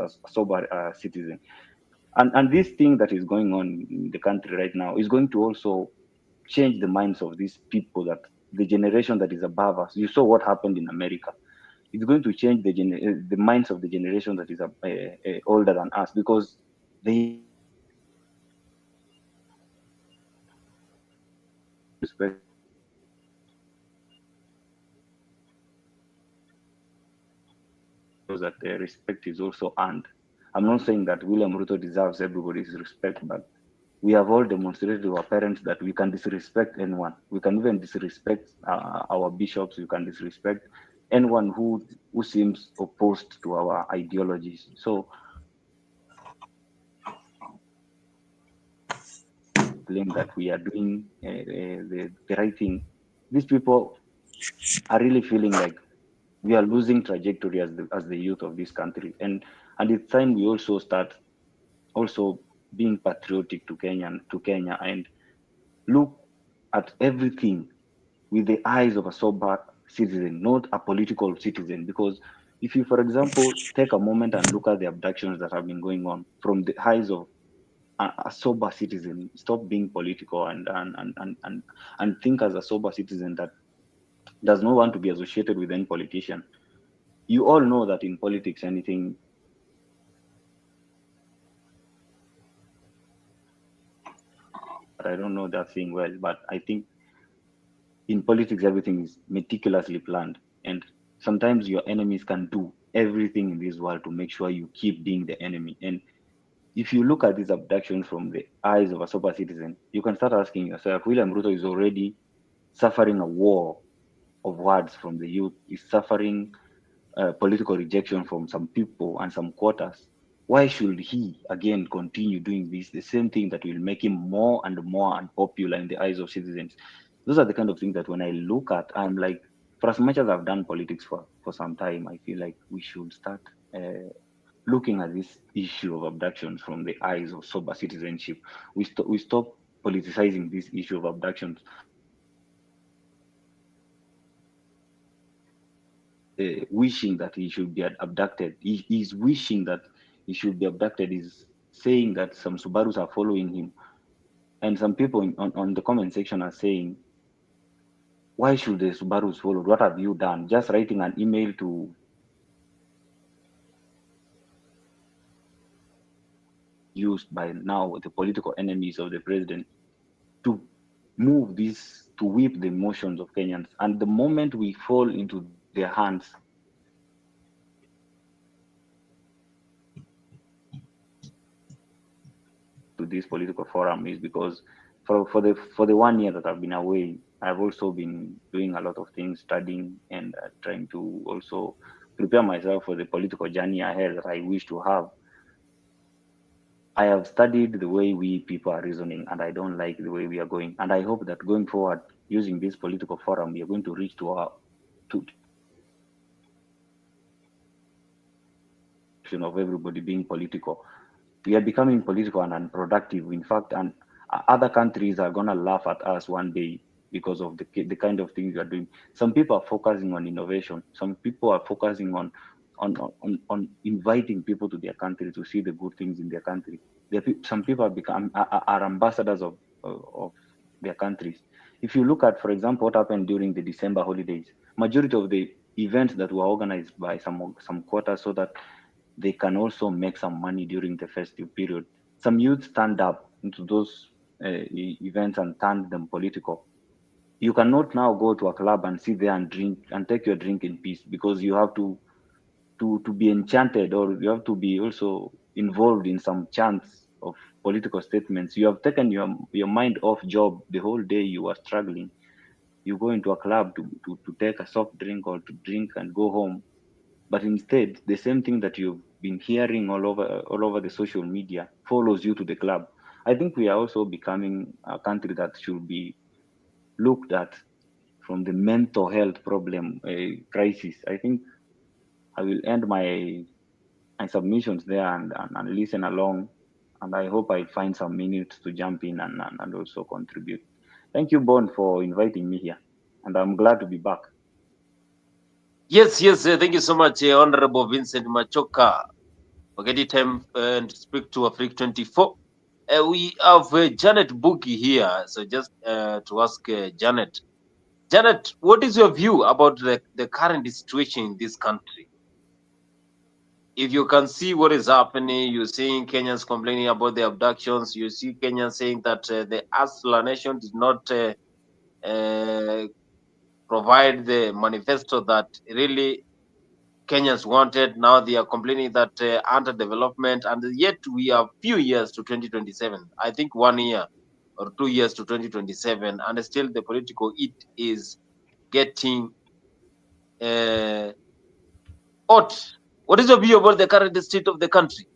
as a sober citizen. And this thing that is going on in the country right now is going to also change the minds of these people, that the generation that is above us. You saw what happened in America. It's going to change the minds of the generation that is older than us, because they respect that respect is also earned. I'm not saying that William Ruto deserves everybody's respect, but we have all demonstrated to our parents that we can disrespect anyone. We can even disrespect our bishops. We can disrespect anyone who seems opposed to our ideologies. So claim that we are doing the right thing. These people are really feeling like we are losing trajectory as the youth of this country, and it's time we also start also being patriotic to Kenya, and look at everything with the eyes of a sober citizen, not a political citizen. Because if you, for example, take a moment and look at the abductions that have been going on from the eyes of a sober citizen, stop being political, and think as a sober citizen that does not want to be associated with any politician. You all know that in politics, anything, but I don't know that thing well, but I think in politics, everything is meticulously planned. And sometimes your enemies can do everything in this world to make sure you keep being the enemy. And if you look at these abductions from the eyes of a sober citizen, you can start asking yourself, William Ruto is already suffering a war of words from the youth, is suffering political rejection from some people and some quarters. Why should he again continue doing this, the same thing that will make him more and more unpopular in the eyes of citizens? Those are the kind of things that when I look at, I'm like, for as much as I've done politics for some time, I feel like we should start looking at this issue of abductions from the eyes of sober citizenship. We stop politicizing this issue of abductions. Wishing that he should be abducted. He is wishing that he should be abducted. Is saying that some Subarus are following him, and some people on the comment section are saying, "Why should the Subarus follow? What have you done?" Just writing an email to used by now the political enemies of the president to move this, to whip the emotions of Kenyans. And the moment we fall into their hands, to this political forum, is because for the 1 year that I've been away, I've also been doing a lot of things, studying and trying to also prepare myself for the political journey ahead that I wish to have. I have studied the way we people are reasoning, and I don't like the way we are going. And I hope that going forward, using this political forum, we are going to reach to our to of everybody being political. We are becoming political and unproductive. In fact, and other countries are gonna laugh at us one day because of the kind of things we are doing. Some people are focusing on innovation. Some people are focusing on inviting people to their country to see the good things in their country. Some people have become are ambassadors of their countries. If you look at, for example, what happened during the December holidays, majority of the events that were organized by some quarters so that they can also make some money during the festive period. Some youth stand up into those events and turn them political. You cannot now go to a club and sit there and drink and take your drink in peace, because you have to be enchanted, or you have to be also involved in some chants of political statements. You have taken your mind off job the whole day. You are struggling. You go into a club to take a soft drink or to drink and go home, but instead the same thing that you've been hearing all over the social media follows you to the club. I think we are also becoming a country that should be looked at from the mental health problem crisis. I think I will end my submissions there and listen along, and I hope I find some minutes to jump in and also contribute. Thank you, Bon, for inviting me here, and I'm glad to be back. Yes, yes. Thank you so much, Honorable Vincent Machoka. Forget it time and speak to AFRIQ24. We have Janet Boogie here. So just to ask Janet. Janet, what is your view about the current situation in this country? If you can see what is happening, you're seeing Kenyans complaining about the abductions. You see Kenyans saying that the Asla nation did not uh, provide the manifesto that really Kenyans wanted. Now they are complaining that underdevelopment, and yet we are few years to 2027. I think 1 year or 2 years to 2027, and still the political heat is getting uh, hot. What is your view about the current state of the country?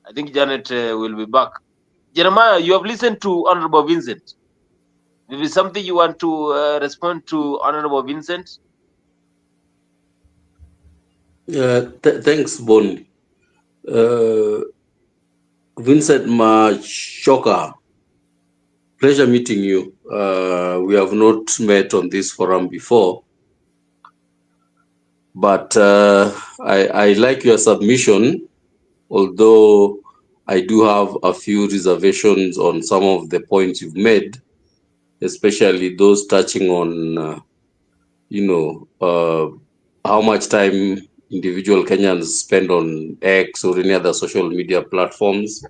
I think Janet will be back. Jeremiah, you have listened to Honorable Vincent. Maybe something you want to respond to Honorable Vincent? Thanks, Bon. Uh, Vincent Machoka, pleasure meeting you. We have not met on this forum before, but I like your submission, although I do have a few reservations on some of the points you've made, especially those touching on, how much time individual Kenyans spend on X or any other social media platforms,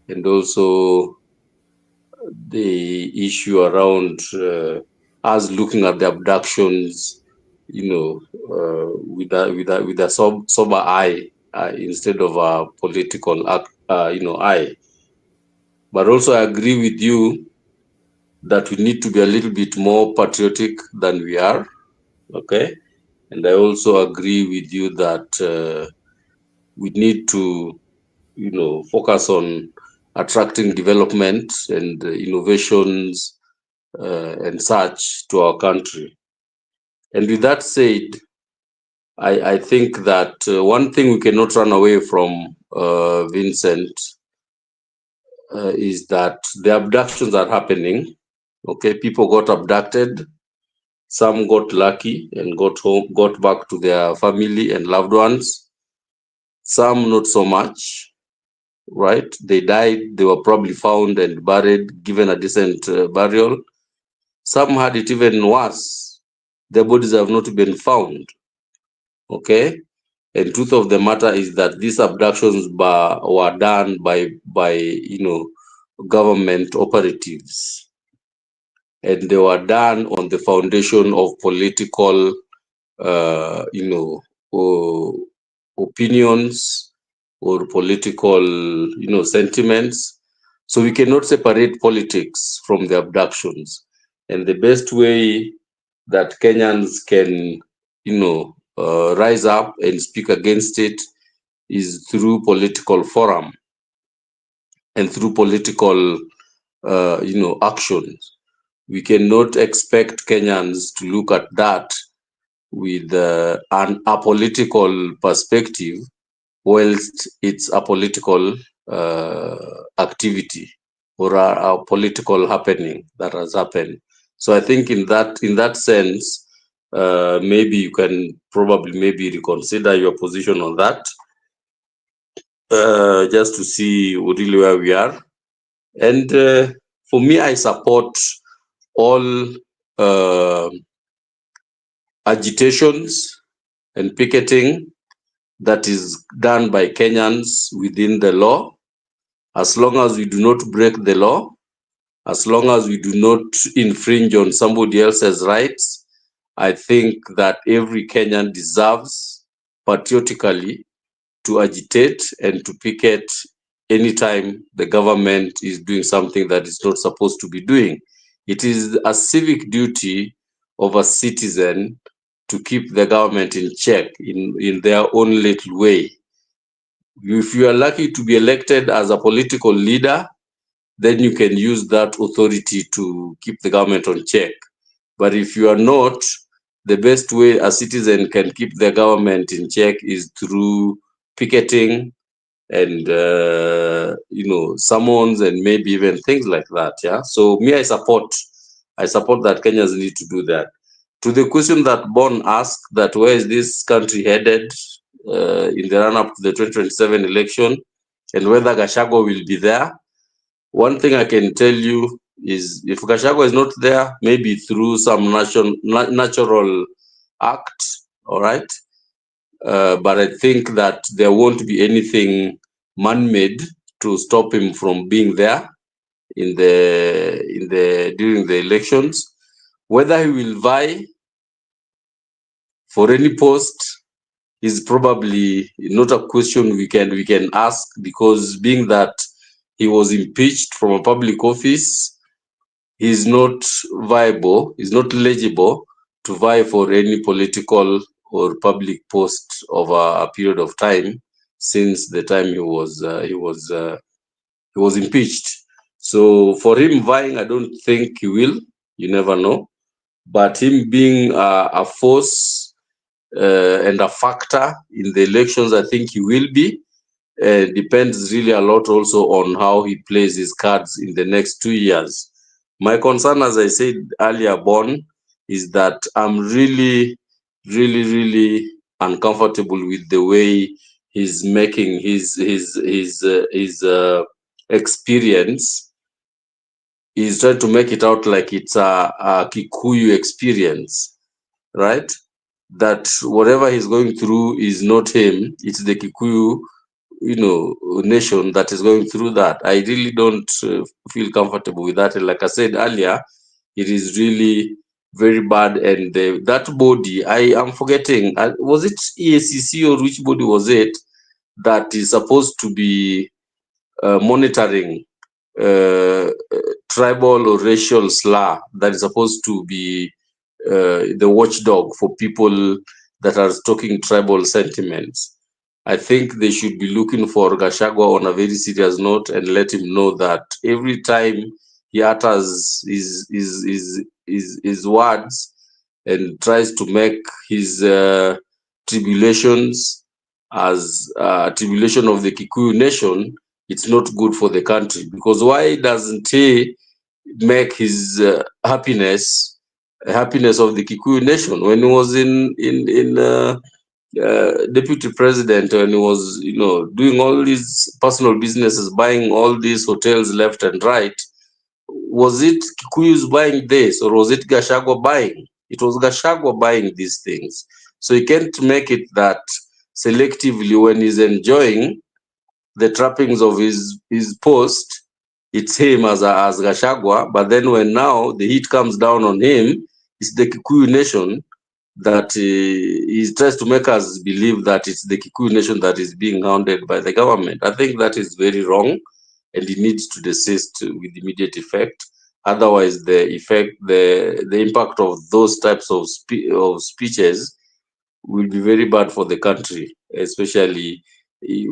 and also the issue around us looking at the abductions, with a sober eye, instead of a political eye. But also, I agree with you that we need to be a little bit more patriotic than we are. Okay, and I also agree with you that we need to, focus on attracting development and innovations and such to our country. And with that said, I think that one thing we cannot run away from, Vincent, is that the abductions are happening. Okay, people got abducted. Some got lucky and got home, got back to their family and loved ones. Some not so much, right? They died. They were probably found and buried, given a decent burial. Some had it even worse. Their bodies have not been found. Okay, and truth of the matter is that these abductions were done by government operatives, and they were done on the foundation of political uh, you know opinions or political sentiments. So we cannot separate politics from the abductions, and the best way that Kenyans can rise up and speak against it is through political forum and through political actions. We cannot expect Kenyans to look at that with an apolitical perspective, whilst it's a political activity or a political happening that has happened. So I think in that sense, maybe you can probably maybe reconsider your position on that, just to see really where we are. And for me, I support all uh, agitations and picketing that is done by Kenyans within the law, as long as we do not break the law, as long as we do not infringe on somebody else's rights. I think that every Kenyan deserves patriotically to agitate and to picket anytime the government is doing something that it's not supposed to be doing. It is a civic duty of a citizen to keep the government in check in their own little way. If you are lucky to be elected as a political leader, then you can use that authority to keep the government on check. But if you are not, the best way a citizen can keep the government in check is through picketing and summons and maybe even things like that. Yeah. So me, I support that Kenyans need to do that. To the question that Bon asked, that where is this country headed in the run up to the 2027 election, and whether Gachagua will be there. One thing I can tell you is, if Gachagua is not there, maybe through some natural act, all right. But I think that there won't be anything man-made to stop him from being there during the elections. Whether he will vie for any post is probably not a question we can ask, because being that he was impeached from a public office, he's not viable, he's not eligible to vie for any political or public post over a period of time since the time he was impeached. So for him vying, I don't think he will. You never know. But him being a force and a factor in the elections, I think he will be. Depends really a lot also on how he plays his cards in the next 2 years. My concern, as I said earlier, Bon, is that I'm really, really, really uncomfortable with the way he's making his experience. He's trying to make it out like it's a Kikuyu experience, right? That whatever he's going through is not him; it's the Kikuyu, nation that is going through that. I really don't feel comfortable with that. And like I said earlier, it is really very bad. And that body, I am forgetting, was it EACC or which body was it that is supposed to be monitoring uh, tribal or racial slur, that is supposed to be the watchdog for people that are talking tribal sentiments? I think they should be looking for Gachagua on a very serious note and let him know that every time he utters his words and tries to make his tribulations as tribulation of the Kikuyu nation, it's not good for the country. Because why doesn't he make his happiness of the Kikuyu nation? When he was in deputy president, when he was doing all these personal businesses, buying all these hotels left and right, was it Kikuyus buying this, or was it Gachagua buying? It was Gachagua buying these things. So you can't make it that selectively when he's enjoying the trappings of his post, it's him as Gachagua. But then when now the heat comes down on him, it's the Kikuyu nation that he tries to make us believe that it's the Kikuyu nation that is being hounded by the government. I think that is very wrong, and it needs to desist with immediate effect. Otherwise, the impact of those types of speeches will be very bad for the country, especially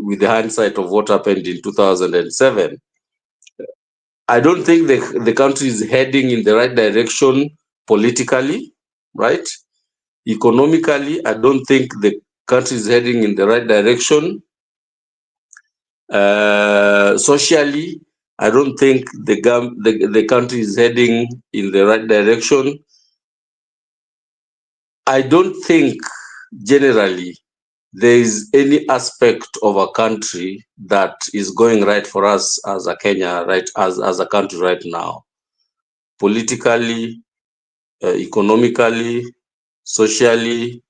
with the hindsight of what happened in 2007. I don't think the country is heading in the right direction politically, right? Economically, I don't think the country is heading in the right direction. Socially, I don't think the country is heading in the right direction. I don't think generally there is any aspect of a country that is going right for us as a Kenya, right, as a country right now. Politically, economically, socially,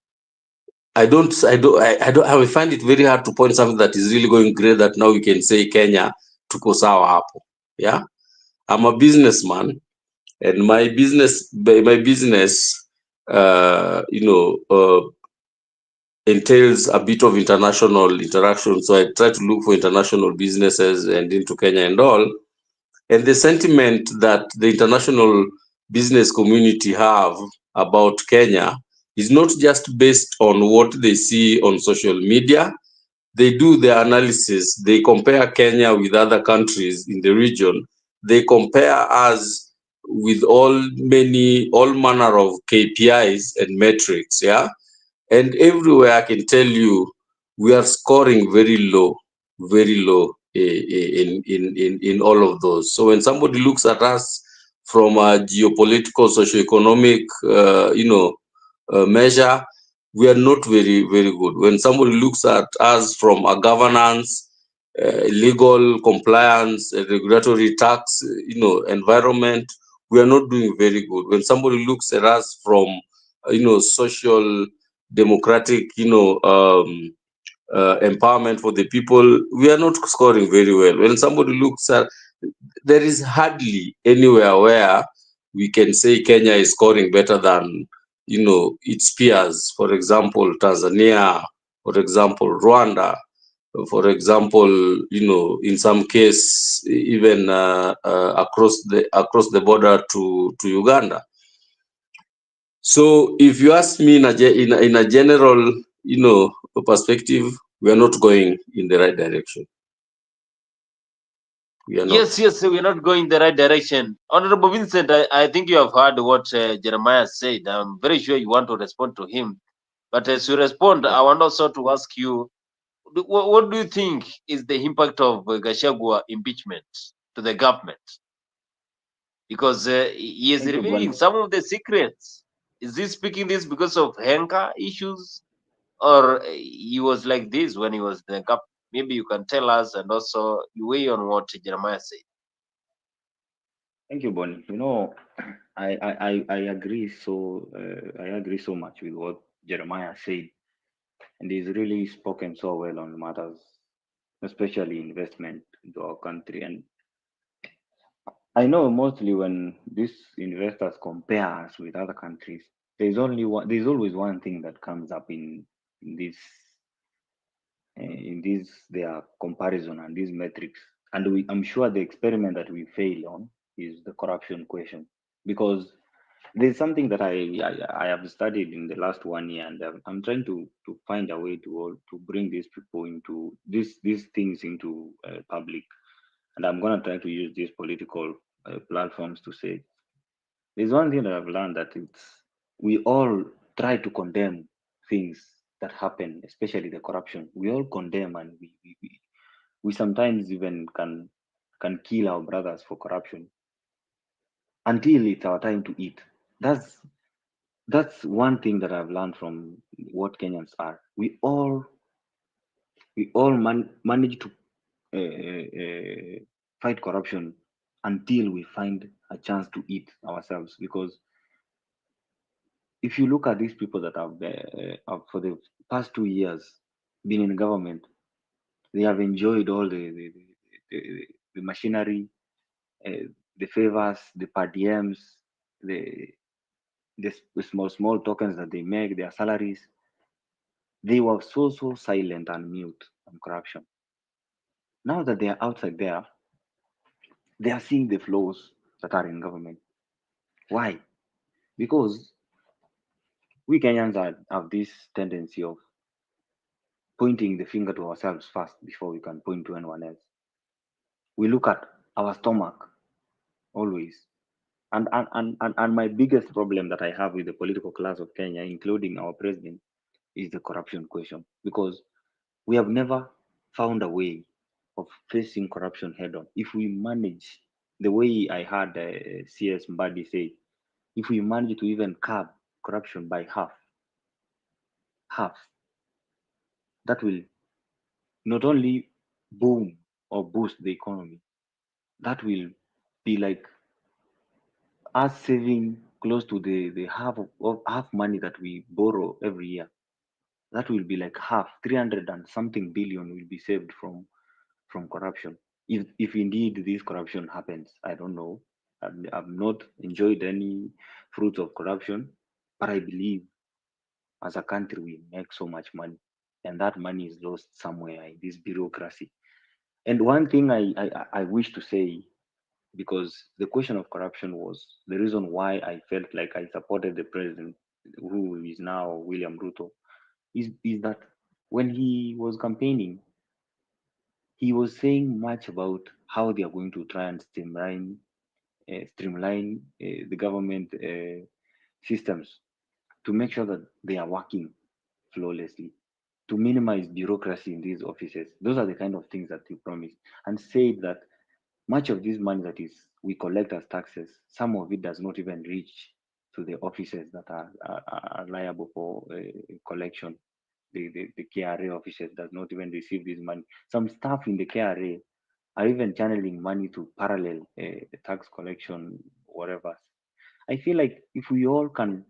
I will find it very hard to point something that is really going great that now we can say Kenya tuko sawa hapo. Yeah, I'm a businessman, and my business entails a bit of international interaction. So I try to look for international businesses and into Kenya and all. And the sentiment that the international business community have about Kenya is not just based on what they see on social media. They do their analysis. They compare Kenya with other countries in the region. They compare us with all manner of KPIs and metrics. Yeah. And everywhere I can tell you, we are scoring very low. very low in all of those. So when somebody looks at us from a geopolitical, socioeconomic, measure, we are not very good. When somebody looks at us from a governance, legal compliance, regulatory tax, environment, we are not doing very good. When somebody looks at us from, social, democratic, empowerment for the people, we are not scoring very well. When somebody looks at, there is hardly anywhere where we can say Kenya is scoring better than, its peers. For example, Tanzania, for example, Rwanda, for example, in some case, even across the border to Uganda. So if you ask me in a general, perspective, we are not going in the right direction. We are not. Yes, we're not going the right direction. Honorable Vincent, I think you have heard what Jeremiah said. I'm very sure you want to respond to him. But as you respond, Yeah. I want also to ask you, what do you think is the impact of Gachagua impeachment to the government? Because he is Thank you, revealing Bonnie. some of the secrets. Is he speaking this because of anger issues, or he was like this when he was the government? Maybe you can tell us, and also you weigh on what Jeremiah said. Thank you, Bonnie. I agree I agree so much with what Jeremiah said, and he's really spoken so well on matters, especially investment into our country. And I know mostly when these investors compare us with other countries, there's always one thing that comes up in this their comparison and these metrics. And I'm sure the experiment that we fail on is the corruption question, because there's something that I have studied in the last 1 year, and I'm trying to find a way to bring these people into these things into public, and I'm gonna try to use these political platforms to say there's one thing that I've learned, that we all try to condemn things that happen, especially the corruption. We all condemn, and we sometimes even can kill our brothers for corruption until it's our time to eat. That's that's one thing that I've learned from what Kenyans are. We all manage to fight corruption until we find a chance to eat ourselves. Because if you look at these people that have for the past 2 years been in government, they have enjoyed all the, the machinery, uh, the favors, the per diems, the the small tokens that they make, their salaries. They were so silent and mute on corruption. Now that they are outside there, they are seeing the flaws that are in government. Why? Because we Kenyans have this tendency of pointing the finger to ourselves first before we can point to anyone else. We look at our stomach always. And my biggest problem that I have with the political class of Kenya, including our president, is the corruption question. Because we have never found a way of facing corruption head on. If we manage, the way I heard CS Mbadi say, if we manage to even curb corruption by half, that will not only boom or boost the economy, that will be like us saving close to the half money that we borrow every year. That will be like half, 300 and something billion will be saved from corruption. If indeed this corruption happens, I don't know. I've not enjoyed any fruits of corruption, but I believe as a country we make so much money, and that money is lost somewhere in this bureaucracy. And one thing I wish to say, because the question of corruption was the reason why I felt like I supported the president, who is now William Ruto, is that when he was campaigning, he was saying much about how they are going to try and streamline the government systems to make sure that they are working flawlessly. to minimize bureaucracy in these offices. Those are the kind of things that he promised, and said that much of this money that is we collect as taxes, some of it does not even reach to the offices that are liable for collection. The KRA offices does not even receive this money. Some staff in the KRA are even channeling money to parallel tax collection, whatever. I feel like if we all can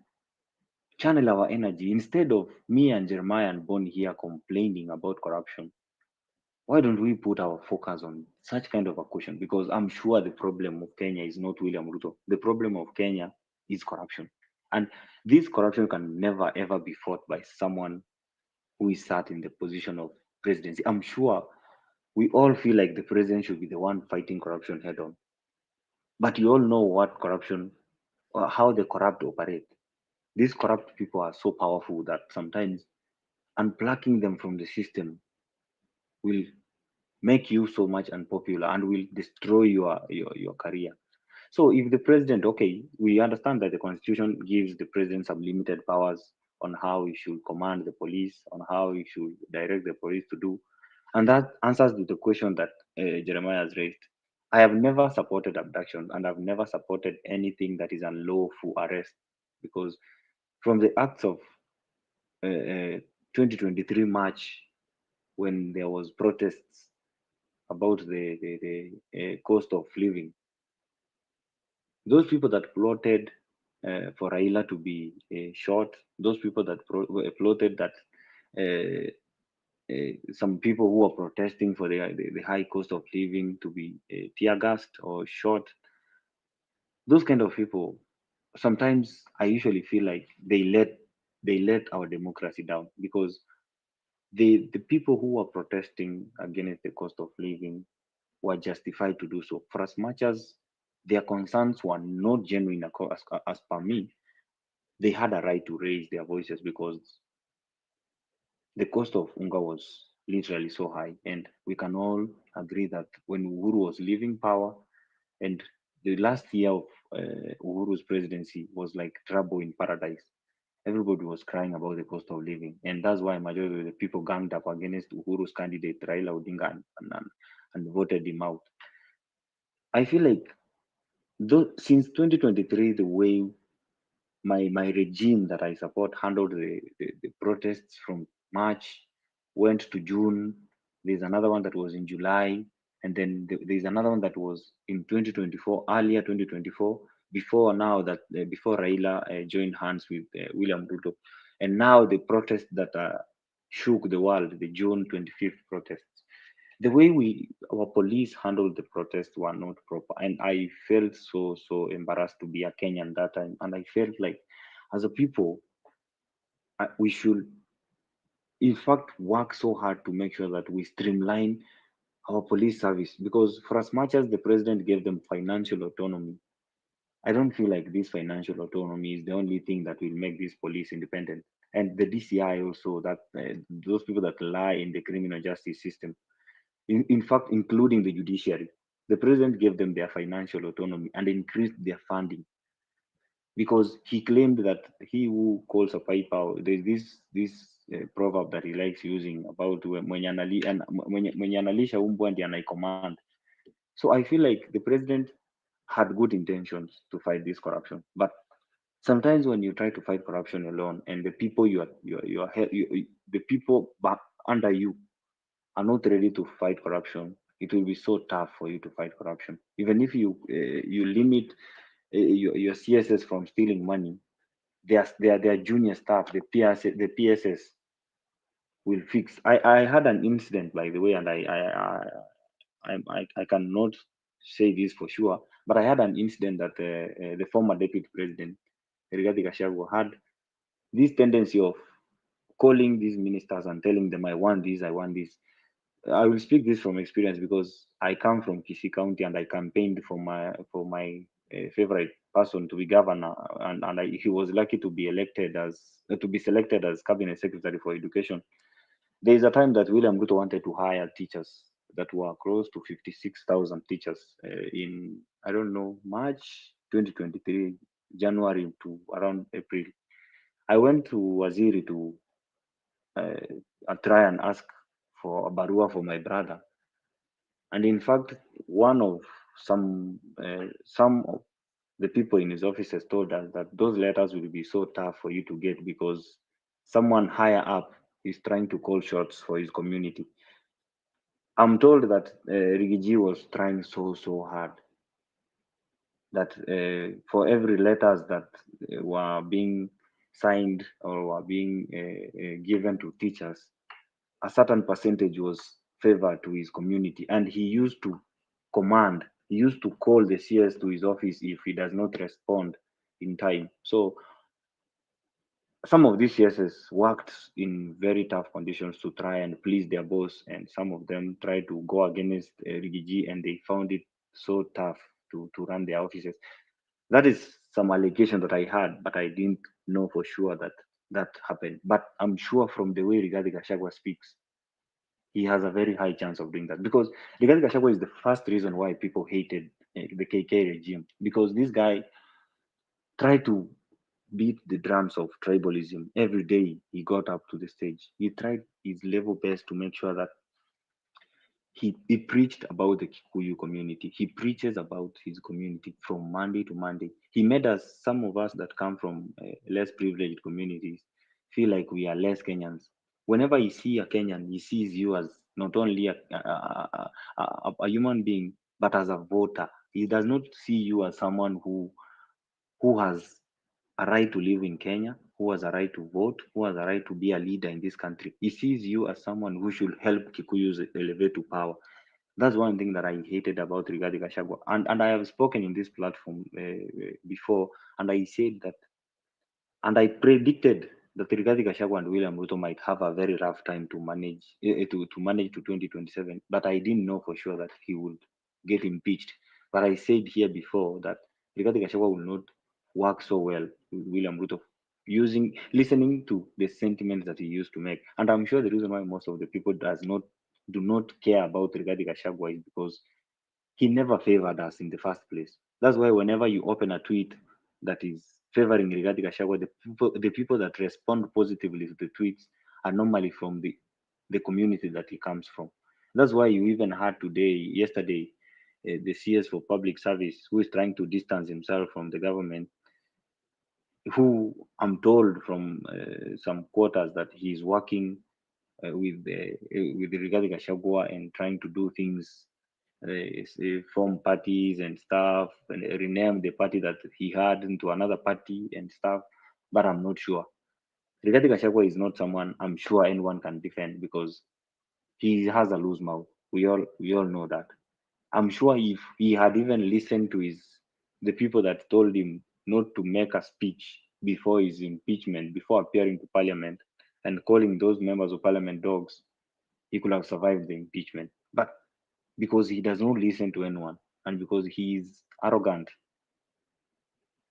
channel our energy instead of me and Jeremiah and Bonnie here complaining about corruption, why don't we put our focus on such kind of a question? Because I'm sure the problem of Kenya is not William Ruto. The problem of Kenya is corruption. And this corruption can never ever be fought by someone who is sat in the position of presidency. I'm sure we all feel like the president should be the one fighting corruption head on. But you all know what corruption, or how the corrupt operate. These corrupt people are so powerful that sometimes unplugging them from the system will make you so much unpopular and will destroy your career. So if the president, okay, we understand that the constitution gives the president some limited powers on how he should command the police, on how he should direct the police to do, and that answers to the question that Jeremiah has raised. I have never supported abduction, and I've never supported anything that is unlawful arrest, because from the acts of 2023 March, when there was protests about the cost of living, those people that plotted for Raila to be shot, those people that plotted that some people who are protesting for the high cost of living to be tear gassed or shot, those kind of people, sometimes I usually feel like they let our democracy down, because the people who are protesting against the cost of living were justified to do so. For as much as their concerns were not genuine as per me, they had a right to raise their voices, because the cost of unga was literally so high. And we can all agree that when Uhuru was leaving power, and the last year of Uhuru's presidency was like trouble in paradise. Everybody was crying about the cost of living, and that's why majority of the people ganged up against Uhuru's candidate Raila Odinga and voted him out. I feel like though, since 2023, the way my regime that I support handled the protests from March, went to June. There's another one that was in July, and then there's another one that was in 2024, earlier 2024, before now that before Raila joined hands with William Ruto, and now the protests that shook the world, the June 25th protests. The way our police handled the protests were not proper, and I felt so embarrassed to be a Kenyan that time, and I felt like as a people we should in fact work so hard to make sure that we streamline our police service, because for as much as the president gave them financial autonomy, I don't feel like this financial autonomy is the only thing that will make this police independent. And the DCI also, that those people that lie in the criminal justice system, in fact, including the judiciary. The president gave them their financial autonomy and increased their funding, because he claimed that he who calls a piper, there's this proverb that he likes using about mwenye analisha umbwa ndiye anaicommand. So I feel like the president had good intentions to fight this corruption, but sometimes when you try to fight corruption alone, and the people the people under you are not ready to fight corruption, it will be so tough for you to fight corruption. Even if you limit your CSS from stealing money, their junior staff, the PSS will fix. I had an incident, by the way, and I cannot say this for sure, but I had an incident that the former deputy president Rigathi Gachagua had this tendency of calling these ministers and telling them, I want this, I want this. I will speak this from experience, because I come from Kisii County and I campaigned for my favorite person to be governor, and he was lucky to be elected as to be selected as cabinet secretary for education. There is a time that William Ruto wanted to hire teachers that were close to 56,000 teachers in, I don't know, March 2023, January to around April. I went to Waziri try and ask for a barua for my brother. And in fact, one of some of the people in his offices told us that those letters will be so tough for you to get because someone higher up is trying to call shots for his community. I'm told that Rigiji was trying so hard that for every letters that were being signed or were being given to teachers, a certain percentage was favored to his community, and he used to command, he used to call the CS to his office if he does not respond in time. So some of these CSs worked in very tough conditions to try and please their boss, and some of them tried to go against Rigiji, and they found it so tough to run their offices. That is some allegation that I had, but I didn't know for sure that that happened. But I'm sure from the way Rigathi Gachagua speaks, he has a very high chance of doing that because Rigathi Gachagua is the first reason why people hated the KK regime, because this guy tried to beat the drums of tribalism every day he got up to the stage. He tried his level best to make sure that he preached about the Kikuyu community. He preaches about his community from Monday to Monday. He made us, some of us that come from less privileged communities, feel like we are less Kenyans. Whenever you see a Kenyan, he sees you as not only a human being, but as a voter. He does not see you as someone who has a right to live in Kenya, who has a right to vote, who has a right to be a leader in this country. He sees you as someone who should help Kikuyus elevate to power. That's one thing that I hated about Rigathi Gachagua. And I have spoken in this platform before, and I said that, and I predicted that Rigathi Gachagua and William Ruto might have a very rough time to manage to manage to 2027. But I didn't know for sure that he would get impeached. But I said here before that Rigathi Gachagua will not work so well with William Ruto, listening to the sentiments that he used to make. And I'm sure the reason why most of the people do not care about Rigathi Gachagua is because he never favored us in the first place. That's why whenever you open a tweet that is favoring Rigathi Gachagua, the people that respond positively to the tweets are normally from the community that he comes from. That's why you even had yesterday, the CS for public service, who is trying to distance himself from the government, who I'm told from some quarters that he's working with Rigathi Gachagua and trying to do things, form parties and stuff, and rename the party that he had into another party and stuff. But I'm not sure. Rigathi Gachagua is not someone I'm sure anyone can defend because he has a loose mouth. We all know that. I'm sure if he had even listened to the people that told him not to make a speech before his impeachment, before appearing to parliament and calling those members of parliament dogs, he could have survived the impeachment. But because he does not listen to anyone and because he is arrogant,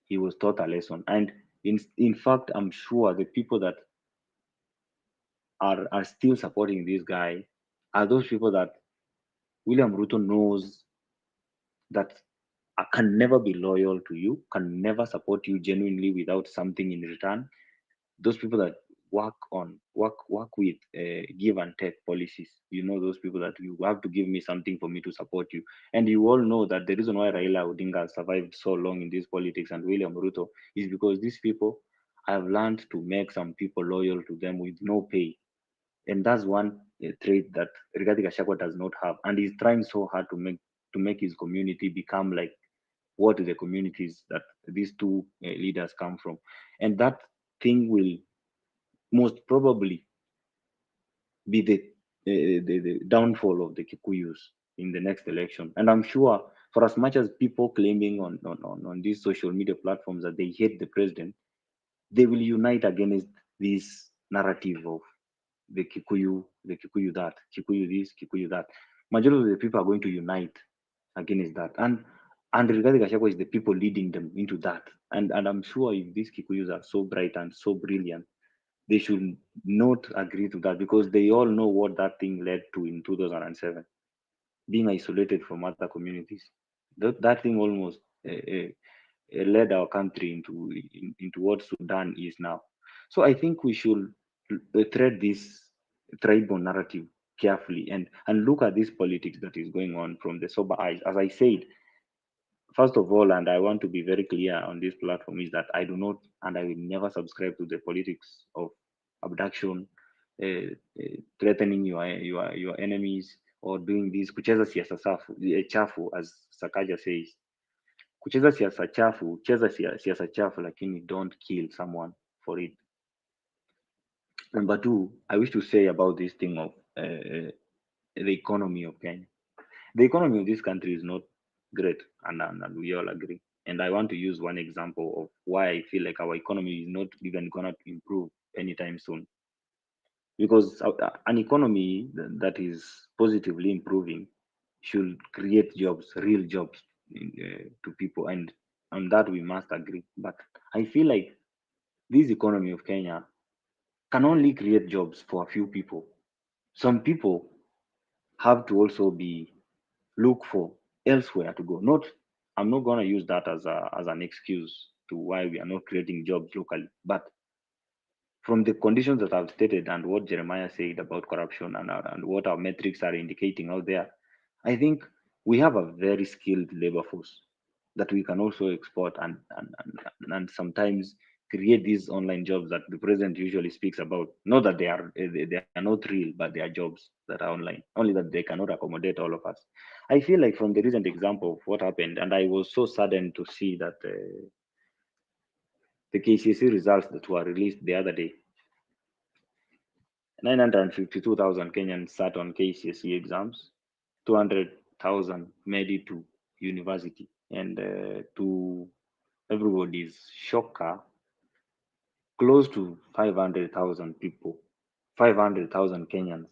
he was taught a lesson. And in fact, I'm sure the people that are still supporting this guy are those people that William Ruto knows that can never be loyal to you, can never support you genuinely without something in return. Those people that work with give and take policies. You know, those people that you have to give me something for me to support you. And you all know that the reason why Raila Odinga survived so long in this politics and William Ruto is because these people have learned to make some people loyal to them with no pay. And that's one trait that Rigathi Gachagua does not have, and he's trying so hard to make his community become like what the communities that these two leaders come from, and that thing will most probably be the downfall of the Kikuyus in the next election. And I'm sure, for as much as people claiming on these social media platforms that they hate the president, they will unite against this narrative of the Kikuyu that, Kikuyu this, Kikuyu that. Majority of the people are going to unite against that. And Rigathi Gachagua is the people leading them into that. And I'm sure if these Kikuyus are so bright and so brilliant, they should not agree to that because they all know what that thing led to in 2007, being isolated from other communities. That thing almost led our country into what Sudan is now. So I think we should thread this tribal narrative carefully and look at this politics that is going on from the sober eyes. As I said, first of all, and I want to be very clear on this platform, is that I do not and I will never subscribe to the politics of abduction, threatening your enemies, or doing this kucheza siasa chafu, as Sakaja says. Kucheza siasa chafu, cheza siasa chafu, lakini don't kill someone for it. Number two, I wish to say about this thing of the economy of Kenya. The economy of this country is not great, and we all agree. And I want to use one example of why I feel like our economy is not even gonna improve anytime soon. Because an economy that is positively improving should create jobs, real jobs, to people, and on that we must agree. But I feel like this economy of Kenya can only create jobs for a few people. Some people have to also be look for elsewhere to go. Not, I'm not gonna use that as an excuse to why we are not creating jobs locally, but from the conditions that I've stated and what Jeremiah said about corruption and what our metrics are indicating out there, I think we have a very skilled labor force that we can also export and sometimes create these online jobs that the president usually speaks about. Not that they are not real, but they are jobs that are online. Only that they cannot accommodate all of us. I feel like from the recent example of what happened, and I was so saddened to see that the KCSE results that were released the other day, 952,000 Kenyans sat on KCSE exams, 200,000 made it to university. And to everybody's shocker, close to 500,000 people, 500,000 Kenyans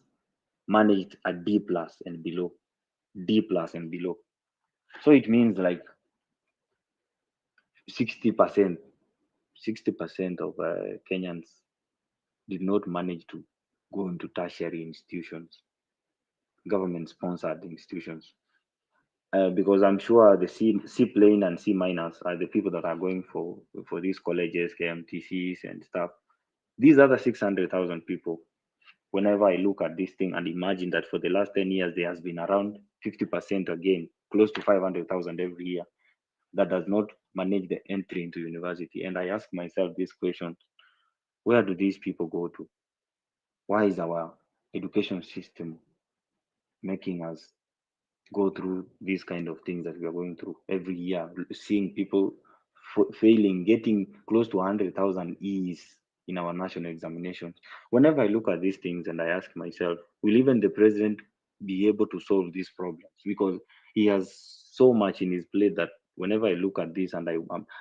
managed a D plus and below, D plus and below. So it means like 60%, 60% of Kenyans did not manage to go into tertiary institutions, government sponsored institutions. Because I'm sure the C plane and C minus are the people that are going for these colleges, KMTCs and stuff. These other 600,000 people, whenever I look at this thing and imagine that for the last 10 years, there has been around 50% again, close to 500,000 every year, that does not manage the entry into university. And I ask myself this question: where do these people go to? Why is our education system making us go through these kind of things that we are going through every year, seeing people failing, getting close to 100,000 E's in our national examinations? Whenever I look at these things and I ask myself, will even the president be able to solve these problems? Because he has so much in his plate that whenever I look at this and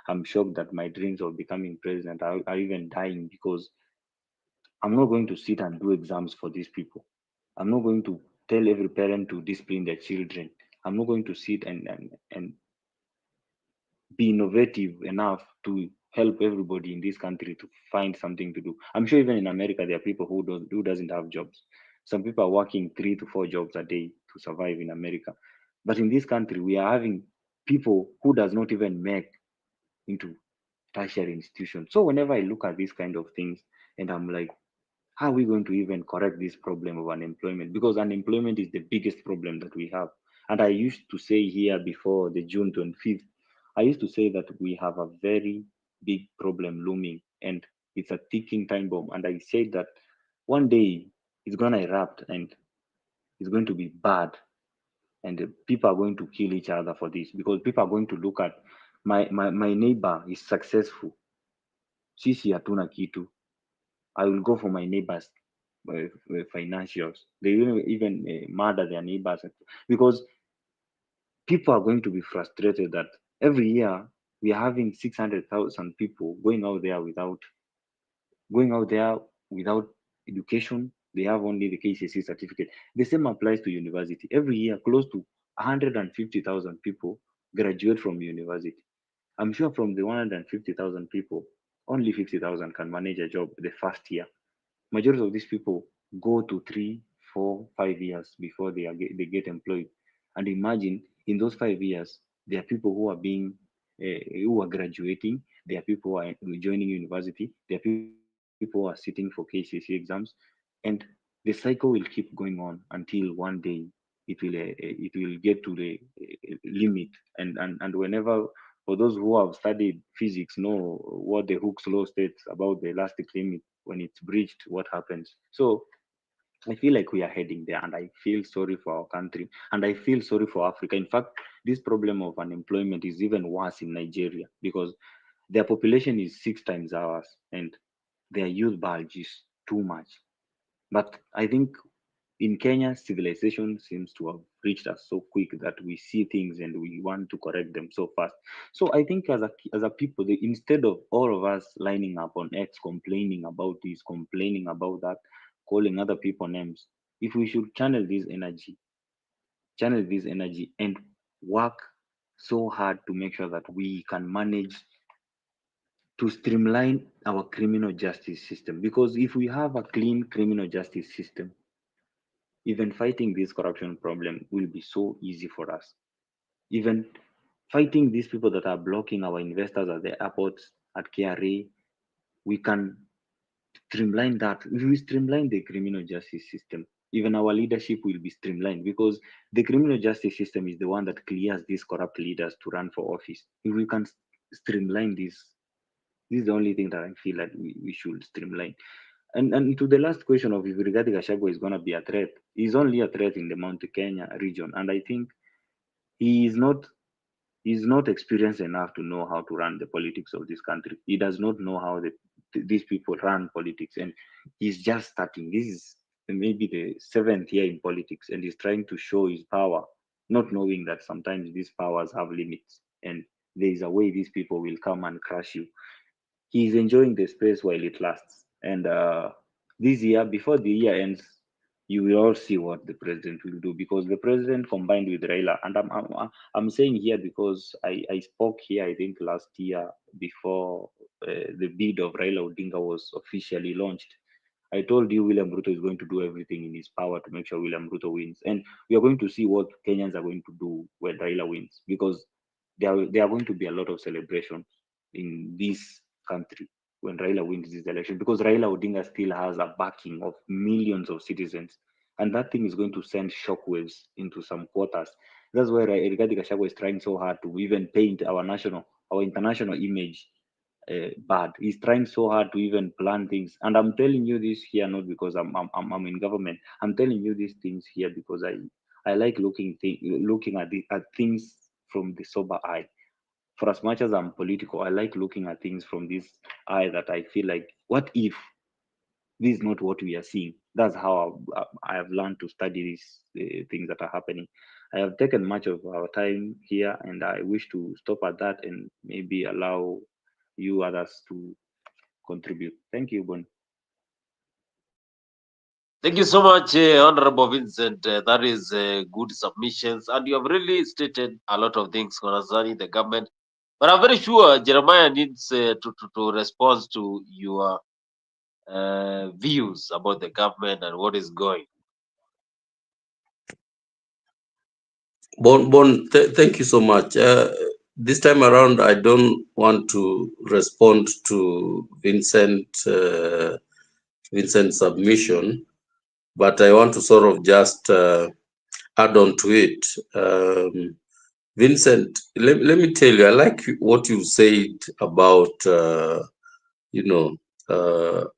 I'm shocked that my dreams of becoming president are even dying, because I'm not going to sit and do exams for these people. I'm not going to tell every parent to discipline their children. I'm not going to sit and be innovative enough to help everybody in this country to find something to do. I'm sure even in America there are people who doesn't have jobs. Some people are working 3 to 4 jobs a day to survive in America. But in this country we are having people who does not even make into tertiary institutions. So whenever I look at these kind of things and I'm like, how are we going to even correct this problem of unemployment? Because unemployment is the biggest problem that we have. And I used to say here before the June 25th, I used to say that we have a very big problem looming and it's a ticking time bomb. And I said that one day it's going to erupt and it's going to be bad. And people are going to kill each other for this, because people are going to look at my neighbor is successful. Sisi hatuna kitu. I will go for my neighbors' financials. They will even murder their neighbors, because people are going to be frustrated that every year we are having 600,000 people going out there without education. They have only the KCSE certificate. The same applies to university. Every year, close to 150,000 people graduate from university. I'm sure from the 150,000 people, only 50,000 can manage a job the first year. Majority of these people go to 3, 4, 5 years before they get employed. And imagine in those 5 years, there are people who are graduating, there are people who are joining university, there are people who are people who are sitting for KCSE exams, and the cycle will keep going on until one day it will get to the limit. And whenever, for those who have studied physics, know what the Hooke's law states about the elastic limit. When it's breached, what happens? So I feel like we are heading there, and I feel sorry for our country, and I feel sorry for Africa. In fact, this problem of unemployment is even worse in Nigeria because their population is 6 times ours, and their youth bulge is too much. But I think in Kenya, civilization seems to have reached us so quick that we see things and we want to correct them so fast. So I think as a people, instead of all of us lining up on X complaining about this, complaining about that, calling other people names, if we should channel this energy and work so hard to make sure that we can manage to streamline our criminal justice system. Because if we have a clean criminal justice system, even fighting this corruption problem will be so easy for us. Even fighting these people that are blocking our investors at the airports, at KRA, we can streamline that. If we streamline the criminal justice system, even our leadership will be streamlined because the criminal justice system is the one that clears these corrupt leaders to run for office. If we can streamline this is the only thing that I feel like we should streamline. And to the last question of if Rigathi Gachagua is going to be a threat, he's only a threat in the Mount Kenya region, and I think he is not he's not experienced enough to know how to run the politics of this country. He does not know how these people run politics, and he's just starting. This is maybe the seventh year in politics, and he's trying to show his power, not knowing that sometimes these powers have limits, and there is a way these people will come and crush you. He's enjoying the space while it lasts. And this year, before the year ends, you will all see what the president will do because the president combined with Raila, and I'm saying here because I spoke here, I think last year before the bid of Raila Odinga was officially launched. I told you William Ruto is going to do everything in his power to make sure William Ruto wins. And we are going to see what Kenyans are going to do when Raila wins because there are going to be a lot of celebrations in this country when Raila wins this election because Raila Odinga still has a backing of millions of citizens. And that thing is going to send shockwaves into some quarters. That's why Rigathi Gachagua is trying so hard to even paint our international image bad. He's trying so hard to even plan things. And I'm telling you this here not because I'm in government. I'm telling you these things here because I like looking at things from the sober eye. For as much as I'm political, I like looking at things from this eye that I feel like, what if this is not what we are seeing? That's how I have learned to study these things that are happening. I have taken much of our time here, and I wish to stop at that and maybe allow you others to contribute. Thank you, Bon. Thank you so much, Honorable Vincent. That is good submissions, and you have really stated a lot of things concerning the government. But I'm very sure Jeremiah needs to respond to your views about the government and what is going. Thank you so much. This time around, I don't want to respond to Vincent's submission, but I want to sort of just add on to it. Vincent, let me tell you, I like what you said about,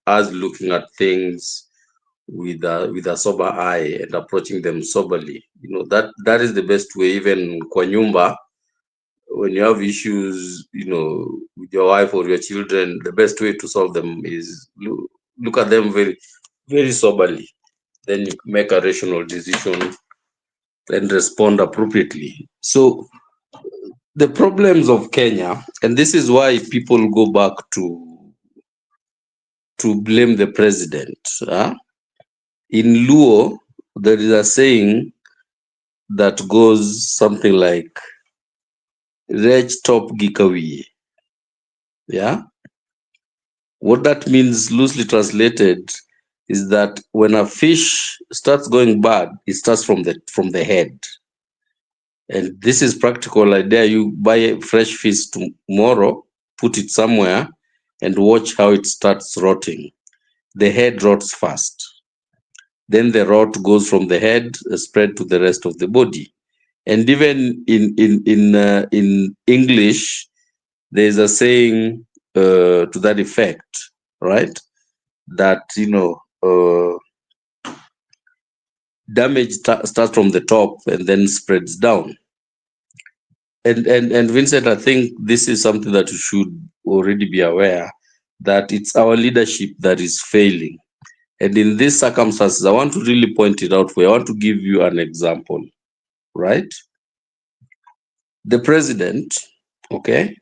us looking at things with a sober eye and approaching them soberly. That is the best way. Even kwa nyumba, when you have issues, with your wife or your children, the best way to solve them is look at them very, very soberly. Then you make a rational decision and respond appropriately. So the problems of Kenya, and this is why people go back to blame the president. In Luo, there is a saying that goes something like "Rech top gikawi." Yeah, what that means, loosely translated, is that when a fish starts going bad, it starts from the head. And this is practical. I dare you buy a fresh fish tomorrow, put it somewhere, and watch how it starts rotting. the head rots first. Then the rot goes from the head, spread to the rest of the body. And even in English, there's a saying to that effect, right? That damage starts from the top and then spreads down. And Vincent, I think this is something that you should already be aware, that it's our leadership that is failing. And in these circumstances, I want to really point it out for you. I want to give you an example, right? The president, okay,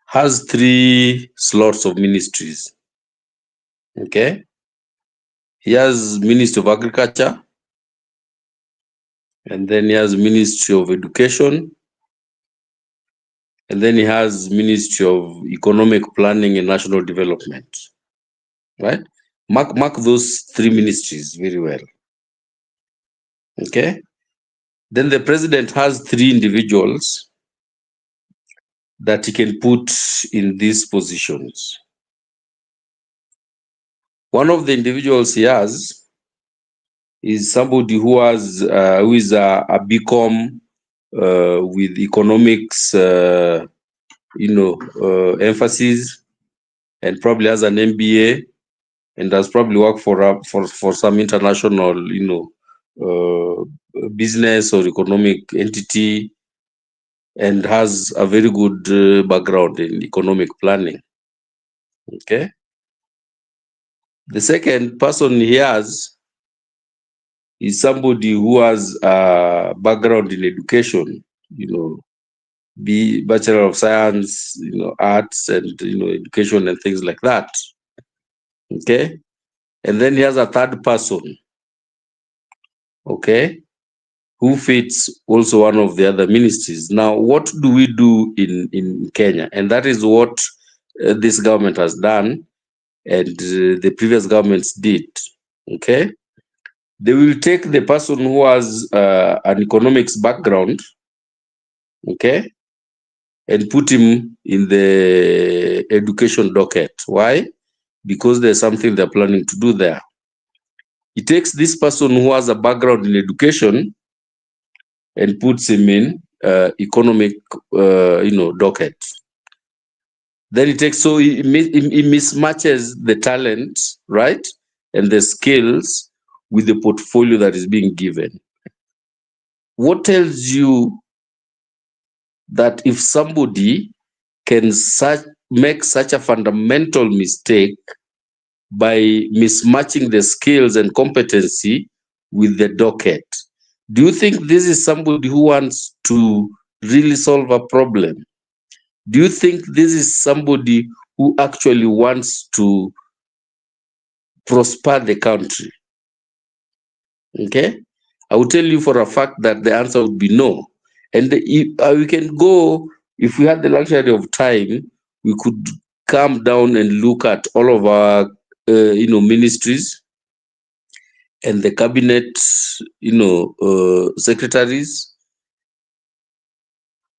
has 3 slots of ministries, okay? He has Ministry of Agriculture, and then he has Ministry of Education, and then he has Ministry of Economic Planning and National Development, right? Mark those 3 ministries very well, okay? Then the president has 3 individuals that he can put in these positions. One of the individuals he has is somebody who is a BCom with economics, emphasis, and probably has an MBA, and has probably worked for some international, business or economic entity, and has a very good background in economic planning. Okay. The second person he has is somebody who has a background in education, be Bachelor of Science, arts and education and things like that. Okay. And then he has a third person, okay, who fits also one of the other ministries. Now, what do we do in Kenya? And that is what this government has done, and the previous governments did. Okay. They will take the person who has an economics background, okay, and put him in the education docket. Why? Because there's something they're planning to do there. He takes this person who has a background in education and puts him in economic, docket. Then he takes, so he mismatches the talent, right, and the skills with the portfolio that is being given. What tells you that if somebody can make such a fundamental mistake by mismatching the skills and competency with the docket? Do you think this is somebody who wants to really solve a problem? Do you think this is somebody who actually wants to prosper the country? Okay? I will tell you for a fact that the answer would be no. And we can go, if we had the luxury of time, we could come down and look at all of our, ministries and the cabinet, secretaries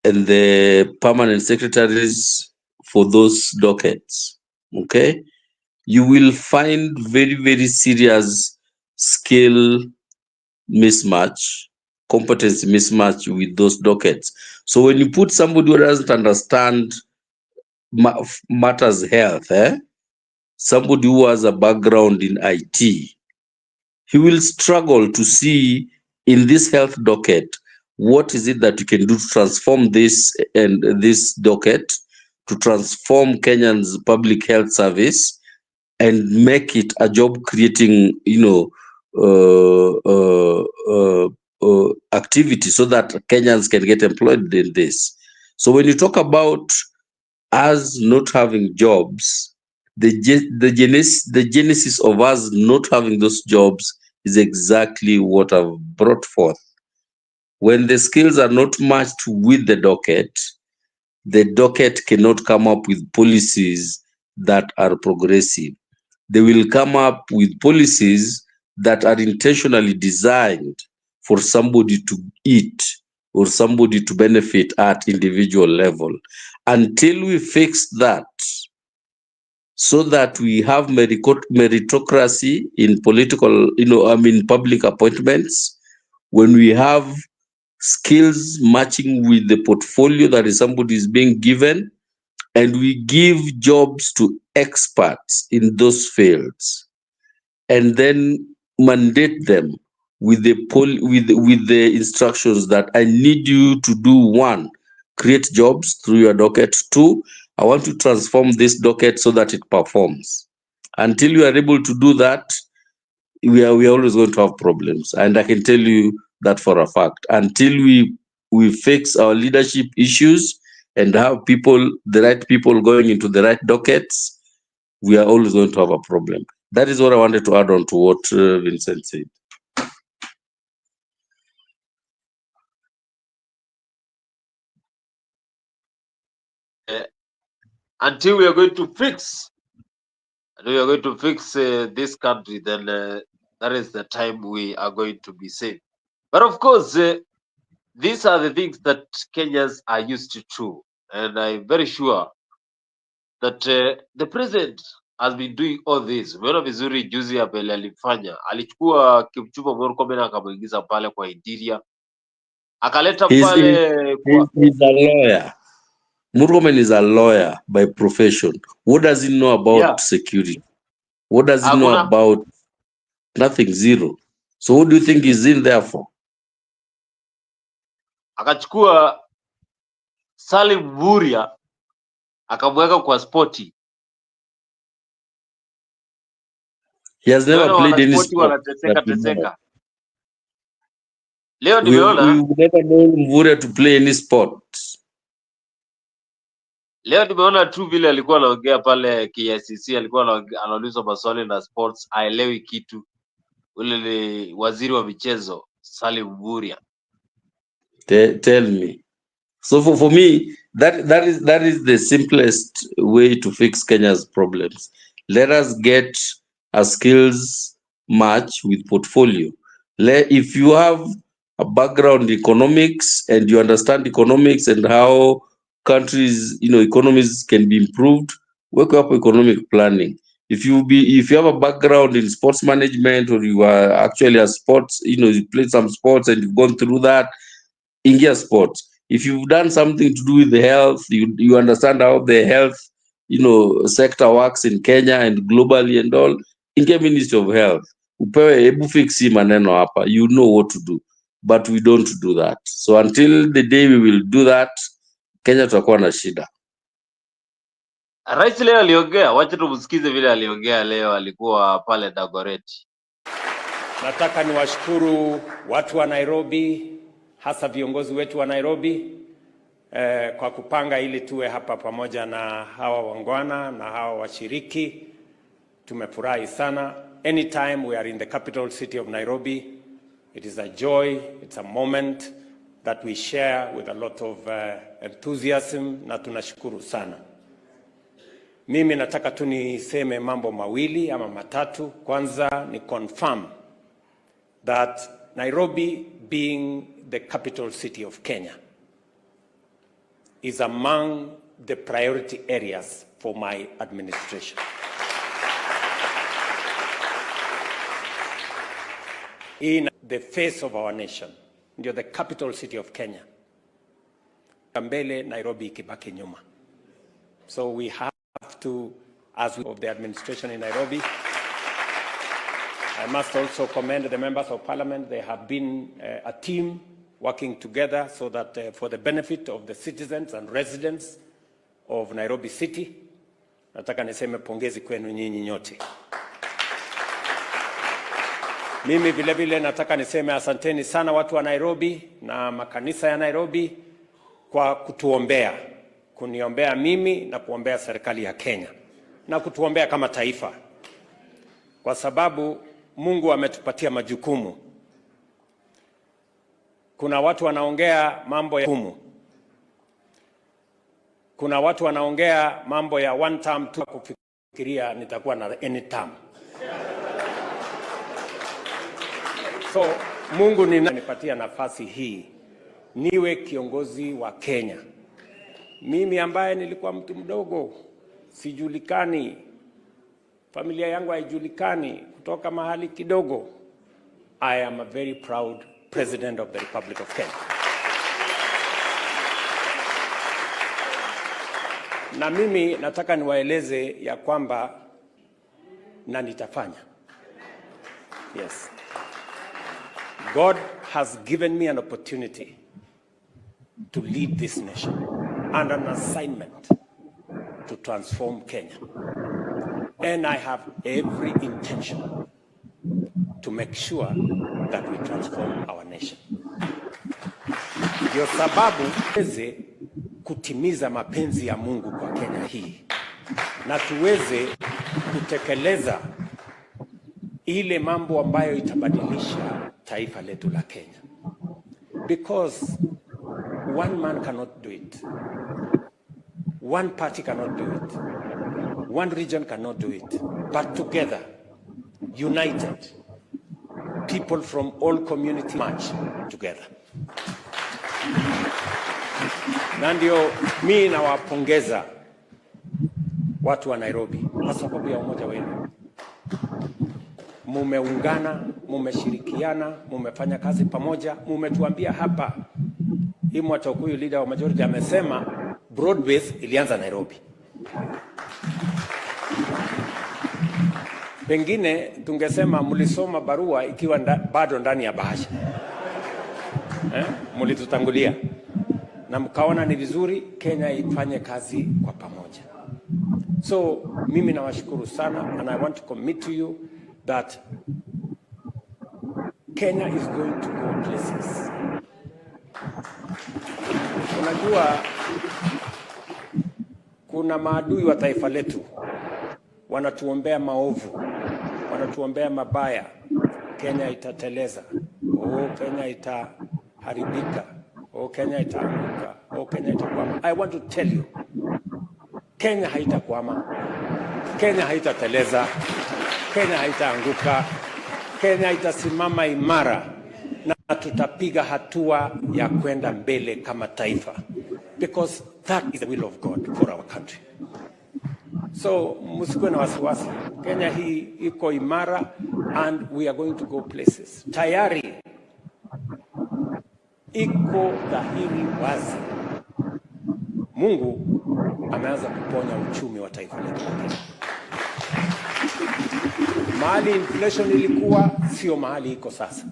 and the permanent secretaries for those dockets. Okay, you will find very, very serious skill mismatch, competency mismatch with those dockets. So when you put somebody who doesn't understand matters health, somebody who has a background in IT, he will struggle to see in this health docket, what is it that you can do to transform this and this docket, to transform Kenyans public health service and make it a job creating, activity, so that Kenyans can get employed in this. So when you talk about us not having jobs, the genesis of us not having those jobs is exactly what I've brought forth. When the skills are not matched with the docket cannot come up with policies that are progressive. They will come up with policies that are intentionally designed for somebody to eat or somebody to benefit at individual level. Until we fix that, so that we have meritocracy in political, public appointments. When we have skills matching with the portfolio that is somebody is being given, and we give jobs to experts in those fields, and then mandate them with the instructions that I need you to do: 1, create jobs through your docket; 2, I want to transform this docket so that it performs. Until you are able to do that, we are always going to have problems. And I can tell you that for a fact. Until we fix our leadership issues and have the right people going into the right dockets, we are always going to have a problem. That is what I wanted to add on to what Vincent said. Until we are going to fix this country, then that is the time we are going to be safe. But of course, these are the things that Kenyans are used to, and I'm very sure that the president has been doing all this. Umeona vizuri juzi Abel alifanya, alichukua Kipchumba Murkomen akamuingiza pale kwa interior, akaleta pale kwa... He's a lawyer. Murkomen is a lawyer by profession. What does he know about security? What does he know about? Nothing, zero. So what do you think he's in there for? Akachukua Salim Mvurya akamweka kwa sporti. He has never played any sport. Leo nimeona we never know Mvurya to play any sport. Leo nimeona tu vile alikuwa anaongea pale KICC, alikuwa anaulizwa maswali na sports, haelewi kitu. Ule ni waziri wa michezo Salim Mvurya. Tell me. So for me, that is the simplest way to fix Kenya's problems. Let us get a skills match with portfolio. If you have a background in economics and you understand economics and how countries, economies can be improved, work up economic planning. If you have a background in sports management, or you are actually a sports, you played some sports and you've gone through that, ingia sports. If you've done something to do with the health, you understand how the health, sector works in Kenya and globally and all, ingia Ministry of Health. Upewe hebu fix maneno hapa, you know what to do. But we don't do that. So until the day we will do that, Kenya tutakuwa na shida. Rais leo aliongea, wacha tumsikize vile aliongea leo, alikuwa pale Dagoretti. Nataka niwashukuru watu wa Nairobi, hasa viongozi wetu wa Nairobi kwa kupanga ili tuwe hapa pamoja na hawa wangwana na hawa washiriki. Tumefurahi sana. Anytime we are in the capital city of Nairobi, it is a joy, it's a moment that we share with a lot of enthusiasm, na tunashukuru sana. Mimi nataka tu niseme mambo mawili ama matatu. Kwanza ni confirm that Nairobi, being the capital city of Kenya, is among the priority areas for my administration. In the face of our nation, ndio the capital city of Kenya, mbele Nairobi ikibaki nyuma. So we have to, as we of the administration in Nairobi, I must also commend the members of parliament. They have been a team working together so that for the benefit of the citizens and residents of Nairobi City. Nataka niseme pongezi kwenu nyinyi nyote. Mimi vile vile nataka niseme asanteni sana watu wa Nairobi na makanisa ya Nairobi kwa kutuombea, kuniombea mimi na kuombea serikali ya Kenya na kutuombea kama taifa, kwa sababu Mungu ametupatia majukumu. Kuna watu wanaongea mambo ya humu. Kuna watu wanaongea mambo ya one term tu, kufikiria nitakuwa na any term. So Mungu nipatia nafasi hii niwe kiongozi wa Kenya. Mimi ambaye nilikuwa mtu mdogo, sijulikani, familia yangu haijulikani, kutoka mahali kidogo. I am a very proud president of the Republic of Kenya. Na mimi nataka niwaeleze ya kwamba na nitafanya. Yes. God has given me an opportunity to lead this nation and an assignment to transform Kenya. And I have every intention to make sure that we transform our nation. Ndio sababu tuweze kutimiza mapenzi ya Mungu kwa Kenya hii na tuweze kutekeleza ile mambo ambayo itabadilisha taifa letu la Kenya. Because one man cannot do it. One party cannot do it. One region cannot do it. But together, united, people from all communities march together. Na ndio mimi nawapongeza watu wa Nairobi kwa sababu ya umoja wenu. Mumeungana, mumeshirikiana, mumefanya kazi pamoja, mumetuambia hapa. Hii Mwatakuyu leader wa majority amesema broad base ilianza Nairobi. Pengine tungesema mlisoma barua ikiwa bado ndani ya bahasha. Mlitutangulia na mkaona ni vizuri Kenya ifanye kazi kwa pamoja. So mimi nawashukuru sana, and I want to commit to you that Kenya is going to go places. Unajua kuna maadui wa taifa letu wanatuombea maovu, wanatuombea mabaya. Kenya itateleza, Kenya itaharibika, Kenya itaanguka, Kenya itakwama. I want to tell you, Kenya haitakwama, Kenya haitateleza, Kenya haitaanguka. Kenya itasimama imara na tutapiga hatua ya kwenda mbele kama taifa, because that is the will of God for our country. So msikuwe na wasiwasi, Kenya hii iko imara and we are going to go places. Tayari iko dhahiri wazi, Mungu ameanza kuponya uchumi wa taifa letu. Mahali inflation ilikuwa sio mahali iko sasa.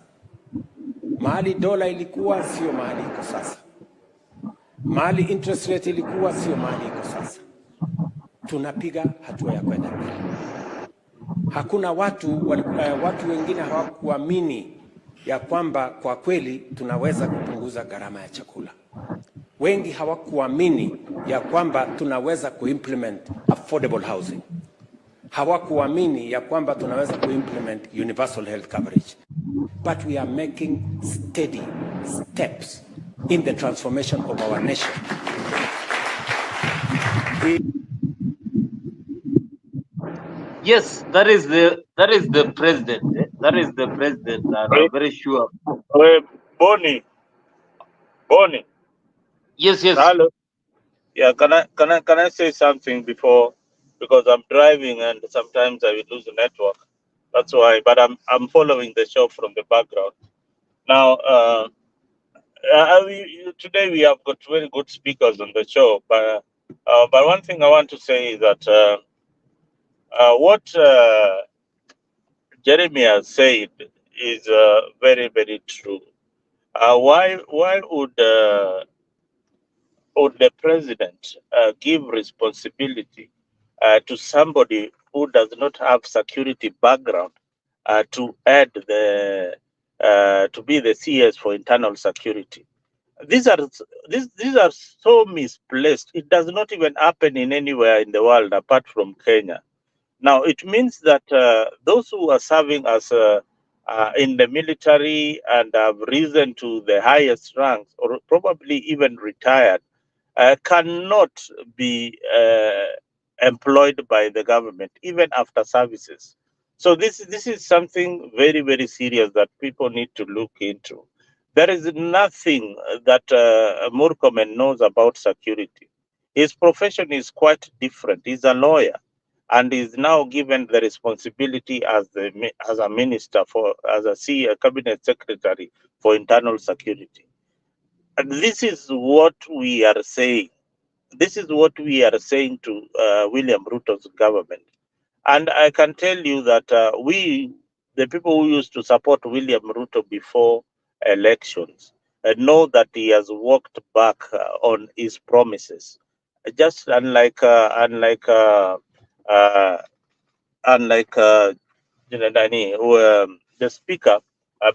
Mahali dola ilikuwa sio mahali iko sasa. Mahali interest rate ilikuwa sio mahali iko sasa. Tunapiga hatua ya kwenda mbele. Hakuna watu wengine hawakuamini ya kwamba kwa kweli tunaweza kupunguza gharama ya chakula. Wengi hawakuamini ya kwamba tunaweza kuimplement affordable housing. Hawakuamini ya kwamba tunaweza kuimplement universal health coverage. But we are making steady steps in the transformation of our nation. Yes, that is the president. That is the president. I'm very sure. Bonnie. Yes. Hello. Yeah, can I say something before, because I'm driving and sometimes I will lose the network. That's why. But I'm following the show from the background. Now, today we have got very good speakers on the show. But one thing I want to say is that what Jeremy has said is very, very true. Why would the president give responsibility to somebody who does not have security background to add to be the CS for internal security? These are so misplaced. It does not even happen in anywhere in the world apart from Kenya. Now it means that those who are serving as in the military and have risen to the highest ranks, or probably even retired, cannot be employed by the government even after services. So this is something very, very serious that people need to look into. There is nothing that Murkomen knows about security. His profession is quite different. He's a lawyer. and is now given the responsibility as a minister as a cabinet secretary for internal security. And this is what we are saying. This is what we are saying to William Ruto's government. And I can tell you that the people who used to support William Ruto before elections, know that he has walked back on his promises. Just unlike the speaker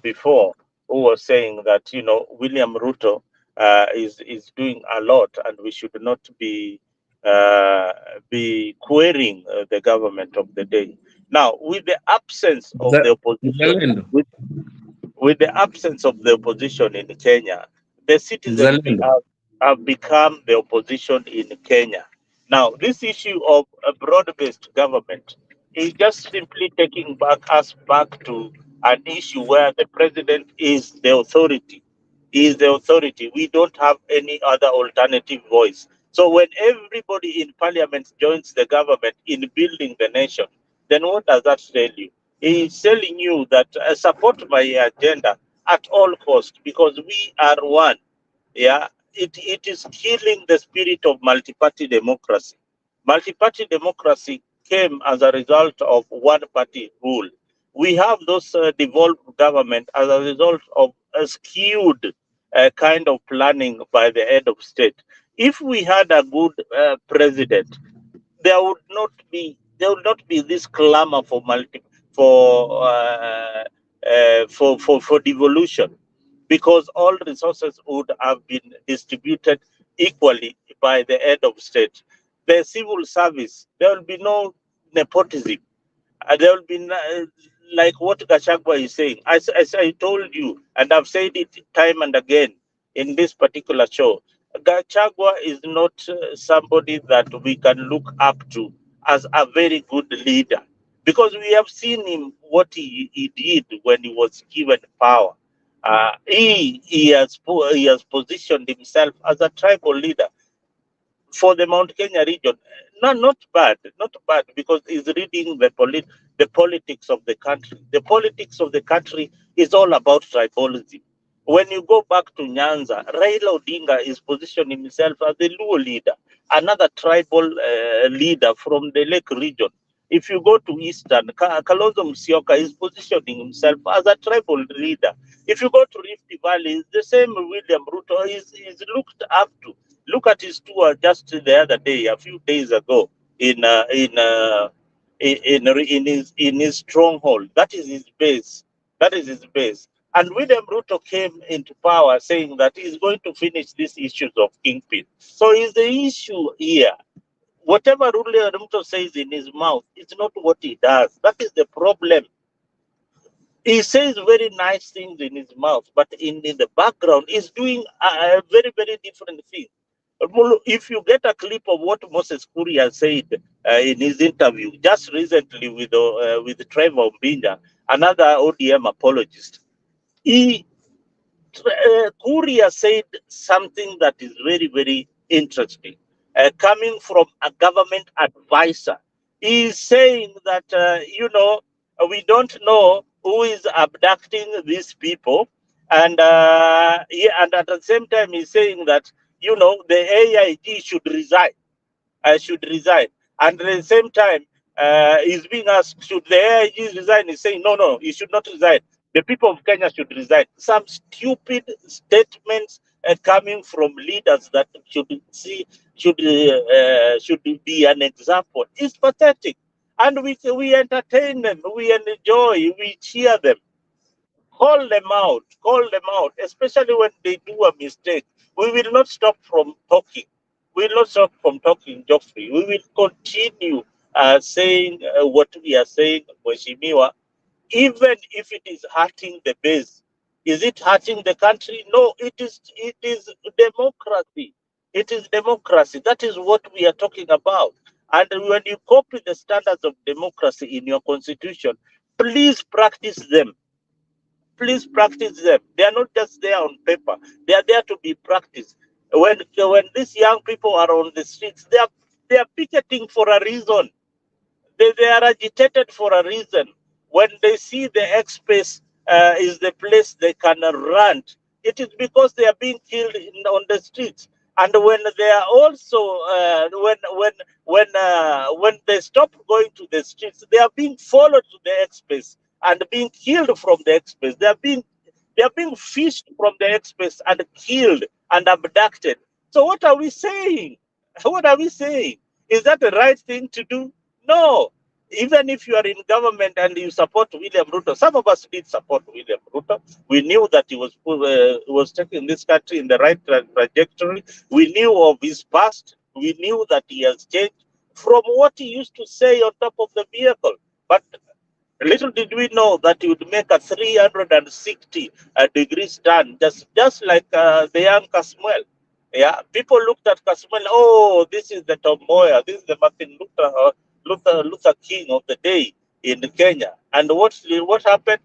before, who was saying that William Ruto is doing a lot, and we should not be querying the government of the day. Now, with the absence of the opposition, Mzalendo. with the absence of the opposition in Kenya, the citizens Mzalendo. have become the opposition in Kenya. Now, this issue of a broad-based government is just simply taking us back to an issue where the president is the authority. He is the authority. We don't have any other alternative voice. So when everybody in parliament joins the government in building the nation, then what does that tell you? He's telling you that support my agenda at all costs, because we are one. Yeah, it is killing the spirit of multi-party democracy. Multi-party democracy came as a result of one-party rule. We have those devolved government as a result of a skewed kind of planning by the head of state. If we had a good president, there would not be this clamor for devolution, because all resources would have been distributed equally by the head of state. The civil service, there will be no nepotism. There will be like what Gachagua is saying. As I told you, and I've said it time and again in this particular show, Gachagua is not somebody that we can look up to as a very good leader, because we have seen him what he did when he was given power. He has positioned himself as a tribal leader for the Mount Kenya region. No, not bad, because he's reading the politics of the country. The politics of the country is all about tribalism. When you go back to Nyanza, Raila Odinga is positioning himself as the Luo leader, another tribal leader from the Lake region. If you go to Eastern, Kalonzo Musyoka is positioning himself as a tribal leader. If you go to Rift Valley, the same William Ruto is looked up to. Look at his tour just the other day, a few days ago, in his stronghold. That is his base. That is his base. And William Ruto came into power saying that he's going to finish these issues of kingpin. So is the issue here. Whatever William Ruto says in his mouth, it's not what he does. That is the problem. He says very nice things in his mouth, but in the background, he's doing a very, very different thing. If you get a clip of what Moses Kuria said in his interview just recently with Trevor Mbinga, another ODM apologist, Kuria said something that is very, very interesting. Coming from a government advisor, he is saying that, we don't know who is abducting these people. And and at the same time, he's saying that, the AIG should resign. And at the same time, he's being asked, should the AIG resign? He's saying, no, he should not resign. The people of Kenya should resign. Some stupid statements coming from leaders that should be an example. It's pathetic. And we entertain them, we enjoy, we cheer them. Call them out, especially when they do a mistake. We will not stop from talking. We will not stop from talking, Geoffrey. We will continue saying what we are saying, Mheshimiwa, even if it is hurting the base. Is it hurting the country? No, it is democracy. It is democracy. That is what we are talking about. And when you copy the standards of democracy in your constitution, please practice them. Please practice them. They are not just there on paper. They are there to be practiced. When these young people are on the streets, they are picketing for a reason. They are agitated for a reason. When they see the airspace is the place they can rant, it is because they are being killed on the streets. And when they are also when they stop going to the streets, they are being followed to the airspace and being killed from the airspace. They are being fished from the airspace and killed and abducted. So what are we saying? What are we saying? Is that the right thing to do? No. Even if you are in government and you support William Ruto, some of us did support William Ruto. We knew that he was taking this country in the right trajectory. We knew of his past. We knew that he has changed from what he used to say on top of the vehicle. But little did we know that he would make a 360 degrees turn, just like the young Casmuel. Yeah, people looked at Casmuel. Oh, this is the Tom Mboya. This is the Martin Luther King of the day in Kenya. And what happened?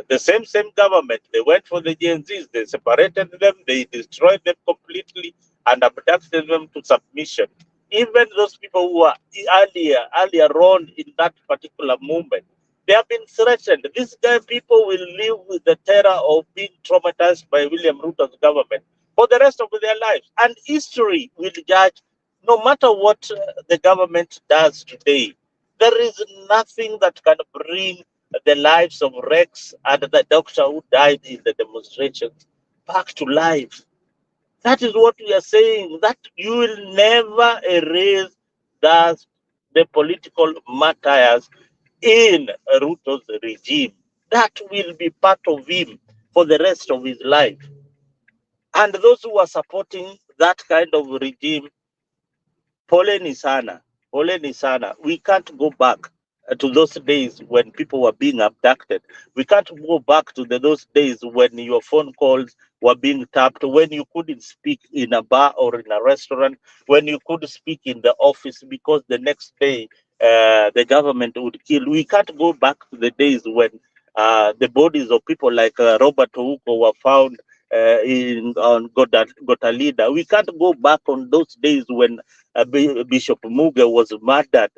The same government, they went for the Gen Zs, they separated them, they destroyed them completely and abducted them to submission. Even those people who were earlier on in that particular movement, they have been threatened. These people will live with the terror of being traumatized by William Ruto's government for the rest of their lives. And history will judge no matter what the government does today. There is nothing that can bring the lives of Rex and the doctor who died in the demonstrations back to life. That is what we are saying, that you will never erase the political martyrs in Ruto's regime. That will be part of him for the rest of his life. And those who are supporting that kind of regime, poleni sana, poleni sana. We can't go back to those days when people were being abducted. We can't go back to those days when your phone calls were being tapped, when you couldn't speak in a bar or in a restaurant, when you could speak in the office because the next day the government would kill. We can't go back to the days when the bodies of people like Robert Ouko were found on Gotalida. We can't go back on those days when Bishop Muge was murdered.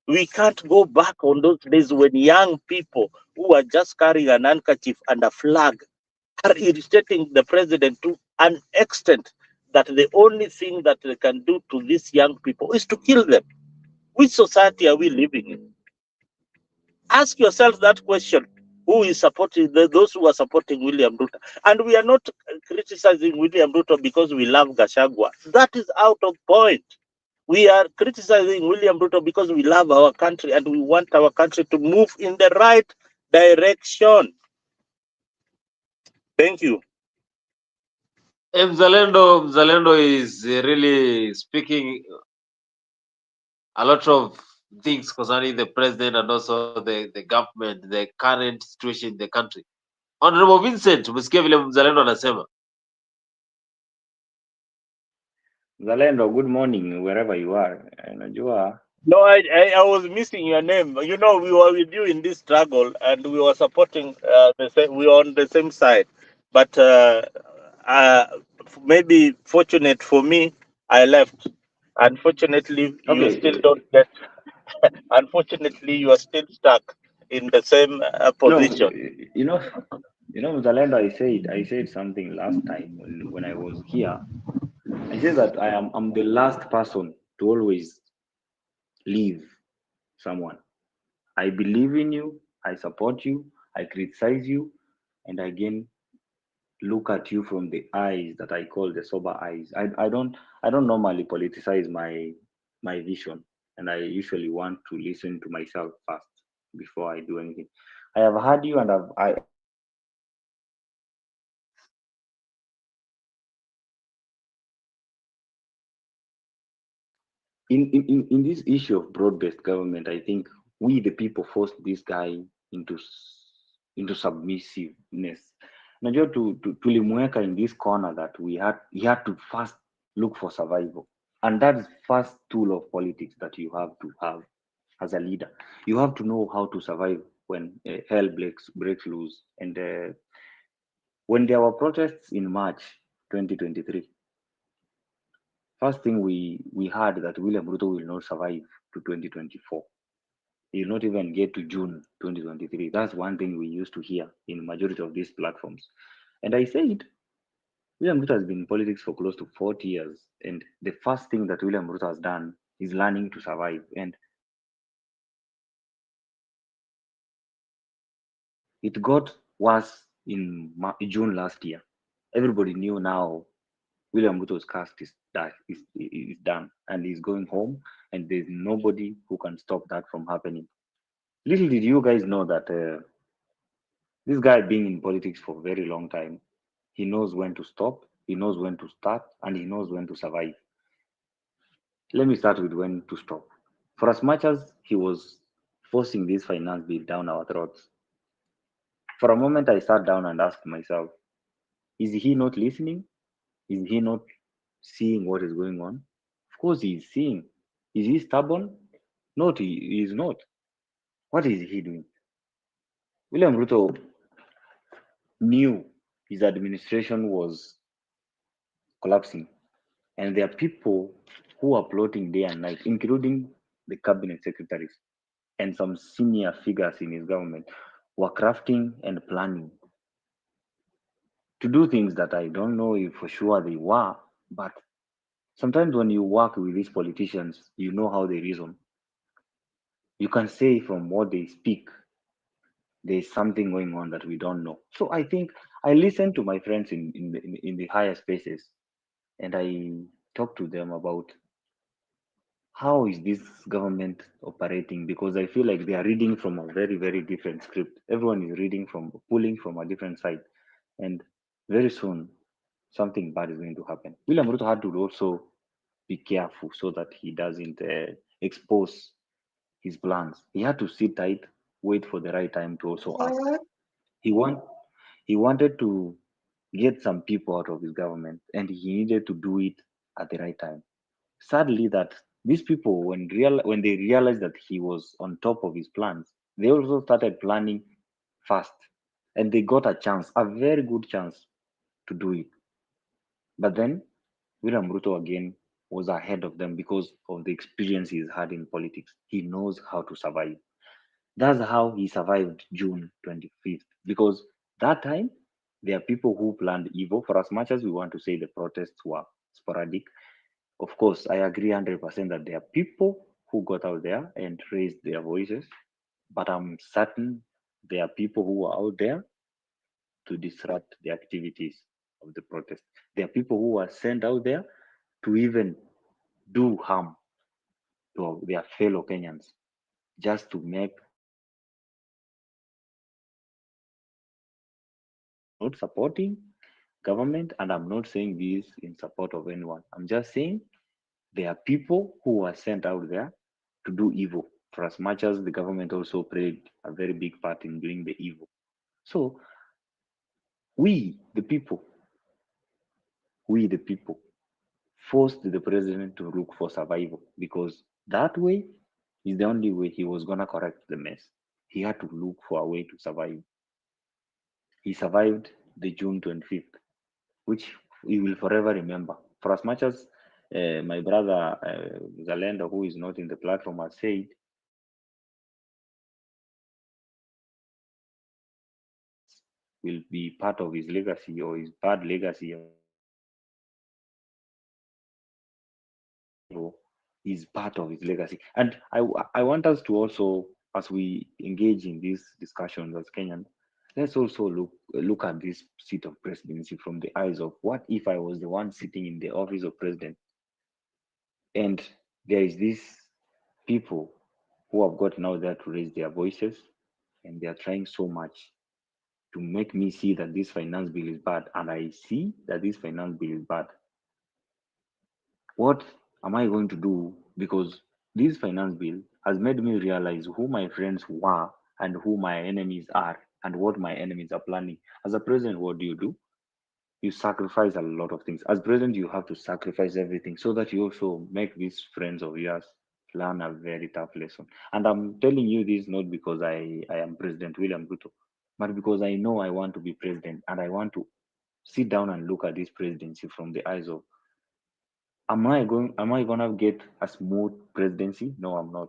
We can't go back on those days when young people who are just carrying an handkerchief and a flag are irritating the president to an extent that the only thing that they can do to these young people is to kill them. Which society are we living in? Ask yourself that question. Who is supporting those who are supporting William Ruto? And we are not criticizing William Ruto because we love Gachagua. That is out of point. We are criticizing William Ruto because we love our country and we want our country to move in the right direction. Thank you. Mzalendo is really speaking a lot of things concerning the president and also the government, the current situation in the country. Honorable Vincent, umesikia vile Mzalendo anasema. Zalendo, good morning wherever you are. Najua. No, I was missing your name. You know, we were with you in this struggle and we were supporting the same, we were on the same side. But maybe fortunate for me, I left. Unfortunately, you still Okay. don't get. Unfortunately, you are still stuck in the same No, position. Zalendo, I said something last time when I was here. I said that I'm the last person to always leave someone. I believe in you, I support you, I criticize you, and again look at you from the eyes that I call the sober eyes. I don't normally politicize my vision, and I usually want to listen to myself first before I do anything. I have heard you, and in this issue of broad-based government, I think we the people forced this guy into submissiveness. Najua tulimweka in this corner that he had to first look for survival, and that's first tool of politics that you have to have as a leader. You have to know how to survive when hell breaks loose. And when there were protests in March 2023, first thing we heard that William Ruto will not survive. to 2024. You'll not even get to June 2023. That's one thing we used to hear in majority of these platforms. And I said, William Ruto has been in politics for close to 40 years. And the first thing that William Ruto has done is learning to survive. And it got worse in June last year. Everybody knew now William Ruto's cast is done and he's going home, and there's nobody who can stop that from happening. Little did you guys know that this guy being in politics for a very long time, he knows when to stop, he knows when to start, and he knows when to survive. Let me start with when to stop. For as much as he was forcing this finance bill down our throats, for a moment I sat down and asked myself, is he not listening? Is he not seeing what is going on? Of course he is seeing. Is he stubborn? No, he is not. What is he doing? William Ruto knew his administration was collapsing, and there are people who are plotting day and night, including the cabinet secretaries and some senior figures in his government, were crafting and planning to do things that I don't know if for sure they were, but sometimes when you work with these politicians, you know how they reason. You can say from what they speak, there's something going on that we don't know. So I think I listen to my friends in the higher spaces, and I talk to them about how is this government operating, because I feel like they are reading from a very, very different script. Everyone is reading from, pulling from a different side, and very soon something bad is going to happen. William Ruto had to also be careful so that he doesn't expose his plans. He had to sit tight, wait for the right time to also act. He want he wanted to get some people out of his government, and he needed to do it at the right time. Sadly, that these people, when they realized that he was on top of his plans, they also started planning fast, and they got a chance, a very good chance, to do it. But then William Ruto again was ahead of them because of the experience he's had in politics. He knows how to survive. That's how he survived June 25th. Because that time, there are people who planned evil. For as much as we want to say the protests were sporadic, of course, I agree 100% that there are people who got out there and raised their voices. But I'm certain there are people who are out there to disrupt the activities of the protest. There are people who are sent out there to even do harm to their fellow Kenyans just to make. I'm not supporting government, and I'm not saying this in support of anyone. I'm just saying there are people who are sent out there to do evil, for as much as the government also played a very big part in doing the evil. So we, the people, we, the people, forced the president to look for survival, because that way is the only way he was going to correct the mess. He had to look for a way to survive. He survived the June 25th, which we will forever remember. For as much as my brother Zalendo, who is not in the platform, has said, will be part of his legacy or his bad legacy, is part of his legacy. And I want us to also, as we engage in these discussions as Kenyan, let's also look at this seat of presidency from the eyes of, what if I was the one sitting in the office of president, and there is these people who have gotten out there to raise their voices, and they are trying so much to make me see that this finance bill is bad, and I see that this finance bill is bad. What am I going to do? Because this finance bill has made me realize who my friends were and who my enemies are, and what my enemies are planning. As a president, what do? You sacrifice a lot of things. As president, you have to sacrifice everything so that you also make these friends of yours learn a very tough lesson. And I'm telling you this not because I am President William Ruto, but because I know I want to be president, and I want to sit down and look at this presidency from the eyes of Am I gonna get a smooth presidency? No, I'm not.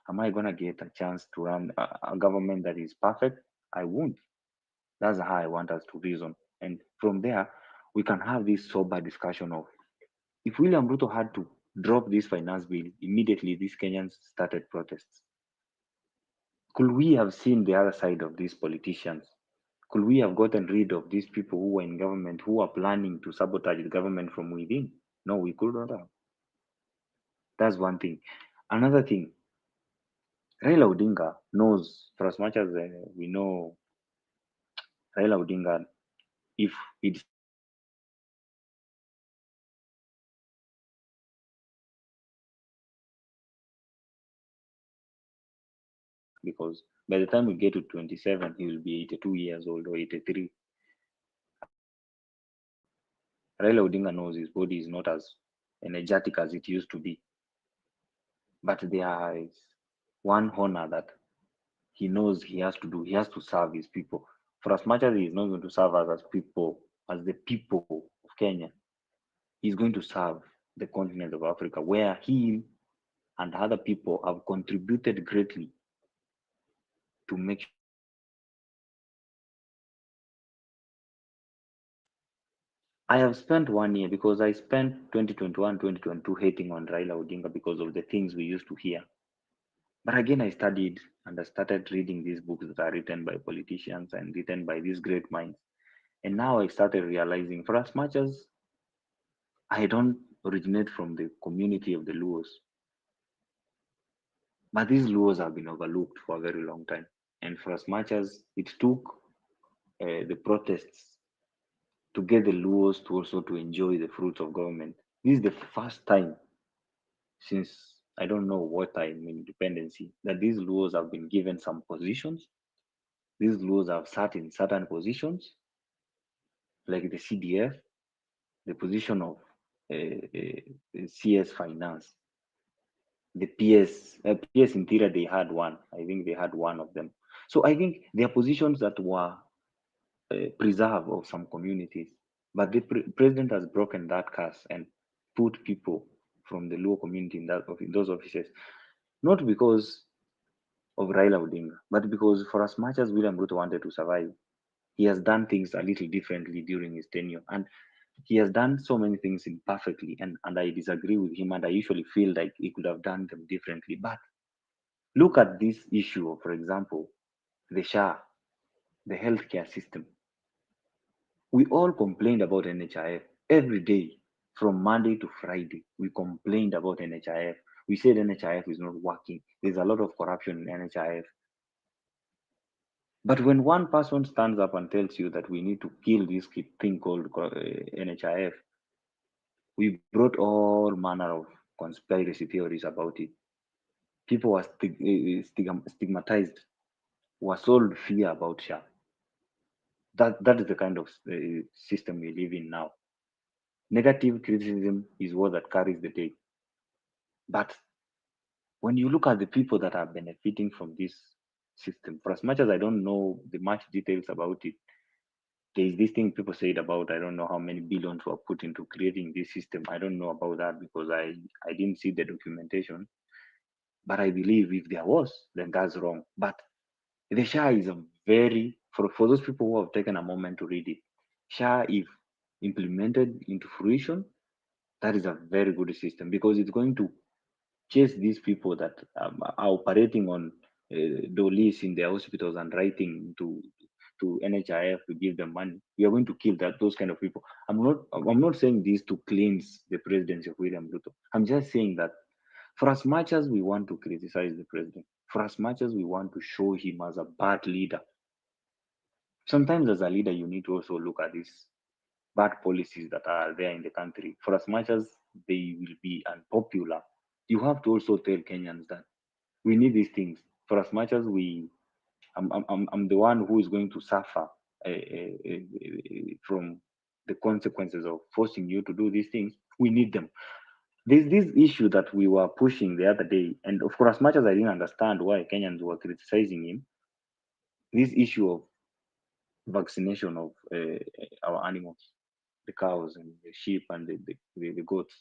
Am I gonna get a chance to run a government that is perfect? I won't. That's how I want us to reason. And from there, we can have this sober discussion of, if William Ruto had to drop this finance bill, immediately these Kenyans started protests. Could we have seen the other side of these politicians? Could we have gotten rid of these people who were in government, who are planning to sabotage the government from within? No, we could not have. That's one thing. Another thing, Raila Odinga knows, for as much as we know Raila Odinga, if he decides to run for president, he will not run for president because by the time we get to 27, he will be 82 years old or 83. Raila Odinga knows his body is not as energetic as it used to be, but there is one honor that he knows he has to do. He has to serve his people. For as much as he is not going to serve us as people, as the people of Kenya, he's going to serve the continent of Africa, where he and other people have contributed greatly to make sure that I have spent 1 year because I spent 2021, 2022 hating on Raila Odinga because of the things we used to hear. But again, I studied and I started reading these books that are written by politicians and written by these great minds. And now I started realizing, for as much as I don't originate from the community of the Luos, but these Luos have been overlooked for a very long time. And for as much as it took the protests to get the Luos to also to enjoy the fruits of government, this is the first time since I don't know what time in independency that these Luos have been given some positions. These Luos have sat in certain positions, like the CDF, the position of CS Finance, the PS Interior. They had one. I think they had one of them. So I think there are positions that were preserved of some communities, but the president has broken that curse and put people from the lower community in those offices, not because of Raila Odinga, but because for as much as William Ruto wanted to survive, he has done things a little differently during his tenure, and he has done so many things imperfectly, and I disagree with him, and I usually feel like he could have done them differently. But look at this issue of, for example, the SHA, the healthcare system. We all complained about NHIF every day from Monday to Friday. We complained about NHIF. We said NHIF is not working. There's a lot of corruption in NHIF. But when one person stands up and tells you that we need to kill this thing called NHIF, we brought all manner of conspiracy theories about it. People were stigmatized, were sold fear about SHA. That is the kind of system we live in now. Negative criticism is what that carries the day. But when you look at the people that are benefiting from this system, for as much as I don't know the much details about it, there is this thing people said about, I don't know how many billions were put into creating this system. I don't know about that because I didn't see the documentation. But I believe if there was, then that's wrong. But the SHA is a very, for those people who have taken a moment to read it, SHA, if implemented into fruition, that is a very good system because it's going to chase these people that are operating on dolis in their hospitals and writing to NHIF to give them money. We are going to kill those kind of people. I'm not saying this to cleanse the presidency of William Ruto. I'm just saying that for as much as we want to criticize the president, for as much as we want to show him as a bad leader, sometimes as a leader you need to also look at these bad policies that are there in the country. For as much as they will be unpopular, you have to also tell Kenyans that we need these things. For as much as I'm the one who is going to suffer from the consequences of forcing you to do these things. We need them. There's this issue that we were pushing the other day, and of course, as much as I didn't understand why Kenyans were criticizing him, this issue of vaccination of our animals, the cows and the sheep and the goats.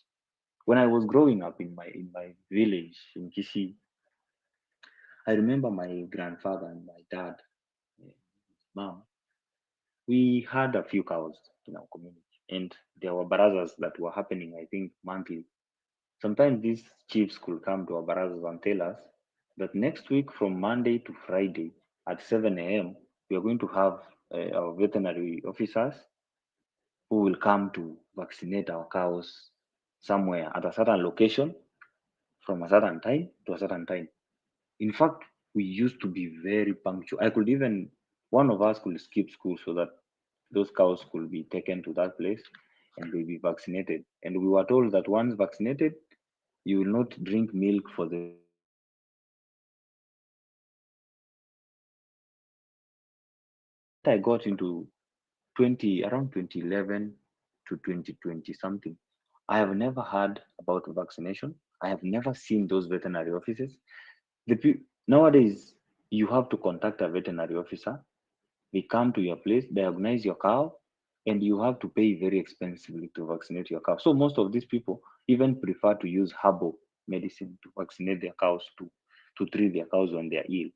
When I was growing up in my village in Kisii, I remember my grandfather and my dad, eh, mom, we had a few cows in our community, and there were barazas that were happening, I think, monthly. Sometimes these chiefs could come to our barazas and tell us that next week from Monday to Friday at 7 a.m., we are going to have our veterinary officers who will come to vaccinate our cows somewhere at a certain location from a certain time to a certain time. In fact, we used to be very punctual. I could even, one of us could skip school so that those cows could be taken to that place and they'll be vaccinated. And we were told that once vaccinated, you will not drink milk for the rest of your life. The moment I got into around 2011 to 2020 something, I have never heard about vaccination. I have never seen those veterinary offices. Nowadays, you have to contact a veterinary officer. They come to your place, diagnose your cow, and you have to pay very expensively to vaccinate your cow. So most of these people even prefer to use herbal medicine to vaccinate their cows to treat their cows when they are ill.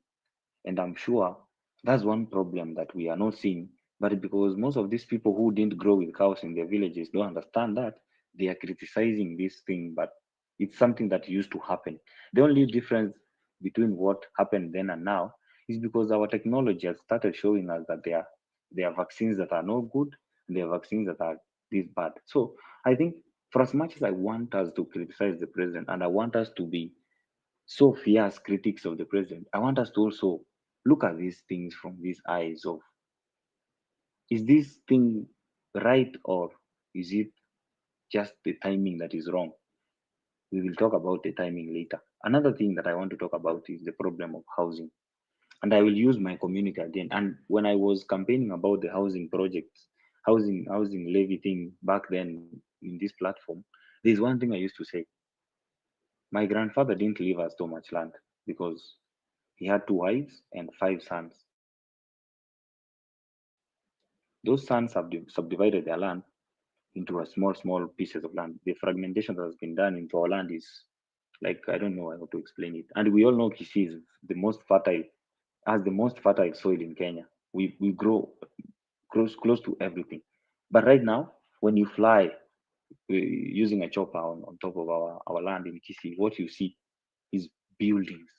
And I'm sure that's one problem that we are not seeing. But because most of these people who didn't grow with cows in their villages don't understand that, they are criticizing this thing, but it's something that used to happen. The only difference between what happened then and now is because our technology has started showing us that there are vaccines that are no good, and there are vaccines that are this bad. So I think for as much as I want us to criticize the president and I want us to be so fierce critics of the president, I want us to also look at these things from these eyes of, is this thing right, or is it just the timing that is wrong? We will talk about the timing later. Another thing that I want to talk about is the problem of housing. And I will use my community again. And when I was campaigning about the housing projects, housing levy thing back then in this platform, there's one thing I used to say. My grandfather didn't leave us so much land because he had two wives and five sons. Those sons have subdivided their land into a small pieces of land. The fragmentation that has been done into our land is like, I don't know how to explain it. And we all know Kisii is the most fertile, has the most fertile soil in Kenya. We grow close to everything. But right now, when you fly using a chopper on top of our land in Kisii, what you see is buildings,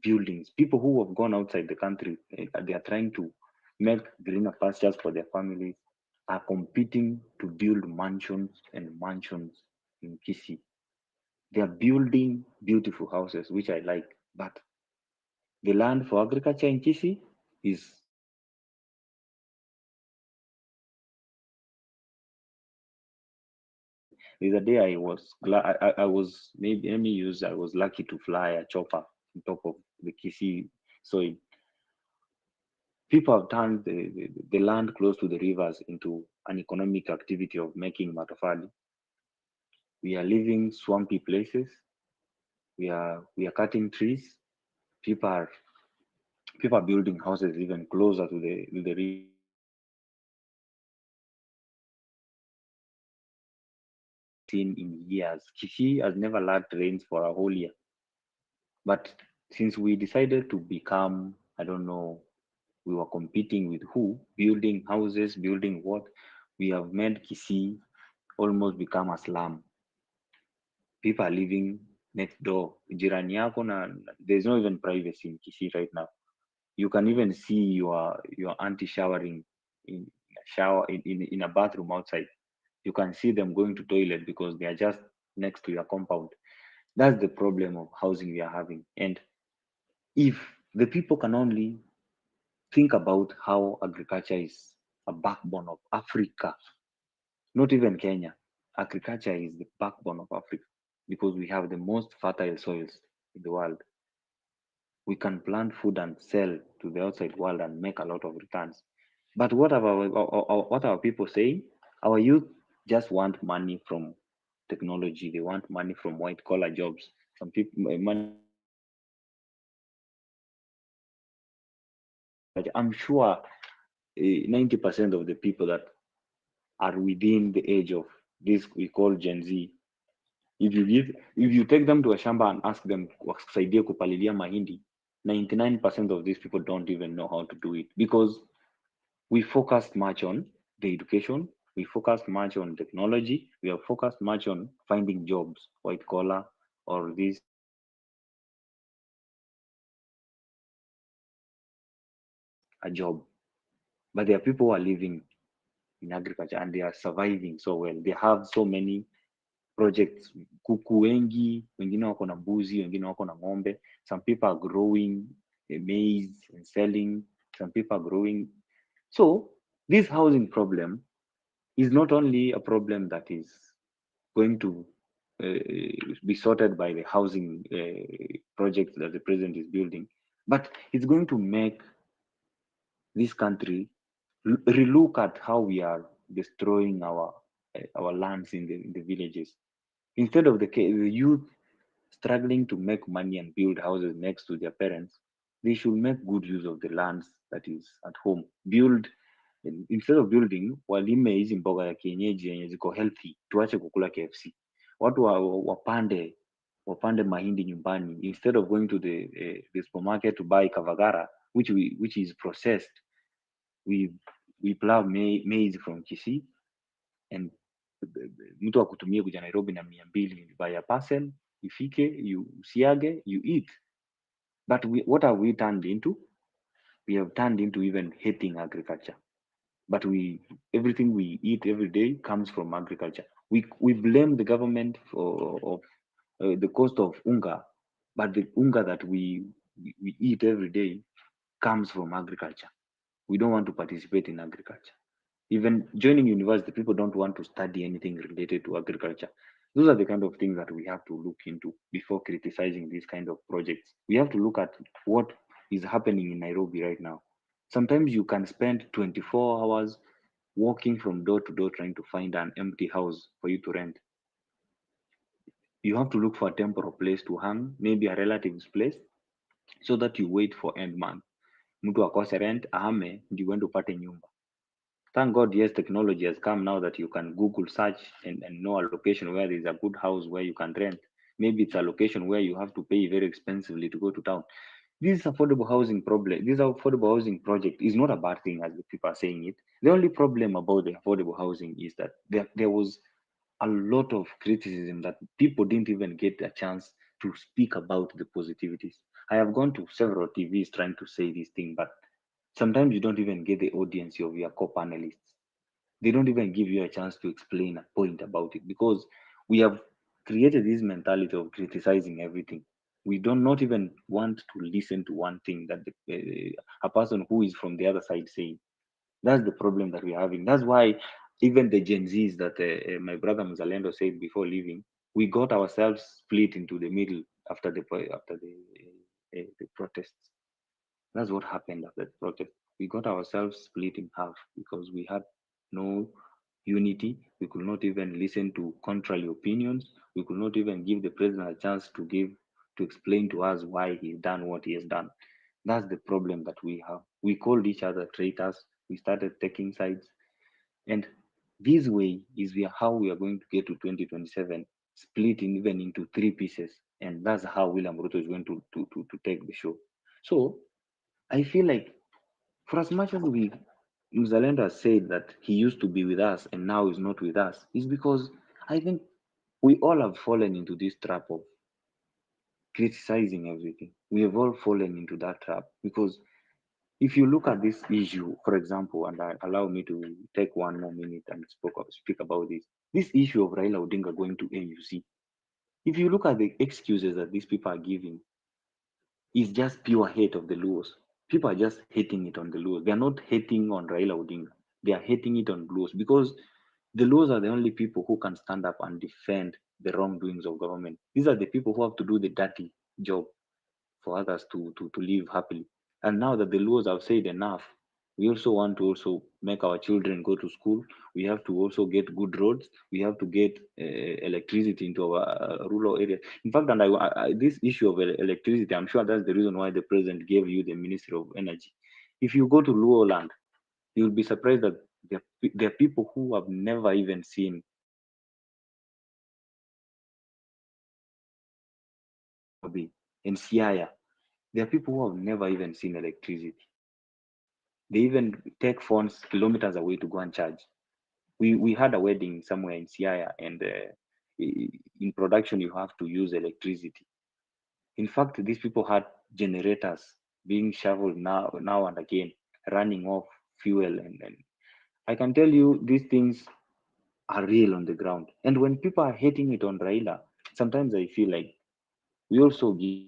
buildings. People who have gone outside the country, they are trying to make greener pastures for their families, are competing to build mansions and mansions in Kisii. They are building beautiful houses, which I like, but the land for agriculture in Kisii is the other day I was glad I was maybe let me use I was lucky to fly a chopper on top of the Kisii soil. People have turned the land close to the rivers into an economic activity of making matofali. We are living swampy places. We are cutting trees. People are people are building houses even closer to the river. Seen in years. Kisii has never lacked rains for a whole year. But since we decided to become, I don't know, we were competing with who, building houses, building what, we have made Kisii almost become a slum. People are living next door. Jirani yako there's no even privacy in Kisii right now. You can even see your auntie showering in a shower in a bathroom outside. You can see them going to toilet because they are just next to your compound. That's the problem of housing we are having. And if the people can only think about how agriculture is a backbone of Africa, not even Kenya. Agriculture is the backbone of Africa because we have the most fertile soils in the world. We can plant food and sell to the outside world and make a lot of returns. But what are people saying? Our youth just want money from technology. They want money from white collar jobs. Some people money. I'm sure 90% of the people that are within the age of this we call Gen Z if you take them to a shamba and ask them wakusaidie kupalilia mahindi, 99% of these people don't even know how to do it, because we focused much on the education, we focused much on technology, we have focused much on finding jobs, white collar, or this a job. But there are people who are living in agriculture and they are surviving so well. They have so many projects, kuku wengi, wengine wako na mbuzi, wengine wako na ng'ombe. Some people are growing maize and selling. Some people are growing. So this housing problem is not only a problem that is going to be sorted by the housing projects that the president is building, but it's going to make this country relook at how we are destroying our lands in the villages. Instead of the youth struggling to make money and build houses next to their parents, they should make good use of the lands that is at home. Build instead of building, walime hizi mboga ya kienyeji yenye ziko healthy, tuache kukula KFC. Watu wapande mahindi nyumbani instead of going to the supermarket to buy kavagara, which is processed. We plow maize from Kisii, and mtu akutumie kuja Nairobi na 200 buy a parcel, ifike, you usiage, you eat. But what have we turned into? We have turned into even hating agriculture. But everything we eat every day comes from agriculture. We blame the government of the cost of unga, but the unga that we eat every day comes from agriculture. We don't want to participate in agriculture. Even joining university, people don't want to study anything related to agriculture. Those are the kind of things that we have to look into before criticizing these kind of projects. We have to look at what is happening in Nairobi right now. Sometimes you can spend 24 hours walking from door to door trying to find an empty house for you to rent. You have to look for a temporary place to hang, maybe a relative's place, so that you wait for end month. Mtu akose rent, ahame, ndio uende upate nyumba. Thank God, yes, technology has come now that you can Google search and know a location where there's a good house where you can rent. Maybe it's a location where you have to pay very expensively to go to town. This affordable housing problem, this affordable housing project is not a bad thing as the people are saying it. The only problem about the affordable housing is that there was a lot of criticism that people didn't even get a chance to speak about the positivities. I have gone to several TVs trying to say this thing, but sometimes you don't even get the audience of your co-panelists. They don't even give you a chance to explain a point about it, because we have created this mentality of criticizing everything. We don't not even want to listen to one thing that a person who is from the other side saying. That's the problem that we're having. That's why even the Gen Zs that my brother Mzalendo said before leaving, we got ourselves split into the middle after the protests. That's what happened after the protest. We got ourselves split in half because we had no unity. We could not even listen to contrary opinions. We could not even give the president a chance to explain to us why he's done what he has done. That's the problem that we have. We called each other traitors. We started taking sides. And this way is how we are going to get to 2027, split even into three pieces. And that's how William Ruto is going to take the show. So I feel like for as much as Mzalendo has said that he used to be with us and now is not with us, is because I think we all have fallen into this trap of criticizing everything. We have all fallen into that trap because if you look at this issue, for example, and allow me to take one more minute and speak about this issue of Raila Odinga going to AUC. If you look at the excuses that these people are giving, it's just pure hate of the Luos. People are just hating it on the Luos. They are not hating on Raila Odinga. They are hating it on Luos because the Luos are the only people who can stand up and defend the wrongdoings of government. These are the people who have to do the dirty job for others to live happily. And now that the laws have said enough, we also want to also make our children go to school. We have to also get good roads. We have to get electricity into our rural areas. In fact, and this issue of electricity, I'm sure that's the reason why the president gave you the Ministry of Energy. If you go to Luo land, you'll be surprised that there are people who have never even seen Nairobi, and Siaya. There are people who have never even seen electricity. They even take phones kilometers away to go and charge. We had a wedding somewhere in Siaya, and in production you have to use electricity. In fact, these people had generators being shoveled now and again, running off fuel, and I can tell you these things are real on the ground. And when people are hating it on Raila, sometimes I feel like we also give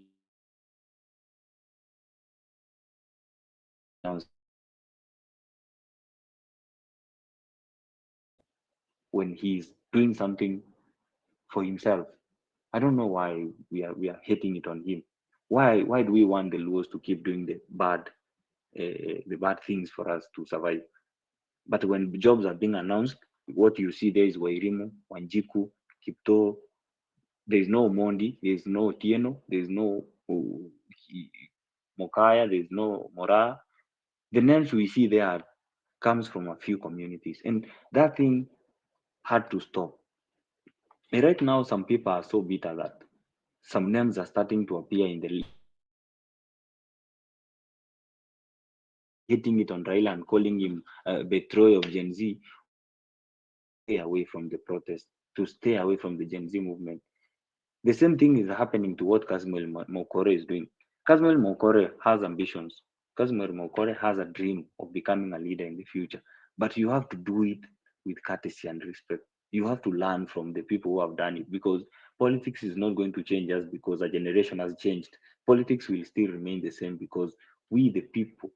when he's doing something for himself. I don't know why we are hating it on him. Why do we want the Luos to keep doing the bad things for us to survive? But when jobs are being announced, what you see there is Wairimu, Wanjiku, Kipto. There is no Mondi, there is no Tieno, there is no Mokaya, there is no Mora. The names we see there comes from a few communities, and that thing had to stop. And right now, some people are so bitter that some names are starting to appear in the hitting it on Raila and calling him betrayal of Gen Z. Stay away from the protest, to stay away from the Gen Z movement. The same thing is happening to what Kazimel Mokore is doing. Kazimel Mokore has ambitions. Kazimel Mokore has a dream of becoming a leader in the future, but you have to do it with courtesy and respect. You have to learn from the people who have done it, because politics is not going to change just because a generation has changed. Politics will still remain the same because we, the people,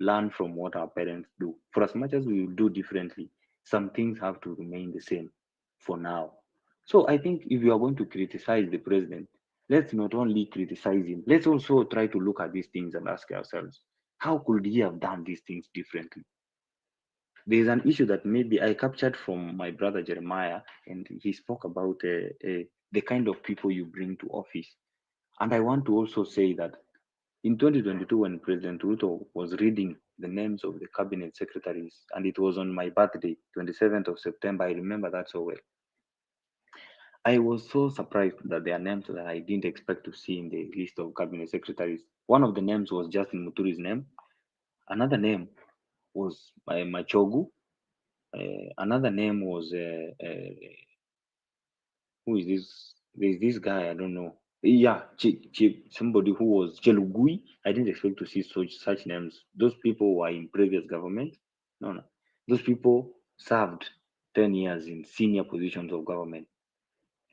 learn from what our parents do. For as much as we will do differently, some things have to remain the same for now. So I think if you are going to criticize the president, let's not only criticize him, let's also try to look at these things and ask ourselves, how could he have done these things differently? There is an issue that maybe I captured from my brother Jeremiah, and he spoke about the kind of people you bring to office. And I want to also say that in 2022, when President Ruto was reading the names of the cabinet secretaries, and it was on my birthday, 27th of September, I remember that so well. I was so surprised that there are names that I didn't expect to see in the list of cabinet secretaries. One of the names was Justin Muturi's name. Another name was Machogu. Another name was who is this? There's this guy I don't know. Yeah, somebody who was Chelugui. I didn't expect to see such names. Those people were in previous government. No, no. Those people served 10 years in senior positions of government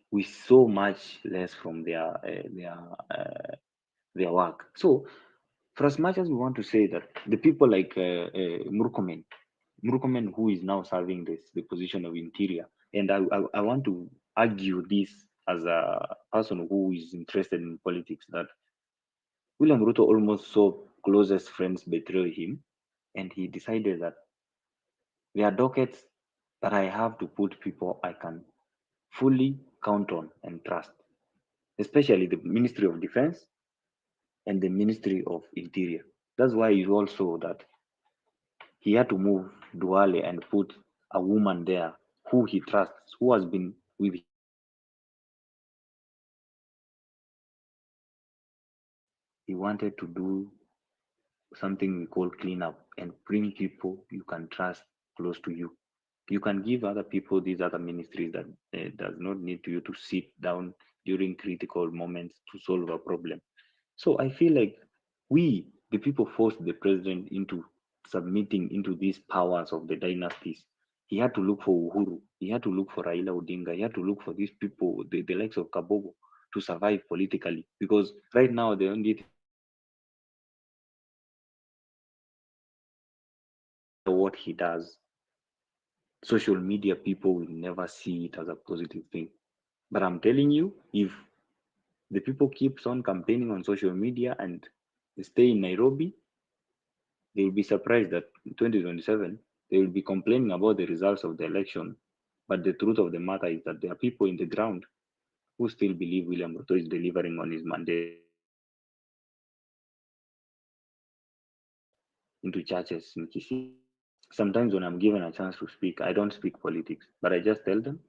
with so much less from their work. So, for as much as we want to say that the people like Murkomen, who is now serving the position of interior, and I want to argue this as a person who is interested in politics, that William Ruto almost saw closest friends betray him, and he decided that there are dockets that I have to put people I can fully count on and trust, especially the Ministry of Defense and the Ministry of Interior. That's why you all saw that he had to move Duale and put a woman there who he trusts, who has been with him. He wanted to do something we call cleanup and bring people you can trust close to you. You can give other people these other ministries that does not need you to sit down during critical moments to solve a problem. So I feel like we, the people, forced the president into submitting into these powers of the dynasties. He had to look for Uhuru. He had to look for Raila Odinga. He had to look for these people, the likes of Kabogo, to survive politically. Because right now, the only what he does, social media people will never see it as a positive thing. But I'm telling you, if the people keeps on campaigning on social media and stay in Nairobi, they will be surprised that in 2027 they will be complaining about the results of the election. But the truth of the matter is that there are people in the ground who still believe William Ruto is delivering on his mandate into churches in Kisii. Sometimes when I'm given a chance to speak, I don't speak politics, but I just tell them,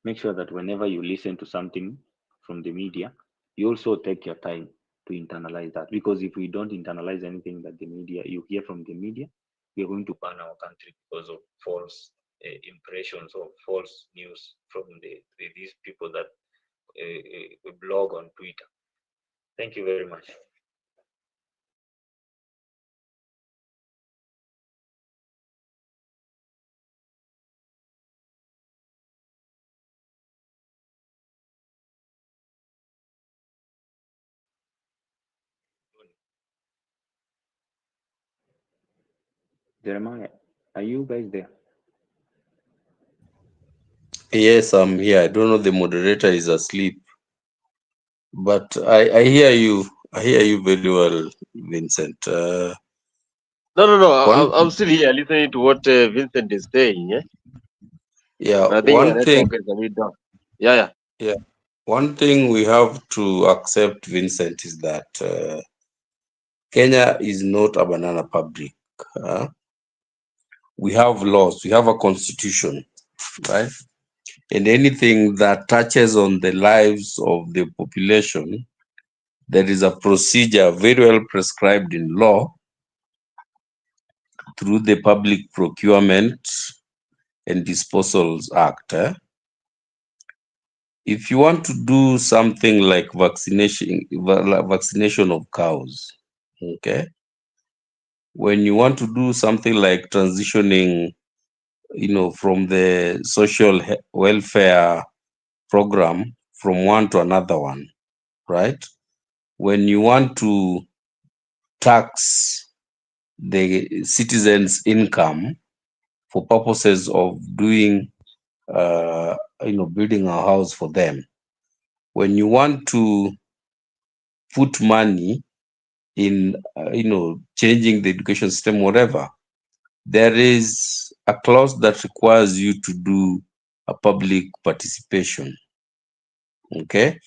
make sure that whenever you listen to something from the media, you also take your time to internalize that, because if we don't internalize anything that the media you hear from the media, we are going to ban our country because of false impressions or false news from these people that blog on Twitter. Thank you very much. Jeremiah, are you guys there? Yes, I'm here. I don't know, the moderator is asleep, but I hear you. I hear you very well, Vincent. No. One, I'm still here listening to what Vincent is saying. Yeah? yeah, But I think my one thing, network is a bit down. Yeah. yeah, one thing we have to accept, Vincent, is that Kenya is not a banana public. Uh, we have laws, we have a constitution, right? And anything that touches on the lives of the population, there is a procedure very well prescribed in law through the Public Procurement and Disposals Act. If you want to do something like vaccination of cows, okay, when you want to do something like transitioning, from the social welfare program from one to another one, right? When you want to tax the citizens' income for purposes of doing, building a house for them, when you want to put money in, changing the education system, whatever, there is a clause that requires you to do a public participation. Okay.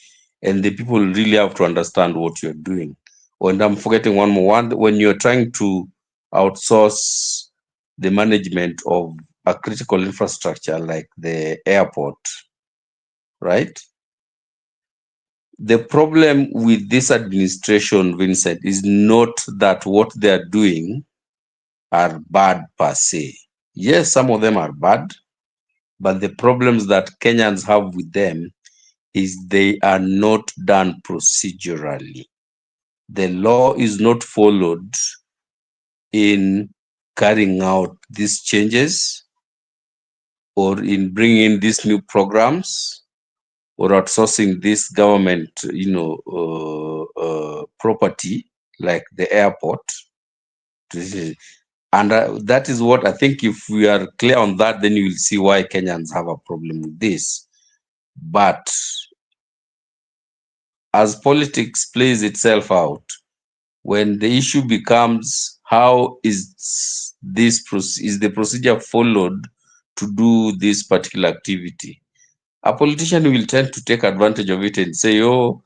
And the people really have to understand what you're doing. And I'm forgetting one more one. When you're trying to outsource the management of a critical infrastructure like the airport, right? The problem with this administration, Vincent, is not that what they're doing are bad per se. Yes, some of them are bad, but the problems that Kenyans have with them is they are not done procedurally. The law is not followed in carrying out these changes or in bringing these new programs or outsourcing this government, property like the airport. And that is what I think, if we are clear on that, then you will see why Kenyans have a problem with this. But as politics plays itself out, when the issue becomes how is the procedure followed to do this particular activity, a politician will tend to take advantage of it and say, oh,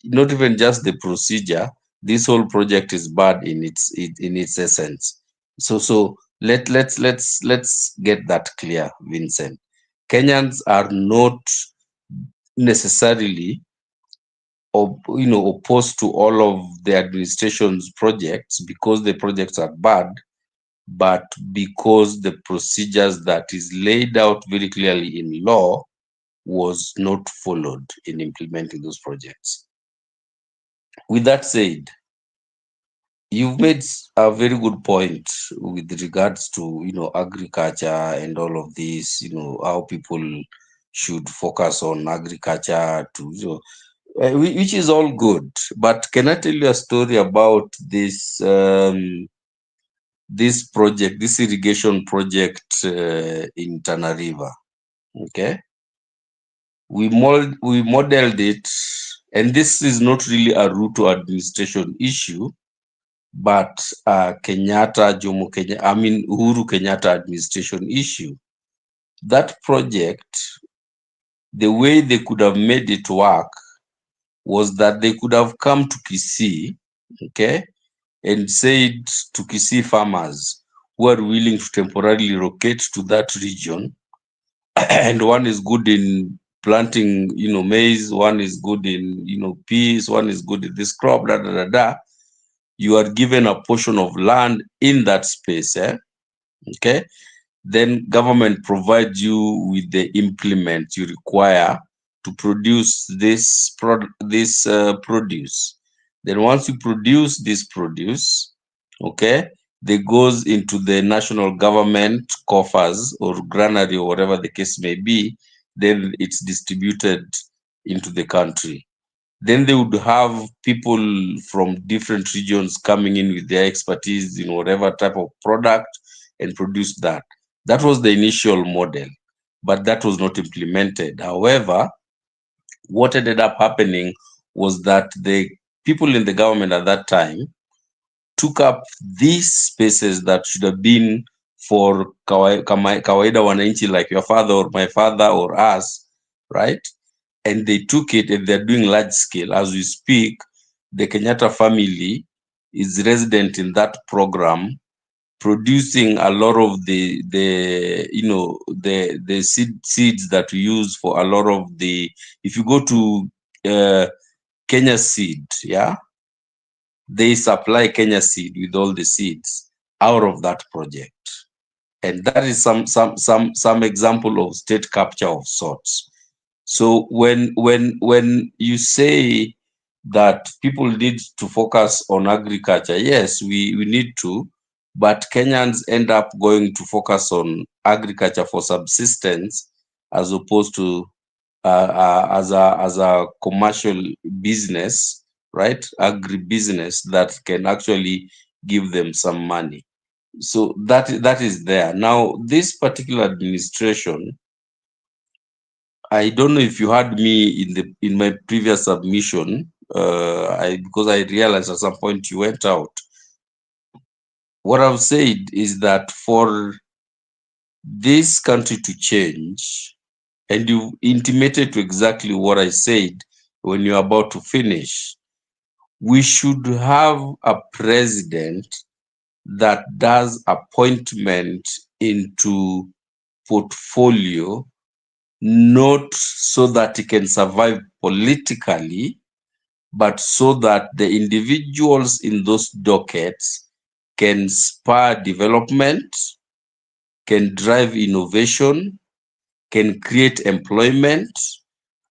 not even just the procedure, this whole project is bad in its essence. So let's get that clear, Vincent. Kenyans are not necessarily opposed to all of the administration's projects because the projects are bad, but because the procedures that is laid out very clearly in law was not followed in implementing those projects. With that said, you've made a very good point with regards to agriculture and all of this, how people should focus on agriculture to which is all good. But can I tell you a story about this this project, this irrigation project in Tana River? Okay, we modeled it, and this is not really a Ruto administration issue, but Uhuru Kenyatta administration issue. That project, the way they could have made it work was that they could have come to Kisii, okay, and said to Kisii farmers who are willing to temporarily relocate to that region, and one is good in planting, maize, one is good in, peas, one is good in this crop, da, da, da, da. You are given a portion of land in that space, okay? Then government provides you with the implement you require to produce this produce. Then once you produce this produce, okay, they goes into the national government coffers or granary or whatever the case may be. Then it's distributed into the country. Then they would have people from different regions coming in with their expertise in whatever type of product and produce that. That was the initial model, but that was not implemented. However, what ended up happening was that the people in the government at that time took up these spaces that should have been for kawaida wananchi like your father or my father or us, right? And they took it and they're doing large scale. As we speak, the Kenyatta family is resident in that program, producing a lot of the seeds that we use for a lot of the, if you go to Kenya Seed, yeah, they supply Kenya Seed with all the seeds out of that project. And that is some example of state capture of sorts. So when you say that people need to focus on agriculture, yes, we need to, but Kenyans end up going to focus on agriculture for subsistence as opposed to as a commercial business, right? Agribusiness that can actually give them some money. So that is there. Now, this particular administration, I don't know if you had me in my previous submission, because I realized at some point you went out. What I've said is that for this country to change, and you intimated to exactly what I said when you're about to finish, we should have a president that does appointment into portfolio, not so that he can survive politically, but so that the individuals in those dockets can spur development, can drive innovation, can create employment,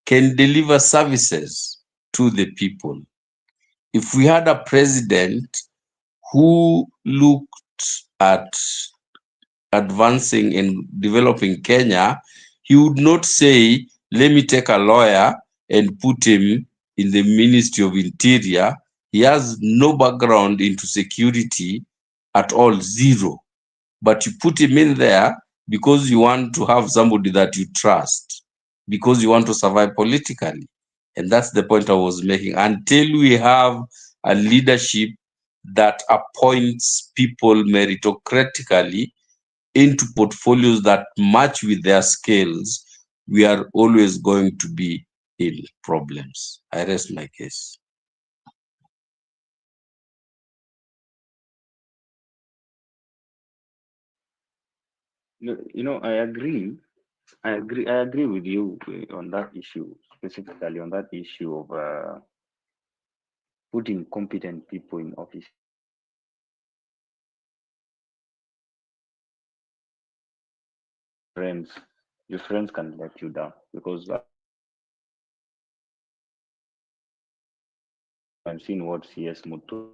can deliver services to the people. If we had a president who looked at advancing and developing Kenya, he would not say, let me take a lawyer and put him in the Ministry of Interior. He has no background into security at all, zero. But you put him in there because you want to have somebody that you trust, because you want to survive politically. And that's the point I was making. Until we have a leadership that appoints people meritocratically into portfolios that match with their skills, we are always going to be in problems. I rest my case. I agree. I agree with you on that issue, specifically on that issue of putting competent people in office. Friends, your friends can let you down because I've seen what CS Mutu,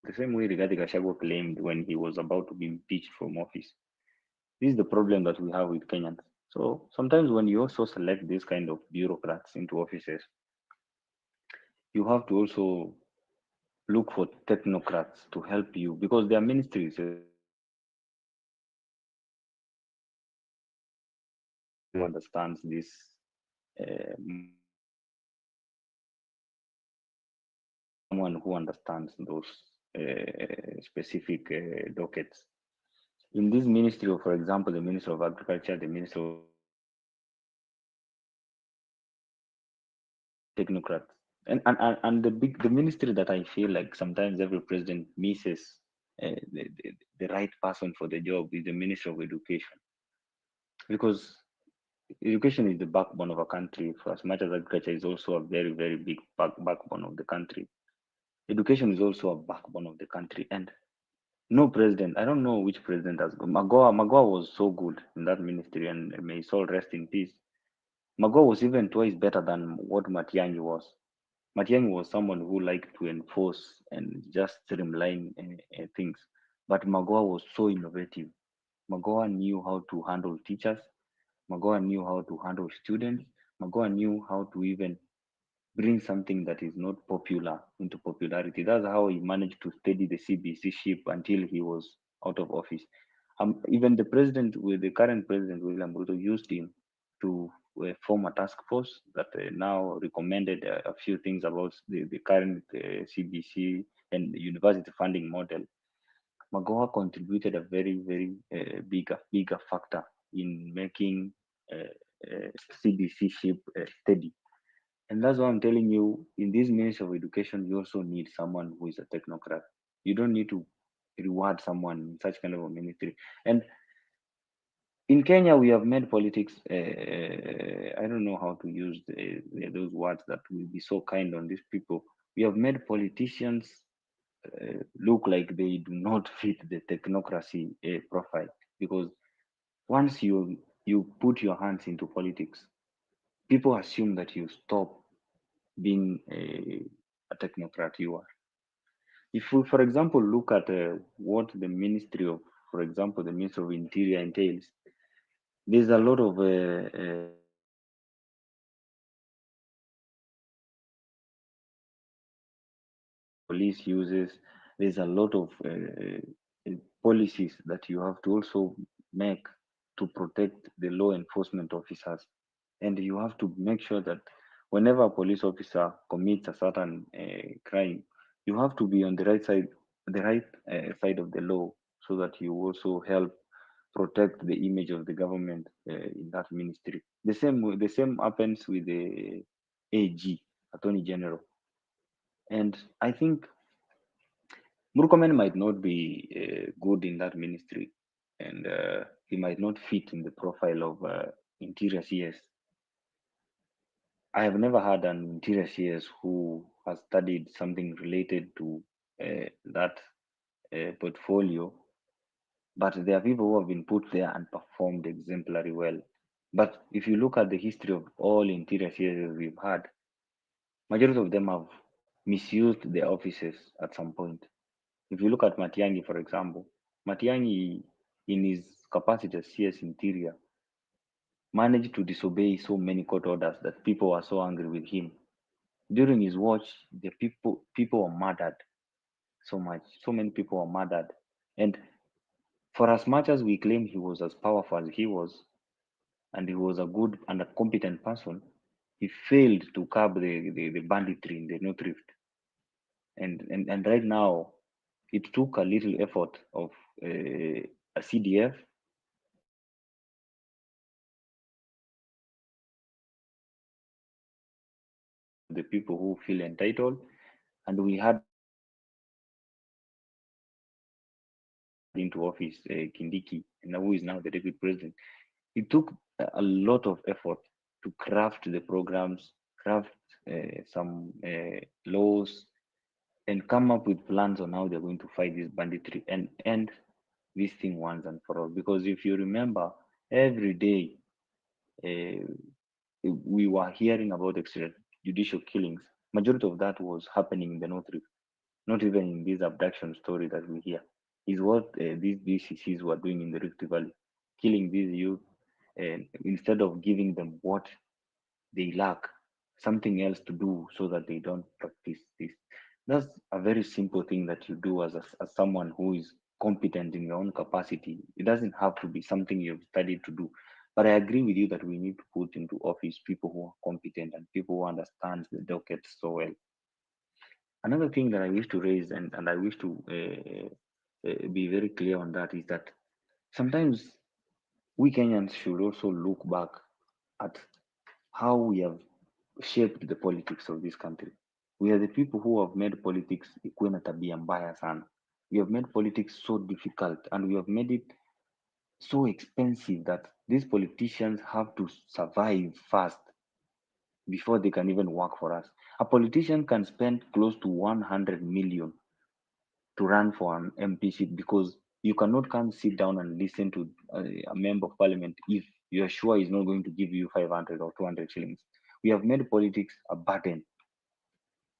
the same way Rigathi Gachagua claimed when he was about to be impeached from office. This is the problem that we have with Kenyans. So sometimes when you also select this kind of bureaucrats into offices, you have to also look for technocrats to help you because their ministries who understands this, uh, someone who understands those specific dockets. In this ministry, of, for example, the Minister of Agriculture, the Minister of Technocrats, and the ministry that I feel like sometimes every president misses the right person for the job is the Minister of Education. because education is the backbone of a country. For as much as agriculture is also a very, very big backbone of the country, education is also a backbone of the country. And no president, I don't know which president has gone. Magoa was so good in that ministry, and may his soul rest in peace. Magoa was even twice better than what Matiang'i was. Matiang'i was someone who liked to enforce and just streamline things, but Magoa was so innovative. Magoa knew how to handle teachers. Magoa knew how to handle students. Magoa knew how to even bring something that is not popular into popularity. That's how he managed to steady the CBC ship until he was out of office. Even the president, with the current president William Ruto, used him to form a task force that now recommended a few things about the current CBC and university funding model. Magoha contributed a very, very bigger factor in making CBC ship steady. And that's why I'm telling you, in this ministry of education, you also need someone who is a technocrat. You don't need to reward someone in such kind of a ministry. And in Kenya, we have made politics. I don't know how to use those words that will be so kind on these people. We have made politicians look like they do not fit the technocracy profile, because once you put your hands into politics, people assume that you stop being a technocrat you are. If we, for example, look at what the Ministry of, for example, the Ministry of Interior entails, there's a lot of police uses. There's a lot of policies that you have to also make to protect the law enforcement officers, and you have to make sure that whenever a police officer commits a certain crime, you have to be on the right side of the law, so that you also help protect the image of the government in that ministry. The same happens with the AG, Attorney General. And I think Murkomen might not be good in that ministry, and he might not fit in the profile of interior CS. I have never had an interior CS who has studied something related to that portfolio, but there are people who have been put there and performed exemplary well. But if you look at the history of all interior CSs we've had, majority of them have misused their offices at some point. If you look at Matiang'i, for example, Matiang'i, in his capacity as CS Interior, managed to disobey so many court orders that people were so angry with him. During his watch, the people were murdered so much. So many people were murdered. And for as much as we claim he was as powerful as he was, and he was a good and a competent person, he failed to curb the banditry in the North Rift. And right now, it took a little effort of a CDF, the people who feel entitled, and we had into office Kindiki, and who is now the deputy president. It took a lot of effort to craft the programs, craft some laws, and come up with plans on how they're going to fight this banditry and end this thing once and for all. Because if you remember, every day uh, we were hearing about extrajudicial killings. Majority of that was happening in the North Rift, not even in this abduction story that we hear. Is what these DCCs were doing in the Rift Valley, killing these youth, and instead of giving them what they lack, something else to do so that they don't practice this. That's a very simple thing that you do as someone who is competent in your own capacity. It doesn't have to be something you've studied to do. But I agree with you that we need to put into office people who are competent and people who understand the docket so well. Another thing that I wish to raise, and I wish to be very clear on that, is that sometimes we Kenyans should also look back at how we have shaped the politics of this country. We are the people who have made politics ikuwe na tabia mbaya sana. We have made politics so difficult, and we have made it so expensive that these politicians have to survive fast before they can even work for us. A politician can spend close to 100 million to run for an MP seat because you cannot come sit down and listen to a member of parliament if you are sure he's not going to give you 500 or 200 shillings. We have made politics a burden,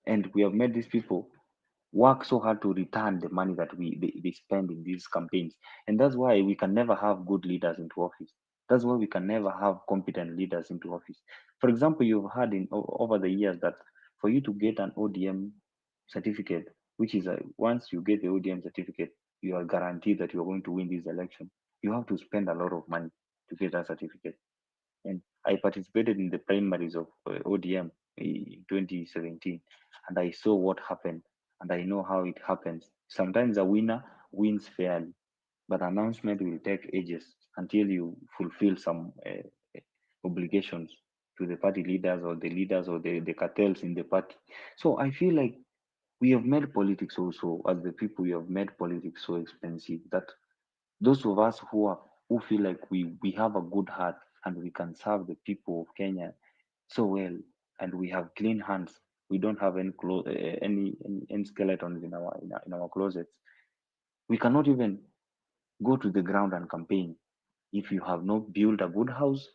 and we have made these people work so hard to return the money that they spend in these campaigns. And that's why we can never have good leaders into office. That's why we can never have competent leaders into office. For example, you've heard over the years that for you to get an ODM certificate, which is once you get the ODM certificate, you are guaranteed that you're going to win this election. You have to spend a lot of money to get that certificate. And I participated in the primaries of ODM in 2017, and I saw what happened, and I know how it happens. Sometimes a winner wins fairly, but announcement will take ages until you fulfill some obligations to the party leaders or the cartels in the party. So I feel like we have made politics also, as the people, we have made politics so expensive that those of us who feel like we have a good heart and we can serve the people of Kenya so well, and we have clean hands. We don't have any skeletons in our closets. We cannot even go to the ground and campaign if you have not built a good house.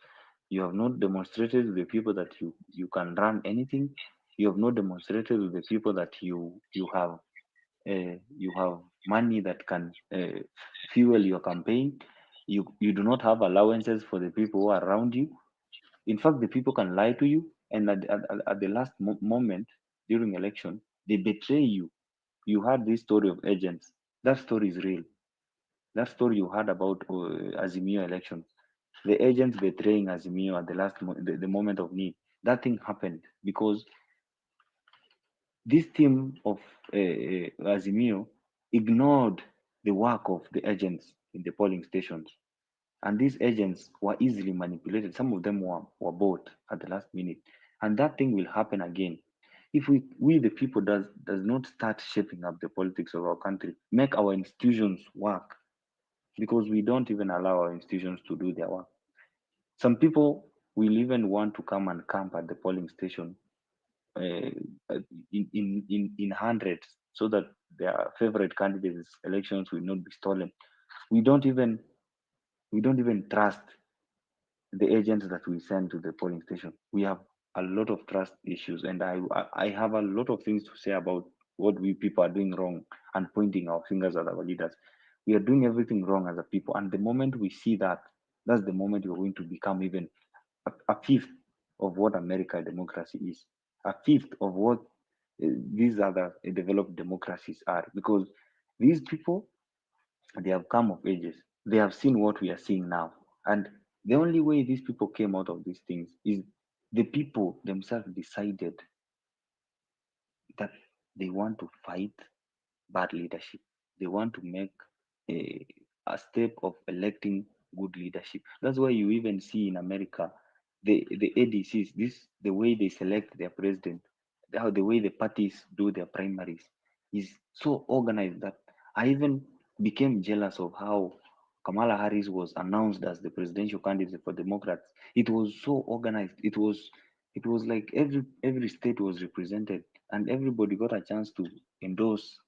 You have not demonstrated to the people that you can run anything. You have not demonstrated to the people that you have money that can fuel your campaign. You do not have allowances for the people who are around you. In fact, the people can lie to you, and at the last moment during election, they betray you. You heard this story of agents. That story is real. That story you heard about Azimio elections, the agents betraying Azimio at the the moment of need. That thing happened because this team of Azimio ignored the work of the agents in the polling stations. And these agents were easily manipulated. Some of them were bought at the last minute. And that thing will happen again. If we the people does not start shaping up the politics of our country, make our institutions work, because we don't even allow our institutions to do their work. Some people will even want to come and camp at the polling station uh, in hundreds so that their favorite candidates' elections will not be stolen. We don't even we don't even trust the agents that we send to the polling station. We have a lot of trust issues, and I have a lot of things to say about what we people are doing wrong and pointing our fingers at our leaders. We are doing everything wrong as a people, and the moment we see that, that's the moment we're going to become even a fifth of what American democracy is, a fifth of what these other developed democracies are, because these people, they have come of ages. They have seen what we are seeing now. And the only way these people came out of these things is the people themselves decided that they want to fight bad leadership. They want to make a step of electing good leadership. That's why you even see in America the ADCs, this the way they select their president, how the way the parties do their primaries is so organized that I even became jealous of how Kamala Harris was announced as the presidential candidate for Democrats. It was so organized. It was like every state was represented, and everybody got a chance to endorse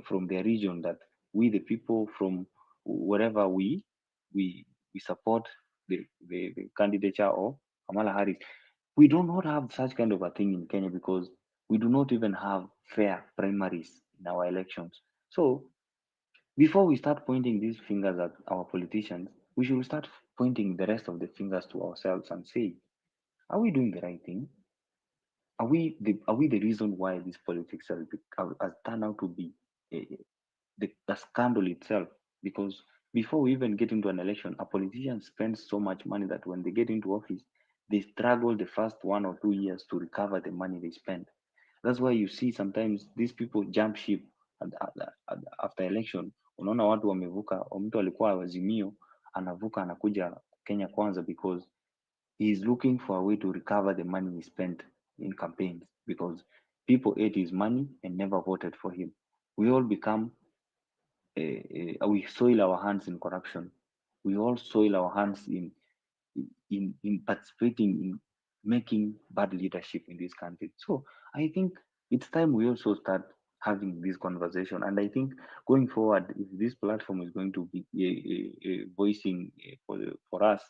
from their region that we the people from wherever we support the candidature of Kamala Harris. We do not have such kind of a thing in Kenya because we do not even have fair primaries in our elections. So before we start pointing these fingers at our politicians, we should start pointing the rest of the fingers to ourselves and say, are we doing the right thing? Are we the reason why this politics has turned out to be the scandal itself? Because before we even get into an election, a politician spends so much money that when they get into office, they struggle the first 1 or 2 years to recover the money they spend. That's why you see sometimes these people jump ship after election. Unaona watu wamevuka, mtu alikuwa Azimio anavuka anakuja Kenya Kwanza because he is looking for a way to recover the money he spent in campaigns, because people ate his money and never voted for him. We all become we soil our hands in corruption. we all soil our hands in participating in making bad leadership in this country. So I think it's time we also start having this conversation. And I think going forward, if this platform is going to be voicing for us,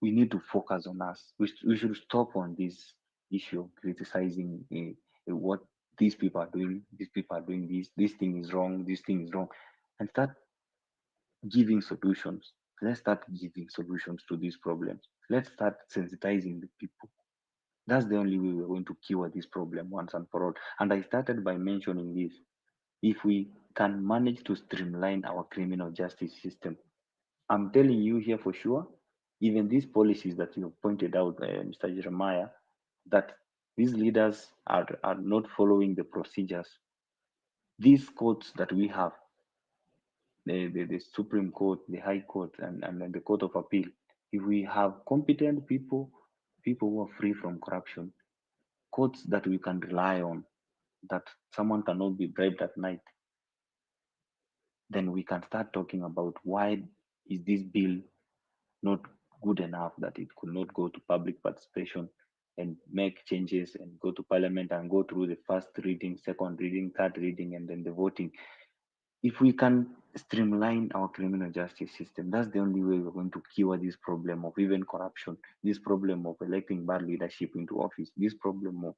we need to focus on us. We should stop on this issue of criticizing what these people are doing. These people are doing this thing is wrong, this thing is wrong, and start giving solutions. Let's start giving solutions to these problems. Let's start sensitizing the people. That's the only way we're going to cure this problem once and for all. And I started by mentioning this. If we can manage to streamline our criminal justice system, I'm telling you here for sure, even these policies that you have pointed out, Mr. Jeremiah, that these leaders are not following the procedures. These courts that we have, the Supreme Court, the High Court, and the Court of Appeal, if we have competent people, people who are free from corruption, courts that we can rely on, that someone cannot be bribed at night, then we can start talking about why is this bill not good enough that it could not go to public participation and make changes and go to parliament and go through the first reading, second reading, third reading, and then the voting. If we can streamline our criminal justice system, that's the only way we're going to cure this problem of even corruption, this problem of electing bad leadership into office, this problem of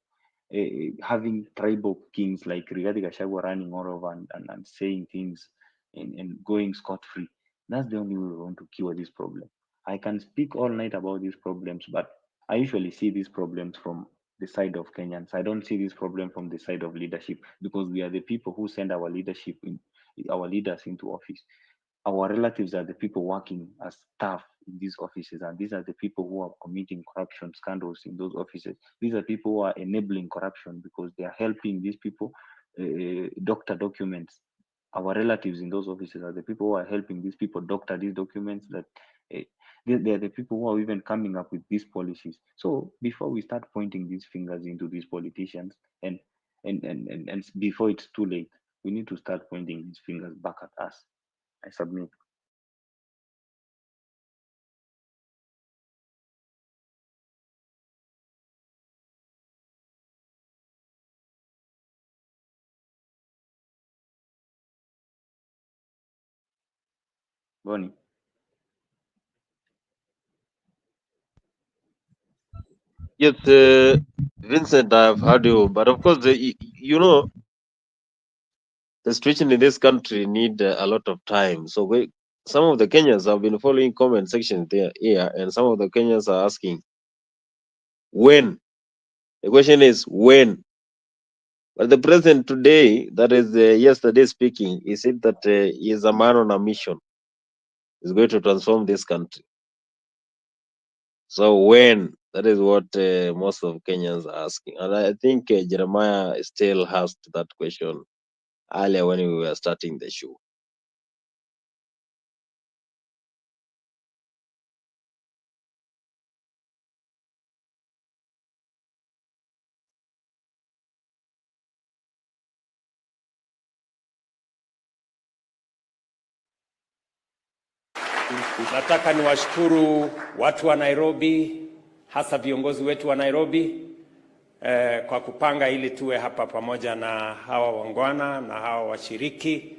having tribal kings like Rigathi Gachagua running all over and saying things and going scot-free. That's the only way we're going to cure this problem. I can speak all night about these problems, but I usually see these problems from the side of Kenyans. I don't see this problem from the side of leadership, because we are the people who send our leadership our leaders into office. Our relatives are the people working as staff in these offices, and these are the people who are committing corruption scandals in those offices. These are people who are enabling corruption because they are helping these people doctor documents. Our relatives in those offices are the people who are helping these people doctor these documents. That they are the people who are even coming up with these policies. So before we start pointing these fingers into these politicians, and before it's too late, we need to start pointing these fingers back at us. I submit. Bonnie. Yes, Vincent, I've heard you, but of course, you know, the situation in this country need a lot of time. So some of the Kenyans have been following comment section there here, and some of the Kenyans are asking when. The question is when. But the president today, that is yesterday speaking, he said that he is a man on a mission. He's going to transform this country. So when? That is what most of Kenyans are asking. And I think Jeremiah still asked that question earlier when we were starting the show. Nataka niwashukuru watu wa Nairobi, hasa viongozi wetu wa Nairobi kwa kupanga ili tuwe hapa pamoja na hawa wangwana na hawa washiriki.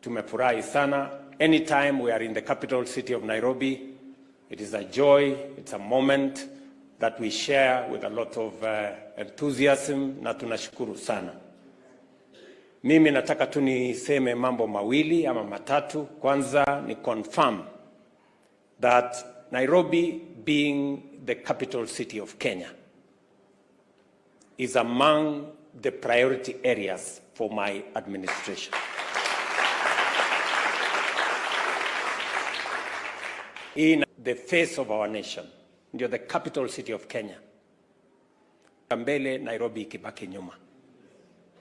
Tumefurahi sana. Anytime we are in the capital city of Nairobi, it is a joy, it's a moment that we share with a lot of enthusiasm, na tunashukuru sana. Mimi nataka tu niseme mambo mawili ama matatu. Kwanza ni confirm that Nairobi, being the capital city of Kenya, is among the priority areas for my administration. In the face of our nation, ndio the capital city of Kenya, mbele Nairobi ikibaki nyuma.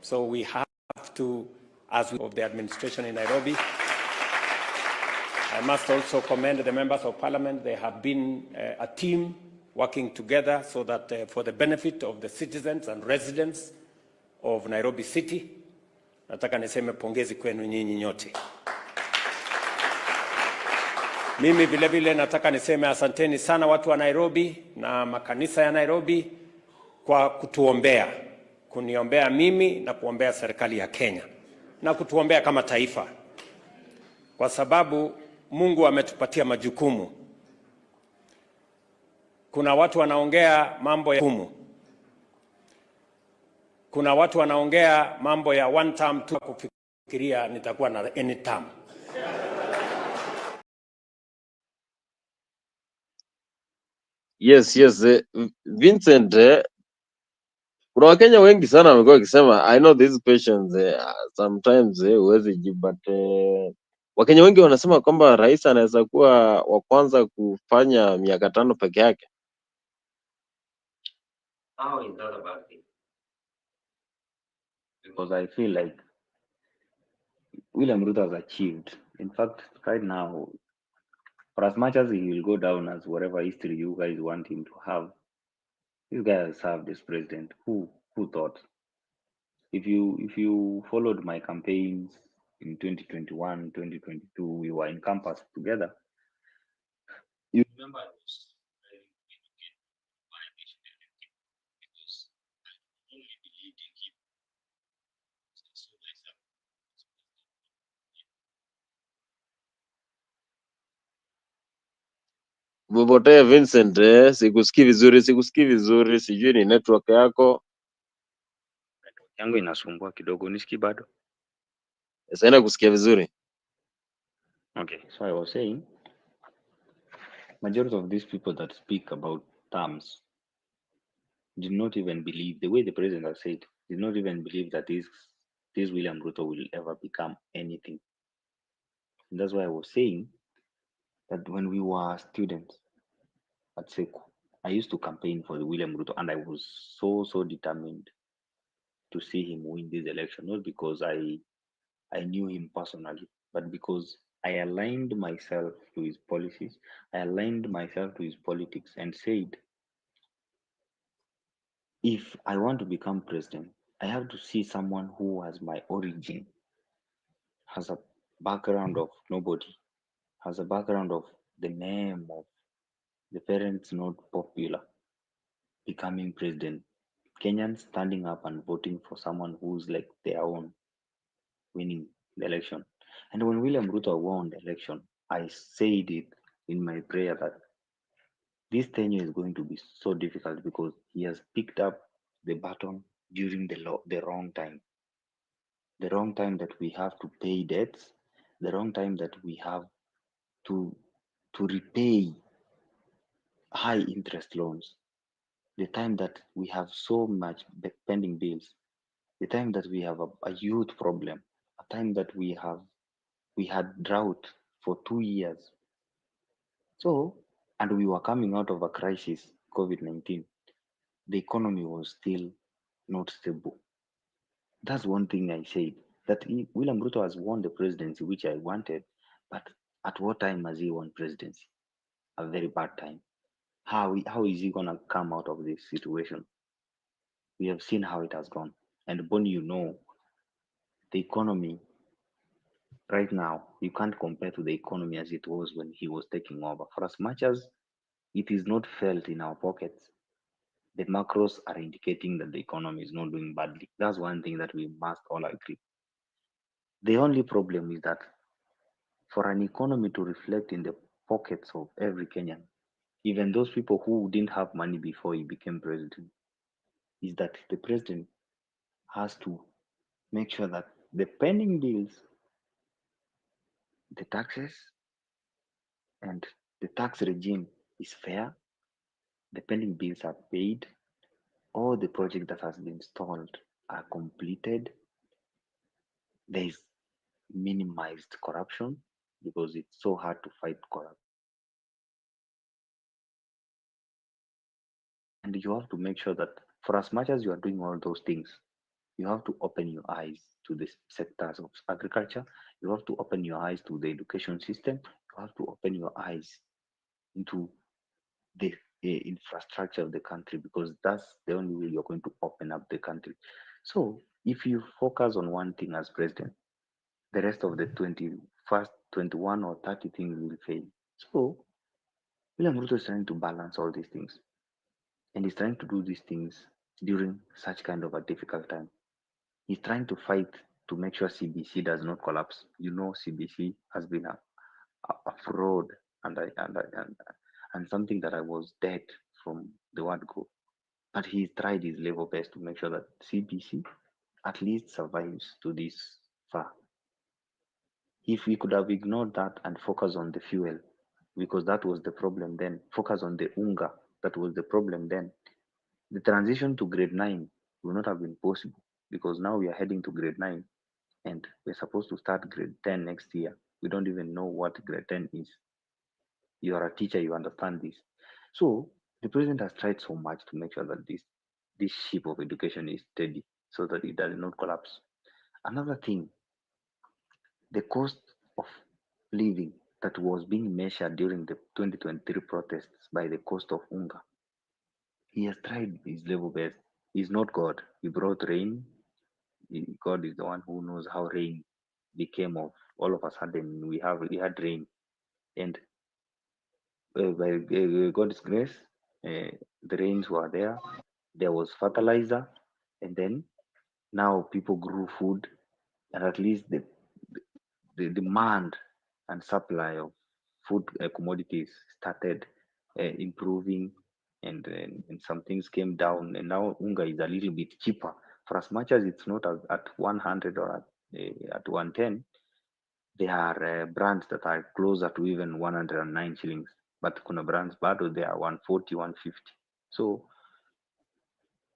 So we have to, as we of the administration in Nairobi, I must also commend the members of parliament. They have been a team working together so that for the benefit of the citizens and residents of Nairobi City. Nataka niseme pongezi kwenu nyinyi nyote. Mimi vile vile nataka niseme asanteni sana watu wa Nairobi na makanisa ya Nairobi kwa kutuombea, kuniombea mimi na kuombea serikali ya Kenya na kutuombea kama taifa, kwa sababu Mungu ametupatia majukumu. Kuna watu wanaongea mambo ya humu, kuna watu wanaongea mambo ya one term tu, kufikiria nitakuwa na any term. Yes, Vincent, kuna Wakenya wengi sana wamekuwa wakisema, I know these questions sometimes huwezi jibu, but Wakenya wengi wanasema kwamba rais anaweza kuwa wa kwanza kufanya miaka 5 peke yake. How is that a bad thing? Because I feel like William Ruto has achieved. In fact, right now, for as much as he will go down as whatever history you guys want him to have, this guy has served as president. Who thought? If you followed my campaigns in 2021, 2022, we were in campus together. You remember I was very educated why they should elect him, because I only believed in him. So myself. Umepotea Vincent, sikusikii vizuri, sijui ni network yako. Yangu inasumbua kidogo, nisikii bado? Sasa nakusikia vizuri. Okay, so I was saying, majority of these people that speak about terms did not even believe, the way the president has said, did not even believe that this William Ruto will ever become anything. And that's why I was saying that when we were students at SECU, I used to campaign for the William Ruto, and I was so determined to see him win this election, not because I knew him personally, but because I aligned myself to his policies, I aligned myself to his politics, and said, if I want to become president, I have to see someone who has my origin, has a background of nobody, has a background of the name of the parents not popular, becoming president. Kenyans standing up and voting for someone who's like their own, winning the election. And when William Ruto won the election, I said it in my prayer that this tenure is going to be so difficult because he has picked up the baton during the wrong time. The wrong time that we have to pay debts, the wrong time that we have to repay high interest loans, the time that we have so much pending bills, the time that we have a youth problem, a time that we had drought for 2 years. So, and we were coming out of a crisis, COVID-19. The economy was still not stable. That's one thing I said, that William Ruto has won the presidency, which I wanted, but at what time has he won presidency? A very bad time. How is he gonna come out of this situation? We have seen how it has gone. And Bonnie, the economy right now, you can't compare to the economy as it was when he was taking over. For as much as it is not felt in our pockets, the macros are indicating that the economy is not doing badly. That's one thing that we must all agree. The only problem is that for an economy to reflect in the pockets of every Kenyan, even those people who didn't have money before he became president, is that the president has to make sure that the pending bills, the taxes, and the tax regime is fair, the pending bills are paid, all the project that has been stalled are completed, there is minimized corruption because it's so hard to fight corruption. And you have to make sure that for as much as you are doing all those things, you have to open your eyes to the sectors of agriculture, you have to open your eyes to the education system, you have to open your eyes into the infrastructure of the country, because that's the only way you're going to open up the country. So if you focus on one thing as president, the rest of the 21 or 30 things will fail. So William Ruto is trying to balance all these things, and he's trying to do these things during such kind of a difficult time. He's trying to fight to make sure CBC does not collapse. You know, CBC has been a fraud, and and something that I was dead from the word go. But he's tried his level best to make sure that CBC at least survives to this far. If we could have ignored that and focused on the fuel, because that was the problem then, focus on the unga, that was the problem then, the transition to grade 9 would not have been possible, because now we are heading to grade 9 and we're supposed to start grade 10 next year. We don't even know what grade 10 is. You are a teacher, you understand this. So the president has tried so much to make sure that this ship of education is steady so that it does not collapse. Another thing, the cost of living that was being measured during the 2023 protests by the cost of hunger. He has tried his level best. He's not God. He brought rain. God is the one who knows how rain became of all of a sudden. We had rain, and by God's grace, the rains were there. There was fertilizer, and then now people grew food, and at least the demand and supply of food commodities started improving, and some things came down, and now unga is a little bit cheaper. For as much as it's not at 100 or at 110, there are brands that are closer to even 109 shillings, but kuna brands bado they are 140, 150. So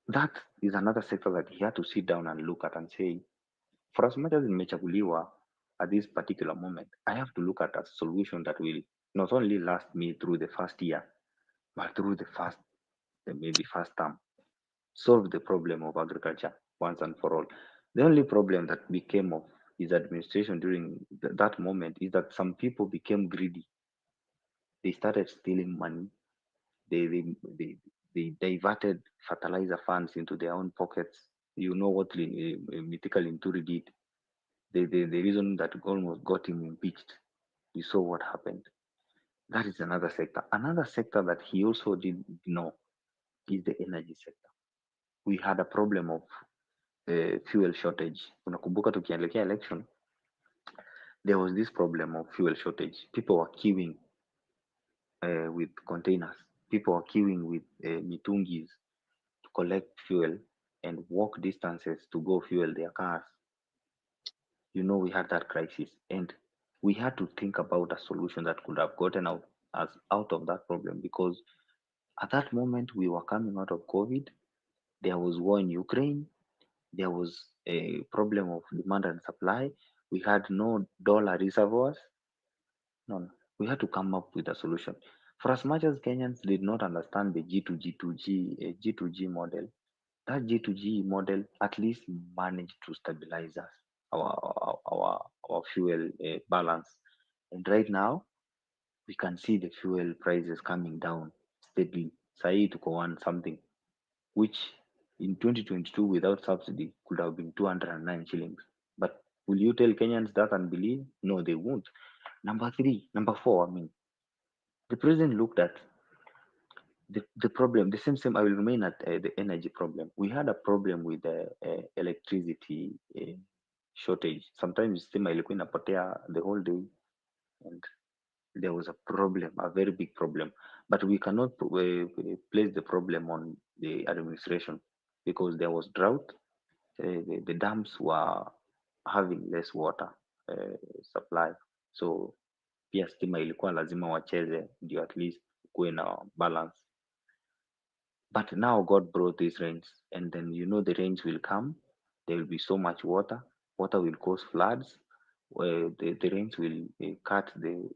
that is another sector that he had to sit down and look at and say, for as much as nimechaguliwa at this particular moment, I have to look at a solution that will not only last me through the first year, but through the maybe first term, solve the problem of agriculture once and for all. The only problem that became of his administration during that moment is that some people became greedy. They started stealing money. They, they, they, they diverted fertilizer funds into their own pockets. You know what Mythical Inturi did. The reason that almost got him impeached. We saw what happened. That is another sector. Another sector that he also did know is the energy sector. We had a problem of fuel shortage. Unakumbuka tukielekea election, there was this problem of fuel shortage. People were queuing with containers. People were queuing with mitungis to collect fuel and walk distances to go fuel their cars. You know, we had that crisis, and we had to think about a solution that could have gotten us out of that problem, because at that moment we were coming out of COVID. There was war in Ukraine. There was a problem of demand and supply. We had no dollar reservoirs. No, no. We had to come up with a solution. For as much as Kenyans did not understand the G2G model, that G2G model at least managed to stabilize us, our fuel balance. And right now, we can see the fuel prices coming down steadily. Sahi tuko one something, which in 2022 without subsidy could have been 209 shillings. But will you tell Kenyans that and believe? No, they won't. Number four, I mean, the president looked at the problem, the same. I will remain at the energy problem. We had a problem with the electricity shortage. Sometimes stima ilikuwa inapotea the whole day, and there was a problem, a very big problem. But we cannot place the problem on the administration, because there was drought. The dams were having less water supply, so pia stima ilikuwa lazima wacheze ndio at least kuwe na balance. But now God brought these rains, and then you know the rains will come. There will be so much water. Water will cause floods. Where the rains will cut the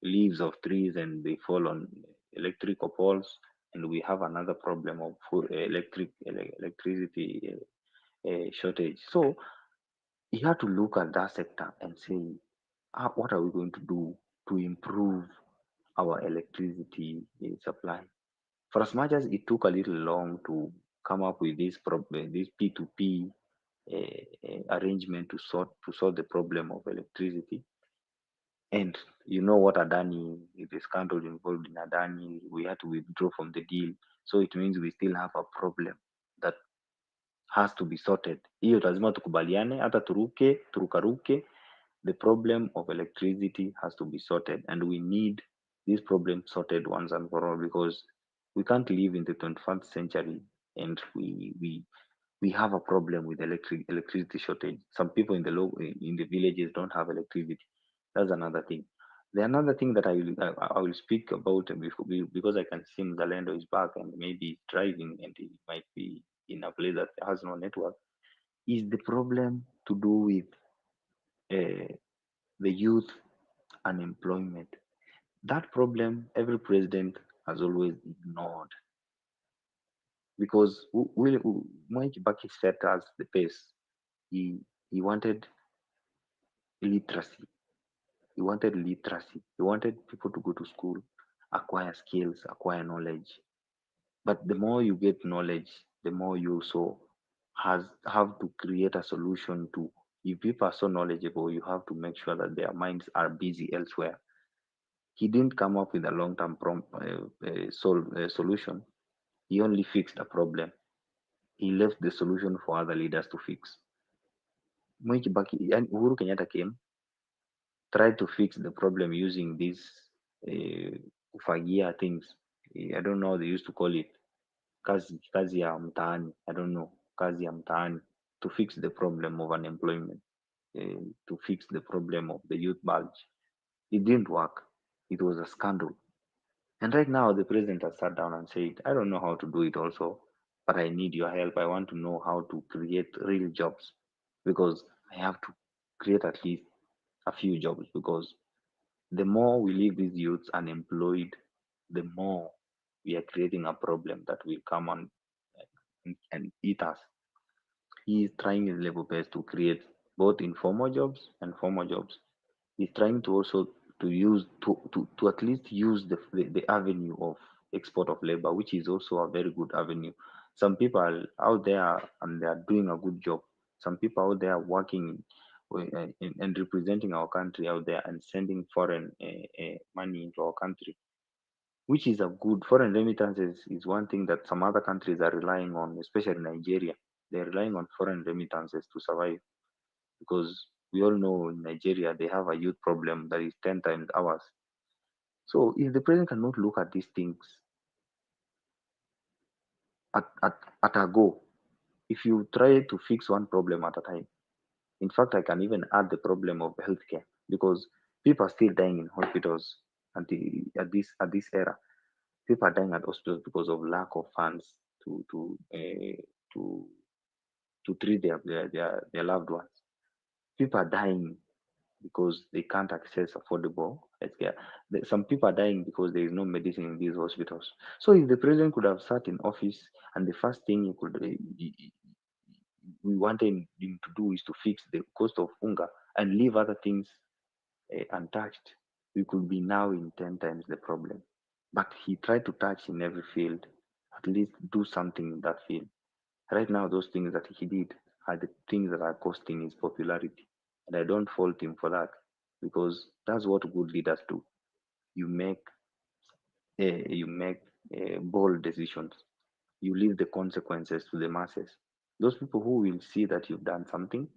leaves of trees, and they fall on electrical poles. And we have another problem of electricity shortage. So you have to look at that sector and say, what are we going to do to improve our electricity supply? For as much as it took a little long to come up with this problem, this P2P arrangement to solve the problem of electricity, And you know what Adani, the scandal involved in Adani, we had to withdraw from the deal. So it means we still have a problem that has to be sorted. Hiyo lazima tukubaliane, hata turukaruke, the problem of electricity has to be sorted, and we need this problem sorted once and for all, because we can't live in the 21st century and we have a problem with electricity shortage. Some people in the villages don't have electricity. That's another thing. The another thing that I will speak about because I can see Mzalendo is back and maybe he's driving and he might be in a place that has no network, is the problem to do with uh, the youth unemployment. That problem every president has always ignored, because Mwai Kibaki set us the pace. He wanted literacy. He wanted literacy. He wanted people to go to school, acquire skills, acquire knowledge. But the more you get knowledge, the more you also have to create a solution to. If people are so knowledgeable, you have to make sure that their minds are busy elsewhere. He didn't come up with a long-term solution. He only fixed a problem. He left the solution for other leaders to fix. Mwai Kibaki and Uhuru Kenyatta came, tried to fix the problem using these kufagia things. I don't know how they used to call it. Kazi ya mtaani. I don't know. Kazi ya mtaani. To fix the problem of unemployment. To fix the problem of the youth bulge. It didn't work. It was a scandal. And right now, the president has sat down and said, I don't know how to do it also, but I need your help. I want to know how to create real jobs, because I have to create at least a few jobs, because the more we leave these youths unemployed, the more we are creating a problem that will come on and eat us. He is trying his level best to create both informal jobs and formal jobs. He's trying to also to use to at least use the avenue of export of labor, which is also a very good avenue. Some people are out there and they are doing a good job. Some people out there working and representing our country out there and sending foreign money into our country, which is a good. Foreign remittances is one thing that some other countries are relying on, especially Nigeria. They're relying on foreign remittances to survive, because we all know in Nigeria they have a youth problem that is 10 times ours. So if the president cannot look at these things at a go, if you try to fix one problem at a time, in fact, I can even add the problem of healthcare, because people are still dying in hospitals at this era. People are dying at hospitals because of lack of funds to to treat their loved ones. People are dying because they can't access affordable healthcare. Some people are dying because there is no medicine in these hospitals. So if the president could have sat in office and the first thing we wanted him to do is to fix the cost of hunger and leave other things untouched, we could be now in 10 times the problem. But he tried to touch in every field, at least do something in that field. Right now, those things that he did are the things that are costing his popularity. And I don't fault him for that, because that's what good leaders do. You make bold decisions. You leave the consequences to the masses. Those people who will see that you've done something,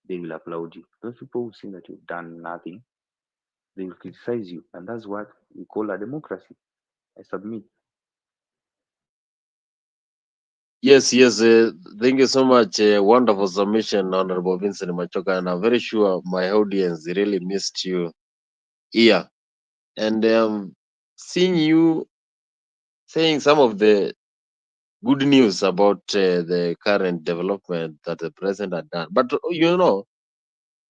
they will applaud you. Those people who see that you've done nothing, they will criticize you. And that's what we call a democracy. I submit. Yes, yes. Thank you so much. Wonderful submission, Honorable Vincent Machoka. And I'm very sure my audience really missed you here. And seeing you saying some of the good news about the current development that the president had done. But,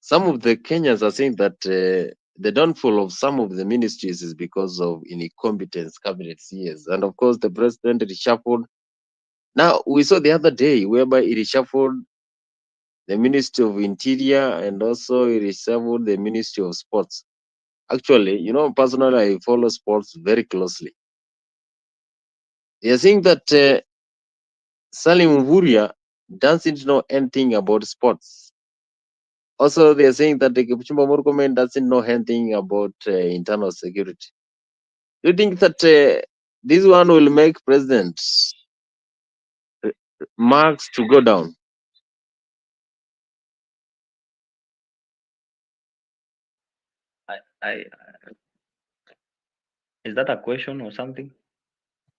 some of the Kenyans are saying that the downfall of some of the ministries is because of incompetence cabinet years. And of course, the president reshuffled. Now, we saw the other day whereby he reshuffled the Ministry of Interior and also he reshuffled the Ministry of Sports. Actually, personally, I follow sports very closely. They are saying that Salim Mvurya doesn't know anything about sports. Also, they are saying that the Kipchumba Murkomen doesn't know anything about internal security. Do you think that this one will make President marks to go down? I is that a question or something?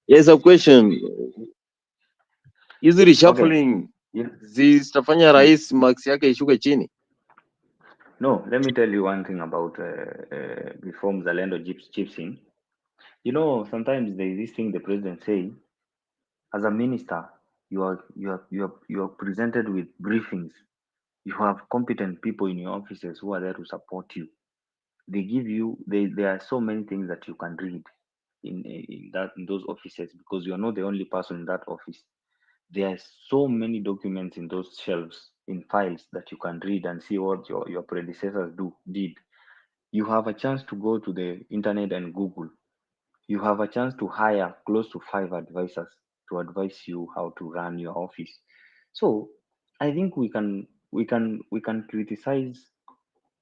Yes, a question. Hizi Okay. reshuffling Yeah. zitafanya rais marks yake ishuke chini? No, let me tell you one thing about reform Zalendo chips in. You know, sometimes there is this thing the president say, as a minister, you are presented with briefings. You have competent people in your offices who are there to support you. They give you there are so many things that you can read in those offices because you are not the only person in that office. There are so many documents in those shelves in files that you can read and see what your predecessors did. You have a chance to go to the internet and Google. You have a chance to hire close to 5 advisors to advise you how to run your office. So I think we can criticize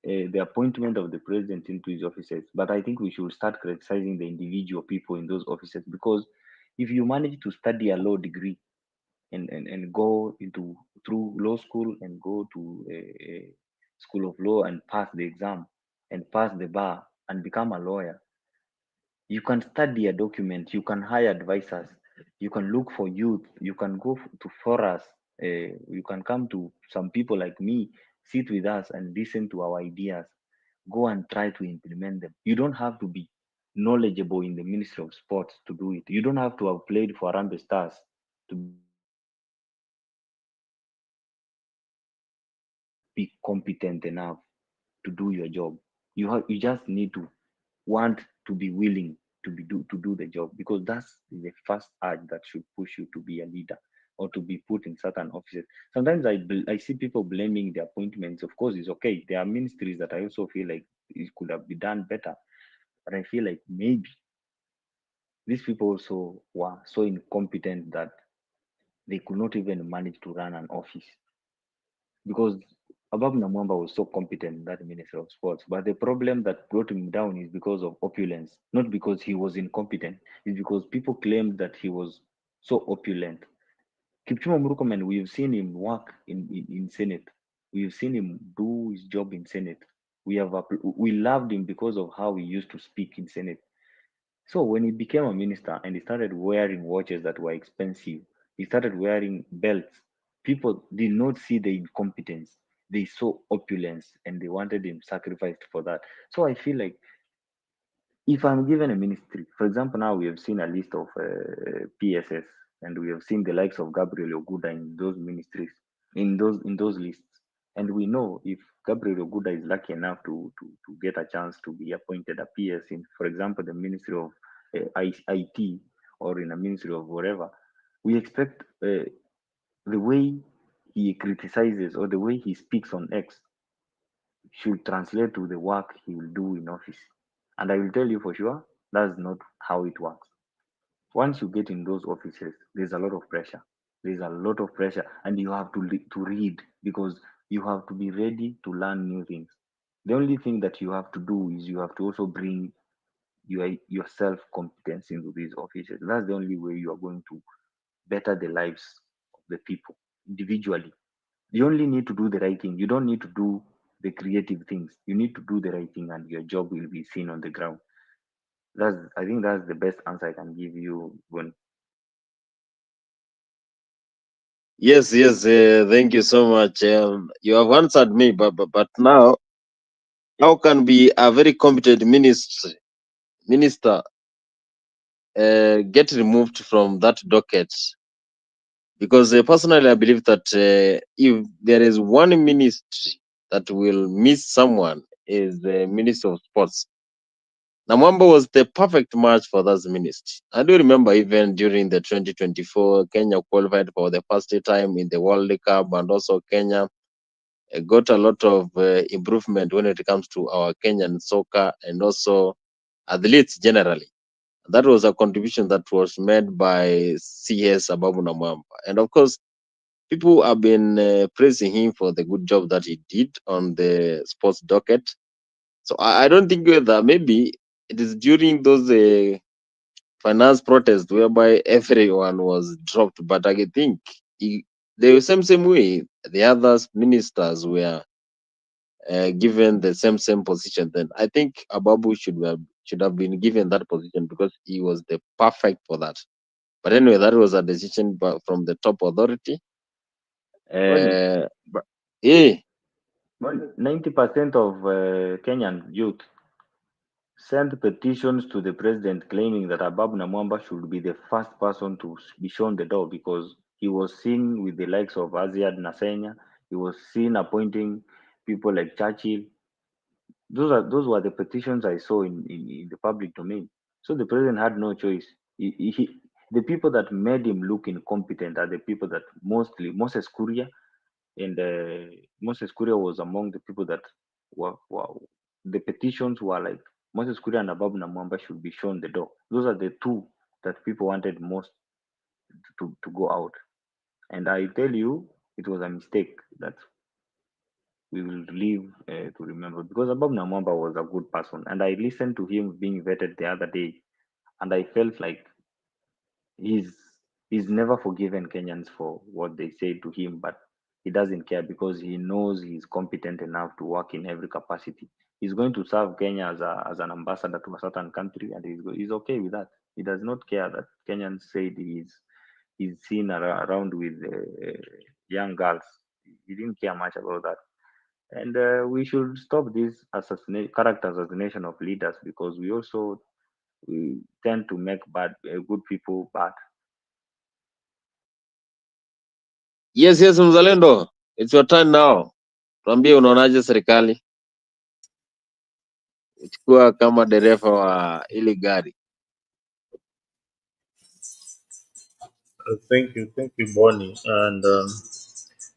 the appointment of the president into his offices, but I think we should start criticizing the individual people in those offices because if you manage to study a law degree and go into through law school and go to a school of law and pass the exam and pass the bar and become a lawyer, you can study a document, you can hire advisors, you can look for youth, you can go to forums, you can come to some people like me, sit with us and listen to our ideas, go and try to implement them. You don't have to be knowledgeable in the Ministry of Sports to do it. You don't have to have played for Harambee Stars to be competent enough to do your job. You just need to want to be willing to be do to do the job because that's the first urge that should push you to be a leader or to be put in certain offices. Sometimes I see people blaming the appointments. Of course, it's okay. There are ministries that I also feel like it could have been done better, but I feel like maybe these people also were so incompetent that they could not even manage to run an office because Abab Namwamba was so competent in that Minister of Sports. But the problem that brought him down is because of opulence, not because he was incompetent. It's because people claimed that he was so opulent. Kipchumba Murkomen, we've seen him work in Senate. We've seen him do his job in Senate. We loved him because of how he used to speak in Senate. So when he became a minister and he started wearing watches that were expensive, he started wearing belts. People did not see the incompetence. They saw opulence and they wanted him sacrificed for that. So I feel like if I'm given a ministry, for example, now we have seen a list of PSS and we have seen the likes of Gabriel Oguda in those ministries, in those lists. And we know if Gabriel Oguda is lucky enough to get a chance to be appointed a PS in, for example, the Ministry of IT or in a Ministry of whatever, we expect the way he criticizes or the way he speaks on X should translate to the work he will do in office. And I will tell you for sure, that's not how it works. Once you get in those offices, there's a lot of pressure. There's a lot of pressure, and you have to read because you have to be ready to learn new things. The only thing that you have to do is you have to also bring your self competence into these offices. That's the only way you are going to better the lives of the people individually. You only need to do the right thing. You don't need to do the creative things. You need to do the right thing, and your job will be seen on the ground. I think that's the best answer I can give you. When Yes, yes. Thank you so much. You have answered me, but now, how can be a very competent minister get removed from that docket? Because personally, I believe that if there is one ministry that will miss someone, is the Minister of Sports. Namwamba was the perfect match for that ministry. I do remember even during the 2024, Kenya qualified for the first time in the World Cup, and also Kenya got a lot of improvement when it comes to our Kenyan soccer and also athletes generally. That was a contribution that was made by CS Ababu Namwamba. And of course, people have been praising him for the good job that he did on the sports docket. So I don't think that maybe it is during those finance protests whereby everyone was dropped. But I think the same way the other ministers were given the same position. Then I think Ababu should have been given that position because he was the perfect for that. But anyway, that was a decision from the top authority. But, yeah. 90% of Kenyan youth sent petitions to the president claiming that Abab Namwamba should be the first person to be shown the door because he was seen with the likes of Aziad Nasenya. He was seen appointing people like Churchill. Those were the petitions I saw in the public domain. So the president had no choice. The people that made him look incompetent are the people that mostly Moses Kuria and Moses Kuria was among the people that were the petitions were like Moses Kuria and Ababu Namwamba should be shown the door. Those are the two that people wanted most to go out. And I tell you, it was a mistake that we will live to remember because Ababu Namwamba was a good person. And I listened to him being vetted the other day, and I felt like he's he's never forgiven Kenyans for what they say to him, but he doesn't care because he knows he's competent enough to work in every capacity. He's going to serve Kenya as an ambassador to a certain country, and he's okay with that. He does not care that Kenyans said he's seen around with young girls. He didn't care much about that. And we should stop this character assassination of leaders because we tend to make good people bad. Yes, mzalendo, it's your turn now. Tuambie unaonaje serikali kuwa kama dereva wa ile gari? Thank you, Bonnie. And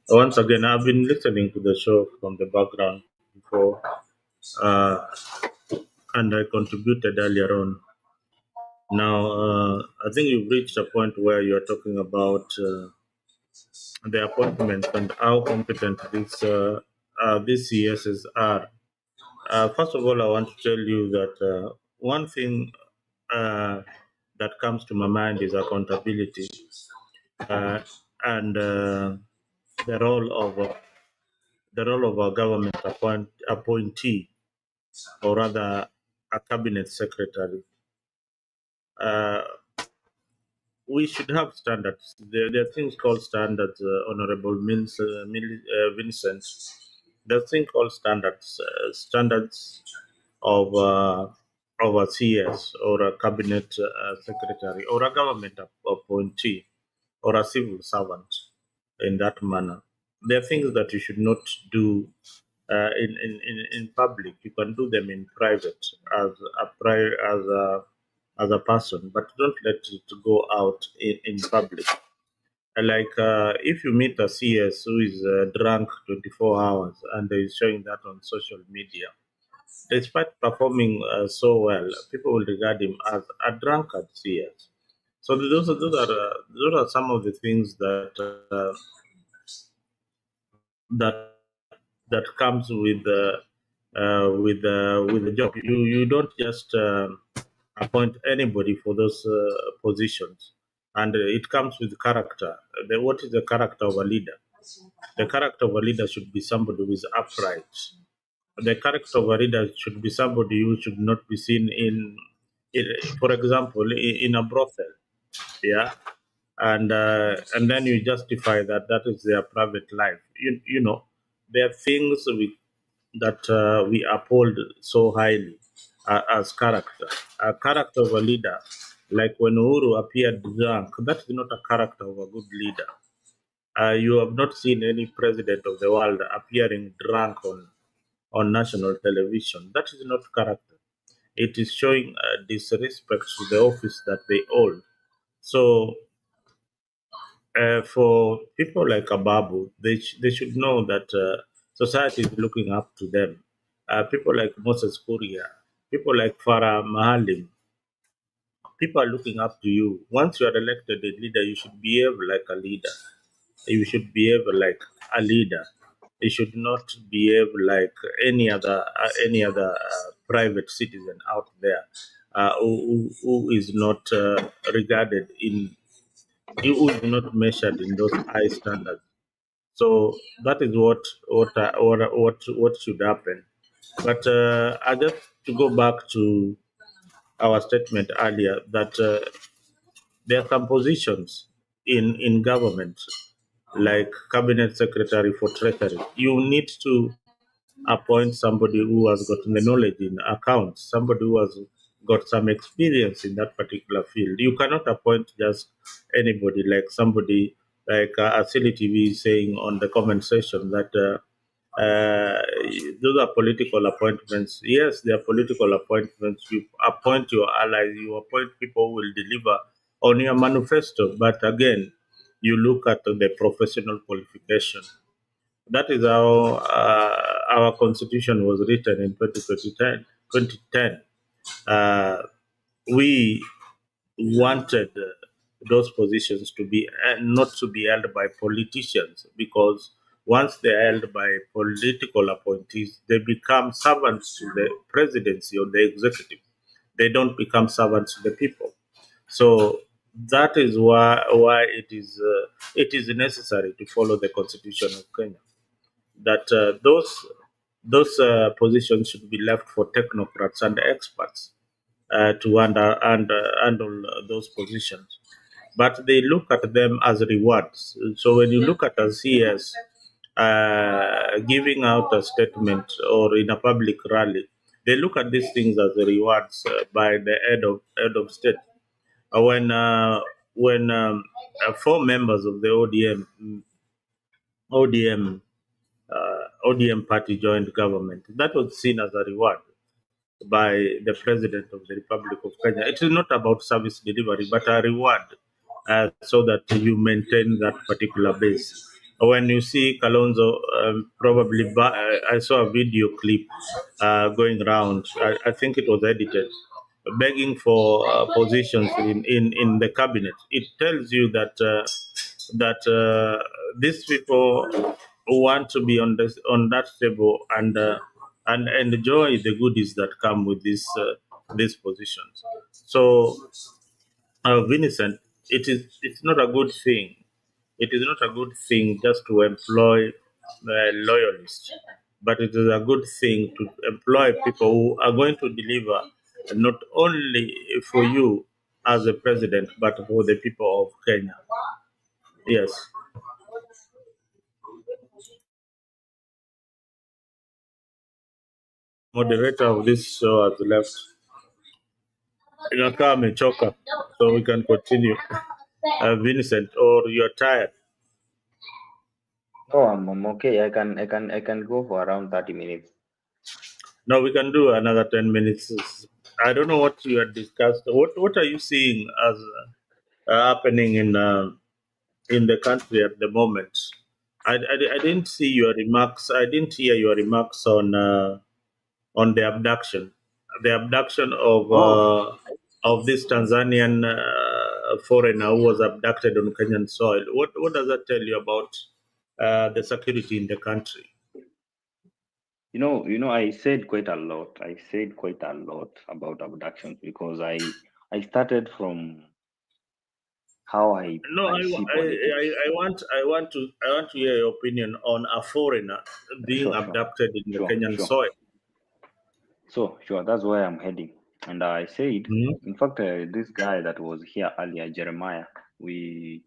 once again, I've been listening to the show from the background before, uh, and I contributed earlier on. Now, I think you've reached a point where you're talking about the appointments and how competent these CSs are. First of all, I want to tell you that one thing that comes to my mind is accountability and the role of a government appointee, or rather a cabinet secretary. Uh, we should have standards. There are things called standards, Honorable Vincent. There's thing called standards of a CS or a cabinet secretary or a government appointee or a civil servant in that manner. There are things that you should not do in public. You can do them in private as a person, but don't let it go out in public. Like if you meet a CS who is drunk 24 hours and is showing that on social media, despite performing so well, people will regard him as a drunkard CS. So those are some of the things that comes with the job. You don't just appoint anybody for those positions, and it comes with character. What is the character of a leader? The character of a leader should be somebody who is upright. The character of a leader should be somebody who should not be seen in for example, in a brothel. Yeah, and then you justify that is their private life. You know, there are things that we uphold so highly as character. A character of a leader, like when Uhuru appeared drunk, that is not a character of a good leader. You have not seen any president of the world appearing drunk on national television. That is not character. It is showing disrespect to the office that they hold. So for people like Ababu, they should know that society is looking up to them. People like Moses Kuria, people like Farah Mahalim, people are looking up to you. Once you are elected a leader, you should behave like a leader. You should behave like a leader. You should not behave like any other private citizen out there who is not regarded in who is not measured in those high standards. So that is what should happen. But I just to go back to our statement earlier that there are some positions in government, like cabinet secretary for treasury. You need to appoint somebody who has got the knowledge in accounts, somebody who has got some experience in that particular field. You cannot appoint just anybody, like somebody like Asili TV is saying on the comment section that those are political appointments. Yes, they are political appointments. You appoint your allies, you appoint people who will deliver on your manifesto. But again, you look at the professional qualification. That is how our constitution was written in 2010. We wanted those positions to be not to be held by politicians, because once they're held by political appointees, they become servants to the presidency or the executive. They don't become servants to the people. So that is why it is necessary to follow the constitution of Kenya, that those positions should be left for technocrats and experts to handle those positions. But they look at them as rewards. So when you look at a CS giving out a statement or in a public rally, they look at these things as rewards by the head of state. When four members of the ODM party joined government, that was seen as a reward by the President of the Republic of Kenya. It is not about service delivery, but a reward so that you maintain that particular base. When you see Kalonzo, I saw a video clip going around, I think it was edited, begging for positions in the cabinet. It tells you that these people want to be on that table and enjoy the goodies that come with these positions. So, Vincent, it's not a good thing. It is not a good thing just to employ loyalists, but it is a good thing to employ people who are going to deliver not only for you as a president, but for the people of Kenya. Yes. Moderator of this show has left. Inakaa amechoka, so we can continue. Vincent, or you're tired? Oh, I'm okay. I can go for around 30 minutes. No, we can do another 10 minutes. I don't know what you had discussed. What are you seeing as happening in the country at the moment? I didn't see your remarks. I didn't hear your remarks on the abduction Oh, of this Tanzanian foreigner who was abducted on Kenyan soil. What does that tell you about the security in the country? I said quite a lot. I said quite a lot about abductions because I started from how No, I see politics. I want to hear your opinion on a foreigner being Sure, sure, abducted in the sure, Kenyan sure. soil. So, sure, that's where I'm heading. And I said, Mhm. in fact, this guy that was here earlier, Jeremiah, we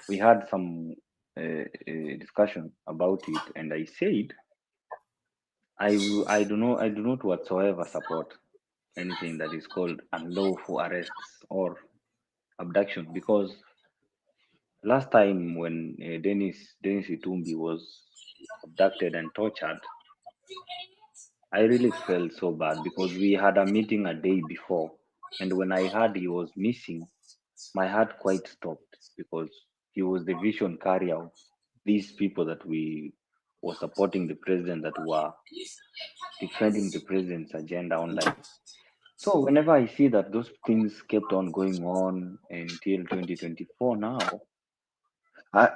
we had some discussion about it, and I said I do not whatsoever support anything that is called unlawful arrests or abduction because last time when Dennis Itumbi was abducted and tortured, I really felt so bad because we had a meeting a day before, and when I heard he was missing, my heart quite stopped because he was the vision carrier of these people that we were supporting the president, that were defending the president's agenda online. So whenever I see that those things kept on going on until 2024 now,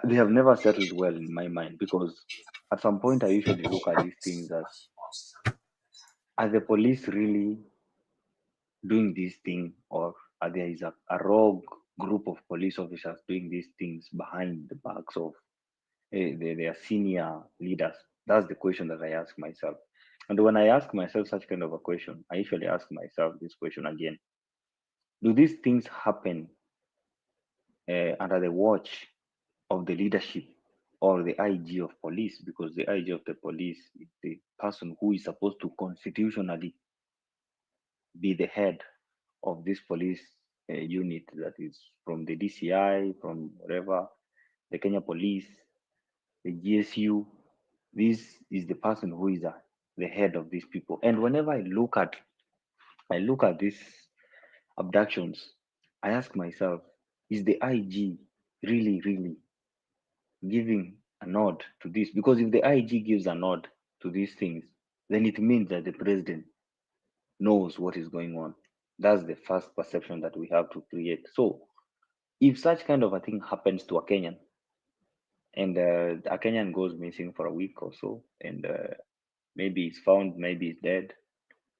They have never settled well in my mind, because at some point I usually look at these things as, are the police really doing this thing, or are there is a rogue group of police officers doing these things behind the backs of their senior leaders? That's the question that I ask myself. And when I ask myself such kind of a question, I usually ask myself this question again: do these things happen under the watch of the leadership or the IG of police? Because the IG of the police is the person who is supposed to constitutionally be the head of this police unit, that is from the DCI, from whatever, the Kenya Police, the GSU. This is the person who is the head of these people. And whenever I look at these abductions, I ask myself, is the IG really giving a nod to this? Because if the IG gives a nod to these things, then it means that the president knows what is going on. That's the first perception that we have to create. So if such kind of a thing happens to a Kenyan, and a Kenyan goes missing for a week or so, and maybe it's found, maybe it's dead,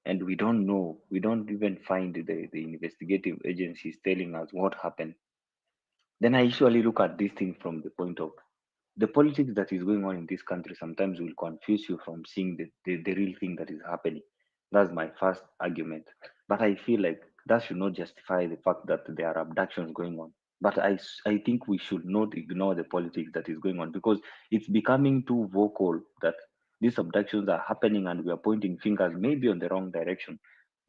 and we don't know, we don't even find the investigative agencies telling us what happened, then I usually look at this thing from the point of the politics that is going on in this country. Sometimes will confuse you from seeing the real thing that is happening. That's my first argument. But I feel like that should not justify the fact that there are abductions going on. But I think we should not ignore the politics that is going on, because it's becoming too vocal that these abductions are happening and we are pointing fingers maybe on the wrong direction,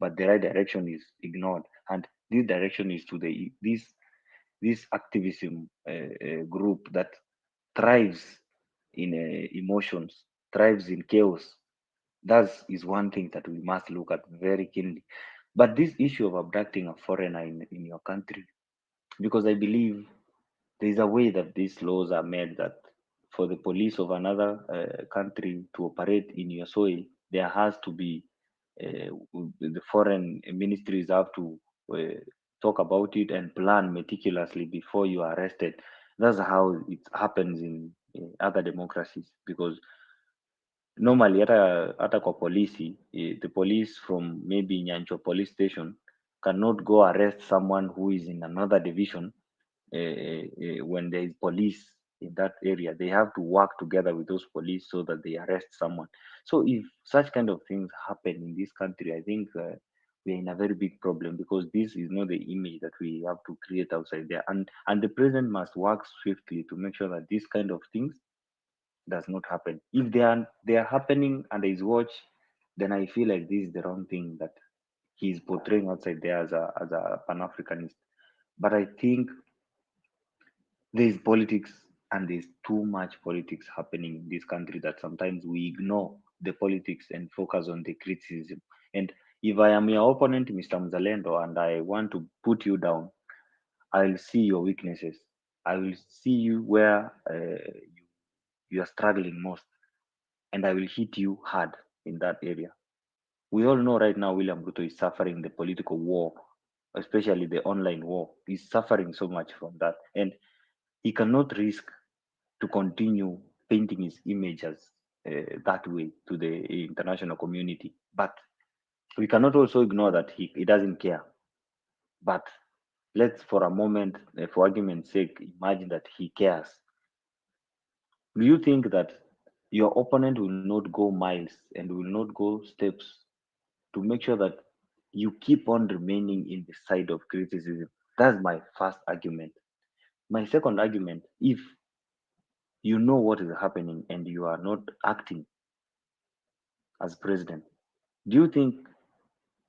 but the right direction is ignored. And this direction is to this activism group that thrives in emotions, thrives in chaos. That is one thing that we must look at very keenly. But this issue of abducting a foreigner in your country, because I believe there is a way that these laws are made that for the police of another country to operate in your soil, there has to be the foreign ministries have to uh, talk about it and plan meticulously before you are arrested. That's how it happens in other democracies, because normally hata kwa polisi, the police from maybe Nyancho police station cannot go arrest someone who is in another division when there is police in that area. They have to work together with those police so that they arrest someone. So if such kind of things happen in this country, I think we're in a very big problem, because this is not the image that we have to create outside there. And the president must work swiftly to make sure that this kind of things does not happen. If they are happening under his watch, then I feel like this is the wrong thing that he's portraying outside there as a pan-Africanist. But I think there's politics, and there's too much politics happening in this country that sometimes we ignore the politics and focus on the criticism. And if I am your opponent, Mr. Mzalendo, and I want to put you down, I'll see your weaknesses. I will see you where you are struggling most, and I will hit you hard in that area. We all know right now William Ruto is suffering the political war, especially the online war. He's suffering so much from that, and he cannot risk to continue painting his image as that way to the international community. But we cannot also ignore that he doesn't care. But let's, for a moment, for argument's sake, imagine that he cares. Do you think that your opponent will not go miles and will not go steps to make sure that you keep on remaining in the side of criticism? That's my first argument. My second argument: if you know what is happening and you are not acting as president, do you think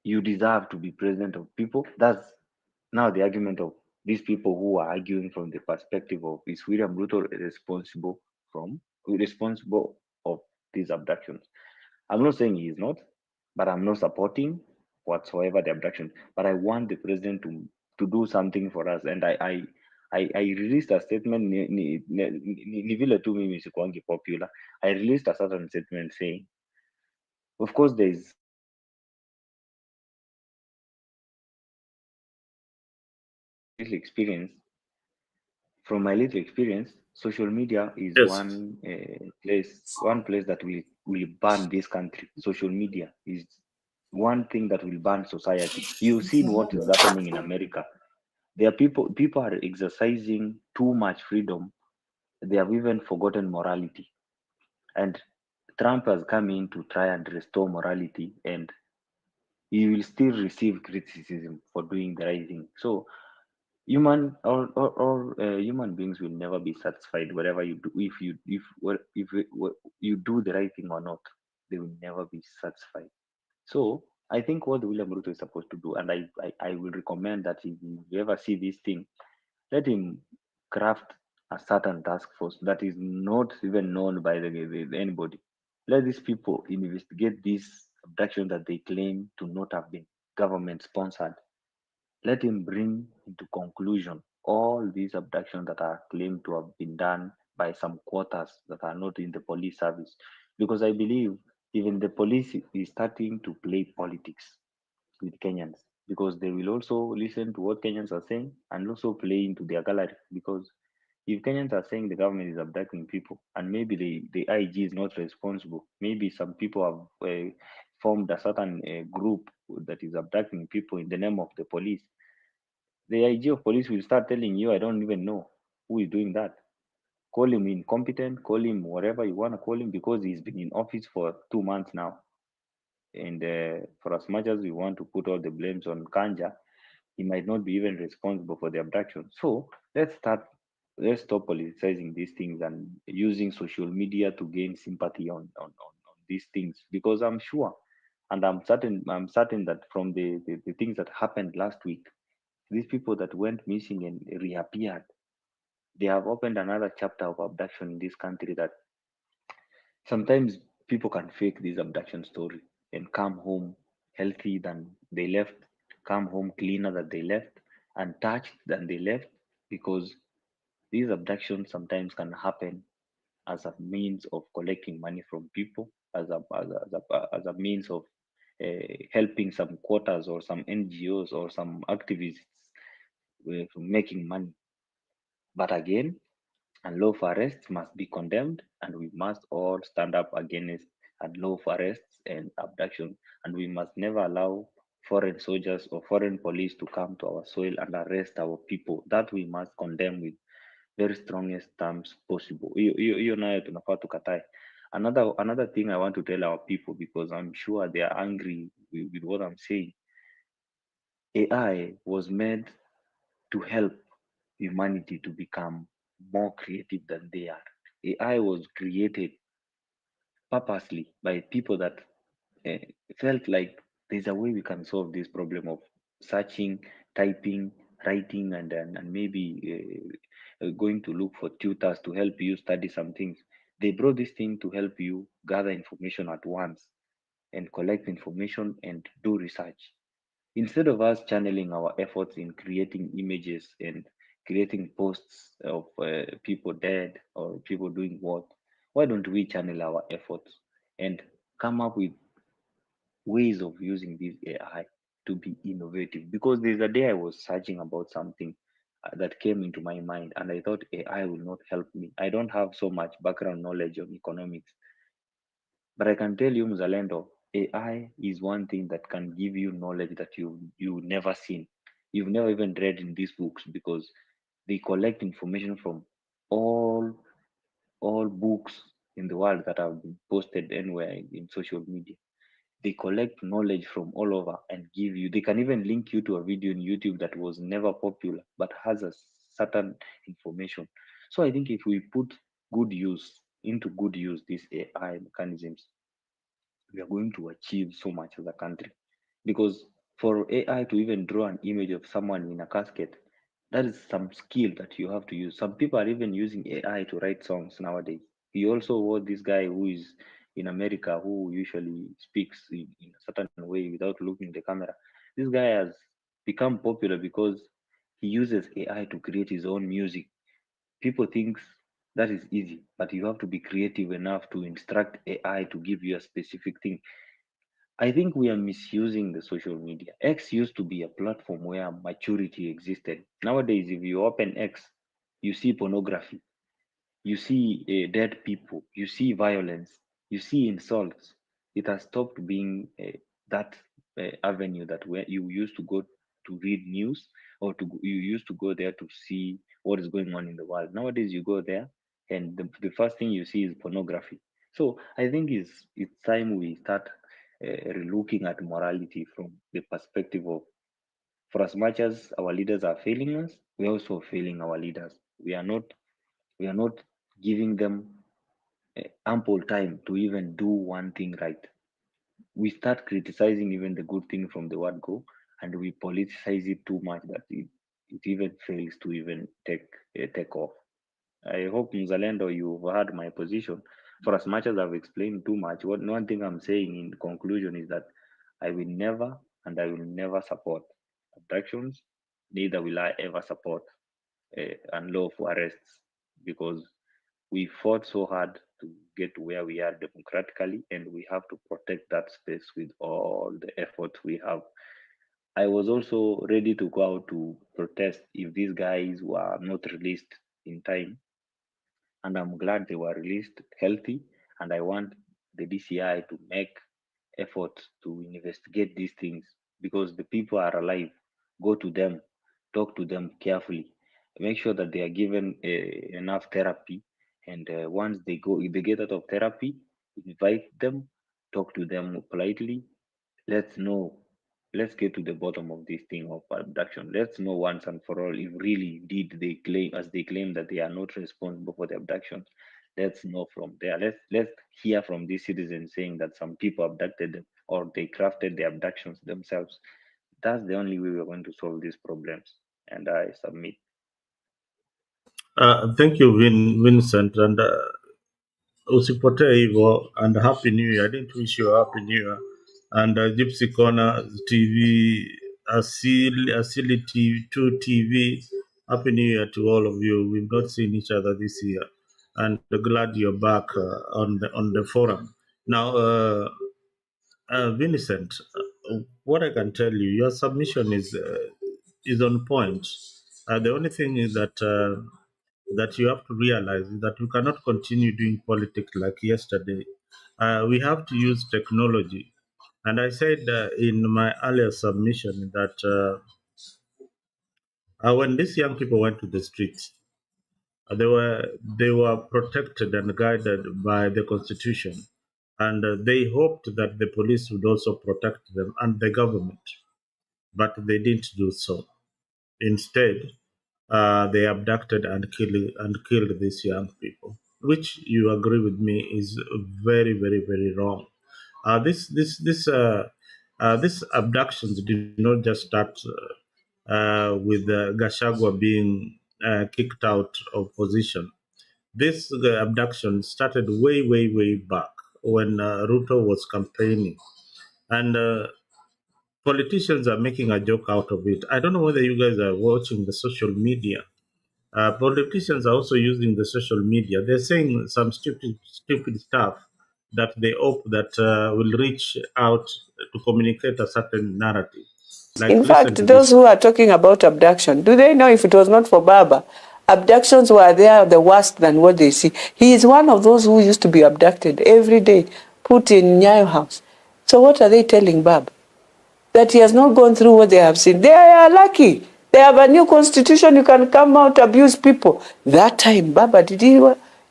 you deserve to be president of people? That's now the argument of these people who are arguing from the perspective of, is William Ruto responsible of these abductions? I'm not saying he is not, but I'm not supporting whatsoever the abduction. But I want the president to do something for us. And I released a statement. Ni vile tu mimi sikuangi popular. I released a certain statement saying, of course, there is little experience. From my little experience, social media is Yes. one place that will burn this country. Social media is one thing that will burn society. You've seen what is happening in America. There are people are exercising too much freedom. They have even forgotten morality. And Trump has come in to try and restore morality, and he will still receive criticism for doing the right thing. So human beings will never be satisfied whatever you do. If you do the right thing or not, they will never be satisfied. So I think what William Ruto is supposed to do, and I will recommend that if you ever see this thing, let him craft a certain task force that is not even known by anybody. Let these people investigate this abduction that they claim to not have been government sponsored. Let him bring into conclusion all these abductions that are claimed to have been done by some quarters that are not in the police service. Because I believe even the police is starting to play politics with Kenyans, because they will also listen to what Kenyans are saying and also play into their gallery. Because if Kenyans are saying the government is abducting people and maybe the IG is not responsible, maybe some people have formed a certain group that is abducting people in the name of the police, the IG of police will start telling you, I don't even know who is doing that. Call him incompetent, call him whatever you want to call him, because he's been in office for 2 months now. And for as much as we want to put all the blames on Kanja, he might not be even responsible for the abduction. So let's stop politicizing these things and using social media to gain sympathy on these things. Because I'm sure and I'm certain that from the things that happened last week, these people that went missing and reappeared, they have opened another chapter of abduction in this country, that sometimes people can fake this abduction story and come home healthy than they left, come home cleaner than they left, untouched than they left, because these abductions sometimes can happen as a means of collecting money from people, as a means of helping some quarters or some NGOs or some activists with making money. But again, unlawful arrests must be condemned, and we must all stand up against unlawful arrests and abduction. And we must never allow foreign soldiers or foreign police to come to our soil and arrest our people. That we must condemn with very strongest terms possible. Hiyo nayo tunafaa tukatae. Another thing I want to tell our people, because I'm sure they are angry with what I'm saying. AI was made to help humanity to become more creative than they are. AI was created purposely by people that uh, felt like there's a way we can solve this problem of searching, typing, writing, and maybe going to look for tutors to help you study some things. They brought this thing to help you gather information at once and collect information and do research. Instead of us channeling our efforts in creating images and creating posts of people dead or people doing what, why don't we channel our efforts and come up with ways of using this AI to be innovative? Because there's a day I was searching about something that came into my mind, and I thought AI will not help me. I don't have so much background knowledge on economics, but I can tell you, Mzalendo, AI is one thing that can give you knowledge that you never seen. You've never even read in these books, because they collect information from all all books in the world that have been posted anywhere in social media. They collect knowledge from all over and give you. They can even link you to a video on YouTube that was never popular but has a certain information. So I think if we put good use these AI mechanisms, we are going to achieve so much as a country. Because for AI to even draw an image of someone in a casket, that is some skill that you have to use. Some people are even using AI to write songs nowadays. You also watch this guy who is in America, who usually speaks in a certain way without looking at the camera. This guy has become popular because he uses AI to create his own music. People think that is easy, but you have to be creative enough to instruct AI to give you a specific thing. I think we are misusing the social media. X used to be a platform where maturity existed. Nowadays, if you open X, you see pornography. you see dead people, you see violence, you see insults. It has stopped being that avenue that where you used to go to read news, or you used to go there to see what is going on in the world. Nowadays, you go there, and the first thing you see is pornography. So I think it's time we start looking at morality from the perspective of, for as much as our leaders are failing us, we're also failing our leaders. We are not giving them ample time to even do one thing right. We start criticizing even the good thing from the word go, and we politicize it too much that it even fails to even take off. I hope Mzalendo, you've heard my position. For as much as I've explained too much, one thing I'm saying in conclusion is that I will never and I will never support abductions, neither will I ever support unlawful arrests, because we fought so hard to get to where we are democratically, and we have to protect that space with all the effort we have. I was also ready to go out to protest if these guys were not released in time, and I'm glad they were released healthy. And I want the DCI to make efforts to investigate these things, because the people are alive. Go to them, talk to them carefully, make sure that they are given enough therapy. And once if they get out of therapy, invite them, talk to them politely. Let's know, let's get to the bottom of this thing of abduction. Let's know once and for all if really indeed they claim, as they claim, that they are not responsible for the abductions. Let's know from there. Let's hear from these citizens saying that some people abducted them, or they crafted the abductions themselves. That's the only way we're going to solve these problems. And I submit. Thank you, Vincent, and usipotee hivyo, and happy new year. I didn't wish you a happy new year. And Gypsy Corner TV, Asili TV2 TV, happy new year to all of you. We've not seen each other this year, and glad you're back on the forum. Now, Vincent, what I can tell you, your submission is on point. The only thing is that that you have to realize is that we cannot continue doing politics like yesterday. We have to use technology. And I said in my earlier submission that when these young people went to the streets, they were protected and guided by the constitution, and they hoped that the police would also protect them and the government, but they didn't do so. Instead, they abducted and killed these young people, which you agree with me is very, very, very wrong. These abductions did not just start with Gachagua being kicked out of position. This abduction started way, way, way back when Ruto was campaigning, and politicians are making a joke out of it. I don't know whether you guys are watching the social media. Politicians are also using the social media. They're saying some stupid stuff that they hope that will reach out to communicate a certain narrative. Like, in fact, listen to those this. who are talking about abduction, do they know if it was not for Baba, abductions were there the worst than what they see? He is one of those who used to be abducted every day, put in Nyayo house. So what are they telling Baba? That he has not gone through what they have seen. They are lucky. They have a new constitution. You can come out, abuse people. That time, Baba,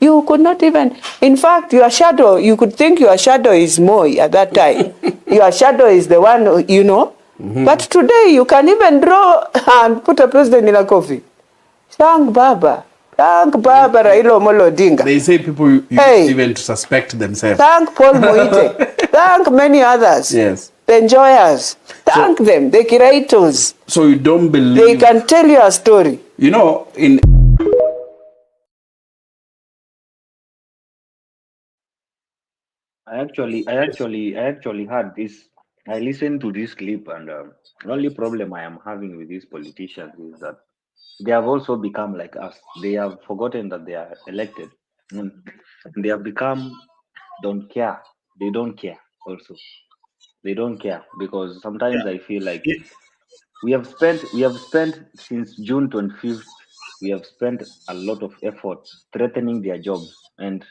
you could not even, in fact, your shadow, you could think your shadow is Moi at that time. Your shadow is the one, you know. Mm-hmm. But today, you can even draw and put a president in a coffin. Thank Baba. Thank Baba Raila Amolo Odinga. They say people even to suspect themselves. Thank Paul Moite. Thank many others. Yes. The enjoyers. Thank them, the curators. So you don't believe... They can tell you a story. You know, in... I actually had this. I listened to this clip, and the only problem I am having with these politicians is that they have also become like us. They have forgotten that they are elected. Mm. They have become don't care. They don't care. Also, they don't care, because sometimes Yeah. I feel like Yeah. we have spent since June 25th we have spent a lot of effort threatening their jobs, and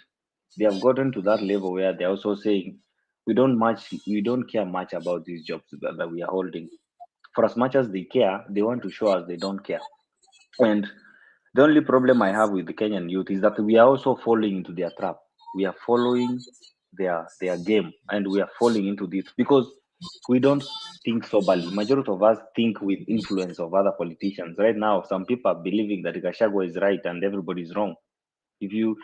they have gotten to that level where they're also saying we don't care much about these jobs that we are holding. For as much as they care, they want to show us they don't care. And the only problem I have with the Kenyan youth is that we are also falling into their trap. We are following their game, and we are falling into this because we don't think soberly. Majority of us think with influence of other politicians. Right now, some people are believing that Gachagua is right and everybody is wrong. If you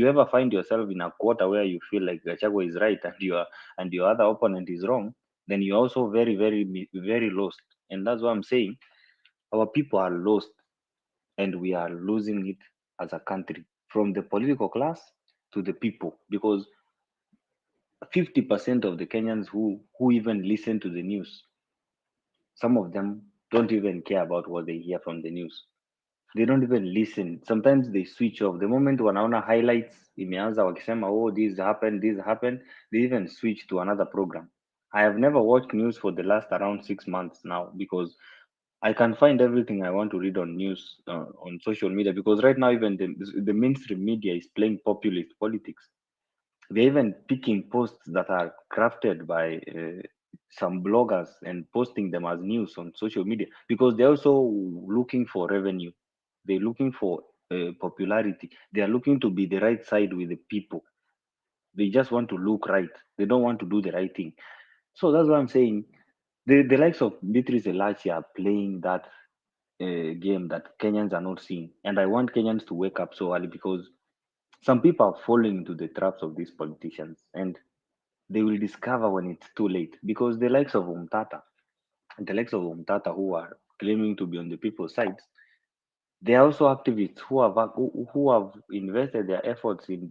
ever find yourself in a quarter where you feel like Gachagua is right and your other opponent is wrong, then you're also very lost. And that's what I'm saying. Our people are lost, and we are losing it as a country, from the political class to the people, because 50% of the Kenyans who even listen to the news, some of them don't even care about what they hear from the news. They don't even listen. Sometimes they switch off. The moment wanaona highlights imeanza wakisema oh this happened, they even switch to another program. I have never watched news for the last around 6 months now, because I can find everything I want to read on news on social media, because right now even the mainstream media is playing populist politics. They're even picking posts that are crafted by some bloggers and posting them as news on social media, because they're also looking for revenue. They're looking for popularity. They are looking to be the right side with the people. They just want to look right. They don't want to do the right thing. So that's what I'm saying. The likes of Beatrice Elachi are playing that game that Kenyans are not seeing. And I want Kenyans to wake up so early, because some people are falling into the traps of these politicians, and they will discover when it's too late. Because the likes of Umtata, who are claiming to be on the people's sides, they are also activists who have invested their efforts in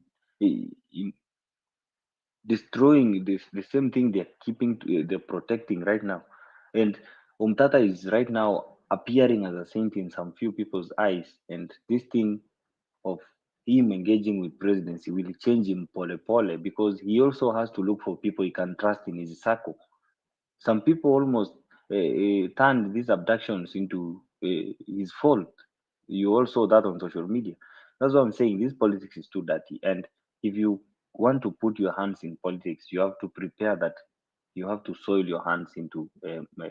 destroying the same thing they're they're protecting right now. And Umtata is right now appearing as a saint in some few people's eyes, and this thing of him engaging with presidency will change him pole pole, because he also has to look for people he can trust in his circle. Some people almost turned these abductions into his fault. You all saw that on social media. That's what I'm saying. This politics is too dirty. And if you want to put your hands in politics, you have to prepare that you have to soil your hands into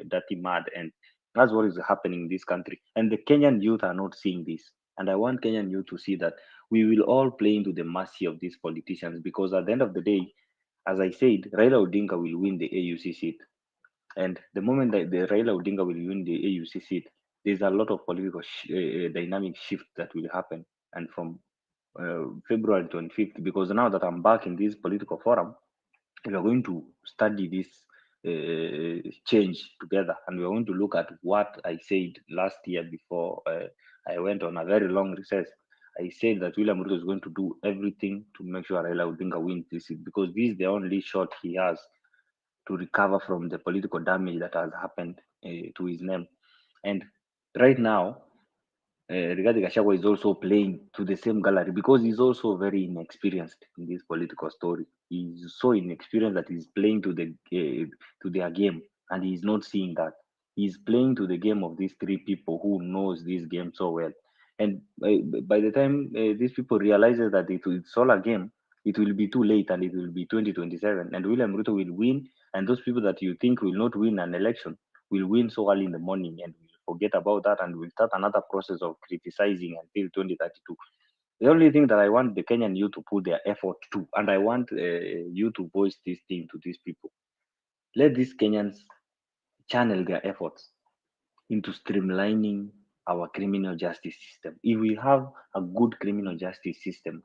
dirty mud. And that's what is happening in this country. And the Kenyan youth are not seeing this. And I want Kenyan youth to see that we will all play into the mercy of these politicians, because at the end of the day, as I said, Raila Odinga will win the AUC seat. And the moment that the Raila Odinga will win the AUC seat, there's a lot of political dynamic shift that will happen. And from February 25th, because now that I'm back in this political forum, we are going to study this change together, and we are going to look at what I said last year before I went on a very long recess. I said that William Ruto is going to do everything to make sure Raila Odinga wins this seat, because this is the only shot he has to recover from the political damage that has happened to his name. And right now, Rigathi Gachagua is also playing to the same gallery, because he's also very inexperienced in this political story. He's so inexperienced that he's playing to their game, and he's not seeing that. He's playing to the game of these three people who knows this game so well. And by the time these people realizes that it's all a game, it will be too late, and it will be 2027, and William Ruto will win, and those people that you think will not win an election will win so early in the morning, and we'll forget about that, and we'll start another process of criticizing until 2032. The only thing that I want the Kenyan youth to put their effort to, and I want you to voice this thing to these people. Let these Kenyans channel their efforts into streamlining our criminal justice system. If we have a good criminal justice system,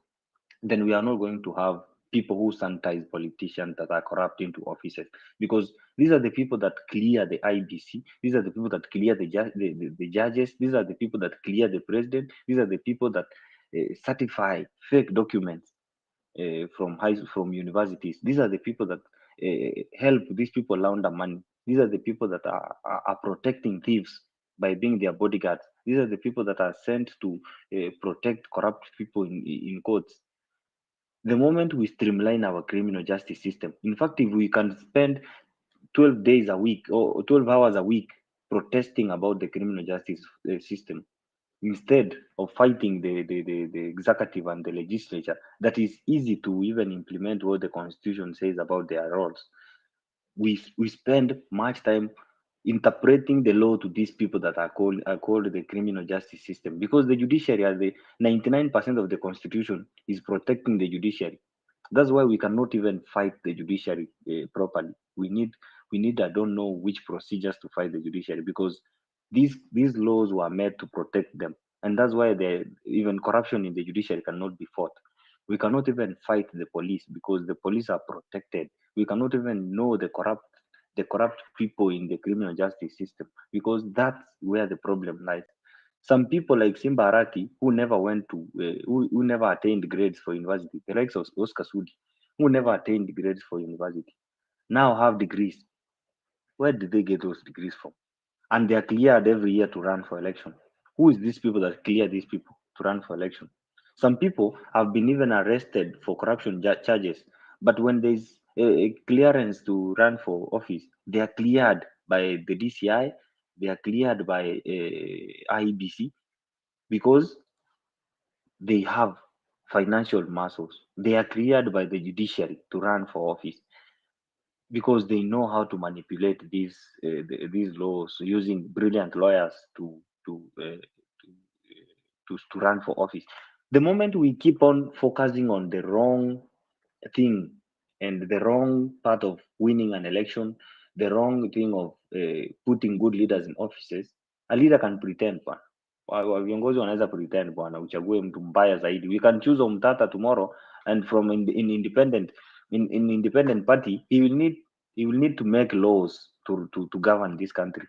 then we are not going to have people who sanitize politicians that are corrupt into offices, because these are the people that clear the IBC, these are the people that clear the judges, these are the people that clear the president, these are the people that certify fake documents from universities. These are the people that help these people launder money. These are the people that are protecting thieves by being their bodyguards. These are the people that are sent to protect corrupt people in courts. The moment we streamline our criminal justice system, in fact, if we can spend 12 days a week or 12 hours a week protesting about the criminal justice system, instead of fighting the executive and the legislature, that is easy to even implement what the constitution says about their roles. We spend much time interpreting the law to these people that are called the criminal justice system, because the judiciary, are the 99% of the constitution is protecting the judiciary. That's why we cannot even fight the judiciary properly. We need I don't know which procedures to fight the judiciary, because these laws were made to protect them, and that's why even corruption in the judiciary cannot be fought. We cannot even fight the police because the police are protected. We cannot even know the corrupt people in the criminal justice system, because that's where the problem lies. Some people like Simba Arati, who never went to, who never attained grades for university, the likes of Oscar Sudi, who never attained grades for university, now have degrees. Where did they get those degrees from? And they are cleared every year to run for election. Who is these people that clear these people to run for election? Some people have been even arrested for corruption charges, but when there's a clearance to run for office, they are cleared by the DCI, they are cleared by IEBC, because they have financial muscles. They are cleared by the judiciary to run for office, because they know how to manipulate these laws using brilliant lawyers to run for office. The moment we keep on focusing on the wrong thing and the wrong part of winning an election, the wrong thing of putting good leaders in offices, a leader can pretend bwana. Viongozi wanaweza pretend bwana, uchague mtu mbaya zaidi. We can choose Omtata tomorrow, and from in independent in independent party, he will need to make laws to govern this country.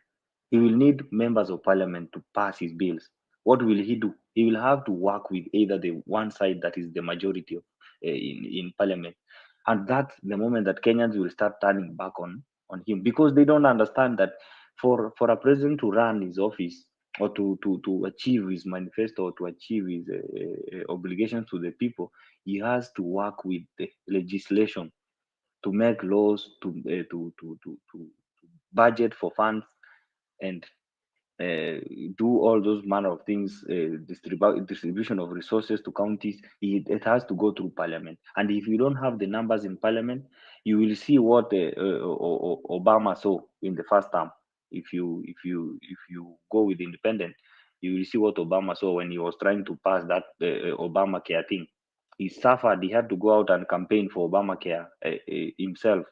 He will need members of parliament to pass his bills. What will he do? He will have to work with either the one side that is the majority of, in parliament, and that's the moment that Kenyans will start turning back on him, because they don't understand that for a president to run his office, or to achieve his manifesto, or to achieve his obligations to the people, he has to work with the legislation, to make laws, to budget for funds, and do all those manner of things, distribution of resources to counties. It has to go through parliament, and if you don't have the numbers in parliament, you will see what Obama saw in the first term. If you go with independent, you will see what Obama saw when he was trying to pass that Obamacare thing. He suffered. He had to go out and campaign for Obamacare himself,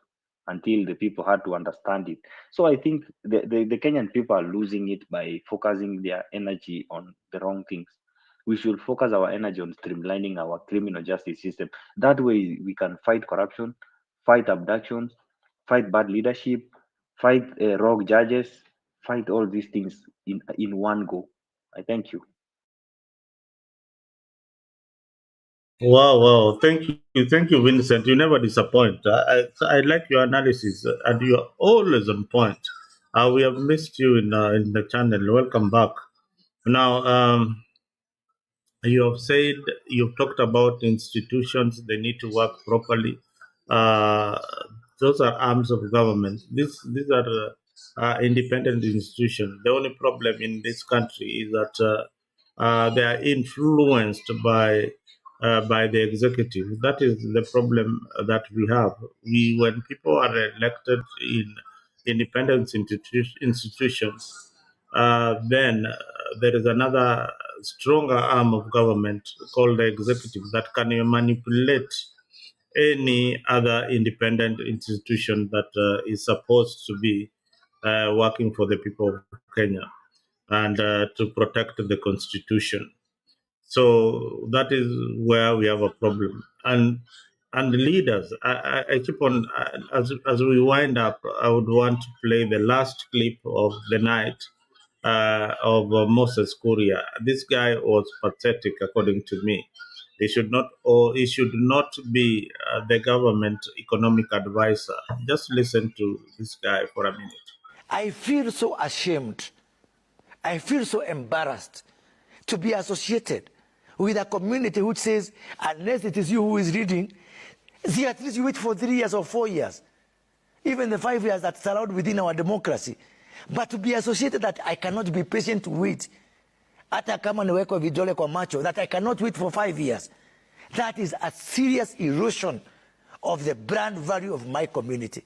until the people had to understand it. So I think the Kenyan people are losing it by focusing their energy on the wrong things. We should focus our energy on streamlining our criminal justice system. That way we can fight corruption, fight abductions, fight bad leadership, fight rogue judges, fight all these things in one go. I thank you. Wow, wow. Thank you, Vincent. You never disappoint. I like your analysis, and you're always on point. We have missed you in the channel. Welcome back. Now, you have said, you've talked about institutions, they need to work properly. Uh, those are arms of government. These are independent institutions. The only problem in this country is that they are influenced by the executive. That is the problem that we have. When people are elected in independent institutions, then there is another stronger arm of government called the executive that can manipulate any other independent institution that is supposed to be working for the people of Kenya and to protect the constitution. So that is where we have a problem. And the leaders, I keep on, as we wind up, I would want to play the last clip of the night of Moses Kuria. This guy was pathetic, according to me. He should not be the government economic advisor. Just listen to this guy for a minute. I feel so ashamed. I feel so embarrassed to be associated with a community which says, unless it is you who is reading, see, at least you wait for 3 years or 4 years, even the 5 years that's allowed within our democracy. But to be associated that I cannot be patient to wait, hata kama niwekwe vidole kwa macho, that I cannot wait for 5 years. That is a serious erosion of the brand value of my community.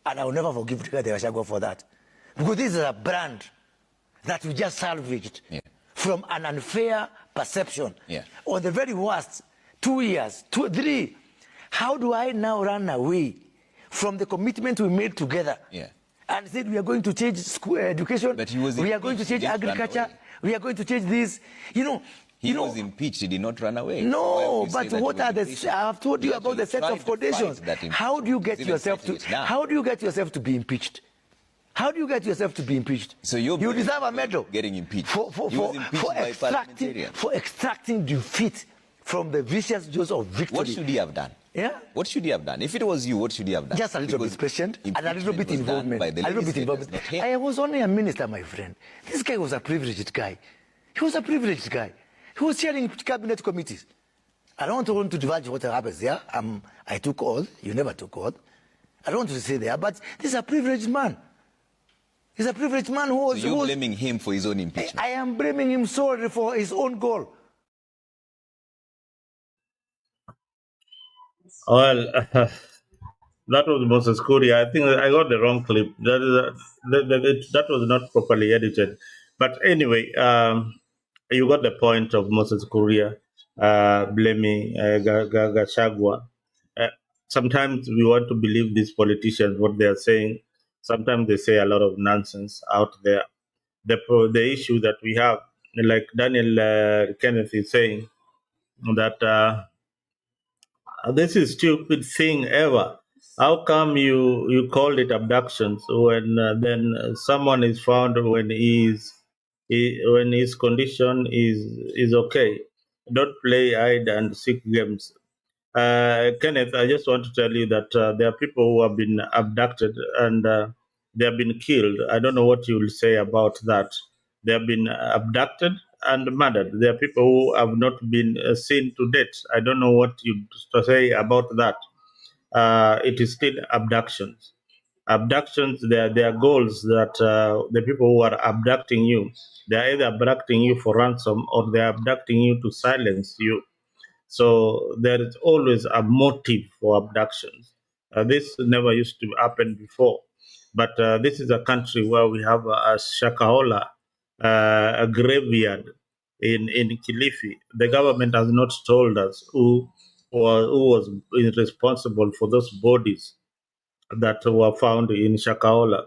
And I will never forgive Rigathi Gachagua for that. Because this is a brand that we just salvaged from an unfair perception. On the very worst, 2 years, 3. How do I now run away from the commitment we made together? And said we are going to change school education, we are going to change agriculture, we are going to change this. He was impeached. He did not run away. No, but what are the? I have told you about the set of conditions. How do you get yourself to? How do you get yourself to be impeached? How do you get yourself to be impeached? So you deserve a medal. Getting impeached. For extracting defeat from the vicious jaws of victory. What should he have done? What should he have done? If it was you, what should he have done? Just a little bit patient and a little bit involvement. I was only a minister, my friend. This guy was a privileged guy. He was a privileged guy. He was chairing cabinet committees. I don't want to divulge what happens there. I took all. You never took all. I don't want to say there, but this is a privileged man. He's a privileged man who was... So you're blaming him for his own impeachment? I am blaming him solely for his own goal. Well, that was Moses Kuria. I think I got the wrong clip. That was not properly edited. But anyway, you got the point of Moses Kuria blaming Gachagua. Sometimes we want to believe these politicians, what they are saying. Sometimes they say a lot of nonsense out there. The issue that we have, like Daniel Kenneth is saying, that this is stupid thing ever. How come you call it abductions when then someone is found when when his condition is okay? Don't play hide and seek games. Kenneth, I just want to tell you that there are people who have been abducted and they have been killed. I don't know what you will say about that. They have been abducted and murdered. There are people who have not been seen to date. I don't know what you to say about that. It is still abductions. Abductions, they are goals that the people who are abducting you, they are either abducting you for ransom or they are abducting you to silence you. So there is always a motive for abductions. This never used to happen before. But this is a country where we have a Shakahola, a graveyard in Kilifi. The government has not told us who was responsible for those bodies that were found in Shakahola.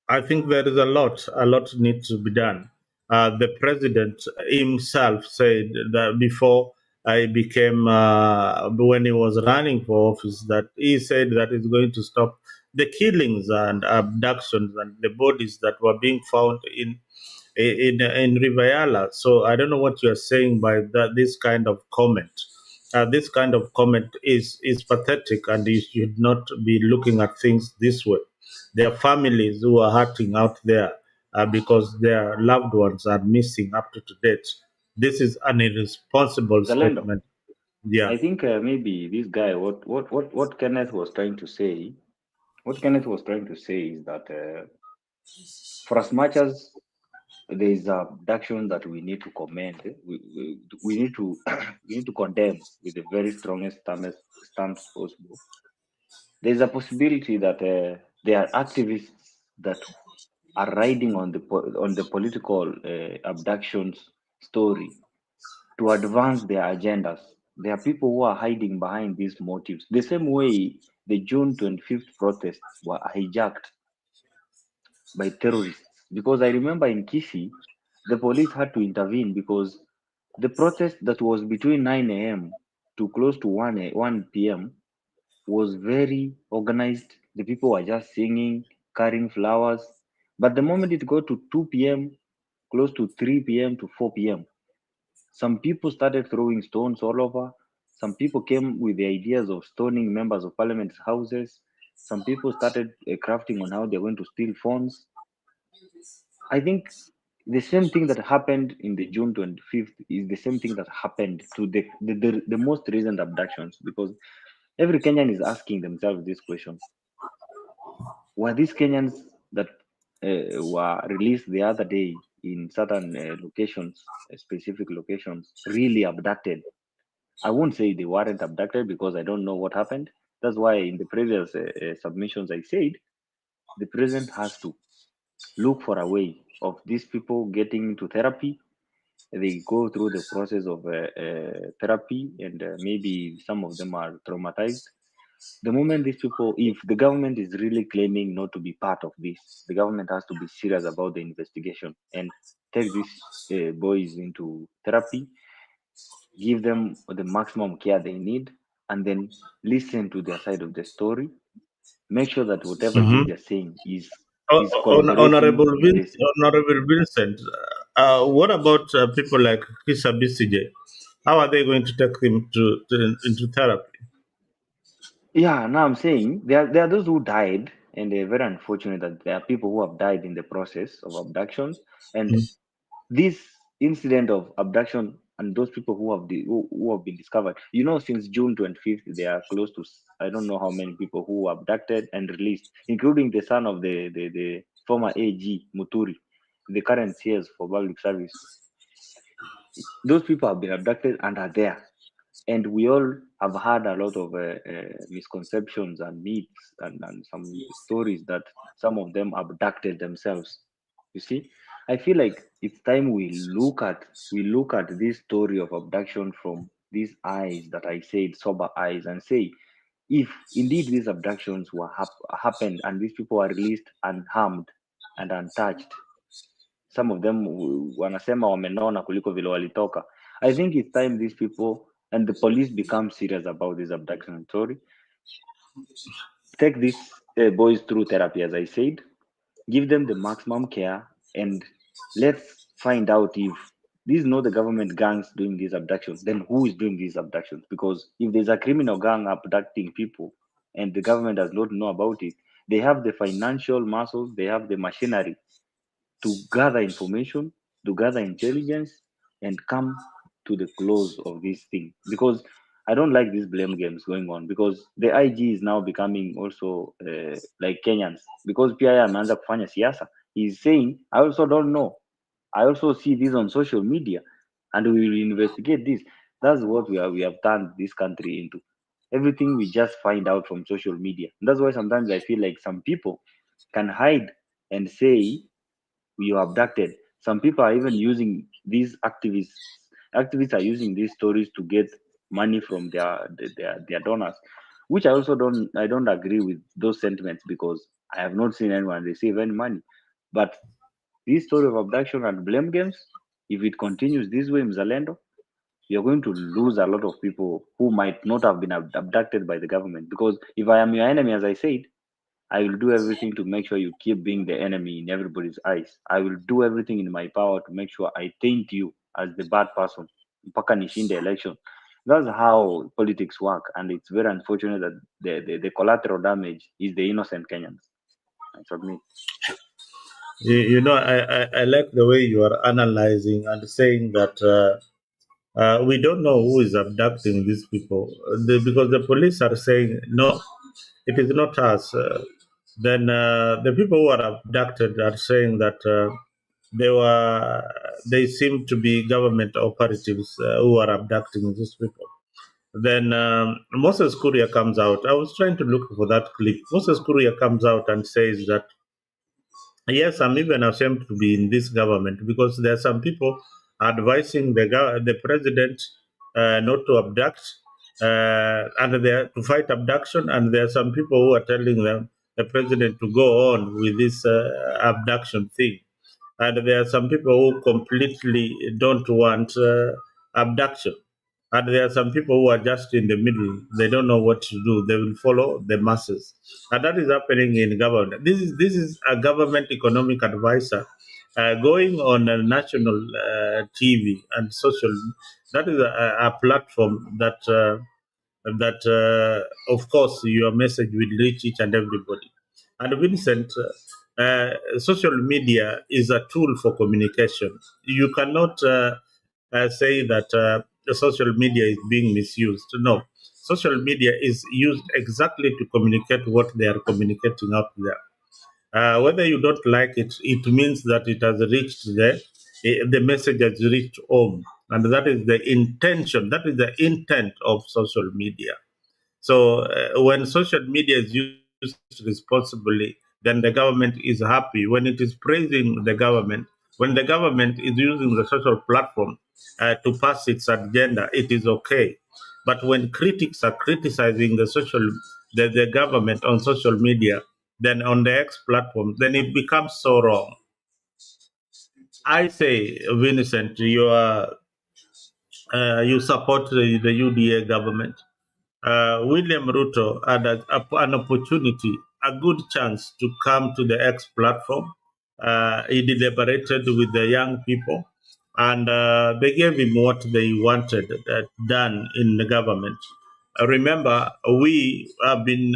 I think there is a lot needs to be done. The president himself said that before I became, when he was running for office, that he said that he's going to stop the killings and abductions and the bodies that were being found in Riviera. So I don't know what you are saying by that. This kind of comment. This kind of comment is pathetic, and you should not be looking at things this way. There are families who are hurting out there because their loved ones are missing up to date. This is an irresponsible Zalendo, statement. Yeah. I think maybe this guy, what Kenneth was trying to say, is that for as much as there is abduction that we need to commend, we need to we need to condemn with the very strongest stance possible. There's a possibility that there are activists that are riding on the political abductions story to advance their agendas. There are people who are hiding behind these motives. The same way the June 25th protests were hijacked by terrorists. Because I remember in Kisi, the police had to intervene because the protest that was between 9 a.m. to close to 1 p.m. was very organized. The people were just singing, carrying flowers. But the moment it got to 2 p.m., close to 3 p.m. to 4 p.m., some people started throwing stones all over. Some people came with the ideas of stoning members of parliament's houses. Some people started crafting on how they're going to steal phones. I think the same thing that happened in the June 25th is the same thing that happened to the most recent abductions, because every Kenyan is asking themselves this question. Were these Kenyans that were released the other day in certain locations, specific locations, really abducted. I won't say they weren't abducted because I don't know what happened. That's why in the previous submissions I said the president has to look for a way of these people getting into therapy. They go through the process of therapy, and maybe some of them are traumatized. The moment these people, if the government is really claiming not to be part of this, the government has to be serious about the investigation and take these boys into therapy, give them the maximum care they need, and then listen to their side of the story. Make sure that whatever it is Mhm. they're saying is corroborating Honorable, this. Honorable Vincent, what about people like Kisa Bisije? How are they going to take him into therapy? Yeah, now I'm saying there are those who died, and they're very unfortunate that there are people who have died in the process of abductions. And Mm. this incident of abduction and those people who have been discovered, since June 25th, they are close to I don't know how many people who were abducted and released, including the son of the former AG Muturi, the current CS for public service. Those people have been abducted and are there, and we all have had a lot of misconceptions and myths and some stories that some of them abducted themselves. You see, I feel like it's time we look at this story of abduction from these eyes that I said, sober eyes, and say, if indeed these abductions were happened and these people were released unharmed and untouched, some of them wanasema wamenona kuliko vile walitoka. I think it's time these people and the police become serious about this abduction story. Take these boys through therapy, as I said, give them the maximum care, and let's find out if these is not the government gangs doing these abductions, then who is doing these abductions? Because if there's a criminal gang abducting people and the government does not know about it, they have the financial muscles, they have the machinery to gather information, to gather intelligence, and come to the close of this thing. Because I don't like these blame games going on. Because the IG is now becoming also like Kenyans. Because PI ameanza kufanya siasa, he's saying, I also don't know. I also see this on social media, and we will investigate this. That's what we have turned this country into. Everything we just find out from social media. And that's why sometimes I feel like some people can hide and say we were abducted. Some people are even using these activists. Activists are using these stories to get money from their donors, which I don't agree with those sentiments because I have not seen anyone receive any money. But this story of abduction and blame games, if it continues this way, Mzalendo, you're going to lose a lot of people who might not have been abducted by the government. Because if I am your enemy, as I said, I will do everything to make sure you keep being the enemy in everybody's eyes. I will do everything in my power to make sure I taint you as the bad person. Mpaka nishinde election. That's how politics work, and it's very unfortunate that the collateral damage is the innocent Kenyans. I submit. I like the way you are analyzing and saying that we don't know who is abducting these people because the police are saying no, it is not us. Then the people who are abducted are saying that they seem to be government operatives who are abducting these people. Then Moses Kuria comes out. I was trying to look for that clip. Moses Kuria comes out and says that yes, I'm even ashamed to be in this government because there are some people advising the president not to abduct and they are to fight abduction, and there are some people who are telling them the president to go on with this abduction thing, and there are some people who completely don't want abduction. And there are some people who are just in the middle. They don't know what to do. They will follow the masses. And that is happening in government. This is a government economic advisor going on a national TV and social. That is a platform that of course your message will reach each and everybody. And Vincent, social media is a tool for communication. You cannot say that the social media is being misused. No, social media is used exactly to communicate what they are communicating out there. Whether you don't like it, it means that it has reached the message has reached home. And that is the intention, that is the intent of social media. So when social media is used responsibly, then the government is happy. When it is praising the government, when the government is using the social platform to pass its agenda, it is okay. But when critics are criticizing the government on social media, then on the X platform, then it becomes so wrong. I say, Vincent, you support the UDA government. William Ruto had an opportunity, a good chance to come to the X platform. He deliberated with the young people, and they gave him what they wanted done in the government. Remember, we have been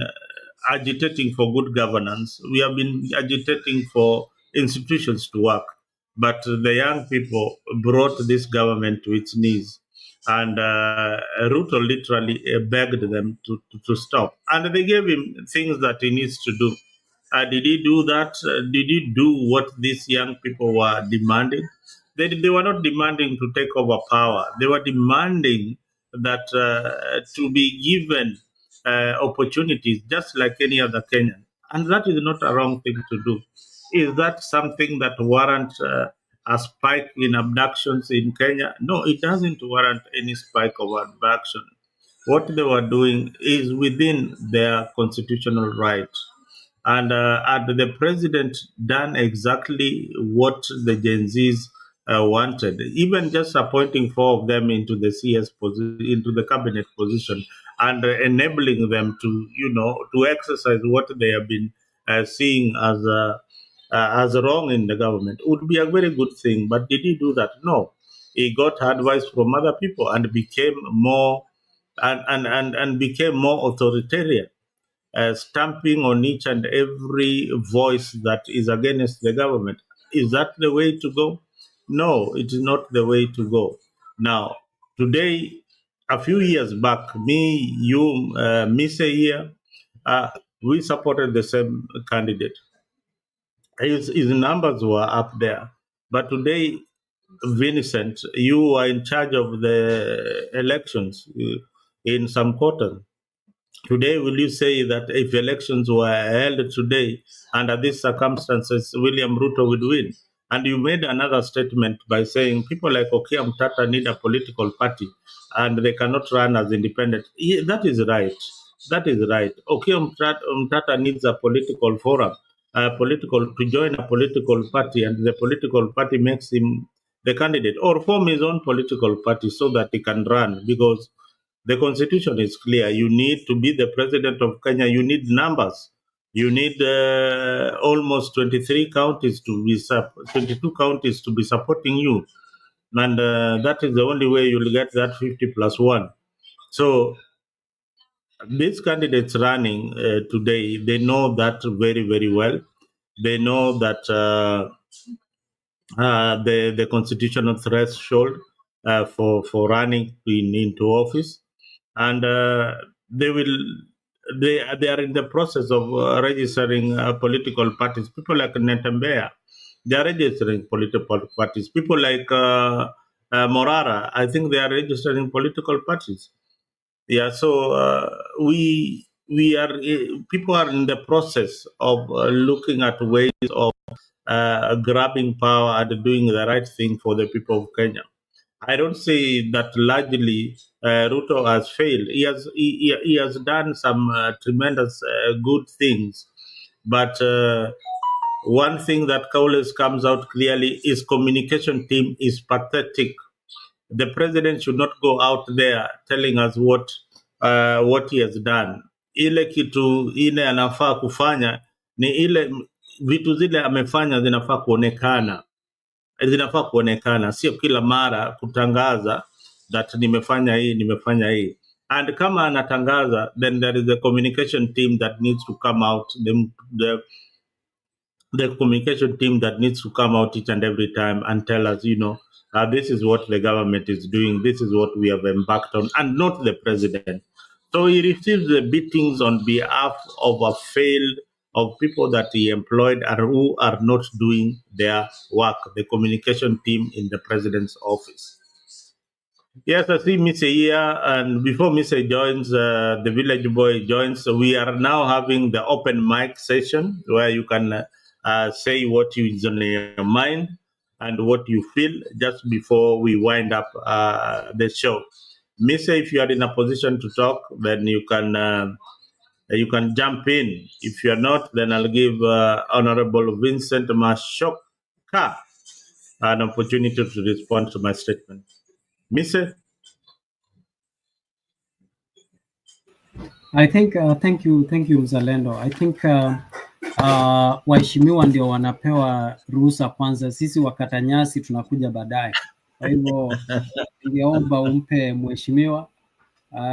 agitating for good governance. We have been agitating for institutions to work. But the young people brought this government to its knees. And Ruto literally begged them to stop. And they gave him things that he needs to do. Did he do that? Did he do what these young people were demanding? They were not demanding to take over power. They were demanding that to be given opportunities just like any other Kenyan. And that is not a wrong thing to do. Is that something that warrants a spike in abductions in Kenya? No, it doesn't warrant any spike of abduction. What they were doing is within their constitutional right. And had the president done exactly what the Gen Zs wanted, even just appointing 4 of them into the into the cabinet position, and enabling them to, to exercise what they have been seeing as wrong in the government, would be a very good thing. But did he do that? No. He got advice from other people and became more and became more authoritarian, stamping on each and every voice that is against the government. Is that the way to go? No, it is not the way to go. Now, today, a few years back, me, you, Mise here, we supported the same candidate. His numbers were up there. But today, Vincent, you are in charge of the elections in some quarters. Today, will you say that if elections were held today under these circumstances, William Ruto would win? And you made another statement by saying people like Okia Mtata need a political party and they cannot run as independent. Yeah, that is right. That is right. Okia Mtata needs a political forum, to join a political party, and the political party makes him the candidate, or form his own political party so that he can run, because the constitution is clear. You need to be the president of Kenya. You need numbers. You need almost 23 counties to be 22 counties to be supporting you, and that is the only way you'll get that 50 plus 1. So these candidates running today, they know that very, very well. They know that the constitutional threshold for running into office, and they are in the process of registering political parties. People like Netembea, they are registering political parties. People like Morara, I think they are registering political parties. Yeah, so we are people are in the process of looking at ways of grabbing power and doing the right thing for the people of Kenya. I don't say that largely Ruto has failed. He has done some tremendous good things, but one thing that always comes out clearly is communication team is pathetic. The president should not go out there telling us what he has done. Ile kitu ile anafaa kufanya ni ile vitu zile amefanya zinafaa kuonekana, sio kila mara kutangaza that nimefanya hii. And kama anatangaza, then there is a communication team that needs to come out, the communication team that needs to come out each and every time and tell us, this is what the government is doing, this is what we have embarked on, and not the president. So he receives the beatings on behalf of a failed of people that he employed and who are not doing their work, the communication team in the president's office. Yes, I see Mr. here, and before Mr. joins, the village boy joins, we are now having the open mic session where you can say what is on your mind and what you feel just before we wind up the show. Mr. If you are in a position to talk, then you can jump in. If you are not, then I'll give Honorable Vincent Mashoka an opportunity to respond to my statement. Mr. I think thank you Mzalendo. I think waheshimiwa ndio wanapewa ruhusa kwanza, sisi wakata nyasi tunakuja baadaye. Kwa hivyo ningeomba umpe mheshimiwa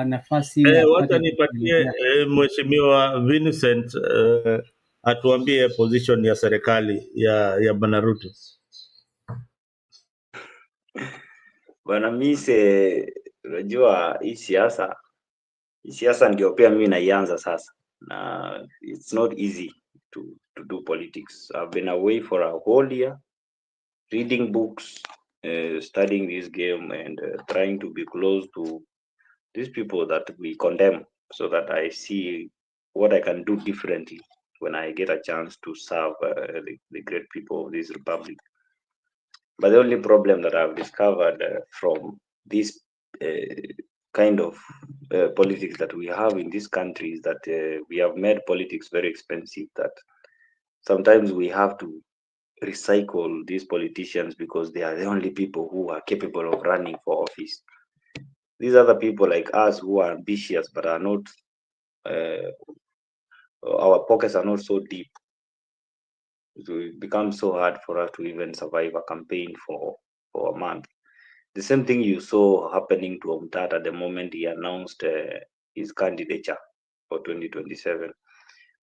nafasi Wacha nipatie mheshimiwa Vincent atuambie position ya serikali ya Bwana Ruto. Bwana Mise, unajua hii siasa ndio pia mimi naianza sasa, na it's not easy to do politics. I've been away for a whole year reading books, studying this game, and trying to be close to these people that we condemn, so that I see what I can do differently when I get a chance to serve the great people of this republic. But the only problem that I've discovered from this kind of politics that we have in this country is that we have made politics very expensive, that sometimes we have to recycle these politicians because they are the only people who are capable of running for office. These other people like us who are ambitious but are not, our pockets are not so deep. It becomes so hard for us to even survive a campaign for a month. The same thing you saw happening to Omtata the moment he announced his candidature for 2027.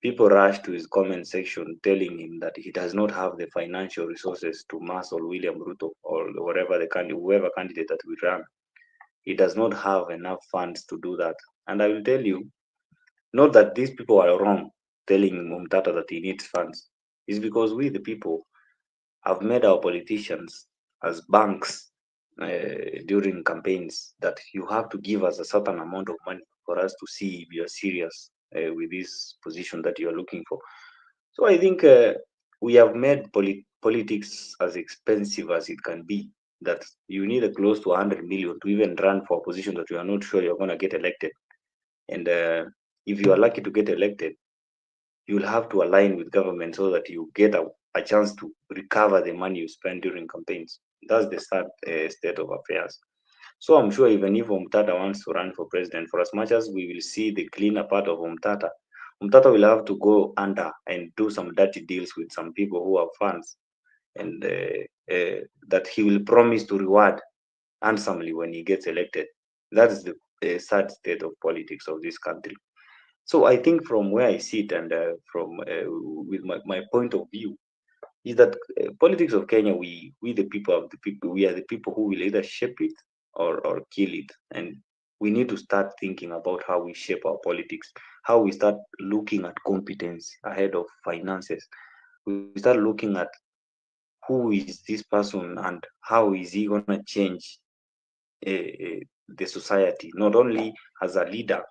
People rushed to his comment section telling him that he does not have the financial resources to muscle William Ruto or whoever candidate that we run. He does not have enough funds to do that. And I will tell you, not that these people are wrong telling Omtata that he needs funds. It's because we, the people, have made our politicians as banks during campaigns, that you have to give us a certain amount of money for us to see if you are serious with this position that you are looking for. So I think we have made politics as expensive as it can be, that you need a close to 100 million to even run for a position that you are not sure you're going to get elected. And if you are lucky to get elected, you'll have to align with government so that you get a chance to recover the money you spend during campaigns. That's the sad state of affairs. So I'm sure even if Omtata wants to run for president, for as much as we will see the cleaner part of Omtata will have to go under and do some dirty deals with some people who have funds, and that he will promise to reward handsomely when he gets elected. That is the sad state of politics of this country. So I think from where I sit and from with my point of view is that politics of Kenya, we the people of the people, we are the people who will either shape it or kill it. And we need to start thinking about how we shape our politics, how we start looking at competence ahead of finances. We start looking at who is this person and how is he going to change the society, not only as a leader,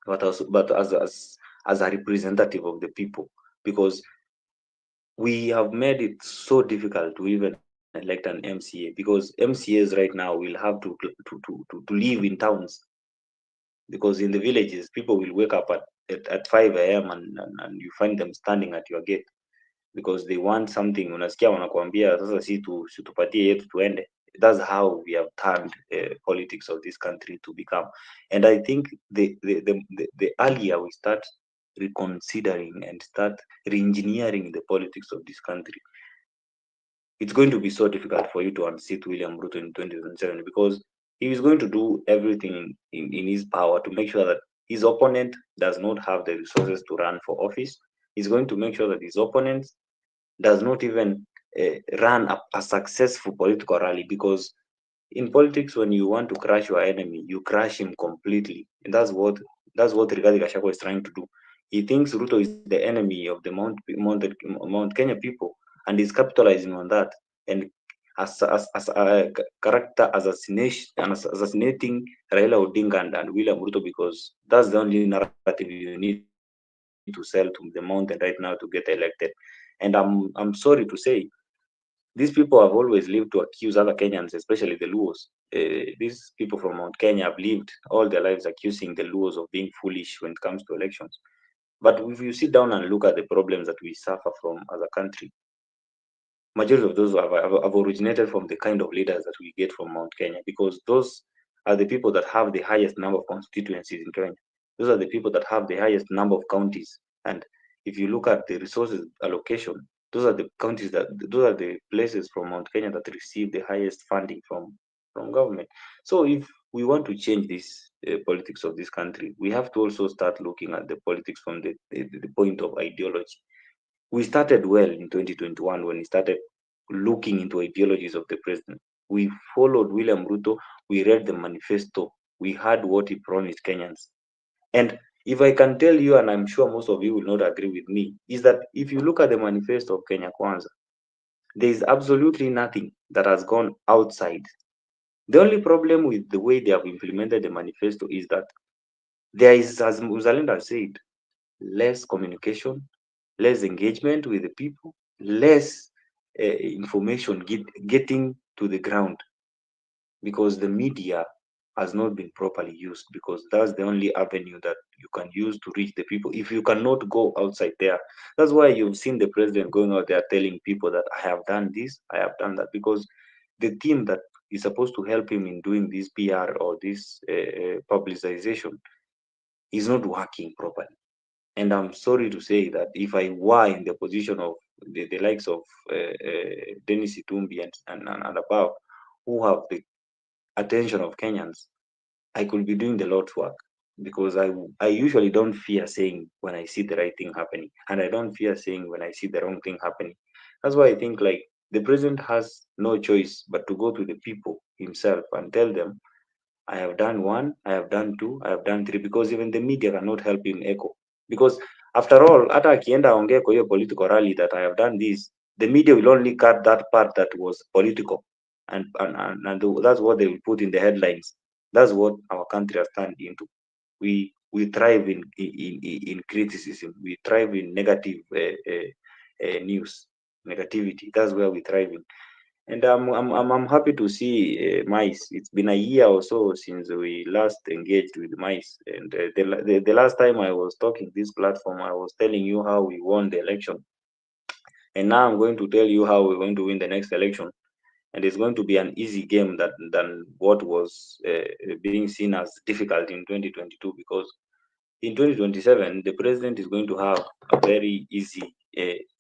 but as a representative of the people, because we have made it so difficult to even elect an MCA, because MCAs right now will have to live in towns, because in the villages people will wake up at 5 a.m. and you find them standing at your gate because they want something. Unasikia wanakuambia sasa si tupatie yetu tuende. That's how we have turned politics of this country to become. And I think the earlier we start reconsidering and start re-engineering the politics of this country, it's going to be so difficult for you to unseat William Ruto in 2027, because he is going to do everything in his power to make sure that his opponent does not have the resources to run for office. He's going to make sure that his opponent does not even run a successful political rally, because in politics, when you want to crush your enemy, you crush him completely. And that's what Rigathi Gachagua is trying to do. He thinks Ruto is the enemy of the Mount Kenya people, and is capitalizing on that and as a character assassinating Raila Odinga and William Ruto, because that's the only narrative you need to sell to the mountain right now to get elected. And I'm sorry to say, these people have always lived to accuse other Kenyans, especially the Luos. These people from Mount Kenya have lived all their lives accusing the Luos of being foolish when it comes to elections. But if you sit down and look at the problems that we suffer from as a country, majority of those have originated from the kind of leaders that we get from Mount Kenya, because those are the people that have the highest number of constituencies in Kenya. Those are the people that have the highest number of counties. And if you look at the resources allocation, those are the places from Mount Kenya that receive the highest funding from government. So if we want to change this politics of this country, we have to also start looking at the politics from the point of ideology. We started well in 2021 when we started looking into ideologies of the president. We followed William Ruto, we read the manifesto, we heard what he promised Kenyans. And if I can tell you, and I'm sure most of you will not agree with me, is that if you look at the manifesto of Kenya Kwanza, there is absolutely nothing that has gone outside. The only problem with the way they have implemented the manifesto is that there is, as Muzalenda said, less communication, less engagement with the people, less information getting to the ground, because the media has not been properly used, because that's the only avenue that you can use to reach the people if you cannot go outside there. That's why you've seen the president going out there telling people that I have done this, I have done that, because the team that is supposed to help him in doing this PR or this publicization is not working properly. And I'm sorry to say that if I were in the position of the likes of Dennis Itumbi and above, who have the attention of Kenyans, I could be doing the Lord's work, because I usually don't fear saying when I see the right thing happening, and I don't fear saying when I see the wrong thing happening. That's why I think like the president has no choice but to go to the people himself and tell them, I have done one, I have done two, I have done three, because even the media cannot help him echo. Because after all, hata akienda aongee kwa hiyo political rally that I have done this, the media will only cut that part that was political, and that's what they will put in the headlines. That's what our country has turned into. We thrive in criticism. We thrive in negative news, negativity. That's where we thrive in. And I'm happy to see Mice. It's been a year or so since we last engaged with Mice. And the last time I was talking this platform, I was telling you how we won the election. And now I'm going to tell you how we're going to win the next election. And it's going to be an easy game than what was being seen as difficult in 2022, because in 2027 the president is going to have a very easy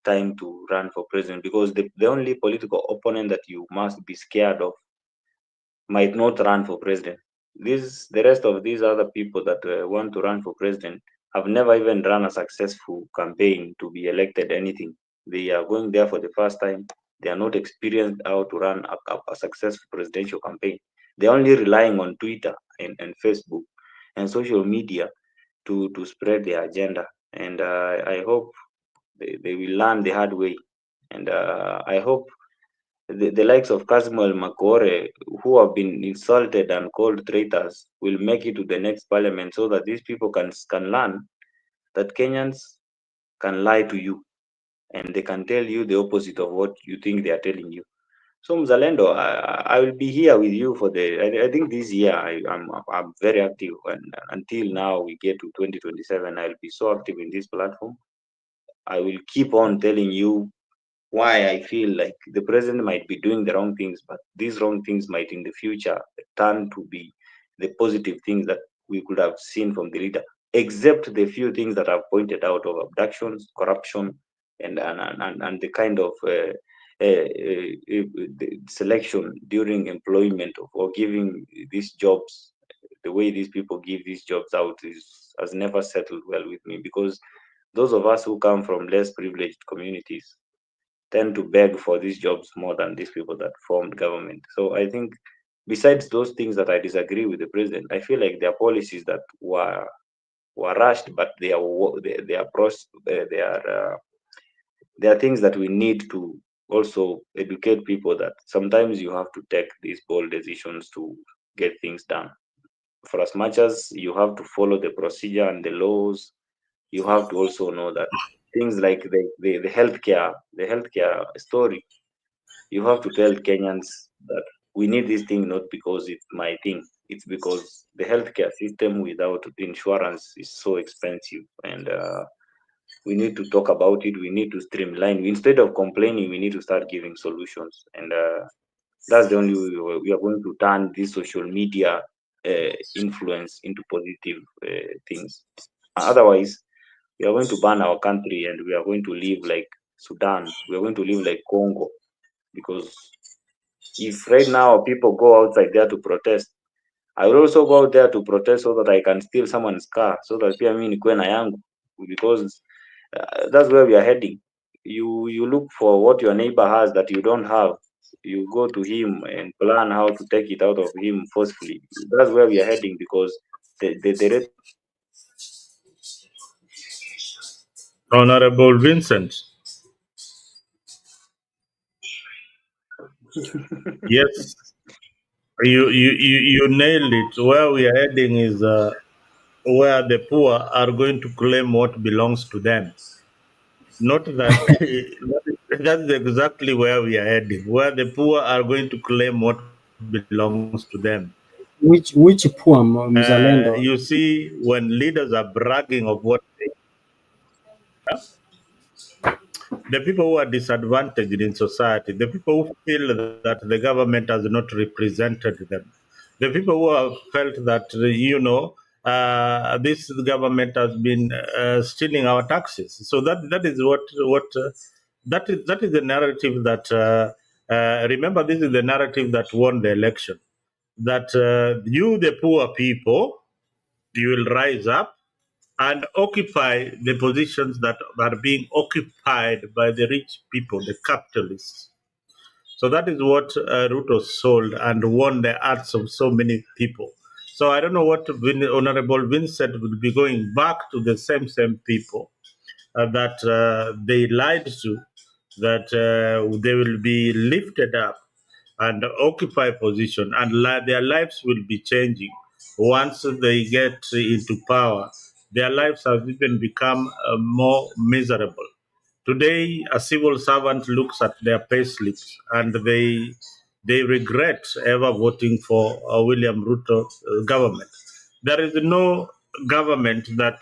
time to run for president, because the only political opponent that you must be scared of might not run for president. The rest of these other people that want to run for president have never even run a successful campaign to be elected anything. They are going there for the first time. They are not experienced how to run a successful presidential campaign. They're only relying on Twitter and Facebook and social media to spread their agenda. And I hope they will learn the hard way. And I hope the likes of Kasmuel Makore, who have been insulted and called traitors, will make it to the next parliament, so that these people can learn that Kenyans can lie to you and they can tell you the opposite of what you think they are telling you. So Mzalendo, I will be here with you for I think this year I'm very active, and until now we get to 2027, I'll be so active in this platform. I will keep on telling you why I feel like the president might be doing the wrong things, but these wrong things might in the future turn to be the positive things that we could have seen from the leader, except the few things that I've pointed out of abductions, corruption, and the kind of the selection during employment or giving these jobs. The way these people give these jobs out has never settled well with me, because those of us who come from less privileged communities tend to beg for these jobs more than these people that formed government. So I think besides those things that I disagree with the president, I feel like their policies that were were rushed, but they are things that we need to also educate people that sometimes you have to take these bold decisions to get things done. For as much as you have to follow the procedure and the laws, you have to also know that things like the healthcare story, you have to tell Kenyans that we need this thing not because it's my thing. It's because the healthcare system without insurance is so expensive, and we need to talk about it. We need to streamline. Instead of complaining, we need to start giving solutions, and that's the only way we are going to turn this social media influence into positive things. Otherwise, we are going to ban our country, and we are going to live like Sudan. We are going to live like Congo, because if right now people go outside there to protest, I will also go out there to protest so that I can steal someone's car, so that pia mimi nikuwe na yangu, because that's where we are heading. You look for what your neighbor has that you don't have. You go to him and plan how to take it out of him forcefully. That's where we are heading, because the rate. Honorable Vincent. Yes, you nailed it. Where we are heading is where the poor are going to claim what belongs to them. Not that that's exactly where we are heading. Where the poor are going to claim what belongs to them. Which poor, Mzalendo? You see, when leaders are bragging of what they the people who are disadvantaged in society, the people who feel that the government has not represented them, the people who have felt that, this government has been stealing our taxes. So that is that is the narrative that, remember, this is the narrative that won the election. That you, the poor people, you will rise up and occupy the positions that are being occupied by the rich people, the capitalists. So that is what Ruto sold and won the hearts of so many people. So I don't know what Honorable Vincent will be going back to the same people that they lied to, that they will be lifted up and occupy position, and their lives will be changing once they get into power. Their lives have even become more miserable. Today, a civil servant looks at their pay slips and they regret ever voting for William Ruto government. There is no government that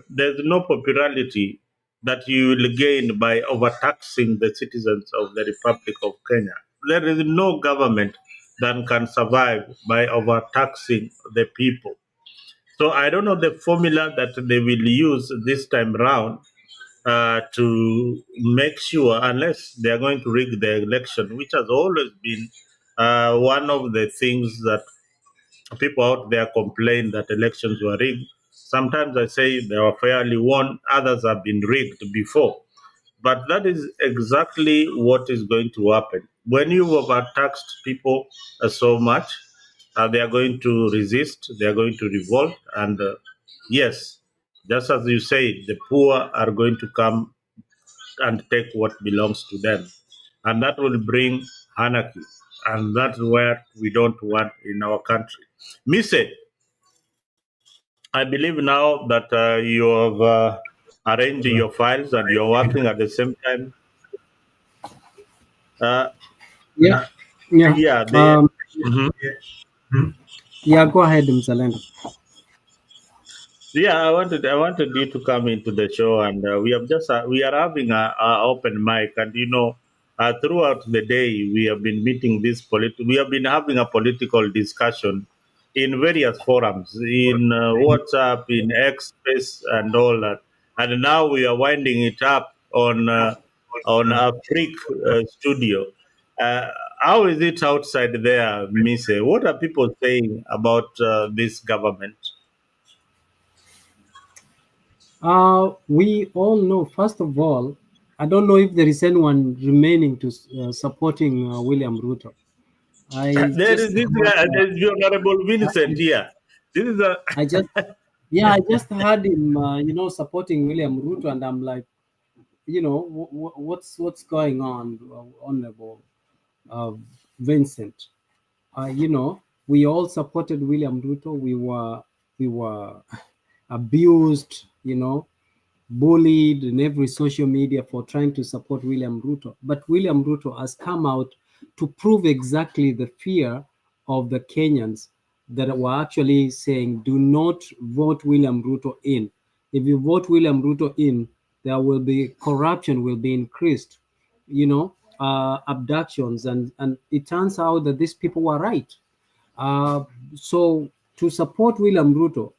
there's no popularity that you will gain by overtaxing the citizens of the Republic of Kenya. There is no government that can survive by overtaxing the people. So I don't know the formula that they will use this time round to make sure, unless they are going to rig the election, which has always been one of the things that people out there complain that elections were rigged. Sometimes I say they were fairly won, others have been rigged before. But that is exactly what is going to happen. When you overtaxed people so much, they are going to resist, they are going to revolt, and yes, just as you said, the poor are going to come and take what belongs to them. And that will bring anarchy. And that's where we don't want in our country. Mise, I believe now that you have arranged your files and you're working at the same time. Yeah, yeah. Yeah, Mhm. Yeah, go ahead, Mzalendo. Yeah, I wanted you to come into the show, and we are having a open mic, and throughout the day we have been meeting we have been having a political discussion in various forums, in WhatsApp, in X Space, and all that, and now we are winding it up on AFRIQ studio. Uh, how is it outside there, Mise? What are people saying about this government? We all know, first of all, I don't know if there is anyone remaining to supporting William Ruto. I There just is this heard, there's the Honorable Vincent here. This is a I just Yeah, I just heard him, supporting William Ruto, and I'm like, what's going on, Honorable uh, Vincent? We all supported William Ruto. We were abused, bullied in every social media for trying to support William Ruto. But William Ruto has come out to prove exactly the fear of the Kenyans that were actually saying, do not vote William Ruto in. If you vote William Ruto in, there will be corruption will be increased, abductions. And it turns out that these people were right. So to support William Ruto,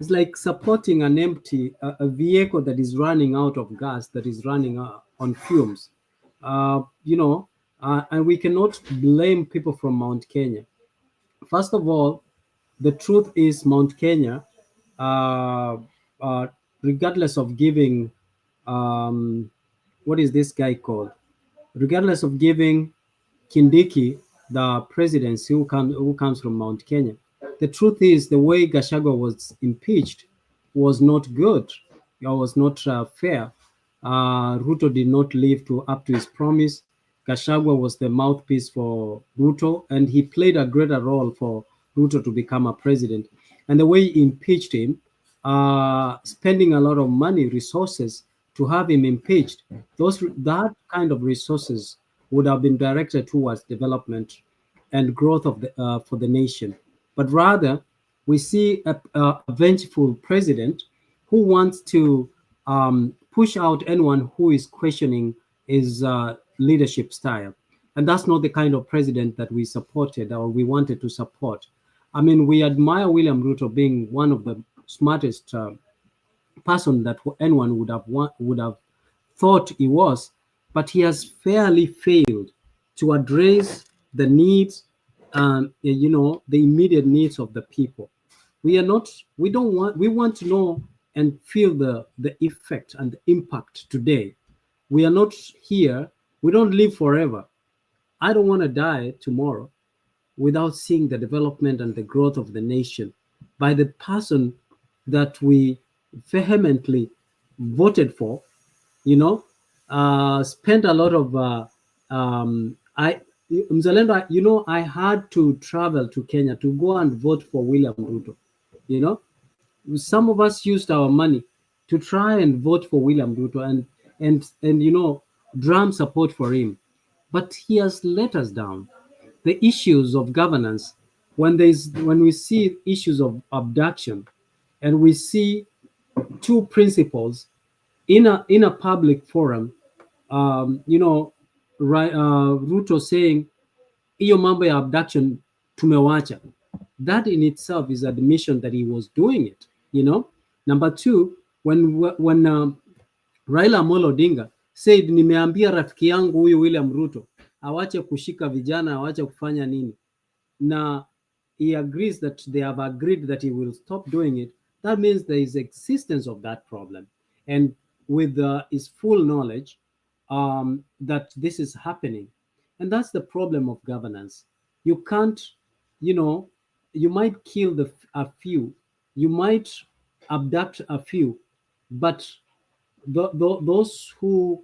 it's like supporting an a vehicle that is running out of gas, that is running on fumes. And we cannot blame people from Mount Kenya. First of all, the truth is Mount Kenya, uh, uh, regardless of giving, what is this guy called? Regardless of giving Kindiki the presidency, who comes from Mount Kenya. The truth is, the way Gachagua was impeached was not good. It was not fair. Ruto did not live up to his promise. Gachagua was the mouthpiece for Ruto, and he played a greater role for Ruto to become a president. And the way he impeached him, spending a lot of money, resources to have him impeached, that kind of resources would have been directed towards development and growth of for the nation. But rather, we see a vengeful president who wants to push out anyone who is questioning his leadership style. And that's not the kind of president that we supported or we wanted to support. I mean, we admire William Ruto being one of the smartest person that anyone would have thought he was, but he has fairly failed to address the needs, the immediate needs of the people. We want to know and feel the effect and the impact today. We are not here. We don't live forever. I don't want to die tomorrow without seeing the development and the growth of the nation by the person that we vehemently voted for, spent a lot of Mzalendo, I had to travel to Kenya to go and vote for William Ruto. Some of us used our money to try and vote for William Ruto and drum support for him, but he has let us down. The issues of governance, when we see issues of abduction, and we see two principles in a public forum, Ruto saying hiyo mambo ya abduction tumewacha. That in itself is admission that he was doing it. Number two, when Raila Amolo Odinga said, nimeambia rafiki yangu huyu William Ruto awache kushika vijana, awache kufanya nini, na he agrees that they have agreed that he will stop doing it. That means there is existence of that problem, and with his full knowledge that this is happening. And that's the problem of governance. You can't, you might kill a few, you might abduct a few, but those who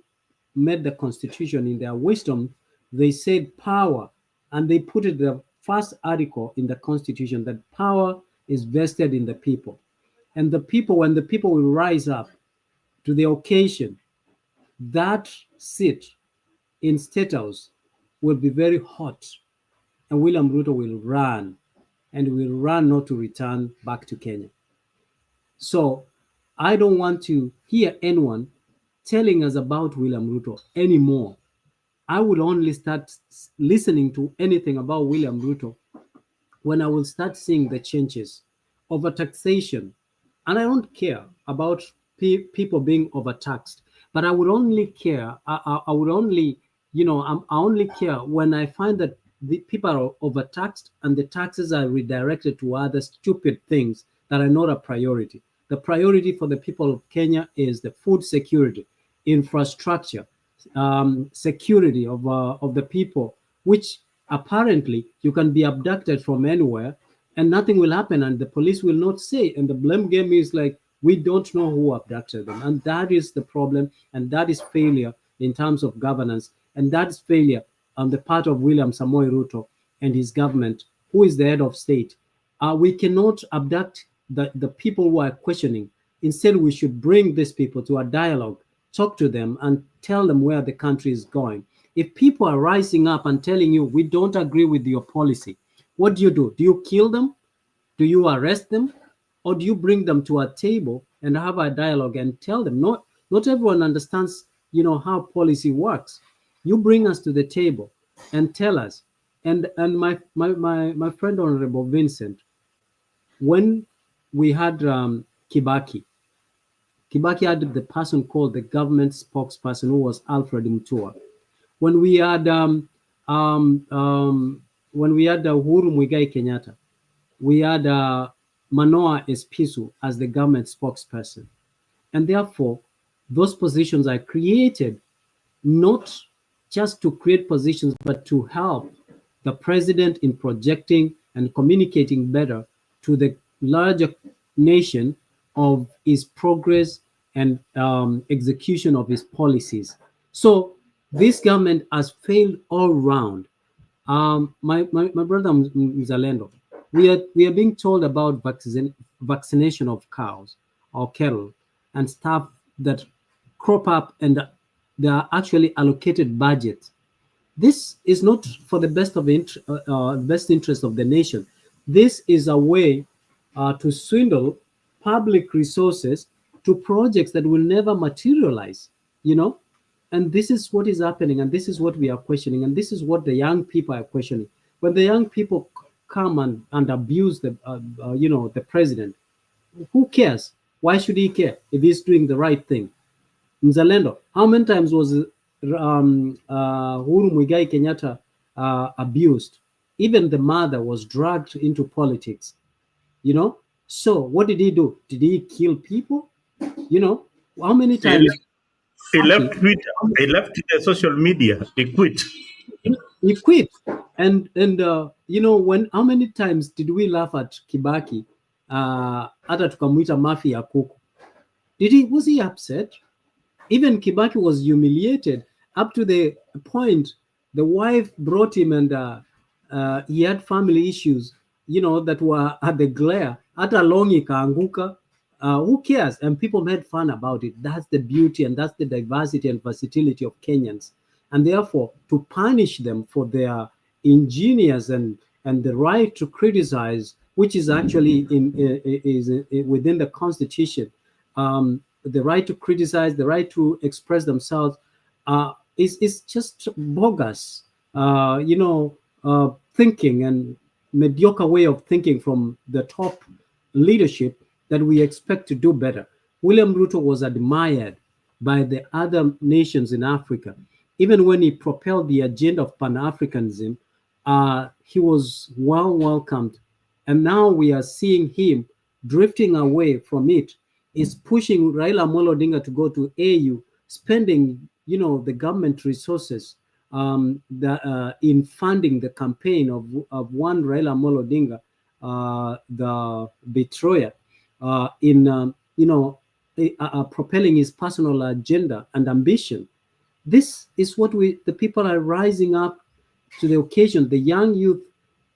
made the constitution in their wisdom, they said power, and they put it the first article in the constitution that power is vested in the people. And the people, when the people will rise up to the occasion, that seat in State House will be very hot, and William Ruto will run, and will run not to return back to Kenya. So I don't want to hear anyone telling us about William Ruto anymore. I will only start listening to anything about William Ruto when I will start seeing the changes. Over taxation, and I don't care about people being overtaxed, but I would only care, I would only, I only care when I find that the people are overtaxed and the taxes are redirected to other stupid things that are not a priority. The priority for the people of Kenya is the food security, infrastructure, security of the people, which apparently you can be abducted from anywhere and nothing will happen, and the police will not say, and the blame game is like, we don't know who abducted them, and that is the problem, and that is failure in terms of governance, and that is failure on the part of William Samoei Ruto and his government, who is the head of state. We cannot abduct the people who are questioning. Instead, we should bring these people to a dialogue, talk to them, and tell them where the country is going. If people are rising up and telling you, we don't agree with your policy, what do? Do you kill them? Do you arrest them? Or do you bring them to a table and have a dialogue and tell them? Not everyone understands, how policy works. You bring us to the table and tell us. And my friend Honorable Vincent, when we had Kibaki had the person called the government spokesperson, who was Alfred Mutua. When we had Uhuru Muigai Kenyatta, we had Manoa Espisu as the government spokesperson. And therefore, those positions are created not just to create positions, but to help the president in projecting and communicating better to the larger nation of his progress and execution of his policies. So this government has failed all round. My brother Mzalendo, we are being told about vaccination of cows or cattle and stuff that crop up, and there are actually allocated budgets. This is not for the best interest of the nation. This is a way to swindle public resources to projects that will never materialize, and this is what is happening, and this is what we are questioning, and this is what the young people are questioning. When the young people come and abuse the president, who cares? Why should he care if he's doing the right thing? Mzalendo, how many times was Uhuru Muigai Kenyatta abused? Even the mother was dragged into politics, So what did he do? Did he kill people? How many times? He left Twitter. He left the social media. He quit. He quit. And when how many times did we laugh at Kibaki? Hata tukamwita mafi ya kuku. Was he upset? Even Kibaki was humiliated up to the point the wife brought him, and he had family issues, that were at the glare. Hata longi kaanguka. Who cares? And people made fun about it. That's the beauty, and that's the diversity and versatility of Kenyans. And therefore, to punish them for their ingenious and the right to criticize, which is actually within the Constitution, the right to criticize, the right to express themselves, is just bogus, thinking and mediocre way of thinking from the top leadership that we expect to do better. William Ruto was admired by the other nations in Africa. Even when he propelled the agenda of Pan-Africanism, he was well welcomed. And now we are seeing him drifting away from it. Is pushing Raila Amolo Odinga to go to AU, spending, the government resources in funding the campaign of one Raila Amolo Odinga, the betrayer, in propelling his personal agenda and ambition. This is what the people are rising up to the occasion. The young youth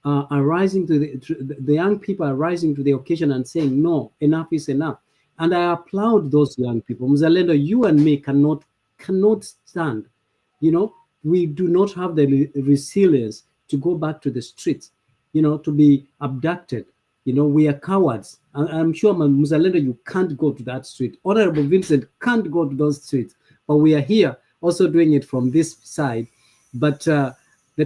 are rising to the young people are rising to the occasion and saying, no, enough is enough. And I applaud those young people. Mzalendo, you and me cannot stand. We do not have the resilience to go back to the streets, to be abducted. We are cowards. I'm sure, Mzalendo, you can't go to that street. Honorable Vincent can't go to those streets. But we are here also doing it from this side. But the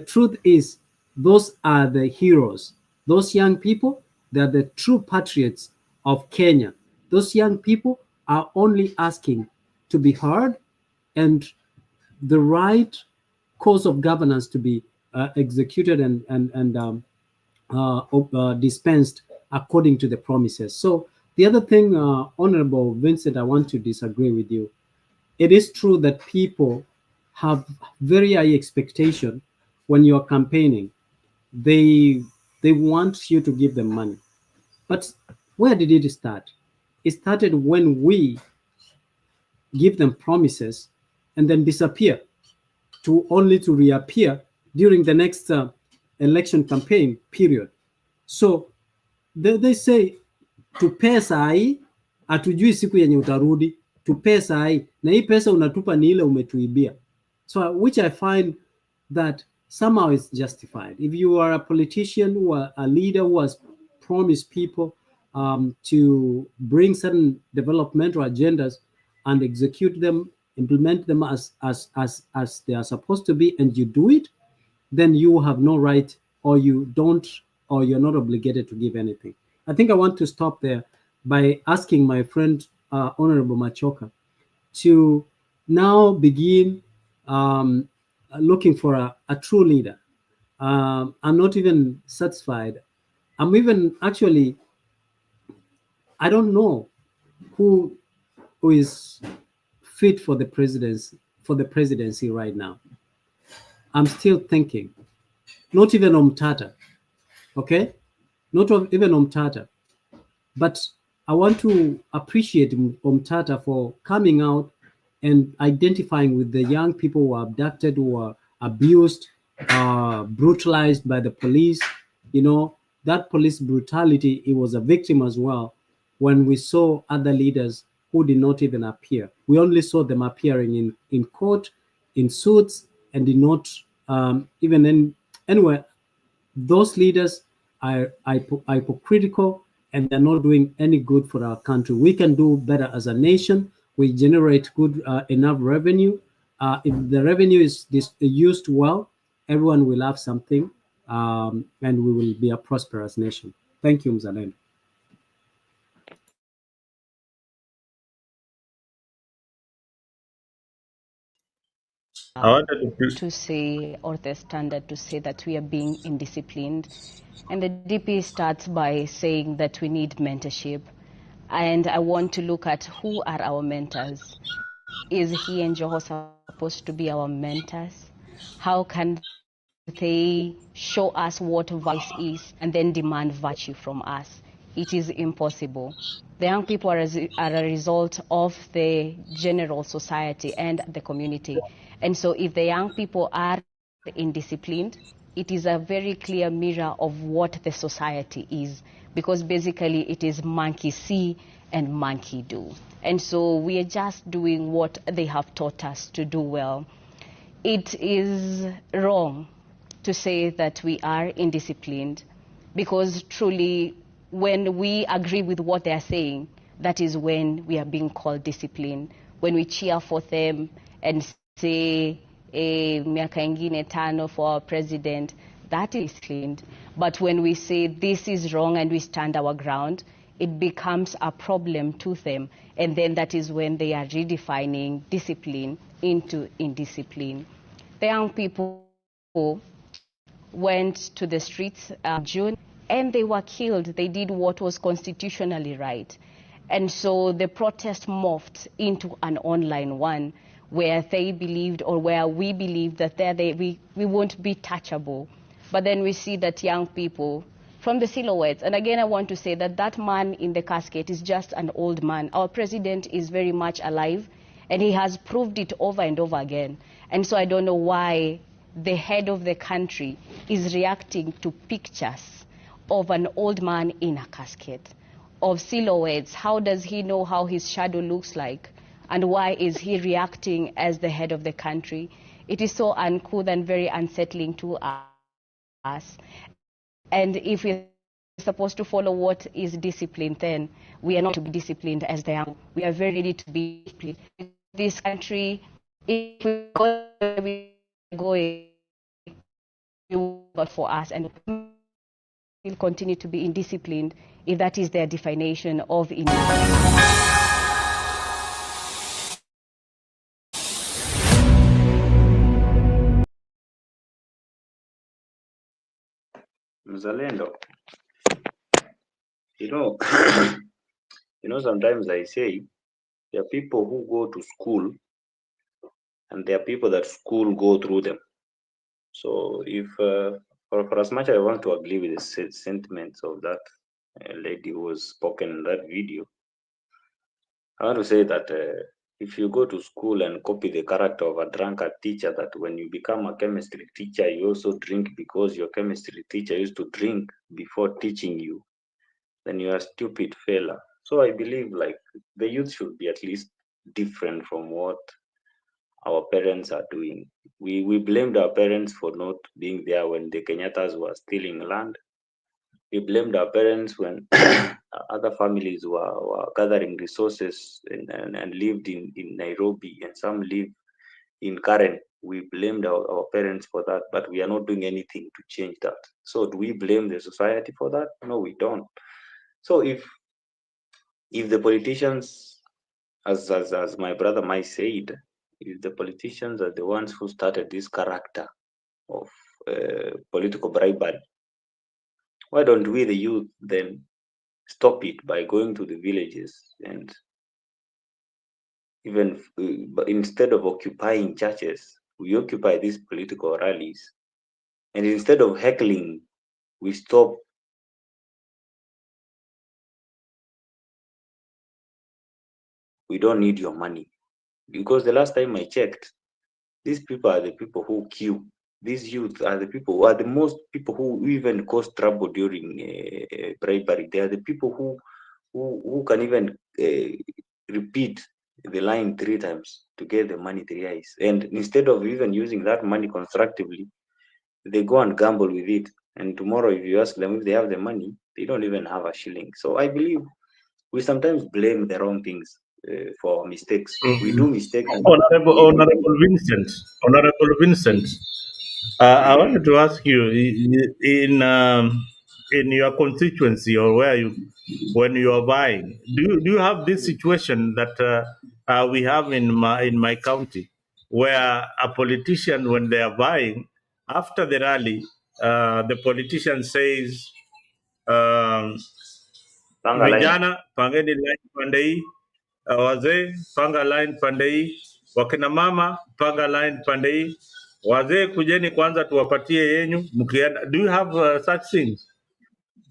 truth is, those are the heroes. Those young people, they're the true patriots of Kenya. Those young people are only asking to be heard and the right course of governance to be executed and dispensed according to the promises. So the other thing, Honorable Vincent, I want to disagree with you. It is true that people have very high expectation when you're campaigning. They They want you to give them money. But where did it start? It started when we give them promises and then disappear, to only to reappear during the next election campaign period. So they say tupee saa hii, hatujui siku yenye utarudi, tupee saa hii, na hii pesa unatupa ni ile umetuibia. So which I find that somehow is justified. If you are a politician or a leader who has promised people to bring certain developmental agendas and execute them, implement them as they are supposed to be, and you do it, then you have no right, or you don't, or you're not obligated to give anything. I think I want to stop there by asking my friend Honorable Machoka to now begin looking for a true leader. I'm not even satisfied. I'm even actually, I don't know who is fit for the presidency right now. I'm still thinking. Not even Omtata, okay? Not even Omtata. But I want to appreciate Omtata for coming out and identifying with the young people who are abducted, who are abused, brutalized by the police. You know, that police brutality, it was a victim as well when we saw other leaders who did not even appear. We only saw them appearing in court, in suits, and did not even anywhere. Those leaders are hypocritical, and they're not doing any good for our country. We can do better as a nation. We generate good enough revenue. If the revenue is used well, everyone will have something, and we will be a prosperous nation. Thank you, Mzalendo. I wanted to say, or the standard to say that we are being indisciplined. And the DP starts by saying that we need mentorship. And I want to look at who are our mentors. Is he and Joho supposed to be our mentors? How can they show us what vice is and then demand virtue from us? It is impossible. The young people are a result of the general society and the community. And so if the young people are indisciplined, it is a very clear mirror of what the society is, because basically it is monkey see and monkey do. And so we are just doing what they have taught us to do well. It is wrong to say that we are indisciplined, because truly when we agree with what they are saying, that is when we are being called disciplined. When we cheer for them and say miaka ingine tano for our president, that is disciplined. But when we say this is wrong and we stand our ground, it becomes a problem to them. And then that is when they are redefining discipline into indiscipline. The young people went to the streets in June, and they were killed. They did what was constitutionally right. And so the protest morphed into an online one, where they believed, or where we believed, that we won't be touchable. But then we see that young people from the silhouettes, and again I want to say that that man in the casket is just an old man. Our president is very much alive, and he has proved it over and over again. And so I don't know why the head of the country is reacting to pictures of an old man in a casket, of silhouettes. How does he know how his shadow looks like? And why is he reacting as the head of the country? It is so uncouth and very unsettling to us. And if we're supposed to follow what is discipline, then we are not to be disciplined as they are. We are very ready to be disciplined. This country, if we go where we are going, but for us, and will continue to be indisciplined if that is their definition of indiscipline. Mzalendo, you know, sometimes I say there are people who go to school, and there are people that school go through them. So if for as much I want to agree with the sentiments of that lady who was spoken in that video, I want to say that if you go to school and copy the character of a drunkard teacher, that when you become a chemistry teacher, you also drink because your chemistry teacher used to drink before teaching you, then you are a stupid fella. So I believe like the youth should be at least different from what our parents are doing. We blamed our parents for not being there when the Kenyatas were stealing land. We blamed our parents when other families were gathering resources and lived in Nairobi, and some live in Karen. We blamed our parents for that, but we are not doing anything to change that. So do we blame the society for that? No, we don't. So if the politicians, as my brother Mai said, if the politicians are the ones who started this character of political bribery, why don't we, the youth, then stop it by going to the villages and even but instead of occupying churches, we occupy these political rallies, and instead of heckling, we stop. We don't need your money, because the last time I checked, these people are the people who queue. These youth are the people who are the most people who even cause trouble during bribery. They are the people who can even repeat the line 3 times to get the money thrice. And instead of even using that money constructively, they go and gamble with it. And tomorrow, if you ask them if they have the money, they don't even have a shilling. So I believe we sometimes blame the wrong things for mistakes. We do mistakes. Honorable Vincent, Honorable Vincent, I wanted to ask you in your constituency or where you, when you are buying, do you have this situation that we have in my county, where a politician, when they are buying, after the rally, the politician says, Panga line. vijana pangeni line pande hii, wazee panga line pande hii, wakina mama panga line pande hii, wazee kujeni kwanza tuwapatie yenyu mkienda. Do you have such things?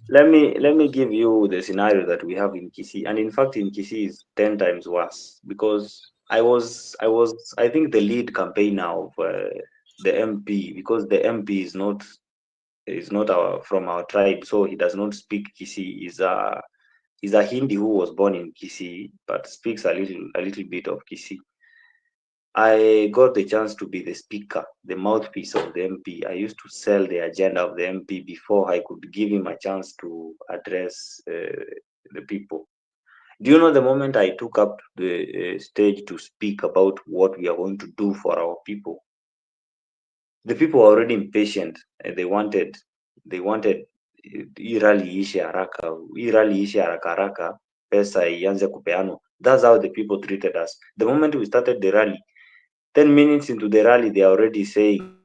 Let me give you the scenario that we have in Kisii, and in fact in Kisii is 10 times worse, because I think the lead campaigner of the MP, because the MP is not from our tribe, so he does not speak Kisii. He's a Hindi who was born in Kisii but speaks a little bit of Kisii. I got the chance to be the speaker, the mouthpiece of the MP. I used to sell the agenda of the MP before I could give him a chance to address the people. Do you know the moment I took up the stage to speak about what we are going to do for our people? The people were already impatient. They wanted hii rally ishe haraka haraka, pesa ianze kupeanwa. That's how the people treated us. The moment we started the rally, 10 minutes into the rally, they are already saying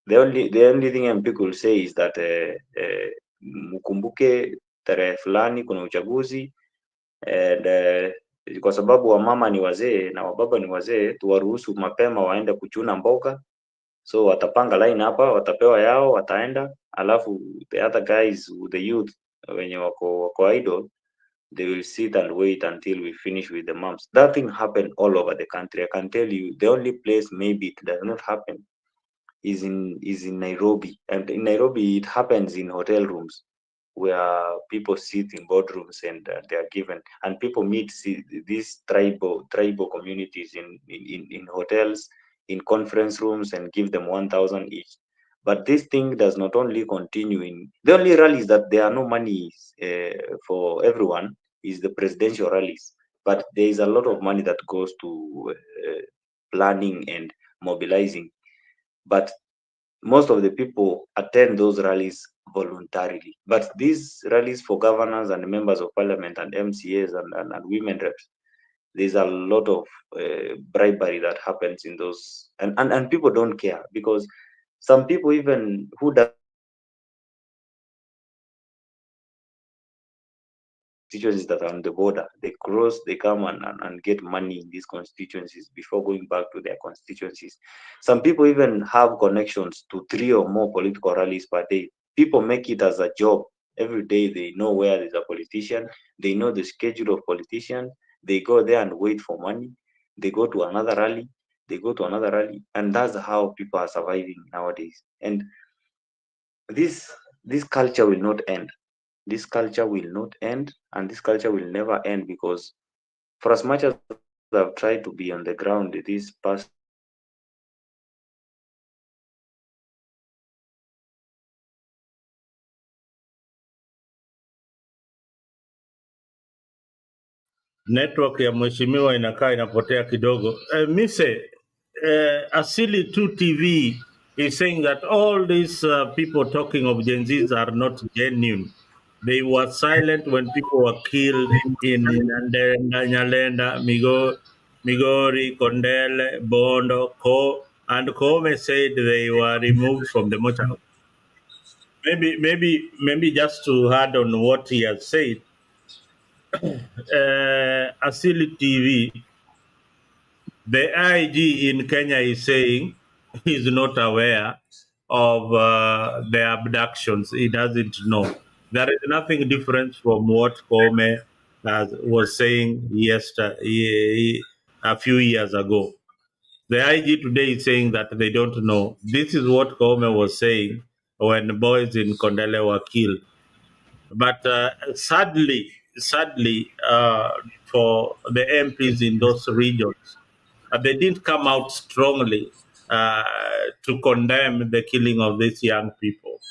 the only thing MP could say is that mkumbuke tarehe fulani kuna uchaguzi, and kwa sababu wamama ni wazee na wababa ni wazee, tuwaruhusu mapema waende kuchuna mboga. So watapanga line hapa, watapewa yao, wataenda, alafu the other guys, the youth wenye wako idle, they will sit and wait until we finish with the mums. That thing happened all over the country. I can tell you, the only place maybe it does not happen is in Nairobi. And in Nairobi, it happens in hotel rooms where people sit in boardrooms and they are given, and people meet these tribal communities in hotels, in conference rooms, and give them 1,000 each. But this thing does not only continue in the only rallies that there are no money for everyone is the presidential rallies, but there is a lot of money that goes to planning and mobilizing. But most of the people attend those rallies voluntarily. But these rallies for governors and members of parliament and MCAs and women reps, there's a lot of bribery that happens in those, and people don't care, because some people even who does constituencies that are on the border. They cross, they come and get money in these constituencies before going back to their constituencies. Some people even have connections to 3 or more political rallies per day. People make it as a job. Every day they know where there's a politician, they know the schedule of politicians, they go there and wait for money, they go to another rally, they go to another rally, and that's how people are surviving nowadays. And this culture will not end. This culture will not end, and this culture will never end, because for as much as I've tried to be on the ground these past 2 years, Network ya mheshimiwa inakaa inapotea kidogo. Mise, Asili 2 TV is saying that all these people talking of Gen Zs are not genuine. They were silent when people were killed in Nyalenda, Migori, Kondele, Bondo, and Kome said they were removed from the mortuary. Maybe just to add on what he has said, Asili TV, the IG in Kenya is saying he's not aware of the abductions. He doesn't know. There is nothing different from what Kome was saying a few years ago. The IG today is saying that they don't know. This is what Kome was saying when boys in Kondele were killed. But sadly, for the MPs in those regions, they didn't come out strongly to condemn the killing of these young people.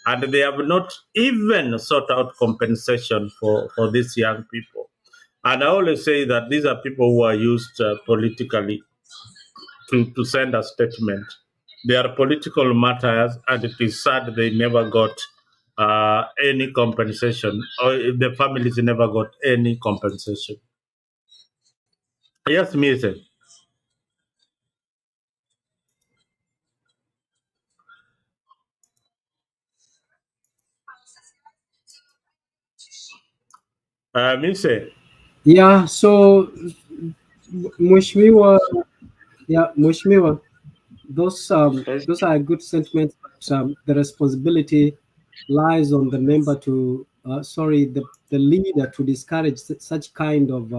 And they have not even sought out compensation for these young people. And I always say that these are people who are used politically to send a statement. They are political matters, and it is sad they never got any compensation, or the families never got any compensation. Yes, Mr. Mr. Yeah, so Mheshimiwa, Mheshimiwa, those are good sentiments, but the responsibility lies on the member to the leader to discourage such kind of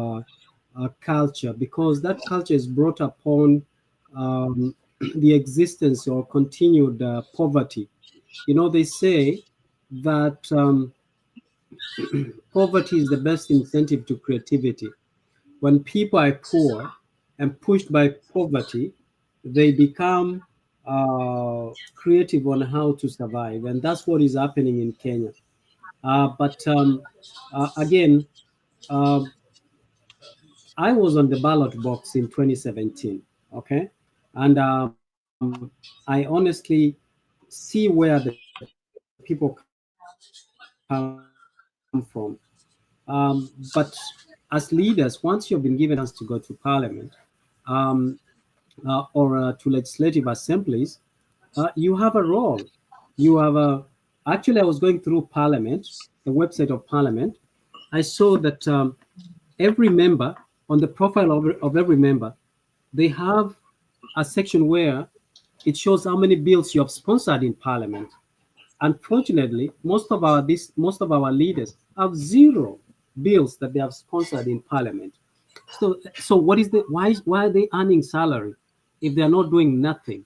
culture, because that culture is brought upon the existence or continued poverty. You know, they say that poverty is the best incentive to creativity. When people are poor and pushed by poverty, they become creative on how to survive, and that's what is happening in Kenya. But again, I was on the ballot box in 2017, okay, and I honestly see where the people come from. But as leaders, once you've been given a chance to go to parliament, or to legislative assemblies, you have a role. You have a. Actually, I was going through Parliament, the website of Parliament. I saw that every member, on the profile of every member, they have a section where it shows how many bills you have sponsored in Parliament. Unfortunately, most of our leaders have zero bills that they have sponsored in Parliament. So what is the why are they earning salary if they are not doing nothing?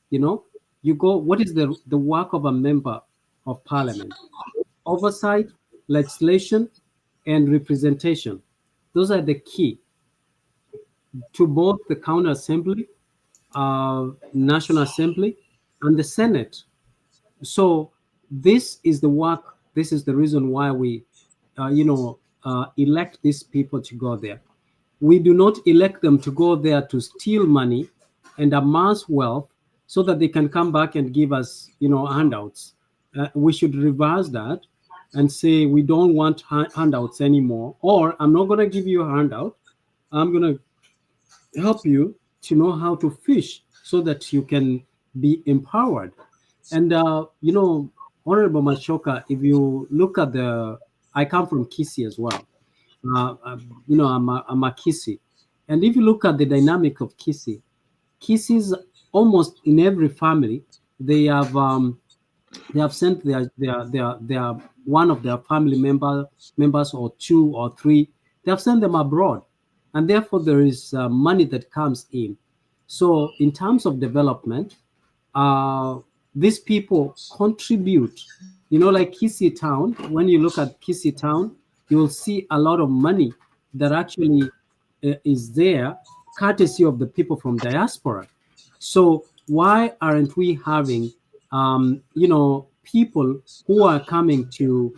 You know, you go. What is the work of a member of Parliament? Oversight, legislation, and representation. Those are the key to both the County Assembly, National Assembly, and the Senate. So this is the work. This is the reason why we, elect these people to go there. We do not elect them to go there to steal money and amass wealth so that they can come back and give us, handouts. We should reverse that and say we don't want handouts anymore. Or I'm not going to give you a handout. I'm going to help you to know how to fish so that you can be empowered. And Honorable Machoka, if you look at I come from Kisii as well. I'm a Kisi, and if you look at the dynamic of Kisi, Kisis almost in every family they have sent their one of their family members or two or three. They have sent them abroad, and therefore there is money that comes in. So in terms of development, uh, these people contribute. Like Kisii Town. When you look at Kisii Town, you will see a lot of money that actually is there, courtesy of the people from diaspora. So why aren't we having, people who are coming to,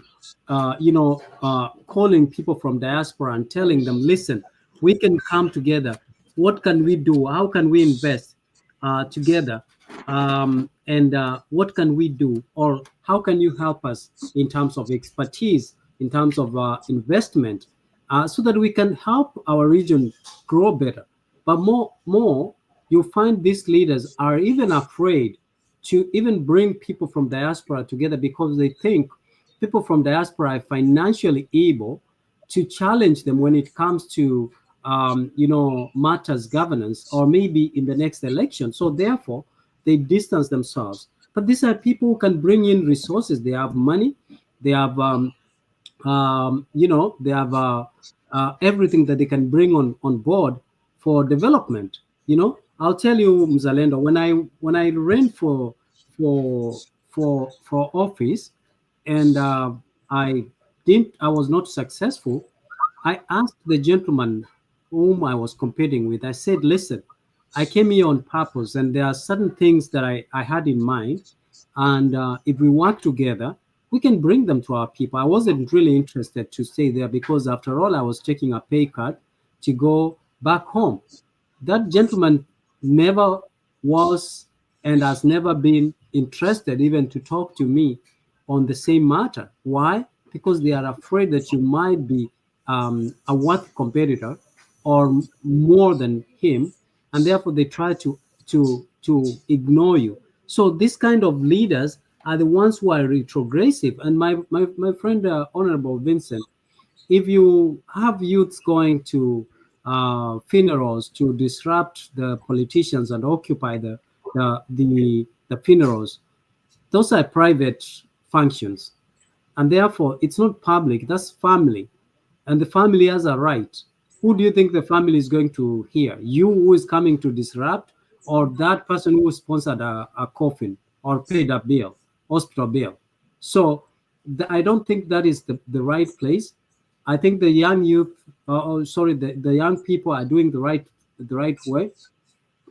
calling people from diaspora and telling them, listen, we can come together. What can we do? How can we invest together? And what can we do? Or how can you help us in terms of expertise, in terms of investment, so that we can help our region grow better? But more, you find these leaders are even afraid to even bring people from diaspora together because they think people from diaspora are financially able to challenge them when it comes to matters governance or maybe in the next election. So therefore, they distance themselves. But these are people who can bring in resources. They have money. They have they have everything that they can bring on board for development. I'll tell you, Mzalendo, when I ran for office, and I was not successful. I asked the gentleman whom I was competing with. I said, listen, I came here on purpose, and there are certain things that I had in mind, and if we work together, we can bring them to our people. I wasn't really interested to stay there because, after all, I was taking a pay cut to go back home. That gentleman never was and has never been interested even to talk to me on the same matter. Why? Because they are afraid that you might be a worth competitor or more than him, and therefore they try to ignore you. So this kind of leaders are the ones who are retrogressive. And my friend, Honorable Vincent, if you have youths going to funerals to disrupt the politicians and occupy the funerals, those are private functions, and therefore it's not public. That's family, and the family has a right. Who do you think the family is going to hear? You who is coming to disrupt, or that person who sponsored a coffin or paid a bill, hospital bill? So I don't think that is the right place. I think the young youth, the young people are doing the right way.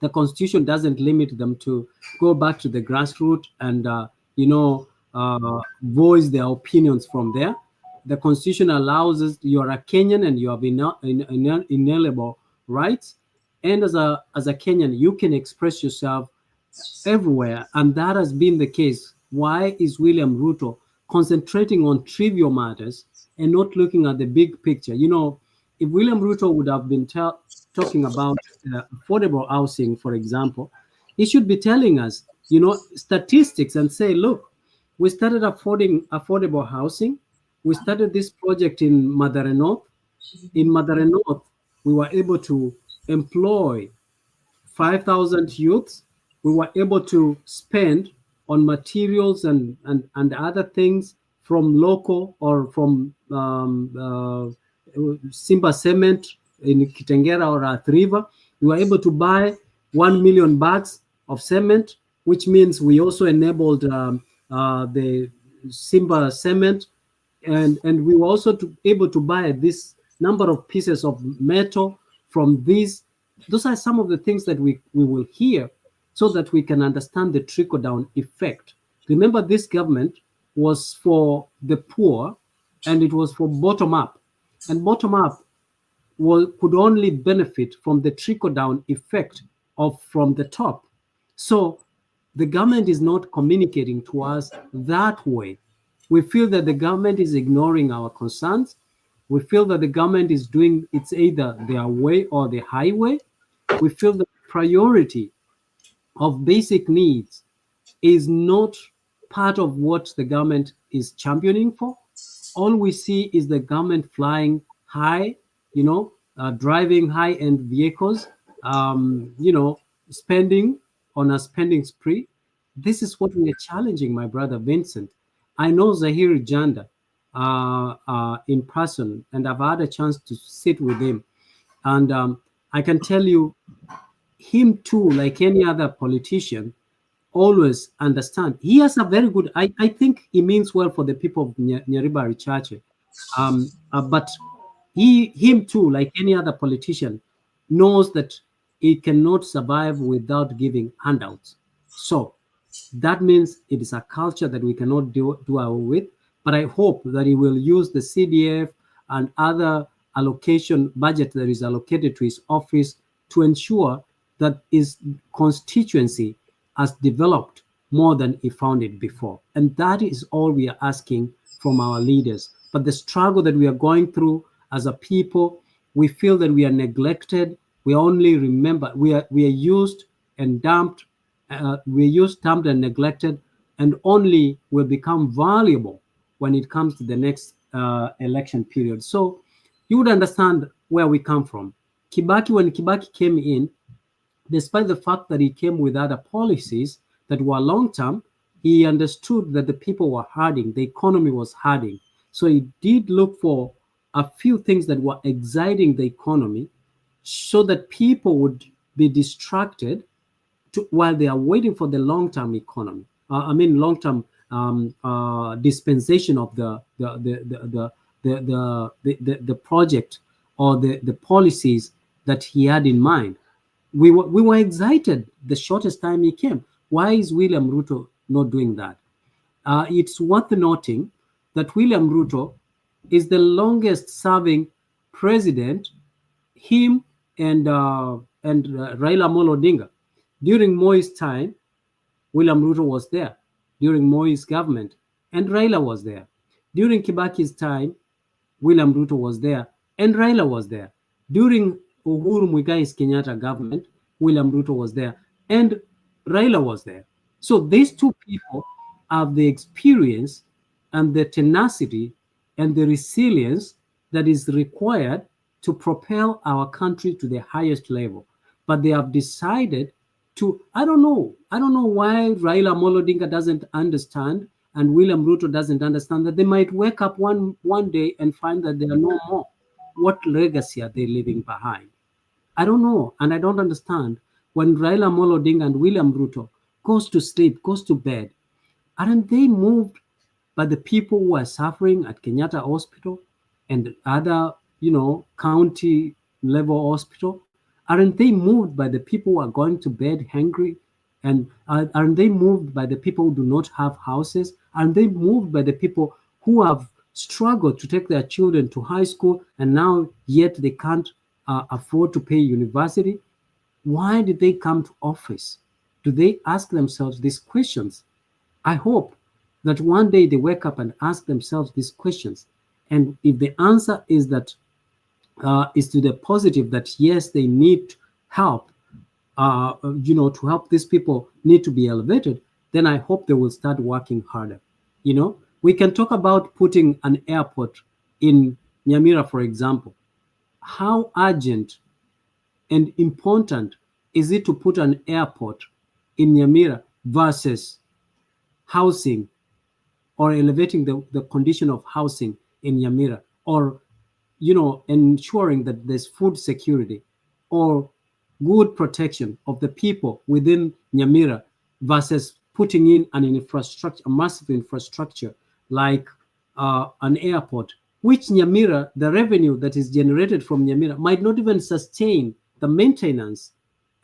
The constitution doesn't limit them to go back to the grassroots and voice their opinions from there. The constitution allows us, you're a Kenyan and you have inalienable rights, and as a Kenyan you can express yourself everywhere, and that has been the case. Why is William Ruto concentrating on trivial matters and not looking at the big picture? If William Ruto would have been talking about affordable housing, for example, he should be telling us, statistics and say, look, we started affordable housing. We started this project in Madare North. In Madare North, we were able to employ 5,000 youths. We were able to spend on materials and other things from local or from Simba Cement in Kitengera or Athi River. We were able to buy 1 million bags of cement, which means we also enabled the Simba Cement, and we were also able to buy this number of pieces of metal from these. Those are some of the things that we will hear so that we can understand the trickle-down effect. Remember, this government was for the poor, and it was for bottom-up. And bottom-up could only benefit from the trickle-down effect of from the top. So the government is not communicating to us that way. We feel that the government is ignoring our concerns. We feel that the government is doing it's either their way or the highway. We feel the priority of basic needs is not part of what the government is championing for. All we see is the government flying high, driving high-end vehicles, spending on a spending spree. This is what we are challenging, my brother Vincent. I know Zahiri Janda in person, and I've had a chance to sit with him. And I can tell you, him too, like any other politician, always understand. He has a very good, I think he means well for the people of Nyaribari Chache. But him too, like any other politician, knows that he cannot survive without giving handouts. So that means it is a culture that we cannot do away with. But I hope that he will use the CDF and other allocation budget that is allocated to his office to ensure that his constituency has developed more than he found it before. And that is all we are asking from our leaders. But the struggle that we are going through as a people, we feel that we are neglected. We only remember we are used and dumped. We're used, dumped, and neglected, and only will become valuable when it comes to the next election period. So you would understand where we come from. Kibaki, when Kibaki came in, despite the fact that he came with other policies that were long-term, he understood that the people were hurting, the economy was hurting. So he did look for a few things that were exciting the economy so that people would be distracted while they are waiting for the long-term economy. Long-term dispensation of the project or the policies that he had in mind. We were excited the shortest time he came. Why is William Ruto not doing that? It's worth noting that William Ruto is the longest serving president, him and Raila Amolo Odinga. During Moi's time, William Ruto was there. During Moi's government, and Raila was there. During Kibaki's time, William Ruto was there, and Raila was there. During Uhuru Muigai's Kenyatta government, William Ruto was there, and Raila was there. So these two people have the experience and the tenacity and the resilience that is required to propel our country to the highest level. But they have decided to, I don't know why Raila Amolo Odinga doesn't understand and William Ruto doesn't understand that they might wake up one day and find that they are no more. What legacy are they leaving behind? I don't know, and I don't understand. When Raila Amolo Odinga and William Ruto goes to sleep, goes to bed, aren't they moved by the people who are suffering at Kenyatta Hospital and other, county level hospital? Aren't they moved by the people who are going to bed hungry? And aren't they moved by the people who do not have houses? Aren't they moved by the people who have struggled to take their children to high school and now yet they can't afford to pay university? Why did they come to office? Do they ask themselves these questions? I hope that one day they wake up and ask themselves these questions. And if the answer is that is to the positive, that yes, they need help, to help these people need to be elevated, then I hope they will start working harder. We can talk about putting an airport in Nyamira, for example. How urgent and important is it to put an airport in Nyamira versus housing or elevating the condition of housing in Nyamira, or ensuring that there's food security or good protection of the people within Nyamira versus putting in an infrastructure, a massive infrastructure like an airport, which Nyamira, the revenue that is generated from Nyamira might not even sustain the maintenance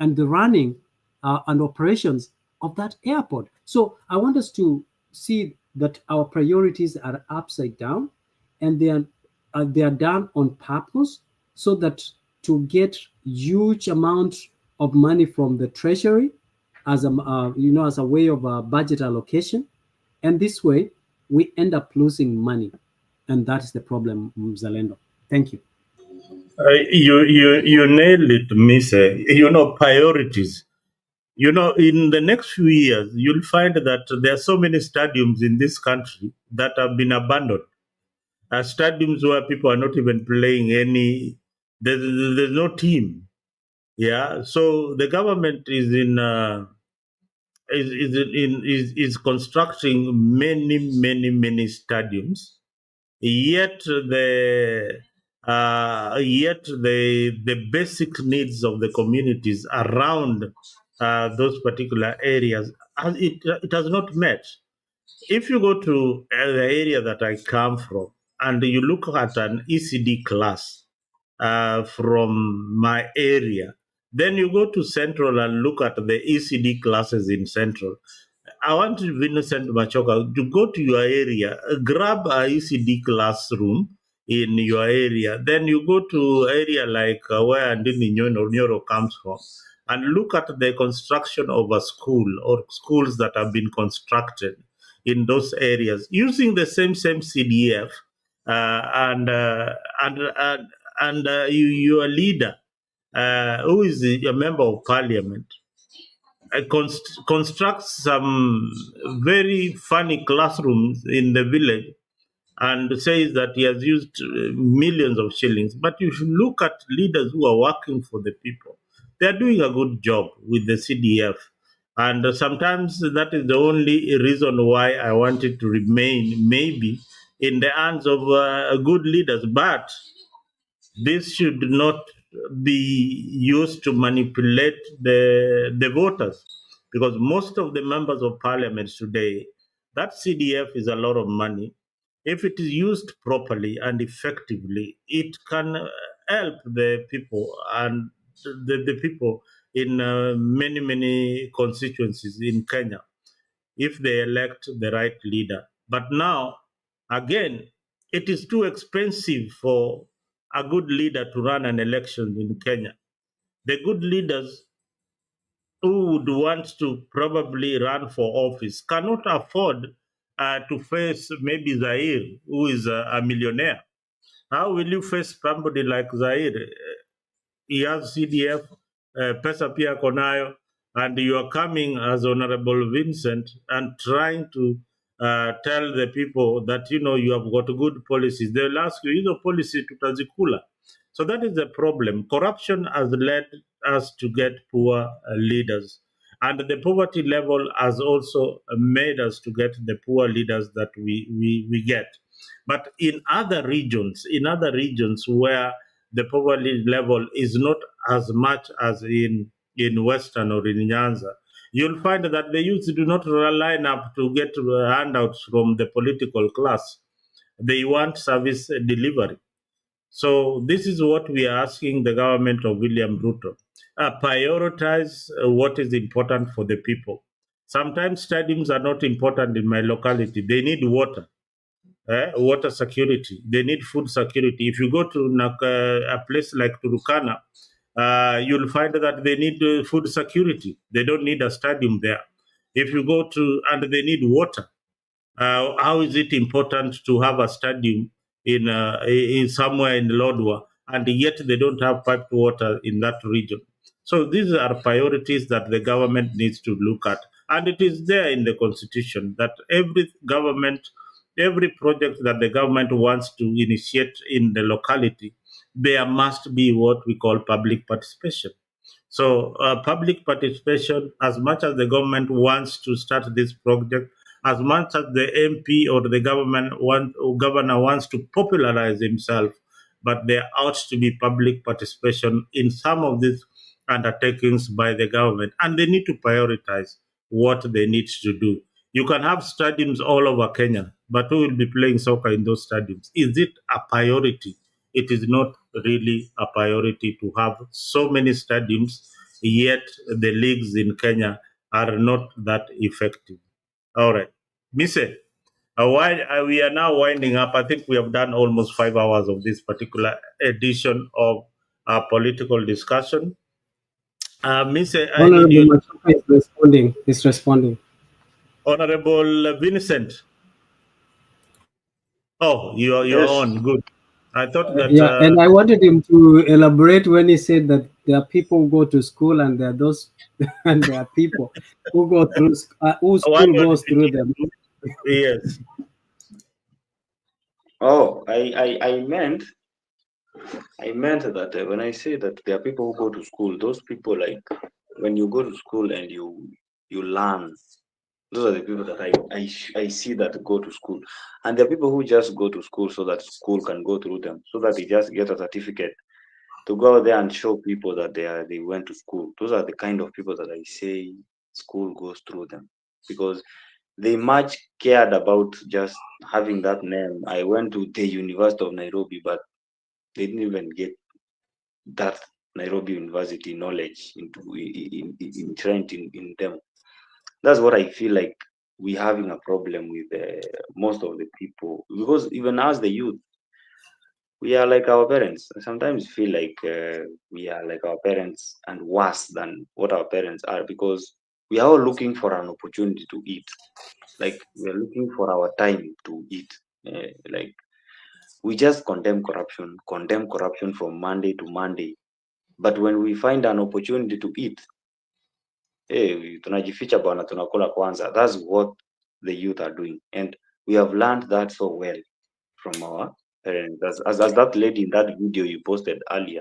and the running and operations of that airport. So I want us to see that our priorities are upside down, and they are done on purpose so that to get huge amounts of money from the treasury as a way of budget allocation, and this way we end up losing money, and that is the problem, Zalendo. Thank you. You nailed it, Mise. Priorities. In the next few years, you'll find that there are so many stadiums in this country that have been abandoned. stadiums where people are not even playing any. There's no team. Yeah, so the government is is constructing many stadiums, yet the basic needs of the communities around those particular areas, it has not met. If you go to the area that I come from and you look at an ECD class from my area, then you go to Central and look at the ECD classes in Central. I want Vincent Machoka to go to your area, grab a ECD classroom in your area. Then you go to area like where Ndini Nyoro comes from, and look at the construction of a school or schools that have been constructed in those areas using the same CDF your leader, who is a member of parliament, constructs some very funny classrooms in the village and says that he has used millions of shillings. But you should look at leaders who are working for the people. They're doing a good job with the CDF. And sometimes that is the only reason why I wanted to remain maybe in the hands of good leaders. But this should not be used to manipulate the voters, because most of the members of parliament today, that CDF is a lot of money. If it is used properly and effectively, it can help the people and the people in many constituencies in Kenya if they elect the right leader. But now, again, it is too expensive for a good leader to run an election in Kenya. The good leaders who would want to probably run for office cannot afford to face maybe Zaire, who is a millionaire. How will you face somebody like Zaire? He has CDF, pesa pia konayo, and you are coming as Honorable Vincent and trying to tell the people that, you know, you have got good policies. They'll ask you, you know, policy tutazikula. So that is the problem. Corruption has led us to get poor leaders. And the poverty level has also made us to get the poor leaders that we get. But in other regions where the poverty level is not as much as in Western or in Nyanza, you'll find that the youth do not line up to get handouts from the political class. They want service delivery. So this is what we are asking the government of William Ruto. Prioritize what is important for the people. Sometimes stadiums are not important in my locality. They need water. Water security. They need food security. If you go to a place like Turukana, you'll find that they need food security. They don't need a stadium there. If you go and they need water. How is it important to have a stadium in somewhere in Lodwar, and yet they don't have piped water in that region? So these are priorities that the government needs to look at, and it is there in the constitution that every project that the government wants to initiate in the locality, there must be what we call public participation. So public participation, as much as the government wants to start this project, as much as the MP or the governor wants to popularize himself, but there ought to be public participation in some of these undertakings by the government, and they need to prioritize what they need to do. You can have stadiums all over Kenya, but who will be playing soccer in those stadiums? Is it a priority? It is not really a priority to have so many stadiums, yet the leagues in Kenya are not that effective. All right. Mise, we are now winding up. I think we have done almost 5 hours of this particular edition of our political discussion. Mise, I need you. Is responding. Honorable Vincent. Oh, you're Yes. on. Good. I thought that. Yeah, and I wanted him to elaborate when he said that there are people who go to school and there are those, and there are people who go through, whose school goes through them. Yes. Oh, I meant that when I say that there are people who go to school, those people, like when you go to school and you learn, those are the people that I see that go to school. And there are people who just go to school so that school can go through them, so that they just get a certificate to go out there and show people that they went to school. Those are the kind of people that I say school goes through them, because they much cared about just having that name. I went to the University of Nairobi, but they didn't even get that Nairobi University knowledge entrenched in them. That's what I feel like we having a problem with most of the people, because even as the youth, we are like our parents. I sometimes feel like we are like our parents and worse than what our parents are, because we are all looking for an opportunity to eat. Like we are looking for our time to eat. Like we just condemn corruption from Monday to Monday. But when we find an opportunity to eat, tunajificha bwana, tunakula kwanza. That's what the youth are doing, and we have learned that so well from our parents. As that lady in that video you posted earlier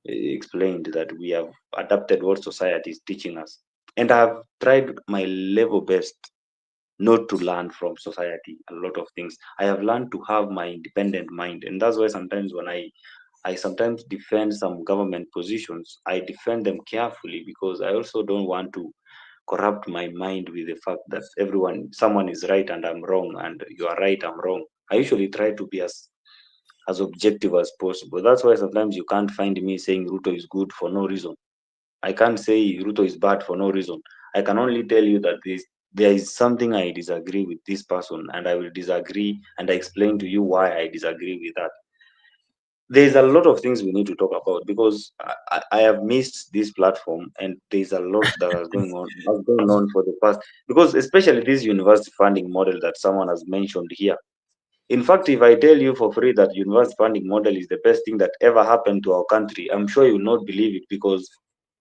explained, that we have adapted what society is teaching us, and I have tried my level best not to learn from society a lot of things. I have learned to have my independent mind, and that's why sometimes when I sometimes defend some government positions, I defend them carefully, because I also don't want to corrupt my mind with the fact that someone is right and I'm wrong, and you are right, I'm wrong. I usually try to be as objective as possible. That's why sometimes you can't find me saying Ruto is good for no reason. I can't say Ruto is bad for no reason. I can only tell you that there is something I disagree with this person, and I will disagree, and I explain to you why I disagree with that. There's a lot of things we need to talk about, because I have missed this platform, and there's a lot that has going on for the past, because especially this university funding model that someone has mentioned here. In fact, if I tell you for free that university funding model is the best thing that ever happened to our country, I'm sure you will not believe it, because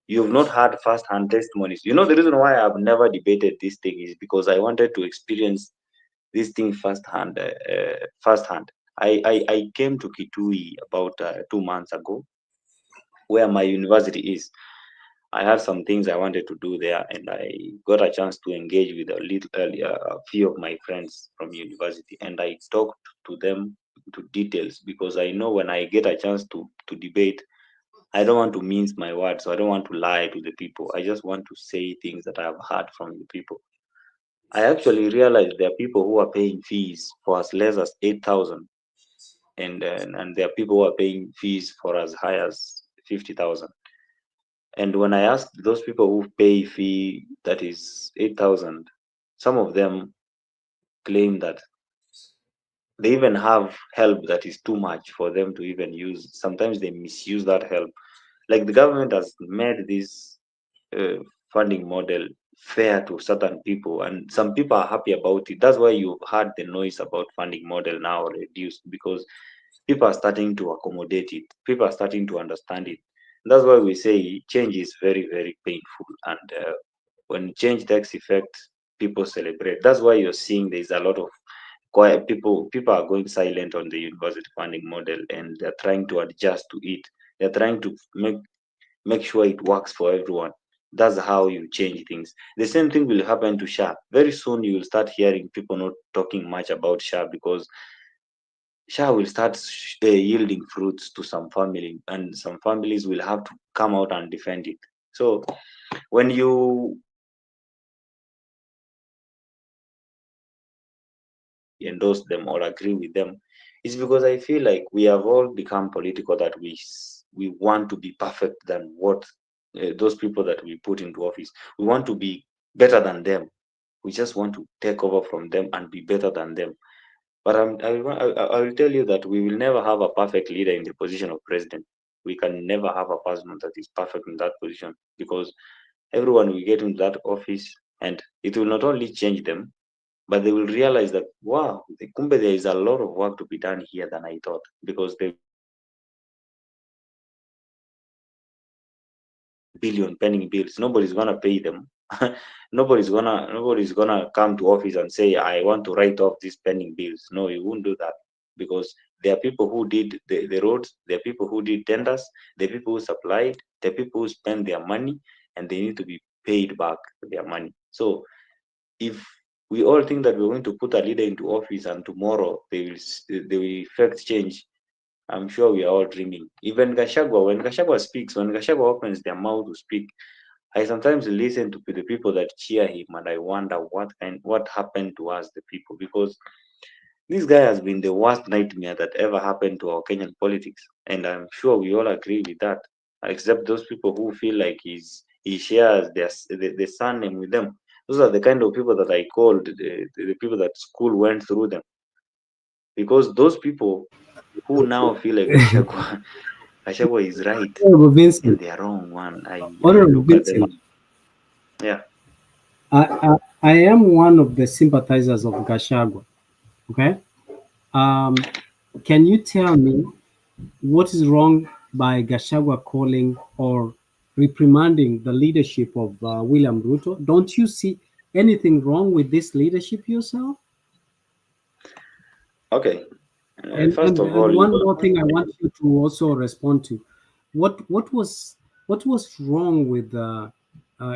you've not had first-hand testimonies. You know, the reason why I've never debated this thing is because I wanted to experience this thing firsthand. Firsthand. I came to Kitui about 2 months ago, where my university is. I had some things I wanted to do there, and I got a chance to engage with a few of my friends from university, and I talked to them to details, because I know when I get a chance to debate, I don't want to mince my words, so I don't want to lie to the people. I just want to say things that I have heard from the people. I actually realized there are people who are paying fees for as less as 8,000, and there are people who are paying fees for as high as 50,000. And when I asked those people who pay fee that is 8,000, some of them claim that they even have help that is too much for them to even use. Sometimes they misuse that help. Like the government has made this uh, funding model fair to certain people, and some people are happy about it. That's why you've heard the noise about funding model now reduced, because people are starting to accommodate it, people are starting to understand it. That's why we say change is very, very painful, and when change takes effect, people celebrate. That's why you're seeing there's a lot of quiet people are going silent on the university funding model, and they're trying to adjust to it. They're trying to make sure it works for everyone. That's how you change things. The same thing will happen to SHA. Very soon you will start hearing people not talking much about SHA, because SHA will start yielding fruits to some family, and some families will have to come out and defend it. So when you endorse them or agree with them, it's because I feel like we have all become political, that we want to be perfect than what those people that we put into office. We want to be better than them. We just want to take over from them and be better than them. But I will tell you that we will never have a perfect leader in the position of president. We can never have a person that is perfect in that position, because everyone will get into that office, and it will not only change them, but they will realize that, wow, kumbe there is a lot of work to be done here than I thought, because they billion pending bills, nobody's gonna pay them. Nobody's gonna come to office and say, I want to write off these pending bills. No, you won't do that. because there are people who did the roads, there are people who did tenders, there are people who supplied, there are people who spend their money, and they need to be paid back their money. So if we all think that we're going to put a leader into office and tomorrow they will effect change, I'm sure we are all dreaming. Even Gachagua, when Gachagua speaks, when Gachagua opens their mouth to speak, I sometimes listen to the people that cheer him, and I wonder what happened to us, the people, because this guy has been the worst nightmare that ever happened to our Kenyan politics, and I'm sure we all agree with that, except those people who feel like he shares the surname with them. Those are the kind of people that I called the people that school went through them, because those people who now feel like Gachagua, Gachagua is right Honorable and Vincent, they are wrong one. I Honorable look at them. Vincent, Yeah. I am one of the sympathizers of Gachagua. Okay. Can you tell me what is wrong by Gachagua calling or reprimanding the leadership of William Ruto? Don't you see anything wrong with this leadership yourself? Okay. And, First and, of and all, one more thing I want you to also respond to. What was wrong with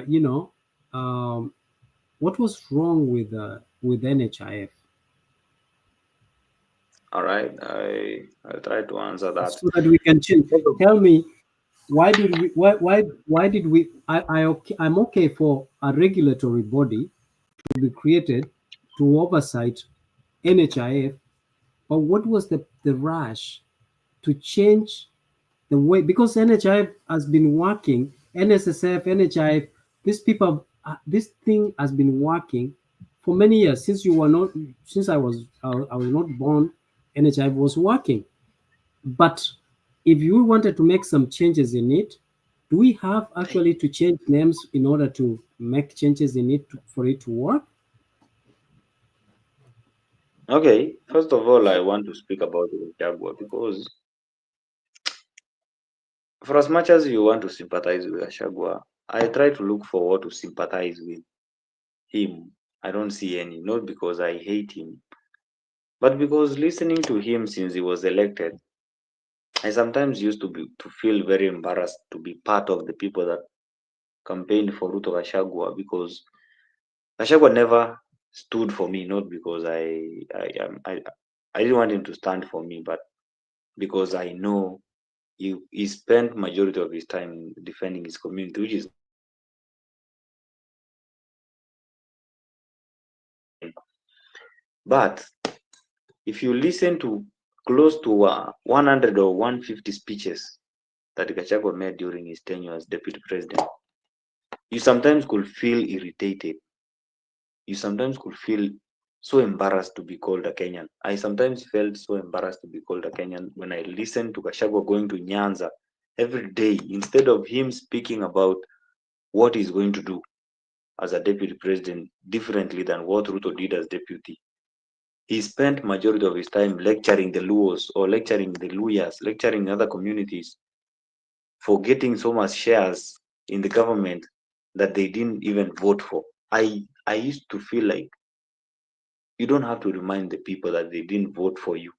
you know what was wrong with NHIF? all right, I'll try to answer that. So that we can change. Tell me, why did we I'm okay for a regulatory body to be created to oversight NHIF, but what was the rush to change the way, because NHIF has been working, NSSF, NHIF, these people, this thing has been working for many years since you were not, since I was not born. NHIF was working, but if you wanted to make some changes in it, do we have actually to change names in order to make changes in it for it to work? Okay, first of all, I want to speak about the Jaguar because for as much as you want to sympathize with Gachagua, I try to look for what to sympathize with him. I don't see any, not because I hate him, but because listening to him since he was elected, I sometimes used to feel very embarrassed to be part of the people that campaigned for Ruto Gachagua, because Gachagua never stood for me, not because I didn't want him to stand for me, but because I know he spent majority of his time defending his community, which is, but if you listen to close to 100 or 150 speeches that Gachagua made during his tenure as deputy president, you sometimes could feel irritated. You sometimes could feel so embarrassed to be called a Kenyan. I sometimes felt so embarrassed to be called a Kenyan when I listened to Gachagua going to Nyanza every day, instead of him speaking about what he's going to do as a deputy president differently than what Ruto did as deputy. He spent majority of his time lecturing the Luos or lecturing the Luyas, lecturing other communities for getting so much shares in the government that they didn't even vote for. I used to feel like you don't have to remind the people that they didn't vote for you.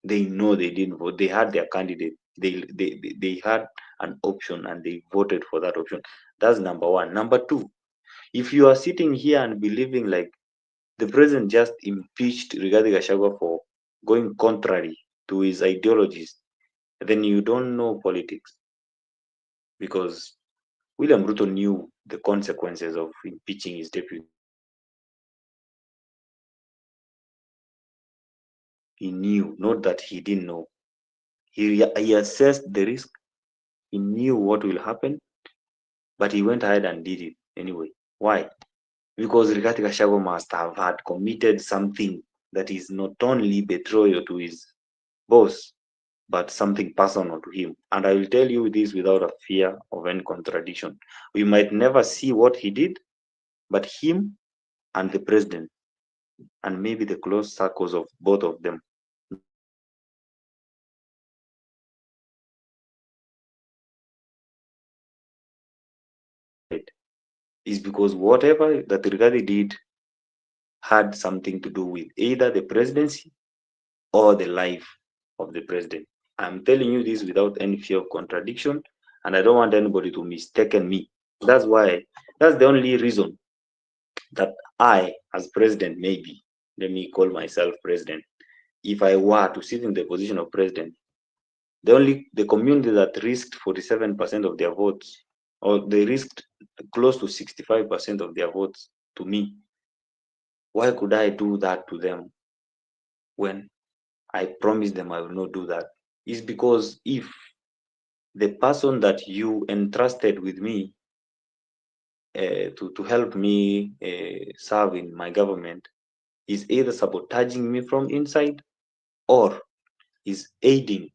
They know they didn't vote. They had their candidate. They had an option and they voted for that option. That's number one. Number two, if you are sitting here and believing like the president just impeached Rigathi Gachagua for going contrary to his ideologies, then you don't know politics, because William Ruto knew the consequences of impeaching his deputy. He knew, not that he didn't know. He assessed the risk. He knew what will happen, but he went ahead and did it anyway. Why? Because Rigathi Gachagua must have had committed something that is not only betrayal to his boss, but something personal to him. And I will tell you this without a fear of any contradiction. We might never see what he did, but him and the president, and maybe the close circles of both of them, is because whatever that Rigathi did had something to do with either the presidency or the life of the president. I'm telling you this without any fear of contradiction, and I don't want anybody to mistaken me. That's the only reason that I, as president, maybe, let me call myself president, if I were to sit in the position of president, the community that risked 47% of their votes, or they risked close to 65% of their votes to me, why could I do that to them when I promised them I will not do that? Is because if the person that you entrusted with me to help me serve in my government is either sabotaging me from inside or is aiding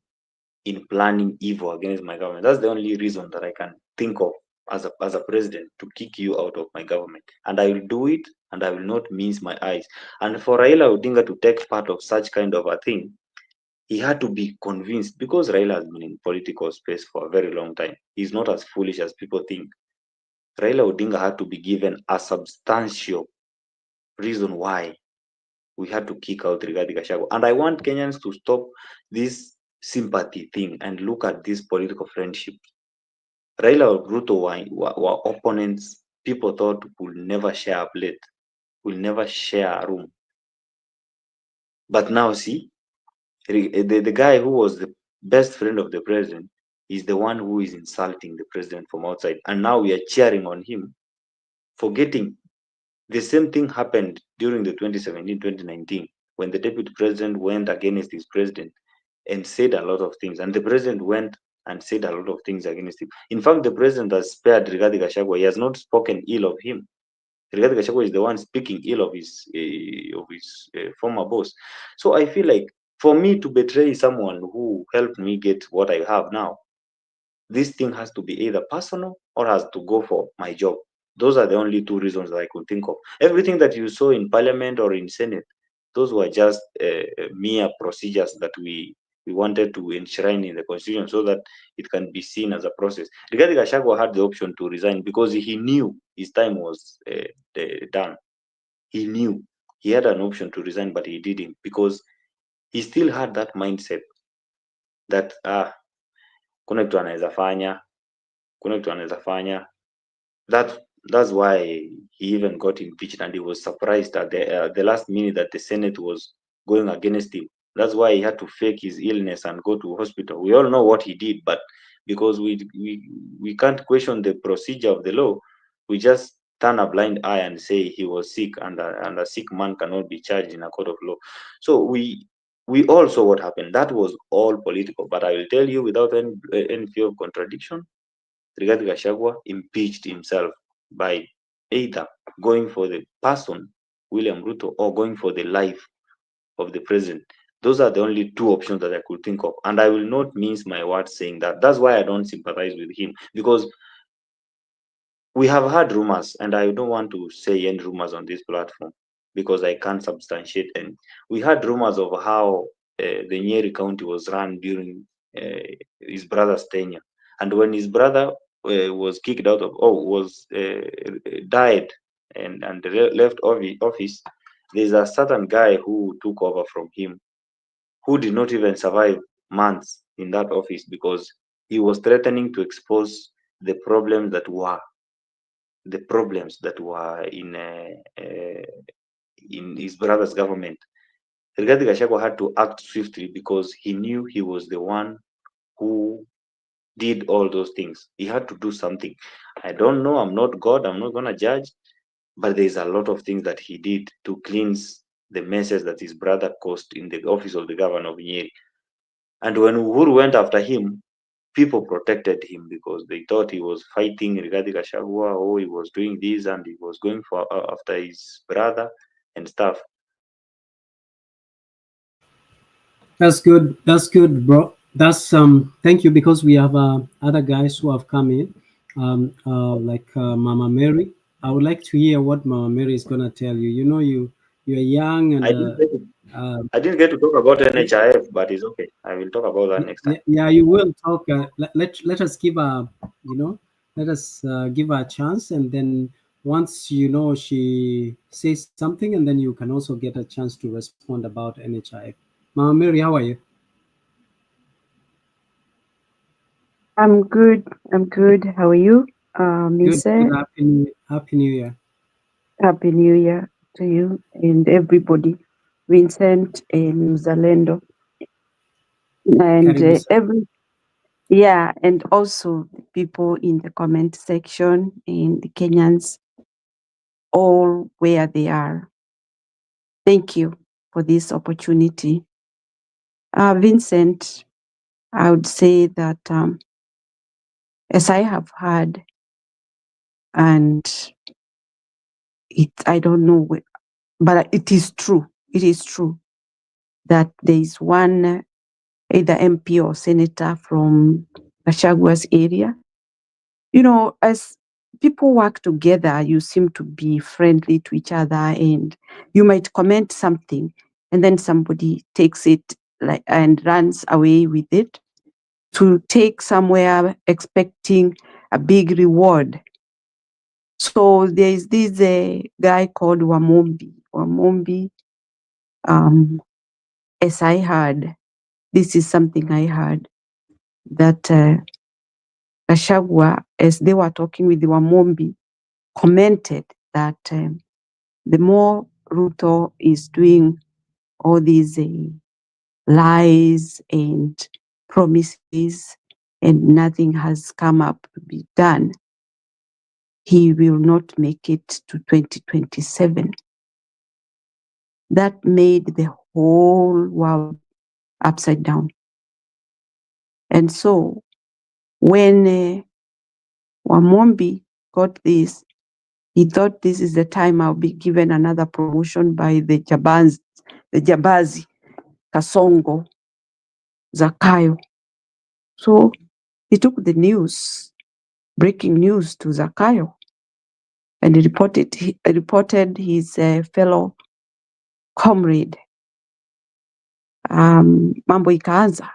in planning evil against my government. That's the only reason that I can think of as a president to kick you out of my government. And I will do it, and I will not mince my eyes. And for Raila Odinga to take part of such kind of a thing, he had to be convinced, because Raila has been in political space for a very long time. He's not as foolish as people think. Raila Odinga had to be given a substantial reason why we had to kick out Rigathi Gachagua. And I want Kenyans to stop this sympathy thing and look at this political friendship. Raila or Ruto were opponents people thought would never share a plate, will never share a room. But now see, the guy who was the best friend of the president is the one who is insulting the president from outside. And now we are cheering on him, forgetting the same thing happened during the 2017-2019 when the deputy president went against his president and said a lot of things, and the president went and said a lot of things against him. In fact, the president has spared Rigathi Gachagua. He has not spoken ill of him. Rigathi Gachagua is the one speaking ill of his former boss. So I feel like for me to betray someone who helped me get what I have now, this thing has to be either personal or has to go for my job. Those are the only two reasons that I could think of. Everything that you saw in parliament or in senate, those were just mere procedures that we wanted to enshrine in the constitution so that it can be seen as a process. Rigathi Gachagua had the option to resign because he knew his time was done. He knew he had an option to resign, but he didn't because he still had that mindset that kuna kitu anaweza fanya, kuna kitu anaweza fanya. That's why he even got impeached, and he was surprised at the last minute that the Senate was going against him. That's why he had to fake his illness and go to hospital. We all know what he did, but because we can't question the procedure of the law, we just turn a blind eye and say he was sick, and a sick man cannot be charged in a court of law. So we all saw what happened. That was all political. But I will tell you, without any fear of contradiction, Rigathi Gachagua impeached himself by either going for the person, William Ruto, or going for the life of the president. Those are the only two options that I could think of. And I will not mince my words saying that. That's why I don't sympathize with him, because we have heard rumors, and I don't want to say any rumors on this platform because I can't substantiate any. We had rumors of how the Nyeri County was run during his brother's tenure. And when his brother was kicked out of, died and left office, there's a certain guy who took over from him who did not even survive months in that office because he was threatening to expose the problems that were in his brother's government. Rigathi Gachagua had to act swiftly because he knew he was the one who did all those things. He had to do something. I don't know. I'm not God. I'm not going to judge. But there's a lot of things that he did to cleanse the messes that his brother caused in the office of the governor of Nyeri. And when Uhuru went after him, people protected him because they thought he was fighting Rigathi Gachagua, or he was doing this and he was going for after his brother and stuff. That's good. That's good, bro. That's thank you, because we have other guys who have come in, like Mama Mary. I would like to hear what Mama Mary is gonna tell you. You know, you're young and I didn't get to talk about NHIF, but it's okay. I will talk about that next time. Yeah, you will talk. Let us give a, let us give her a chance, and then once she says something, and then you can also get a chance to respond about NHIF. Mama Mary, how are you? I'm good. I'm good. How are you? Good. Mise, Happy New Year. Happy New Year to you and everybody. Vincent and Mzalendo. And Karibu sana. and also the people in the comment section and the Kenyans, all where they are. Thank you for this opportunity. Vincent, I would say that as I have heard, and I don't know, but it is true. It is true that there is one either MP or senator from Gachagua's area. You know, as people work together, you seem to be friendly to each other, and you might comment something, and then somebody takes it and runs away with it to take somewhere expecting a big reward. So there is this guy called Wamombi. Wamombi, as I heard, this is something I heard, that Gachagua, as they were talking with the Wamombi, commented that the more Ruto is doing all these lies and promises and nothing has come up to be done, he will not make it to 2027. That made the whole world upside down. And so when Wamombi got this, he thought this is the time I'll be given another promotion by the Jabazi, Kasongo, Zakayo. So he took the news, breaking news, to Zakayo, and he reported his fellow comrade, mambo ikaanza.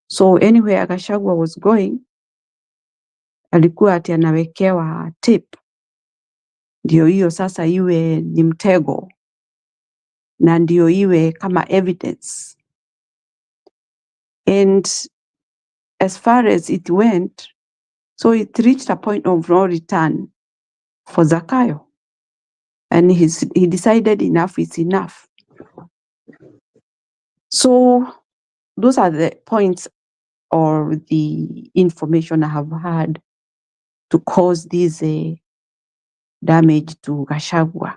So anywhere Gachagua was going, alikuwa ati anawekewa tip, ndio hiyo sasa iwe ni mtego, na ndio iwe kama evidence. And as far as it went, so it reached a point of no return for Zakayo. And he decided enough is enough. So those are the points or the information I have had to cause this damage to Gachagua.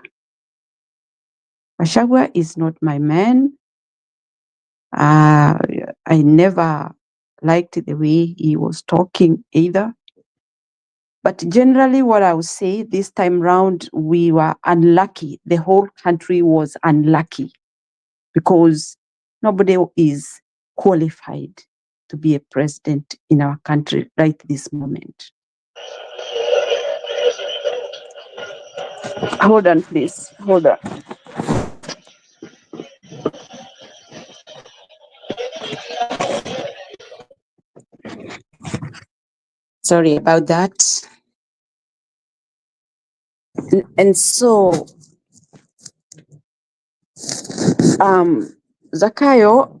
Gachagua is not my man. I never liked the way he was talking either. But generally what I would say this time round, we were unlucky. The whole country was unlucky because nobody is qualified to be a president in our country right this moment. Hold on, please. Hold on. Sorry about that. And so, Zakayo,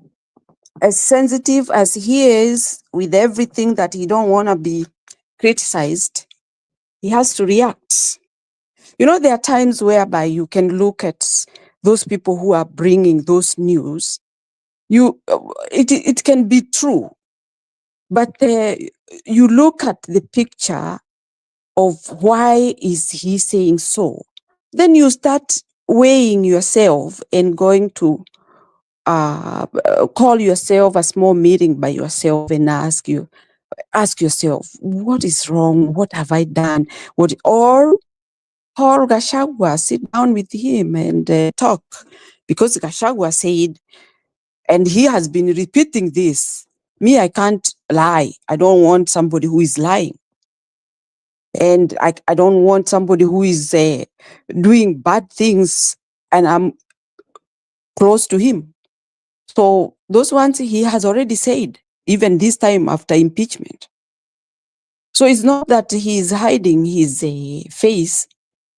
as sensitive as he is with everything that he don't want to be criticized, he has to react. You know, there are times whereby you can look at those people who are bringing those news. It can be true, but you look at the picture of why is he saying so. Then you start weighing yourself and going to call yourself a small meeting by yourself and ask yourself, what is wrong? What have I done? Or call Gachagua, sit down with him and talk, because Gachagua said, and he has been repeating this, me, I can't lie. I don't want somebody who is lying. And I don't want somebody who is doing bad things and I'm close to him. So those ones he has already said, even this time after impeachment. So it's not that he is hiding his face,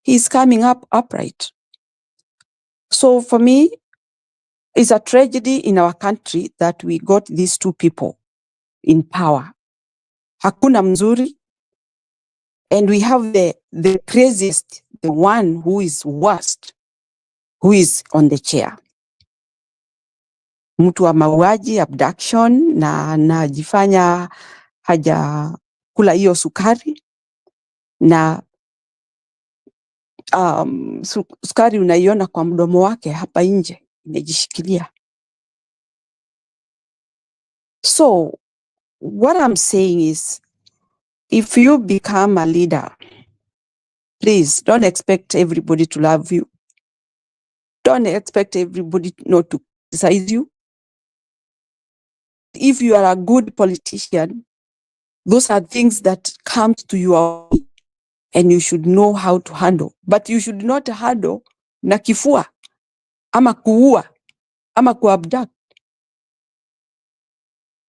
he's coming up upright. So for me, It's a tragedy in our country that we got these two people in power. Hakuna mzuri, and we have the craziest, the one who is worst, who is on the chair. Mtu wa mauaji, abduction, na anajifanya haja kula hiyo sukari, na sukari unaiona kwa mdomo wake hapa nje imejishikilia. So what I'm saying is, if you become a leader, please don't expect everybody to love you. Don't expect everybody not to criticize you. If you are a good politician, those are things that come to you and you should know how to handle. But you should not handle na kifua, ama kuua, ama kuabduct.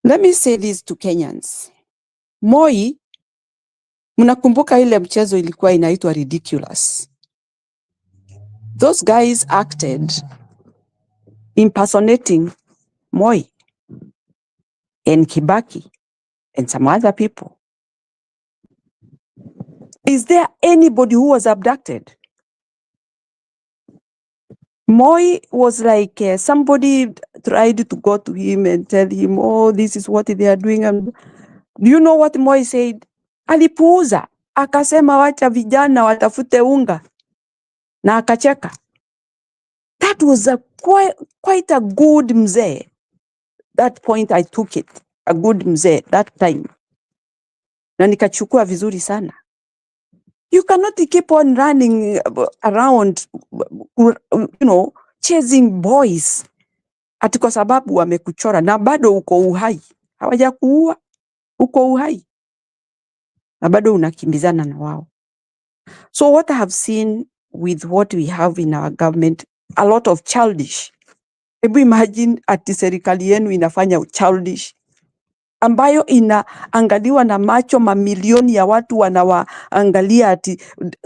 Let me say this to Kenyans. Moi, mnakumbuka ile mchezo ilikuwa inaitwa Ridiculous. Those guys acted impersonating Moi and Kibaki and some other people. Is there anybody who was abducted? Moi was like somebody tried to go to him and tell him, oh, this is what they are doing. And do you know what Moi said? Alipuuza, akasema wacha vijana watafute unga, na akacheka. That was quite a good mzee. That point I took it, a good mzee that time. Na nikachukua vizuri sana. You cannot keep on running around, chasing boys. Ati kwa sababu wamekuchora na bado uko uhai. Hawajakuua, uko uhai. Na bado unakimbizana na wao. So what I have seen with what we have in our government, a lot of childish. Hebu imagine ati serikali yenu inafanya childish, ambayo inaangaliwa na macho mamilioni ya watu wanawaangalia ati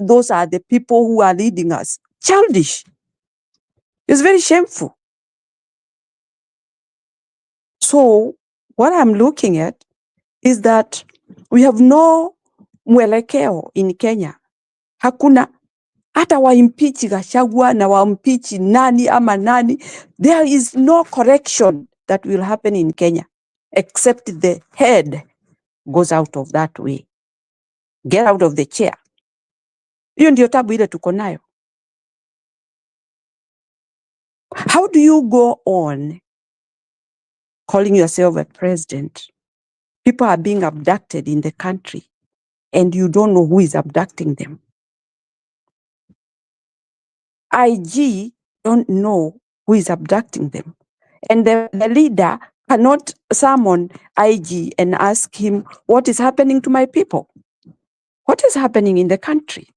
those are the people who are leading us. Childish. It's very shameful. So what I'm looking at is that we have no mwelekeo in Kenya. Hakuna hata waimpeach Gachagua na waimpeach nani ama nani. There is no correction that will happen in Kenya except the head goes out of that way. Get out of the chair. Hiyo ndio tabu ile tuko nayo. How do you go on calling yourself a president? People are being abducted in the country and you don't know who is abducting them. IG don't know who is abducting them. And the leader cannot summon IG and ask him, what is happening to my people? What is happening in the country?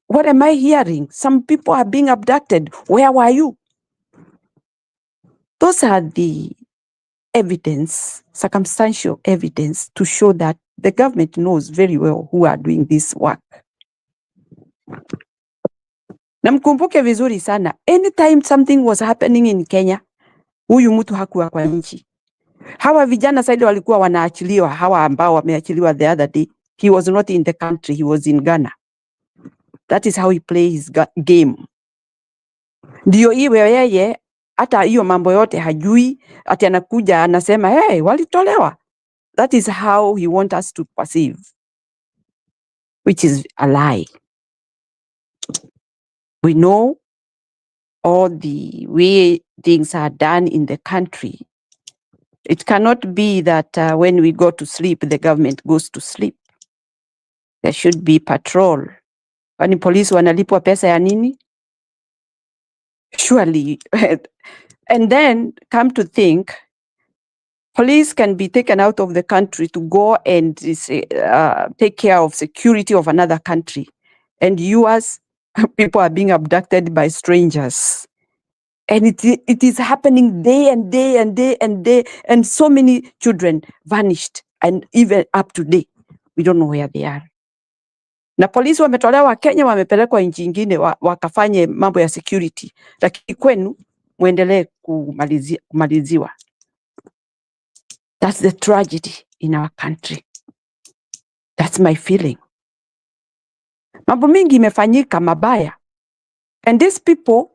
What am I hearing? Some people are being abducted. Where were you? Those are the evidence, circumstantial evidence to show that the government knows very well who are doing this work. Na mkumbuke vizuri sana, anytime something was happening in Kenya, huyu mtu hakuwa kwa nchi. Hawa vijana saidi walikuwa wanaachiliwa, hawa ambao wameachiliwa the other day. He was not in the country, he was in Ghana. That is how he plays his game. Ndio iwe yeye, hata hiyo mambo yote hajui, ati anakuja anasema, hey, walitolewa. That is how he wants us to perceive, which is a lie. We know all the way things are done in the country. It cannot be that when we go to sleep, the government goes to sleep. There should be patrol. Kwani polisi wanalipwa pesa ya nini? Surely. And then come to think, police can be taken out of the country to go and take care of security of another country. And yours, people are being abducted by strangers. And it is happening day and day and day and day. And so many children vanished. And even up to date, we don't know where they are. Na polisi wametolewa Kenya, wamepelekwa nchi nyingine wakafanye mambo ya security. Lakini kwenu, muendelee kumaliziwa. That's the tragedy in our country. That's my feeling. Mambo mingi imefanyika mabaya. And these people,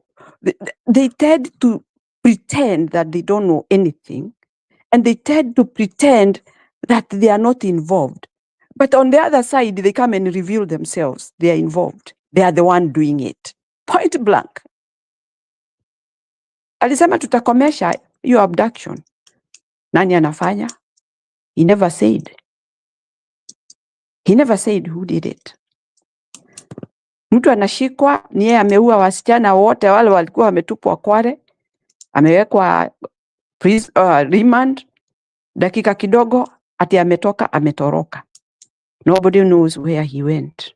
they tend to pretend that they don't know anything. And they tend to pretend that they are not involved. But on the other side, they come and reveal themselves. They are involved. They are the one doing it. Point blank. Alisema tutakomesha hiyo abduction. Nani anafanya? He never said. He never said who did it. Mtu anashikwa, ni yeye ameua wasichana wote wale walikuwa wametupwa Kware, amewekwa remand, dakika kidogo ati ametoka, ametoroka. Nobody knows where he went.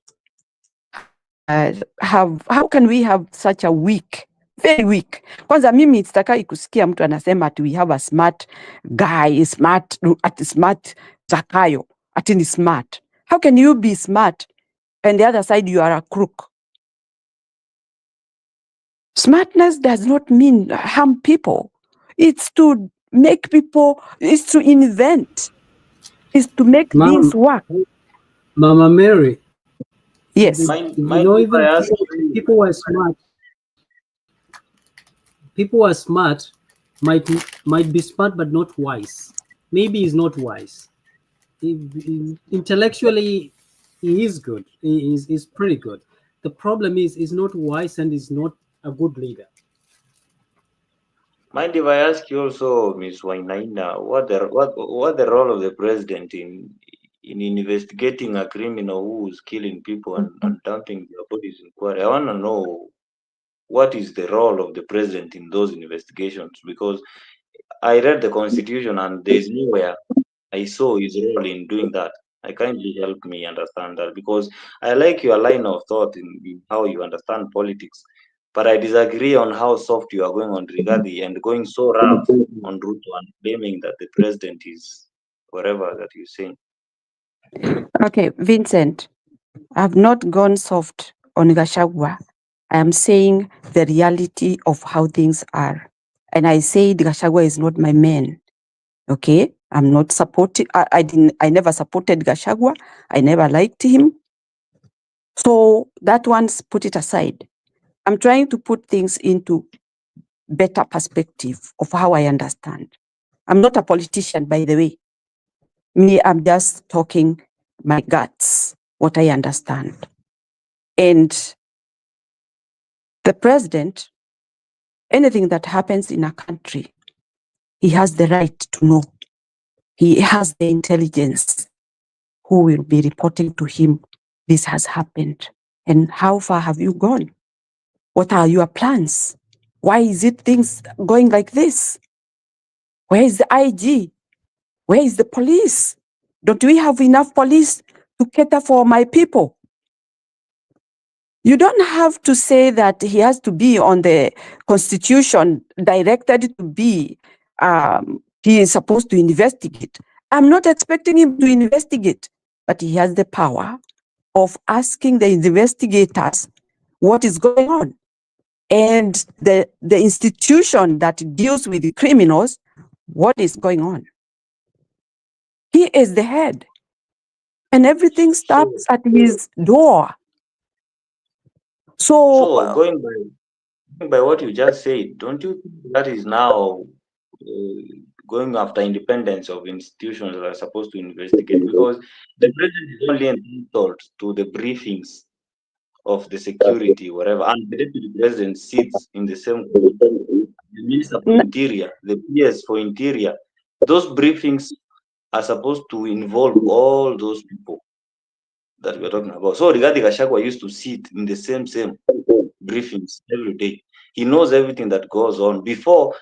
How can we have such a very weak? Kwanza mimi sitakai kusikia mtu anasema ati we have a smart guy, smart Zakayo, ati ni smart. How can you be smart and the other side you are a crook? Smartness does not mean harm people. It's to make people, it's to invent, it's to make things work. Mama Mary. Yes. You know, even people who are smart. People who are smart might be smart but not wise. Maybe he's not wise. Intellectually, he is good. He's pretty good. The problem is he's not wise and he's not a good leader. Mind if I ask you also, Ms. Wainaina, what the role of the president in investigating a criminal who is killing people and dumping their bodies in Kware? I want to know what is the role of the president in those investigations, because I read the constitution and there's nowhere I saw his role in doing that. I kindly help me understand that, because I like your line of thought in how you understand politics, but I disagree on how soft you are going on Rigadi and going so rough on Ruto and claiming that the president is whatever that you're saying. Okay, Vincent, I've not gone soft on Gachagua. I am saying the reality of how things are. And I said Gachagua is not my man. Okay, I'm not supporting. I never supported Gachagua. I never liked him. So that one's put it aside. I'm trying to put things into better perspective of how I understand. I'm not a politician, by the way. Me, I'm just talking my guts, what I understand. And the president, anything that happens in a country, he has the right to know. He has the intelligence who will be reporting to him, this has happened. And how far have you gone? What are your plans? Why is it things going like this? Where is the IG? Where is the police? Don't we have enough police to cater for my people? You don't have to say that he has to be on the constitution directed to be, he is supposed to investigate. I'm not expecting him to investigate, but he has the power of asking the investigators what is going on. And the institution that deals with the criminals, what is going on. He is the head. And everything starts at his door. So going by what you just said, don't you think that is now going after independence of institutions that are supposed to investigate? Because the president is only entitled to the briefings of the security, whatever, and the deputy president sits in the same group. The minister for interior, the PS for interior, those briefings are supposed to involve all those people that we're talking about. So Rigathi Gachagua used to sit in the same briefings every day. He knows everything that goes on before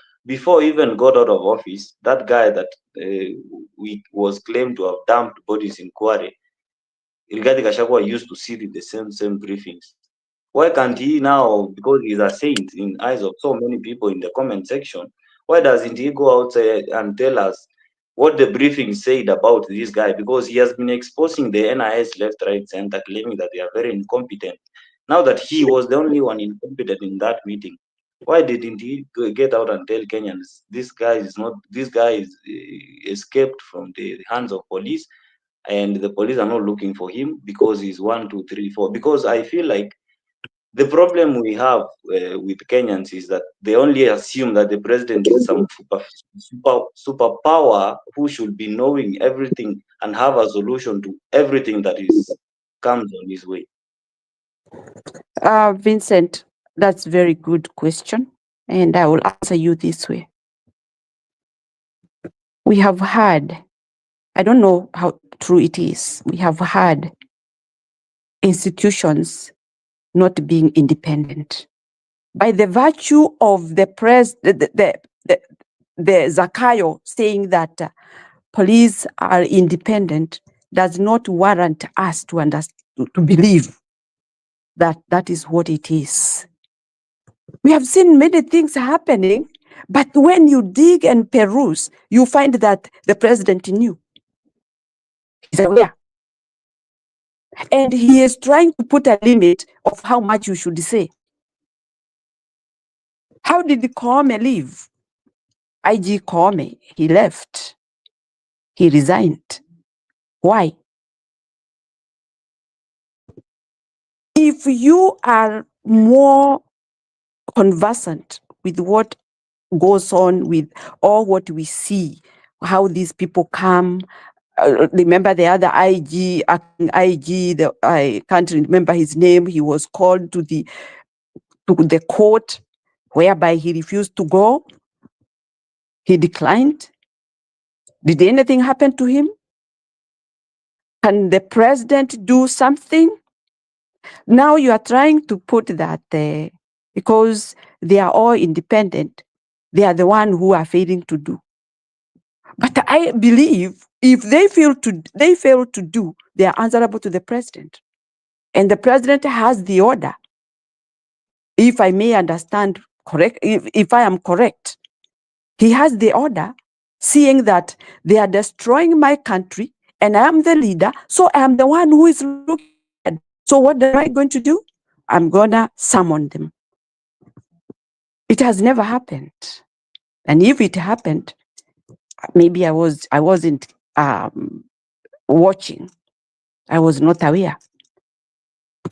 even got out of office. That guy that we was claimed to have dumped bodies in Kware, Rigathi Gachagua used to sit in the same briefings. Why can't he now, because he's a saint in eyes of so many people in the comment section, why doesn't he go outside and tell us what the briefing said about this guy? Because he has been exposing the NIS left, right, center, claiming that they are very incompetent. Now that he was the only one incompetent in that meeting, Why didn't he get out and tell Kenyans this guy is escaped from the hands of police, and the police are not looking for him because he's 1, 2, 3, 4? Because I feel like the problem we have with Kenyans is that they only assume that the president is some superpower who should be knowing everything and have a solution to everything that comes on his way. Vincent, that's a very good question, and I will answer you this way. We have had, I don't know how true it is, we have had institutions not being independent. By the virtue of the Zakayo saying that police are independent does not warrant us to believe that that is what it is. We have seen many things happening, but when you dig and peruse, you find that the president knew. He's aware. And he is trying to put a limit of how much you should say. How did Koome leave? IG Koome, he left. He resigned. Why? If you are more conversant with what goes on with all what we see, how these people come, remember the other IG, I can't remember his name, he was called to the court, whereby he refused to go. He declined. Did anything happen to him? Can the president do something? Now you are trying to put that because they are all independent, they are the one who are failing to do. But I believe if they fail to do, they are answerable to the president. And the president has the order. If I may understand correct, if I am correct, he has the order seeing that they are destroying my country and I am the leader, so I am the one who is looking at. So what am I going to do? I'm gonna summon them. It has never happened. And if it happened, maybe I wasn't watching. I was not aware.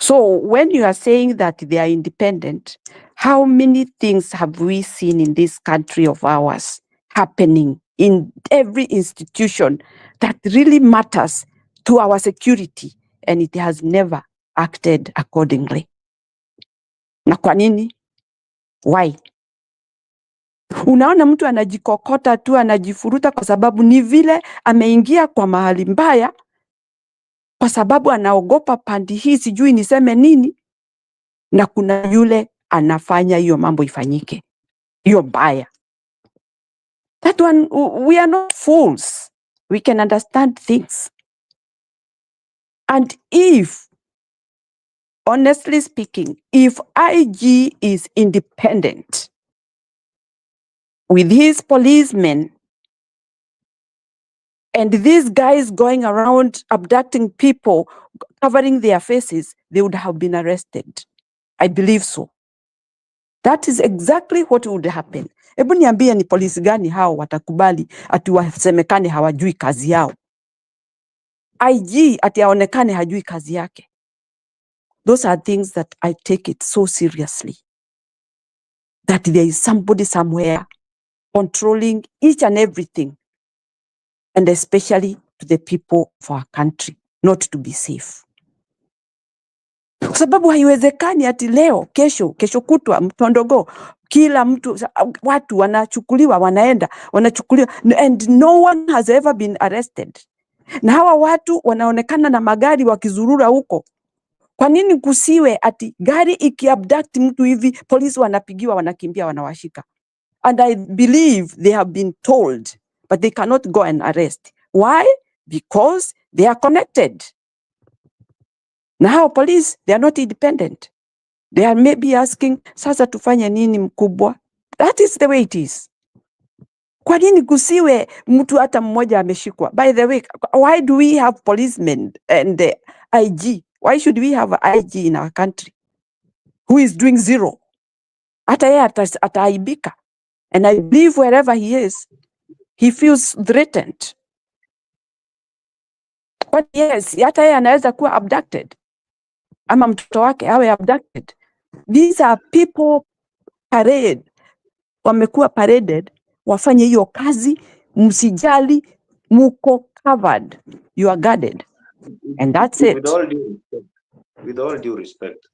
So when you are saying that they are independent, how many things have we seen in this country of ours happening in every institution that really matters to our security, and it has never acted accordingly? Na kwa nini? Why? Unaona mtu anajikokota tu, anajifuruta kwa sababu ni vile ameingia kwa mahali mbaya, kwa sababu anaogopa pandi hii, sijui niseme nini, na kuna yule anafanya hiyo mambo ifanyike, hiyo mbaya. That one, we are not fools. We can understand things. And if, honestly speaking, if IG is independent with his policemen and these guys going around abducting people, covering their faces, they would have been arrested. I believe so. That is exactly what would happen. Hebu niambie ni polisi gani hao watakubali ati wasemekane hawajui kazi yao? IG ati aonekane hajui kazi yake. Those are things that I take it so seriously. That there is somebody somewhere controlling each and everything, and especially to the people of our country, not to be safe. Kwa sababu haiwezekani ati leo, kesho kutwa, mtondogo, kila mtu, watu wanachukuliwa, wanachukuliwa, and no one has ever been arrested. Na hawa watu wanaonekana na magari wakizurura huko. Kwa nini kusiwe ati gari ikiabduct mtu hivi, polisi wanapigiwa, wanakimbia, wanawashika? And I believe they have been told, but they cannot go and arrest. Why? Because they are connected. Now police, they are not independent. They are maybe asking, sasa tufanye nini mkubwa? That is the way it is. Kwa nini kusiwe mtu hata mmoja ameshikwa? By the way, why do we have policemen and the IG? Why should we have an IG in our country who is doing zero? hata yeye ataaibika. And I believe wherever he is, he feels threatened. But yes, hata yeye anaweza kuwa abducted. Ama mtoto wake awe abducted. These are people parade. Wamekuwa paraded, wafanye hiyo kazi, msijali, muko covered. You are guarded. And that's With it. all due respect,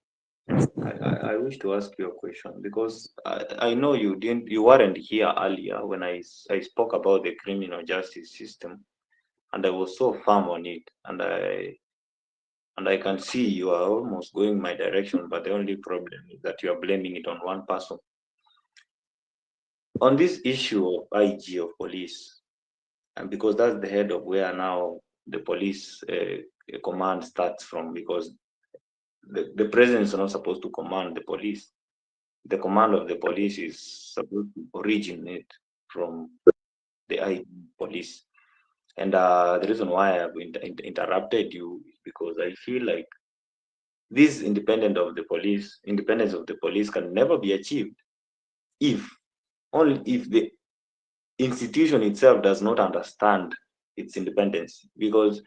I wish to ask you a question, because I know you weren't here earlier when I spoke about the criminal justice system, and I was so firm on it, and I can see you are almost going my direction, but the only problem is that you are blaming it on one person. On this issue of IG of police, and because that's the head of where now the police command starts from, because the president is not supposed to command the police. The command of the police is supposed to originate from the IG police. And the reason why I've interrupted you is because I feel like this independence of the police can never be achieved if the institution itself does not understand its independence. Because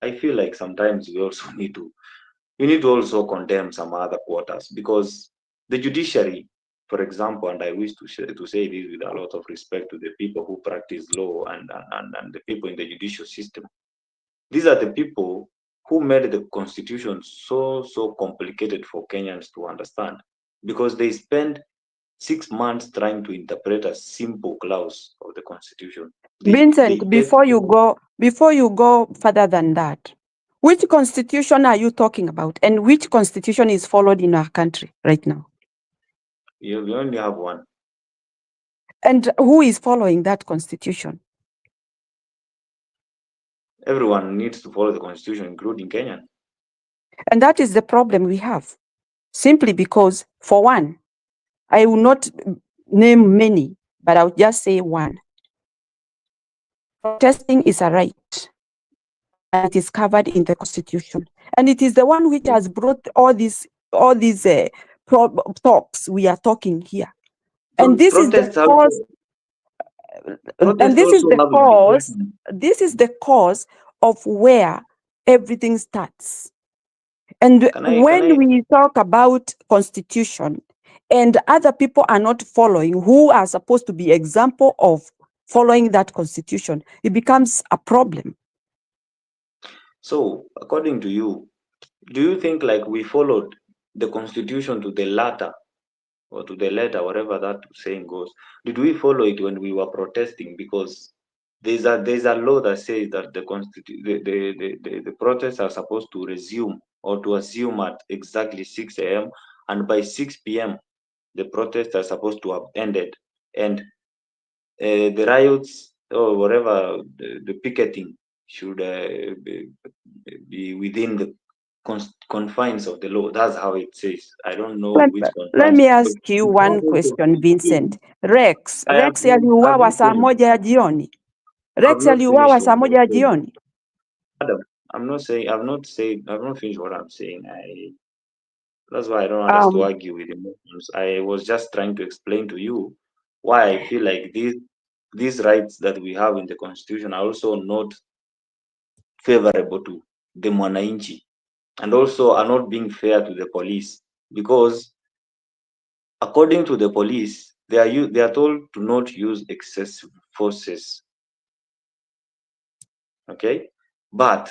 I feel like sometimes we need to also condemn some other quarters, because the judiciary, for example, and I wish to say this with a lot of respect to the people who practice law and the people in the judicial system. These are the people who made the constitution so complicated for Kenyans to understand, because they spend 6 months trying to interpret a simple clause of the constitution. Vincent, before you go further than that, which constitution are you talking about, and which constitution is followed in our country right now? We only have one. And who is following that constitution? Everyone needs to follow the constitution, including Kenyan. And that is the problem we have. Simply because, for one, I will not name many, but I'll just say one. Protesting is a right, and it is covered in the constitution. And it is the one which has brought all these talks we are talking here. And this is the cause. And this is the cause of where everything starts. And when we talk about constitution and other people are not following, who are supposed to be example of following that constitution, it becomes a problem. So, according to you, do you think like we followed the constitution to the letter, or to the letter, whatever that saying goes? Did we follow it when we were protesting? Because there's a law that says that the protests are supposed to resume or to assume at exactly 6 a.m. and by 6 p.m. the protests are supposed to have ended, and the riots or whatever, the picketing should be within the confines of the law. That's how it says. I don't know which confines. Let me ask you one question, Vincent. Rex aliuawa saa moja ya jioni. Rex aliuawa saa moja ya jioni. Adam, I've not finished what I'm saying. That's why I don't want us to argue with emotions. I was just trying to explain to you why I feel like these rights that we have in the constitution are also not favorable to the mwananchi, and also are not being fair to the police, because according to the police, they are told to not use excessive forces. Okay, but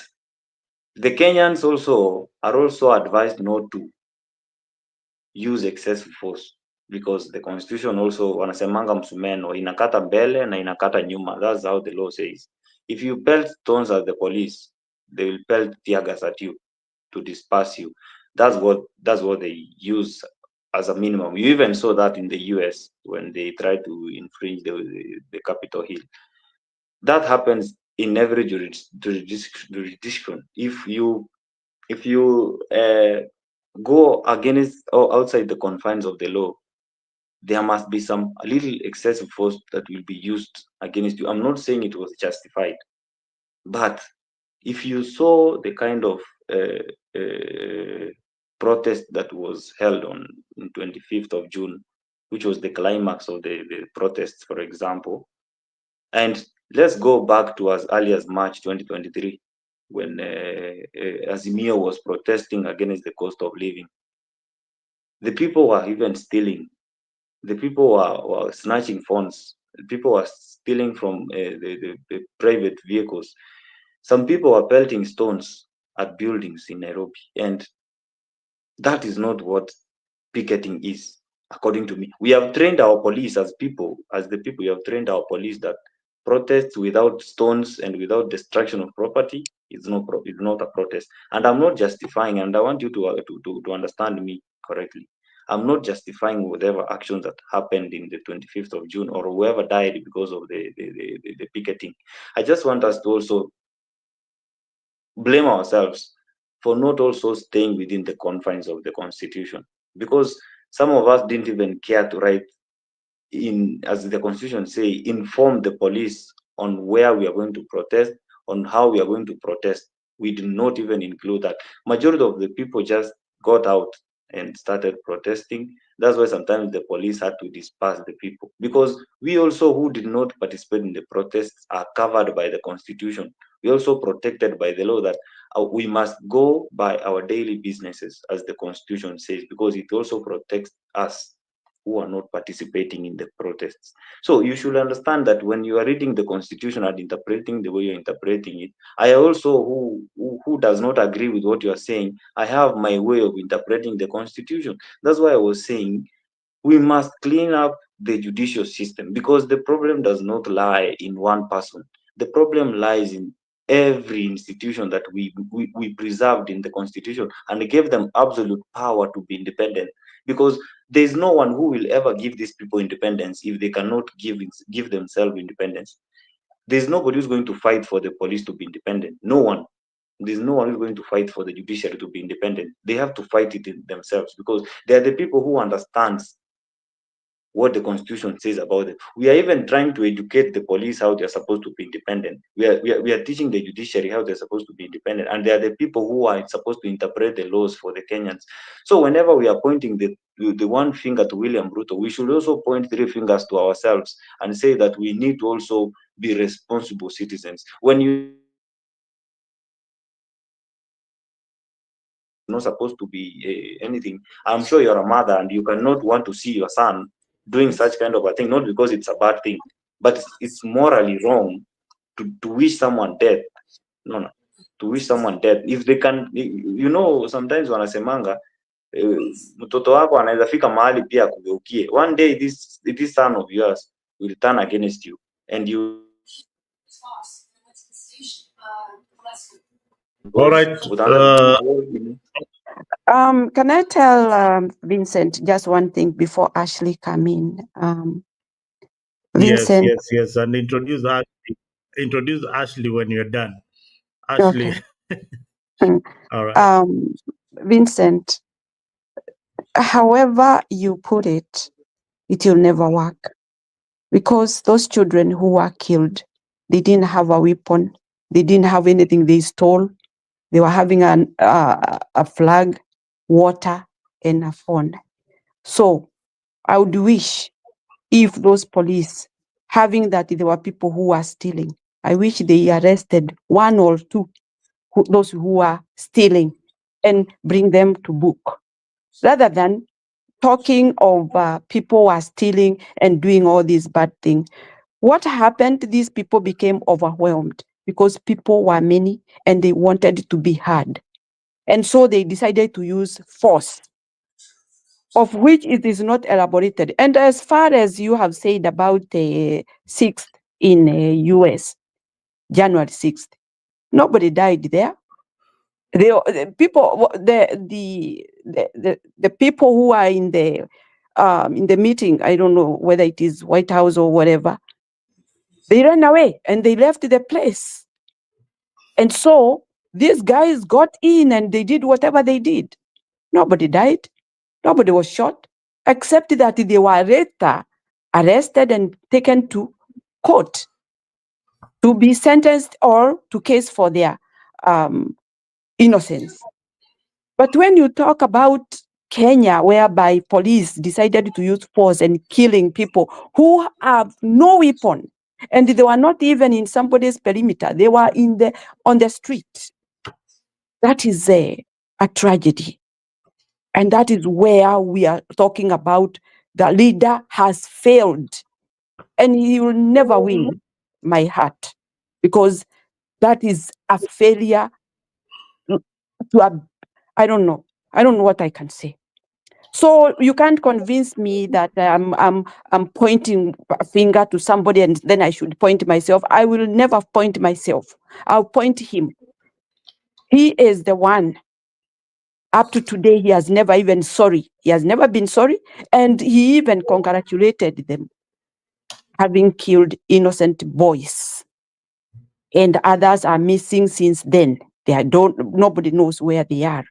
the Kenyans are also advised not to use excessive force, because the constitution also wanasemanga msumeno inakata mbele na inakata nyuma. That's how the law says. If you pelt stones at the police, they will pelt tear gas at you to disperse you. That's what they use as a minimum. You even saw that in the US when they tried to infringe the Capitol Hill. That happens in every jurisdiction. If you go against or outside the confines of the law, there must be some little excessive force that will be used against you. I'm not saying it was justified, but if you saw the kind of protest that was held on 25th of June, which was the climax of the protests, for example. And let's go back to as early as March 2023, when Azimio was protesting against the cost of living. The people were even stealing. The people were snatching phones. People were stealing from the private vehicles. Some people were pelting stones at buildings in Nairobi. And that is not what picketing is, according to me. We have trained our police as people, we have trained our police that protests without stones and without destruction of property is not a protest. And I'm not justifying, and I want you to understand me correctly. I'm not justifying whatever actions that happened in the 25th of June or whoever died because of the picketing. I just want us to also blame ourselves for not also staying within the confines of the constitution, because some of us didn't even care to write in, as the constitution say, inform the police on where we are going to protest, on how we are going to protest. We did not even include that. Majority of the people just got out and started protesting. That's why sometimes the police had to disperse the people, because we also who did not participate in the protests are covered by the constitution. We also protected by the law that we must go by our daily businesses, as the constitution says, because it also protects us who are not participating in the protests. So you should understand that when you are reading the constitution and interpreting the way you're interpreting it, I also who does not agree with what you are saying, I have my way of interpreting the constitution. That's why I was saying we must clean up the judicial system, because the problem does not lie in one person. The problem lies in every institution that we preserved in the constitution and gave them absolute power to be independent, because there is no one who will ever give these people independence if they cannot give themselves independence. There's nobody who's going to fight for the police to be independent. No one. There's no one who's going to fight for the judiciary to be independent. They have to fight it in themselves, because they are the people who understands what the constitution says about it. We are even trying to educate the police how they're supposed to be independent. We are teaching the judiciary how they're supposed to be independent, and they are the people who are supposed to interpret the laws for the Kenyans. So whenever we are pointing the one finger to William Ruto, we should also point three fingers to ourselves and say that we need to also be responsible citizens. When you not supposed to be anything, I'm sure you're a mother and you cannot want to see your son doing such kind of a thing, not because it's a bad thing, but it's morally wrong to wish someone death. No, to wish someone death. If they can, sometimes wanasemanga mtoto wako anaweza fika mahali pia kugeukie. One day this son of yours will turn against you and you. All right. Can I tell Vincent just one thing before Ashley come in? Vincent. Yes, and introduce Ashley when you're done. Ashley. Okay. All right. Vincent, however you put it, it will never work, because those children who were killed, they didn't have a weapon, they didn't have anything they stole. They were having a flag, water, and a phone. So I would wish if those police, having that there were people who were stealing, I wish they arrested one or two, those who are stealing, and bring them to book, rather than talking of people who are stealing and doing all these bad things. What happened? These people became overwhelmed because people were many and they wanted to be heard. And so they decided to use force, of which it is not elaborated. And as far as you have said about the 6th in US, January 6th, nobody died there. The people, the people who are in the meeting, I don't know whether it is White House or whatever, they ran away and they left the place. And so these guys got in and they did whatever they did. Nobody died. Nobody was shot, except that they were later arrested and taken to court to be sentenced or to case for their innocence. But when you talk about Kenya, whereby police decided to use force and killing people who have no weapon, and they were not even in somebody's perimeter, they were on the street. That is a tragedy. And that is where we are talking about the leader has failed, and he will never win my heart, because that is a failure I don't know what I can say. So you can't convince me that I'm pointing a finger to somebody and then I should point myself. I will never point myself. I'll point him. He is the one. Up to today, he has never even sorry. He has never been sorry, and he even congratulated them having killed innocent boys. And others are missing since then. Nobody knows where they are.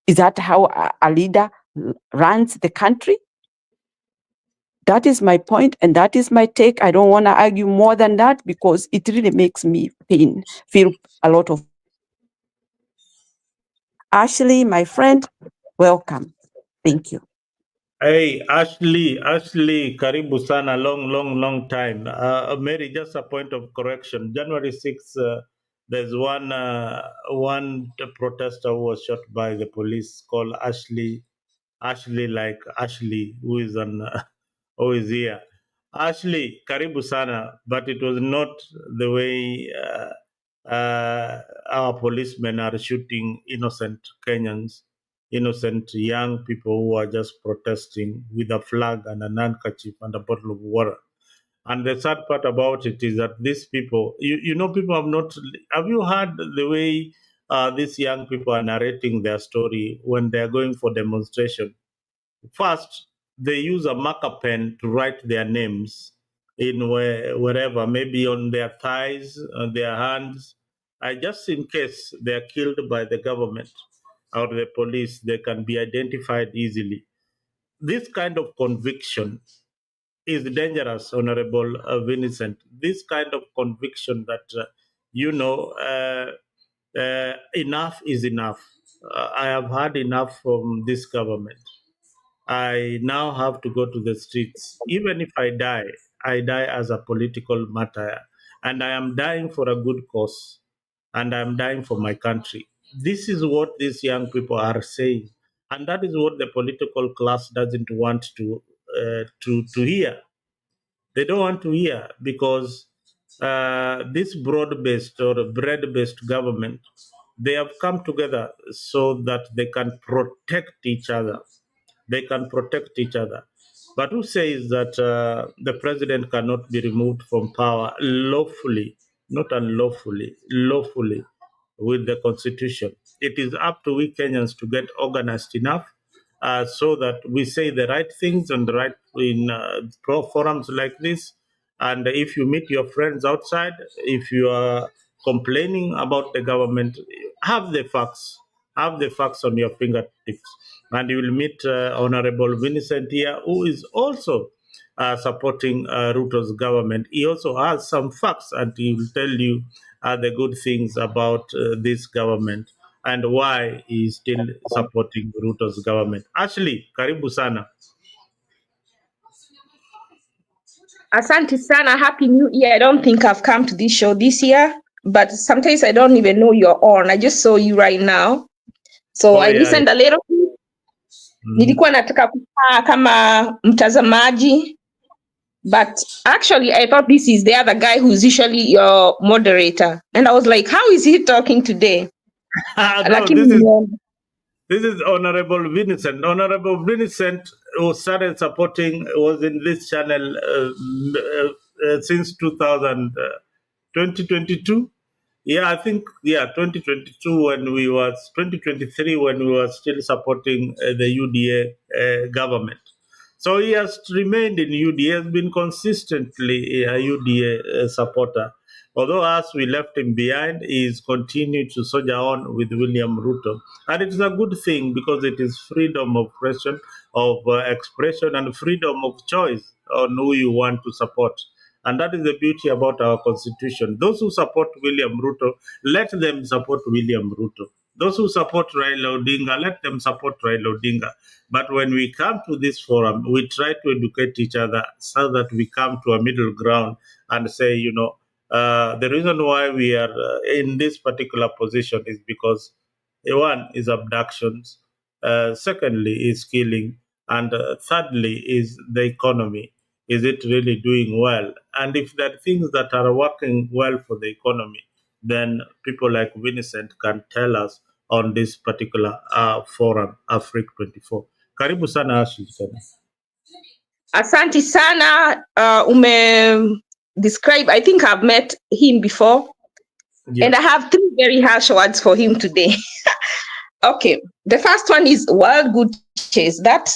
Is that how a leader runs the country? That is my point, and that is my take. I don't want to argue more than that because it really makes me feel a lot of. Ashley, my friend, welcome. Thank you. Hey, Ashley, karibu sana, long time. Mary, just a point of correction. January 6th, there's one protester who was shot by the police called Ashley, like Ashley, who is who is here. Ashley, karibu sana, but it was not the way our policemen are shooting innocent Kenyans, innocent young people who are just protesting with a flag and an handkerchief and a bottle of water. And the sad part about it is that these people, people have you heard the way these young people are narrating their story when they're going for demonstration? First, they use a marker pen to write their names in wherever, maybe on their thighs, on their hands, just in case they are killed by the government or the police, they can be identified easily. This kind of conviction is dangerous, Honorable Vincent. This kind of conviction that, enough is enough. I have had enough from this government. I now have to go to the streets. Even if I die as a political martyr. And I am dying for a good cause. And I am dying for my country. This is what these young people are saying. And that is what the political class doesn't want to hear. They don't want to hear because this broad-based or bread-based government, they have come together so that they can protect each other. They can protect each other. But who says that the president cannot be removed from power lawfully, not unlawfully, lawfully with the constitution? It is up to we Kenyans to get organized enough so that we say the right things on the right in forums like this. And if you meet your friends outside, if you are complaining about the government, have the facts. Have the facts on your fingertips. And you will meet Honorable Vincent here, who is also supporting Ruto's government. He also has some facts, and he will tell you the good things about this government and why he is still supporting Ruto's government. Ashley, karibu sana. Asante sana. Happy New Year. I don't think I've come to this show this year, but sometimes I don't even know you're on. I just saw you right now. So I listened a little bit. Nilikuwa nataka kukaa kama mtazamaji, but actually I thought this is the other guy who's usually your moderator. And I was like, how is he talking today? No, this is Honorable Vincent. Honorable Vincent, who started supporting, was in this channel since 2022. Yeah, I think 2022 when we was 2023 when we were still supporting the UDA government. So he has remained in UDA, has been consistently a UDA supporter. Although as we left him behind, he is continued to soldier on with William Ruto. And it is a good thing because it is freedom of expression and freedom of choice on who you want to support. And that is the beauty about our constitution. Those who support William Ruto, let them support William Ruto. Those who support Raila Odinga, let them support Raila Odinga. But when we come to this forum, we try to educate each other so that we come to a middle ground and say, the reason why we are in this particular position is because one is abductions, secondly is killing, and thirdly is the economy. Is it really doing well? And if there are things that are working well for the economy, then people like Vincent can tell us on this particular forum, AFRIQ24. Karibu sana Ashi. Asante sana, describe, I think I've met him before, and I have 3 very harsh words for him today. Okay, the first one is wild goose chase. That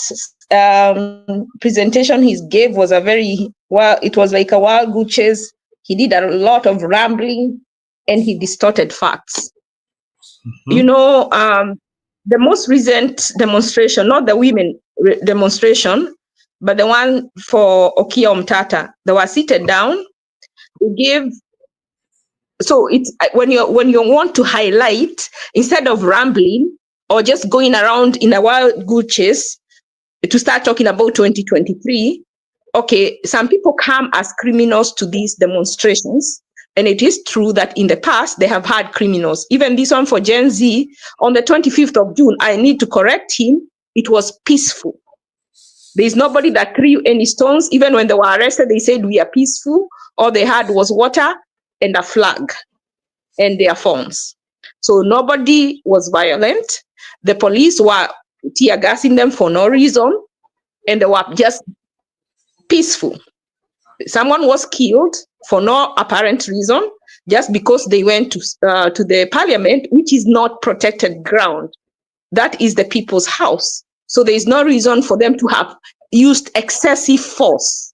presentation he gave was it was like a wild goose chase. He did a lot of rambling and he distorted facts. The most recent demonstration, not the women demonstration, but the one for Okia Omtata, they were seated down. They gave. So it's when you want to highlight, instead of rambling or just going around in a wild goose chase to start talking about 2023. Okay, some people come as criminals to these demonstrations. And it is true that in the past, they have had criminals. Even this one for Gen Z, on the 25th of June, I need to correct him. It was peaceful. There is nobody that threw any stones. Even when they were arrested, they said we are peaceful. All they had was water and a flag and their phones. So nobody was violent. The police were tear gassing them for no reason. And they were just peaceful. Someone was killed for no apparent reason, just because they went to the parliament, which is not protected ground. That is the people's house. So there is no reason for them to have used excessive force.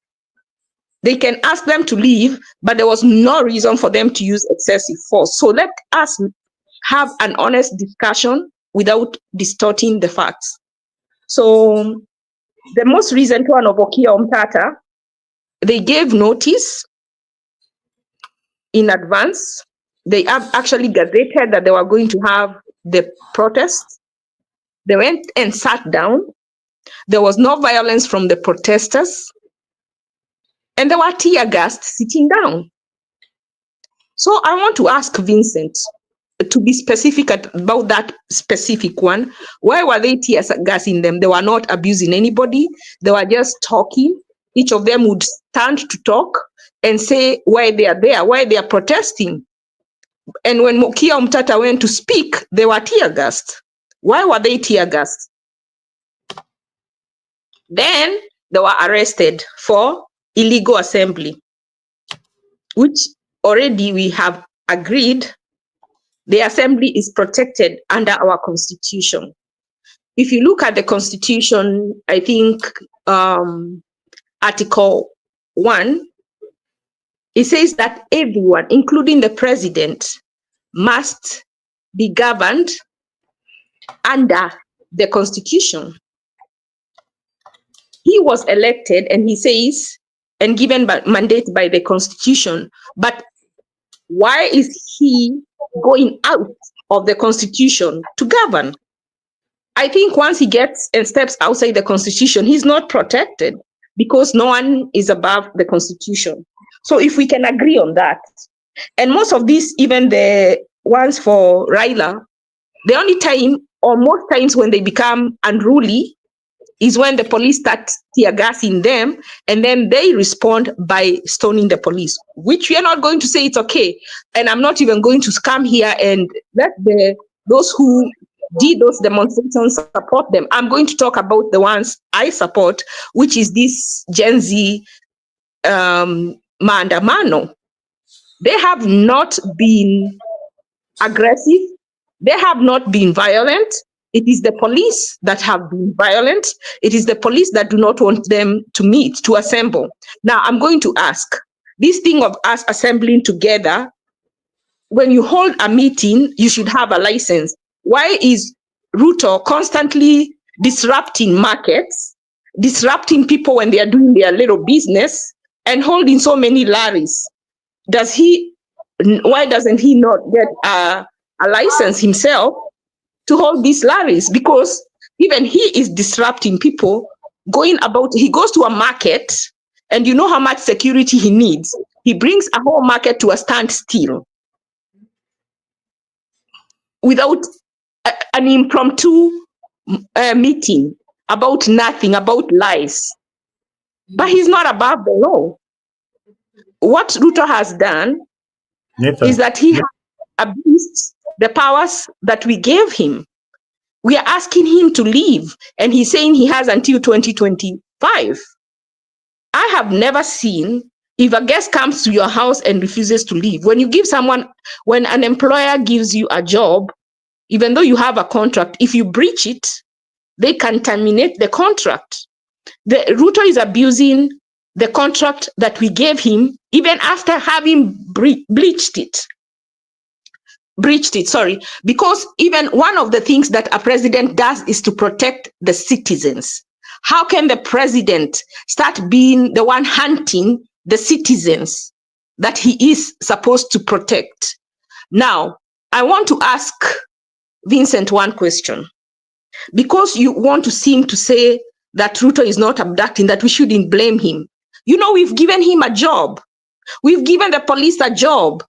They can ask them to leave, but there was no reason for them to use excessive force. So let us have an honest discussion without distorting the facts. So the most recent one of Okia Omtata, they gave notice in advance. They have actually gazetted that they were going to have the protest. They went and sat down. There was no violence from the protesters. And they were tear gassed sitting down. So I want to ask Vincent to be specific about that specific one. Why were they tear gassing them? They were not abusing anybody. They were just talking. Each of them would stand to talk and say why they are there, why they are protesting. And when Okia Omtata went to speak, they were tear gassed. Why were they tear gassed? Then they were arrested for illegal assembly, which already we have agreed the assembly is protected under our constitution. If you look at the constitution, I think Article 1, it says that everyone, including the president, must be governed under the constitution. He was elected, and he says, and given mandate by the constitution, but why is he going out of the constitution to govern? I think once he gets and steps outside the constitution, he's not protected because no one is above the constitution. So if we can agree on that, and most of these, even the ones for Raila, the only time or most times when they become unruly is when the police start tear gassing them, and then they respond by stoning the police, which we are not going to say it's okay. And I'm not even going to come here and let those who did those demonstrations support them. I'm going to talk about the ones I support, which is this Gen Z maandamano. They have not been aggressive. They have not been violent. It is the police that have been violent. It is the police that do not want them to meet, to assemble. Now, I'm going to ask, this thing of us assembling together, when you hold a meeting, you should have a license. Why is Ruto constantly disrupting markets, disrupting people when they are doing their little business, and holding so many lorries? Why doesn't he not get a license himself to hold these lorries, because even he is disrupting people going about. He goes to a market, and you know how much security he needs. He brings a whole market to a standstill without an impromptu meeting about nothing, about lies. But he's not above the law. What Ruto has done is that he has abused the powers that we gave him. We are asking him to leave, and he's saying he has until 2025. I have never seen, if a guest comes to your house and refuses to leave, when you give someone, when an employer gives you a job, even though you have a contract, if you breach it, they can terminate the contract. The Ruto is abusing the contract that we gave him, even after having breached it, because even one of the things that a president does is to protect the citizens. How can the president start being the one hunting the citizens that he is supposed to protect? Now, I want to ask Vincent one question, because you want to seem to say that Ruto is not abducting, that we shouldn't blame him. You know, we've given him a job. We've given the police a job.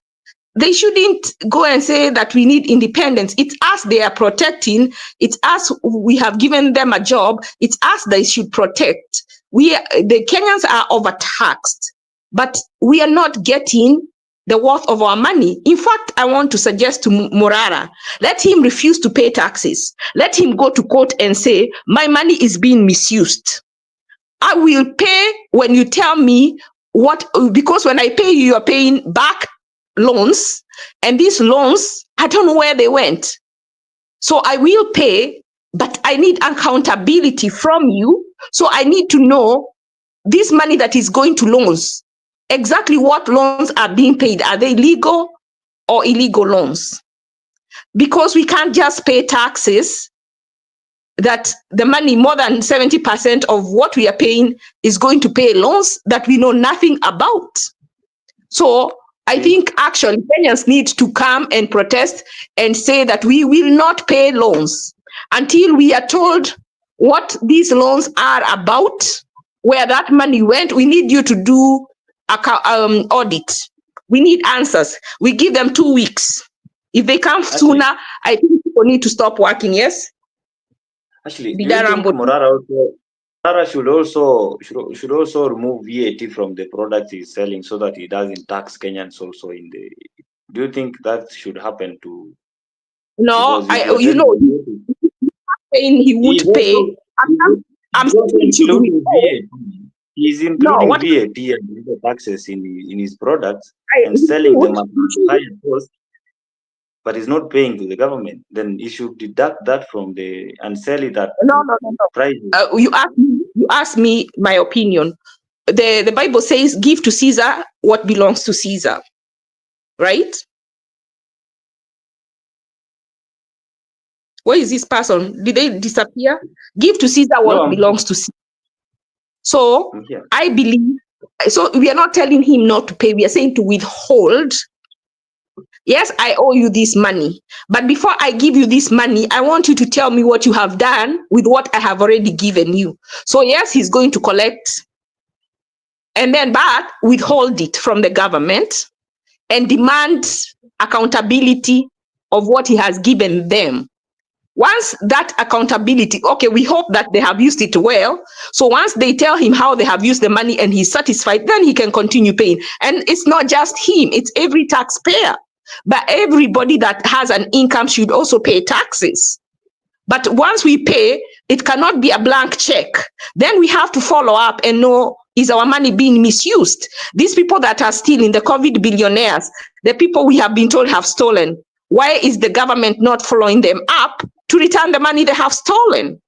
They shouldn't go and say that we need independence. It's us they are protecting. It's us, we have given them a job. It's us they should protect. The Kenyans are overtaxed, but we are not getting the worth of our money. In fact, I want to suggest to Morara, let him refuse to pay taxes. Let him go to court and say, my money is being misused. I will pay when you tell me what, because when I pay you, you are paying back loans, and these loans, I don't know where they went. So I will pay, but I need accountability from you. So I need to know this money that is going to loans, exactly what loans are being paid. Are they legal or illegal loans? Because we can't just pay taxes that the money, more than 70% of what we are paying is going to pay loans that we know nothing about. So I think actually Kenyans need to come and protest and say that we will not pay loans until we are told what these loans are about, where that money went. We need you to do audit. We need answers. We give them 2 weeks. If they come sooner, I think people need to stop working. Yes. Actually, do you think Morara should also remove VAT from the products he's selling so that he doesn't tax Kenyans also in the? Do you think that should happen to? No, you know, saying he would pay. I'm saying he should VAT. He's including VAT and the taxes in his products and selling them at higher cost, but he's not paying to the government. Then he should deduct that from the and sell it at price. You ask me my opinion. The Bible says, "Give to Caesar what belongs to Caesar," right? Where is this person? Did they disappear? Give to Caesar what belongs to Caesar. So I believe. So we are not telling him not to pay. We are saying to withhold. Yes, I owe you this money, but before I give you this money, I want you to tell me what you have done with what I have already given you. So yes, he's going to collect and then but withhold it from the government and demand accountability of what he has given them. Once that accountability, okay, we hope that they have used it well. So once they tell him how they have used the money and he's satisfied, then he can continue paying. And it's not just him, it's every taxpayer. But everybody that has an income should also pay taxes. But once we pay, it cannot be a blank check. Then we have to follow up and know, is our money being misused? These people that are stealing, the COVID billionaires, the people we have been told have stolen, why is the government not following them up to return the money they have stolen?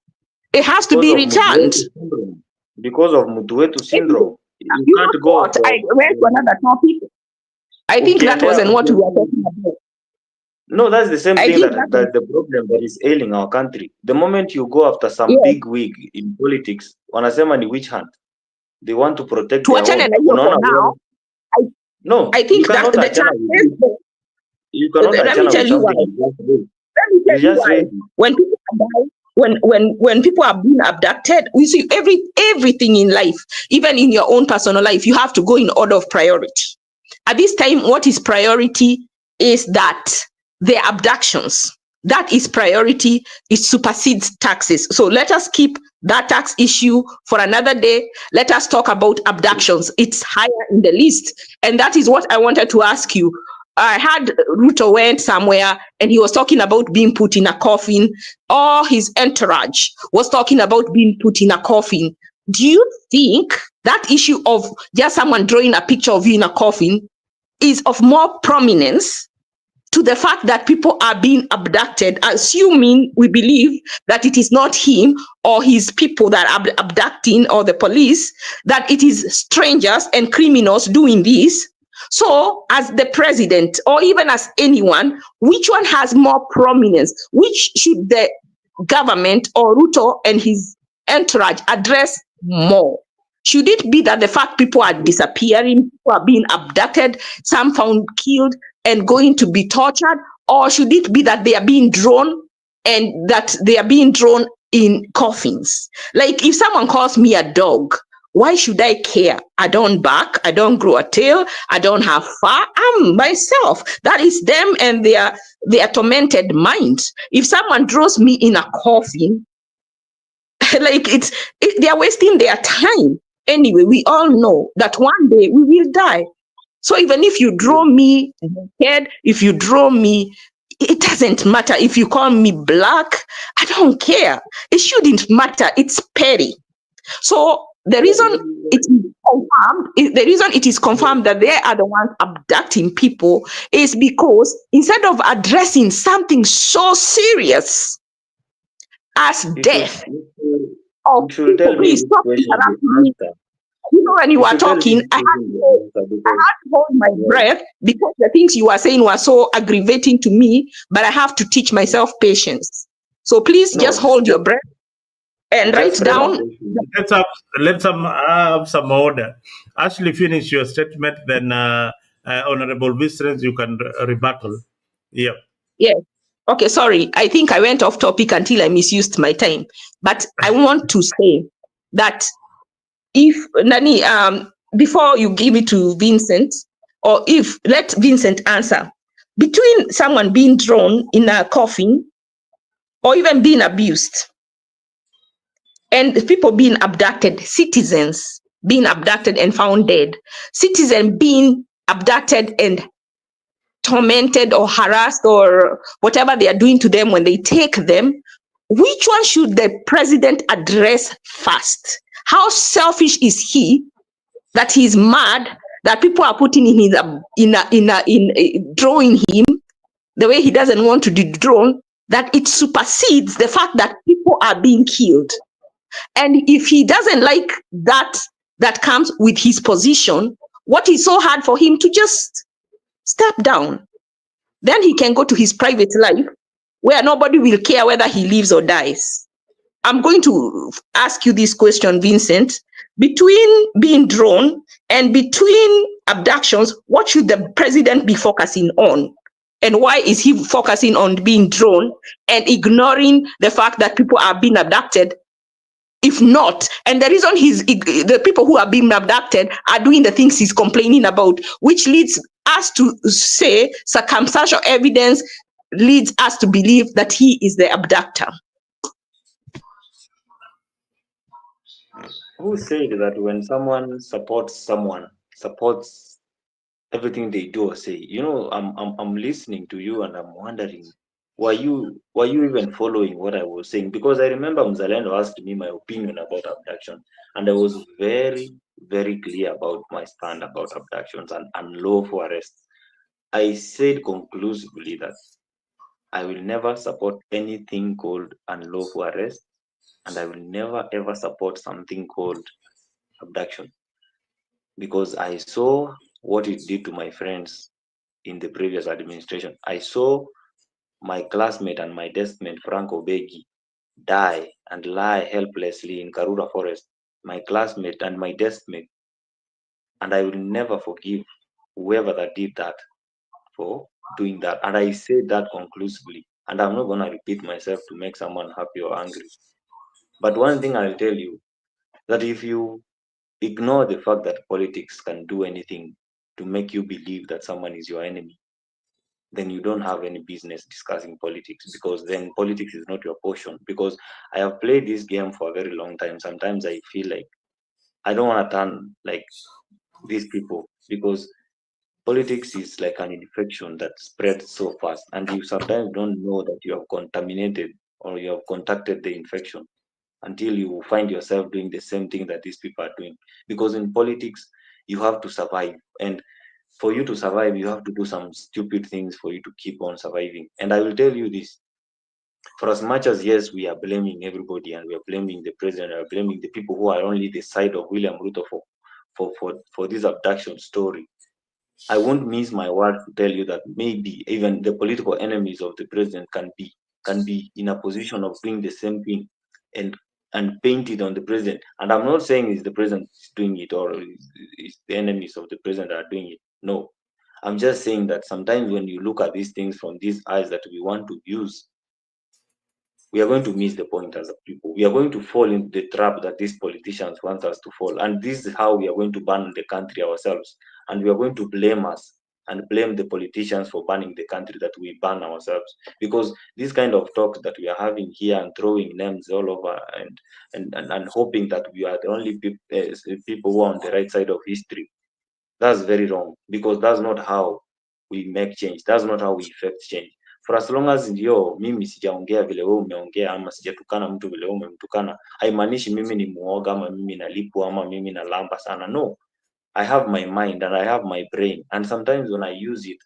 It has to be returned. Because of Mutuetu syndrome. You can't go. I went to another topic. I think that wasn't what we were talking about. No, that's the same thing that the problem that is ailing our country. The moment you go after some big wig in politics, wanasema ni witch hunt. They want to protect their own. No, I think that the chances. You cannot let me tell you why. Let me tell You you just why. read. When people die, when people are being abducted, we see everything in life, even in your own personal life, you have to go in order of priority. At this time, what is priority is that the abductions. That is priority. It supersedes taxes. So let us keep that tax issue for another day. Let us talk about abductions. It's higher in the list. And that is what I wanted to ask you. I had Ruto went somewhere and he was talking about being put in a coffin, or his entourage was talking about being put in a coffin. Do you think that issue of just someone drawing a picture of you in a coffin is of more prominence to the fact that people are being abducted, assuming we believe that it is not him or his people that are abducting, or the police, that it is strangers and criminals doing this? So, as the president, or even as anyone, which one has more prominence? Which should the government or Ruto and his entourage address more? Should it be that the fact people are disappearing, people are being abducted, some found killed and going to be tortured? Or should it be that they are being drawn, and that they are being drawn in coffins? Like, if someone calls me a dog, why should I care? I don't bark, I don't grow a tail, I don't have fur. I'm myself. That is them and their tormented minds. If someone draws me in a coffin, like they are wasting their time. Anyway, we all know that one day we will die. So even if you draw me dead, if you draw me, it doesn't matter. If you call me black, I don't care. It shouldn't matter. It's petty. So the reason it is confirmed that they are the ones abducting people is because instead of addressing something so serious as death of should people, tell me please which stop question interrupting to me. answer. You know, when you were should tell me talking, which I question to answer, because had to hold my breath because the things you were saying were so aggravating to me, but I have to teach myself patience. So please just hold your breath and write just frame a down. question. Let's have some order. Actually, finish your statement, then Honorable Vincent, you can rebuttal. Yeah. Yes. Okay, sorry. I think I went off topic until I misused my time. But I want to say that if Nani, before you give it to Vincent, or if let Vincent answer, between someone being thrown in a coffin or even being abused and people being abducted, citizens being abducted and found dead, citizens being abducted and tormented or harassed or whatever they are doing to them when they take them, which one should the president address first? How selfish is he that he's mad that people are putting in drawing him the way he doesn't want to be drawn, that it supersedes the fact that people are being killed? And if he doesn't like that comes with his position, what is so hard for him to just step down? Then he can go to his private life where nobody will care whether he lives or dies. I'm going to ask you this question, Vincent. Between being drawn and between abductions, what should the president be focusing on? And why is he focusing on being drawn and ignoring the fact that people are being abducted? If not, and the reason the people who are being abducted are doing the things he's complaining about, which leads us to say circumstantial evidence leads us to believe that he is the abductor. Who said that when someone supports everything they do or say? You know, I'm listening to you and I'm wondering, were you even following what I was saying? Because I remember Mzalendo asked me my opinion about abduction, and I was very, very clear about my stand about abductions and unlawful arrests. I said conclusively that I will never support anything called unlawful arrest, and I will never ever support something called abduction, because I saw what it did to my friends in the previous administration. I saw my classmate and my deskmate Frank Obegi die and lie helplessly in Karura Forest, my classmate and my deskmate, and I will never forgive whoever that did that for doing that. And I said that conclusively. and I'm not going to repeat myself to make someone happy or angry. But one thing I'll tell you, that if you ignore the fact that politics can do anything to make you believe that someone is your enemy, then you don't have any business discussing politics, because then politics is not your portion. Because I have played this game for a very long time. Sometimes I feel like I don't want to turn like these people, because politics is like an infection that spreads so fast, and you sometimes don't know that you have contaminated or you have contacted the infection until you find yourself doing the same thing that these people are doing. Because in politics, you have to survive, and for you to survive, you have to do some stupid things for you to keep on surviving. And I will tell you this: for as much as, yes, we are blaming everybody and we are blaming the president, we are blaming the people who are only the side of William Ruto for this abduction story, I won't miss my word to tell you that maybe even the political enemies of the president can be in a position of doing the same thing and paint it on the president. And I'm not saying it's the president is doing it or it's the enemies of the president are doing it. No. I'm just saying that sometimes when you look at these things from these eyes that we want to use, we are going to miss the point as a people. We are going to fall into the trap that these politicians want us to fall. And this is how we are going to burn the country ourselves. And we are going to blame us and blame the politicians for burning the country that we burn ourselves. Because this kind of talks that we are having here and throwing names all over and hoping that we are the only people who are on the right side of history, that's very wrong, because that's not how we make change. That's not how we effect change. For as long as ndio mimi sijaongea vile wewe umeongea ama sijatukana mtu vile wewe umemtukana, haimaanishi mimi ni muoga ama mimi nalipwa ama mimi nalamba sana. No, I have my mind and I have my brain, and sometimes when I use it,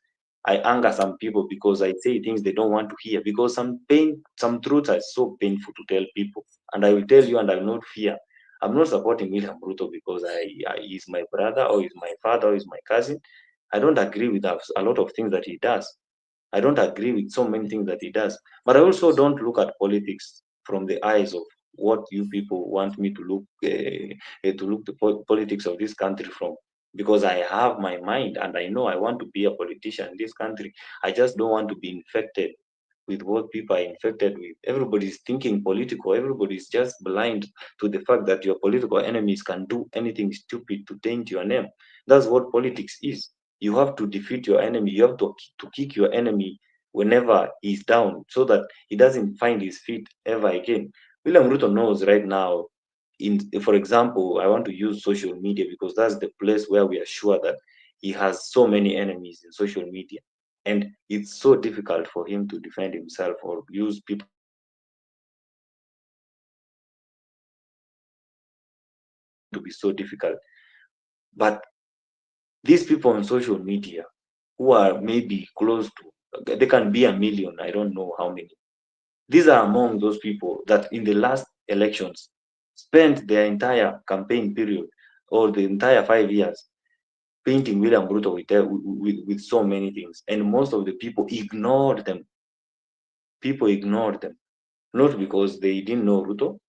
I anger some people because I say things they don't want to hear, because some truths are so painful to tell people, and I will tell you and I will not fear. I'm not supporting William Ruto because he's my brother or he's my father or he's my cousin. I don't agree with a lot of things that he does. I don't agree with so many things that he does. But I also don't look at politics from the eyes of what you people want me to look the politics of this country from. Because I have my mind and I know I want to be a politician in this country. I just don't want to be infected with what people are infected with. Everybody's thinking political. Everybody's just blind to the fact that your political enemies can do anything stupid to taint your name. That's what politics is. You have to defeat your enemy. You have to kick your enemy whenever he's down, so that he doesn't find his feet ever again. William Ruto knows right now. For example, I want to use social media because that's the place where we are sure that he has so many enemies in social media, and it's so difficult for him to defend himself or use people to be so difficult. But these people on social media who are maybe close to, they can be a million, I don't know how many. These are among those people that in the last elections spent their entire campaign period or the entire 5 years painting William Ruto with so many things. And most of the people ignored them. People ignored them. Not because they didn't know Ruto.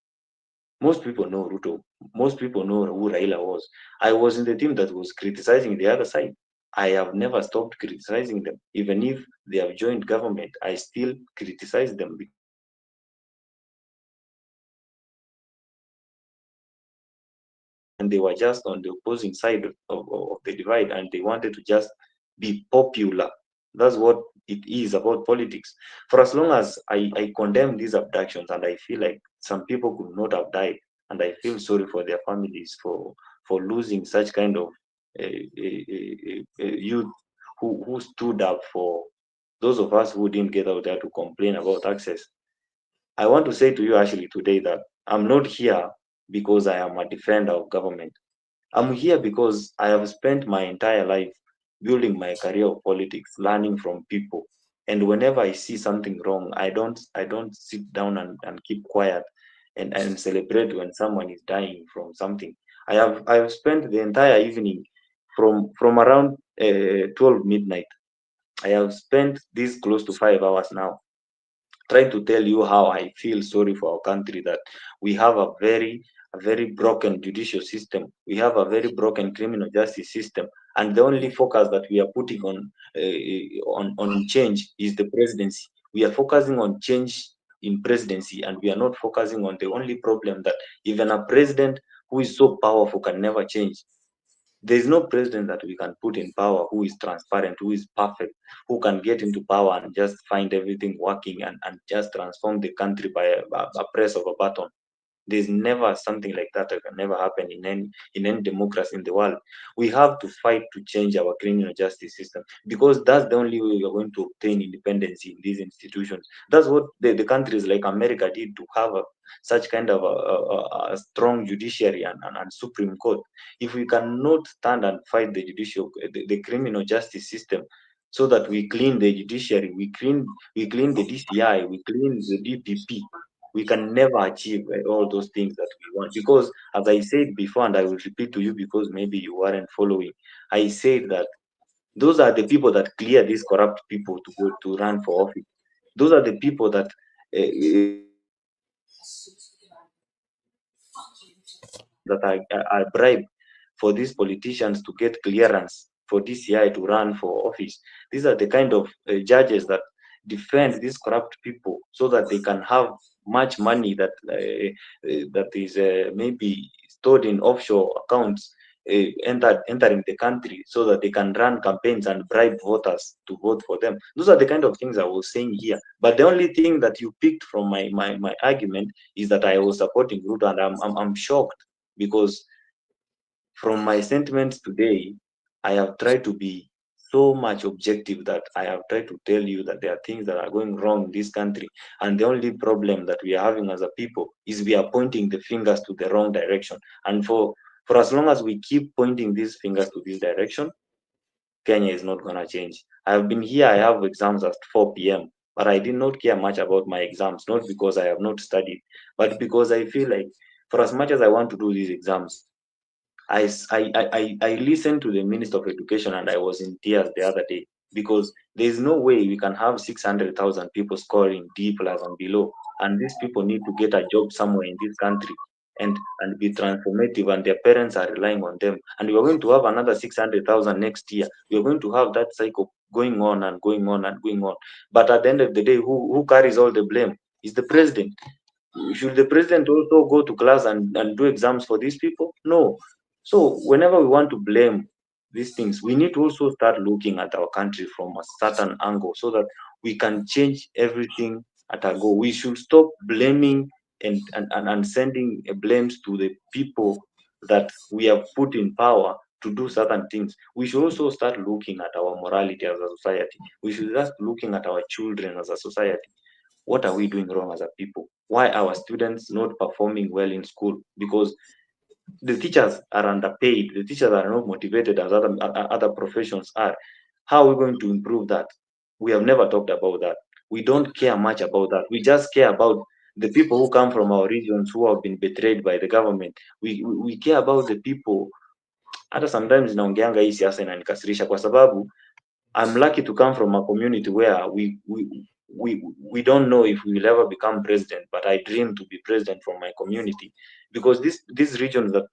Most people know Ruto. Most people know who Raila was. I was in the team that was criticizing the other side. I have never stopped criticizing them. Even if they have joined government, I still criticize them. And they were just on the opposing side of the divide, and they wanted to just be popular. That's what it is about politics. For as long as I condemn these abductions, and I feel like some people could not have died, and I feel sorry for their families for losing such kind of youth who stood up for those of us who didn't get out there to complain about access. I want to say to you actually today that I'm not here because I am a defender of government. I'm here because I have spent my entire life building my career of politics, learning from people. And whenever I see something wrong, I don't sit down and keep quiet and celebrate when someone is dying from something. I have spent the entire evening from around 12 midnight. I have spent this close to 5 hours now trying to tell you how I feel sorry for our country, that we have a very broken judicial system. We have a very broken criminal justice system, and the only focus that we are putting on change is the presidency. We are focusing on change in presidency, and we are not focusing on the only problem that even a president who is so powerful can never change. There is no president that we can put in power who is transparent, who is perfect, who can get into power and just find everything working and just transform the country by a press of a button. There's never something like that can never happen in any democracy in the world. We have to fight to change our criminal justice system, because that's the only way we are going to obtain independence in these institutions. That's what the countries like America did to have such kind of a strong judiciary and Supreme Court. If we cannot stand and fight the judicial, the criminal justice system, so that we clean the judiciary, we clean the DCI, we clean the DPP, we can never achieve all those things that we want. Because as I said before, and I will repeat to you because maybe you weren't following, I said that those are the people that clear these corrupt people to go to run for office. Those are the people that are bribed for these politicians to get clearance for DCI to run for office. These are the kind of judges that defend these corrupt people so that they can have much money that is maybe stored in offshore accounts, entering the country so that they can run campaigns and bribe voters to vote for them. Those are the kind of things I was saying here. But the only thing that you picked from my argument is that I was supporting Ruto, and I'm shocked, because from my sentiments today, I have tried to be so much objective that I have tried to tell you that there are things that are going wrong in this country. And the only problem that we are having as a people is we are pointing the fingers to the wrong direction. And for as long as we keep pointing these fingers to this direction, Kenya is not going to change. I have been here, I have exams at 4 p.m., but I did not care much about my exams, not because I have not studied, but because I feel like for as much as I want to do these exams, I listened to the Minister of Education and I was in tears the other day, because there's no way we can have 600,000 people scoring D plus and below, and these people need to get a job somewhere in this country and be transformative, and their parents are relying on them. And we're going to have another 600,000 next year. We're going to have that cycle going on and going on and going on. But at the end of the day, who carries all the blame? Is the president. Should the president also go to class and do exams for these people? No. So whenever we want to blame these things, we need to also start looking at our country from a certain angle so that we can change everything at a go. We should stop blaming and sending blames to the people that we have put in power to do certain things. We should also start looking at our morality as a society. We should start looking at our children as a society. What are we doing wrong as a people? Why are our students not performing well in school? Because the teachers are underpaid, the teachers are not motivated as other professions are. How are we going to improve that? We have never talked about that. We don't care much about that. We just care about the people who come from our regions who have been betrayed by the government. We care about the people. Hata sometimes naongeanga hii siasa inanikasirisha kwa sababu I'm lucky to come from a community where we don't know if we will ever become president, but I dream to be president from my community, because these regions that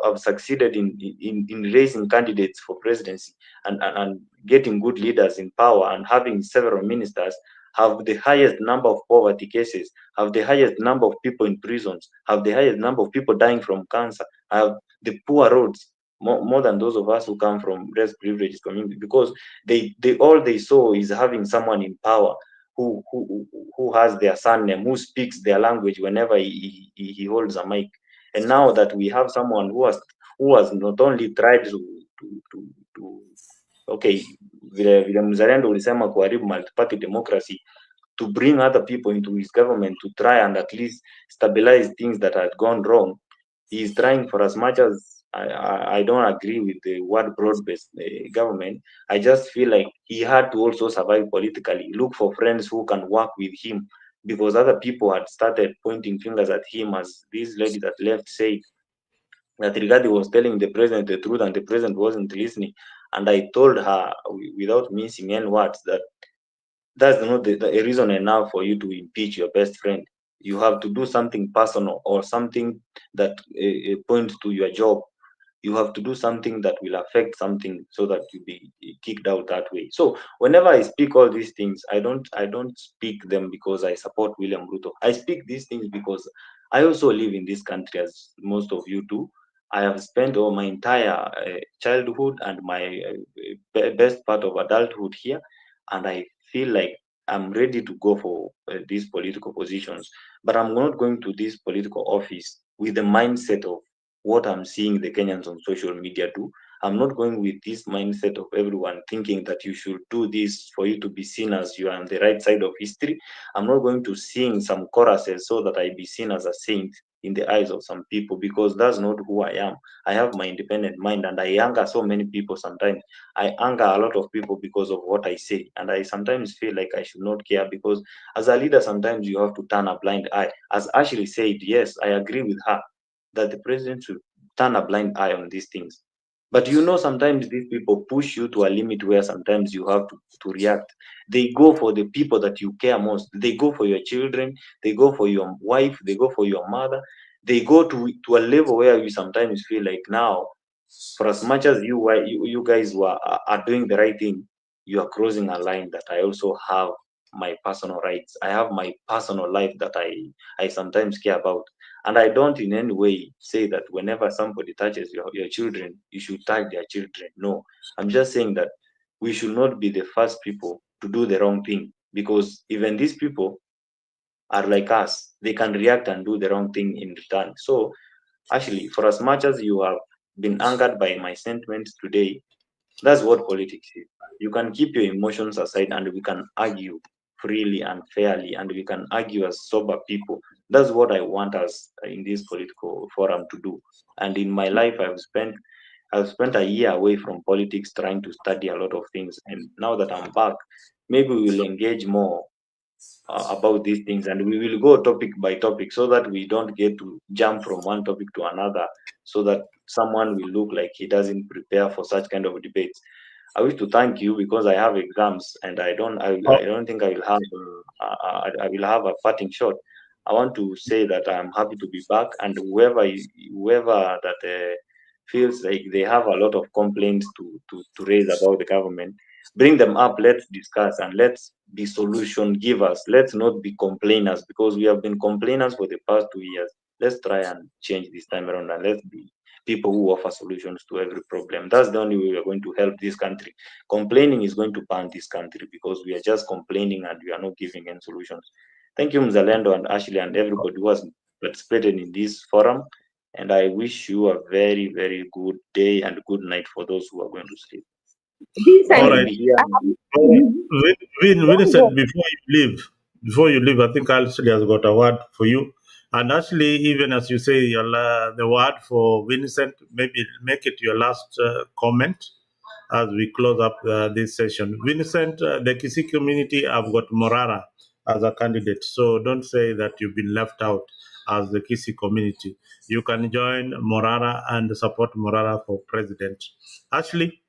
have succeeded in raising candidates for presidency and getting good leaders in power and having several ministers have the highest number of poverty cases, have the highest number of people in prisons, have the highest number of people dying from cancer, have the poor roads, more than those of us who come from less privileged communities, because they all they saw is having someone in power who has their surname, who speaks their language whenever he holds a mic. And now that we have someone who has not only tried to okay, vile mzalendo ulisema kuharibu multi-party democracy, to bring other people into his government to try and at least stabilize things that had gone wrong. He is trying, for as much as I don't agree with the word broad-based government. I just feel like he had to also survive politically, look for friends who can work with him, because other people had started pointing fingers at him, as this lady that left said that Rigathi was telling the president the truth and the president wasn't listening. And I told her, without mincing any words, that that's not a reason enough for you to impeach your best friend. You have to do something personal or something that points to your job. you have to do something that will affect something so that you be kicked out that way. So whenever I speak all these things, I don't speak them because I support William Ruto. I speak these things because I also live in this country, as most of you do. I have spent all my entire childhood and my best part of adulthood here, and I feel like I'm ready to go for these political positions. But I'm not going to this political office with the mindset of what I'm seeing the Kenyans on social media do. I'm not going with this mindset of everyone thinking that you should do this for you to be seen as you are on the right side of history. I'm not going to sing some choruses so that I be seen as a saint in the eyes of some people, because that's not who I am. I have my independent mind, and I anger so many people sometimes. I anger a lot of people because of what I say, and I sometimes feel like I should not care, because as a leader, sometimes you have to turn a blind eye. As Ashley said, yes, I agree with her that the president should turn a blind eye on these things. But sometimes these people push you to a limit where sometimes you have to react. They go for the people that you care most. They go for your children. They go for your wife. They go for your mother. They go to a level where you sometimes feel like now, for as much as you guys are doing the right thing, you are crossing a line that I also have my personal rights. I have my personal life that I sometimes care about. And I don't in any way say that whenever somebody touches your children, you should touch their children. No, I'm just saying that we should not be the first people to do the wrong thing, because even these people are like us. They can react and do the wrong thing in return. So actually, for as much as you have been angered by my sentiments today, that's what politics is. You can keep your emotions aside and we can argue freely and fairly, and we can argue as sober people. That's what I want us in this political forum to do. And in my life, I've spent a year away from politics trying to study a lot of things. And now that I'm back, maybe we'll engage more about these things, and we will go topic by topic so that we don't get to jump from one topic to another, so that someone will look like he doesn't prepare for such kind of debates. I wish to thank you because I have exams, and I don't think I will have I will have a parting shot. I want to say that I'm happy to be back, and whoever that feels like they have a lot of complaints to raise about the government, bring them up. Let's discuss and let's be solution givers. Let's not be complainers, because we have been complainers for the past 2 years. Let's try and change this time around, and let's be people who offer solutions to every problem. That's the only way we are going to help this country. Complaining is going to ban this country, because we are just complaining and we are not giving any solutions. Thank you, Mzalendo and Ashley and everybody who has participated in this forum. And I wish you a very, very good day and good night for those who are going to sleep. All I will right. be here. Vincent, before you leave, I think Ashley has got a word for you. And actually, even as you say, the word for Vincent, maybe make it your last comment as we close up this session. Vincent, the Kisii community have got Morara as a candidate, so don't say that you've been left out as the Kisii community. You can join Morara and support Morara for president. Ashley?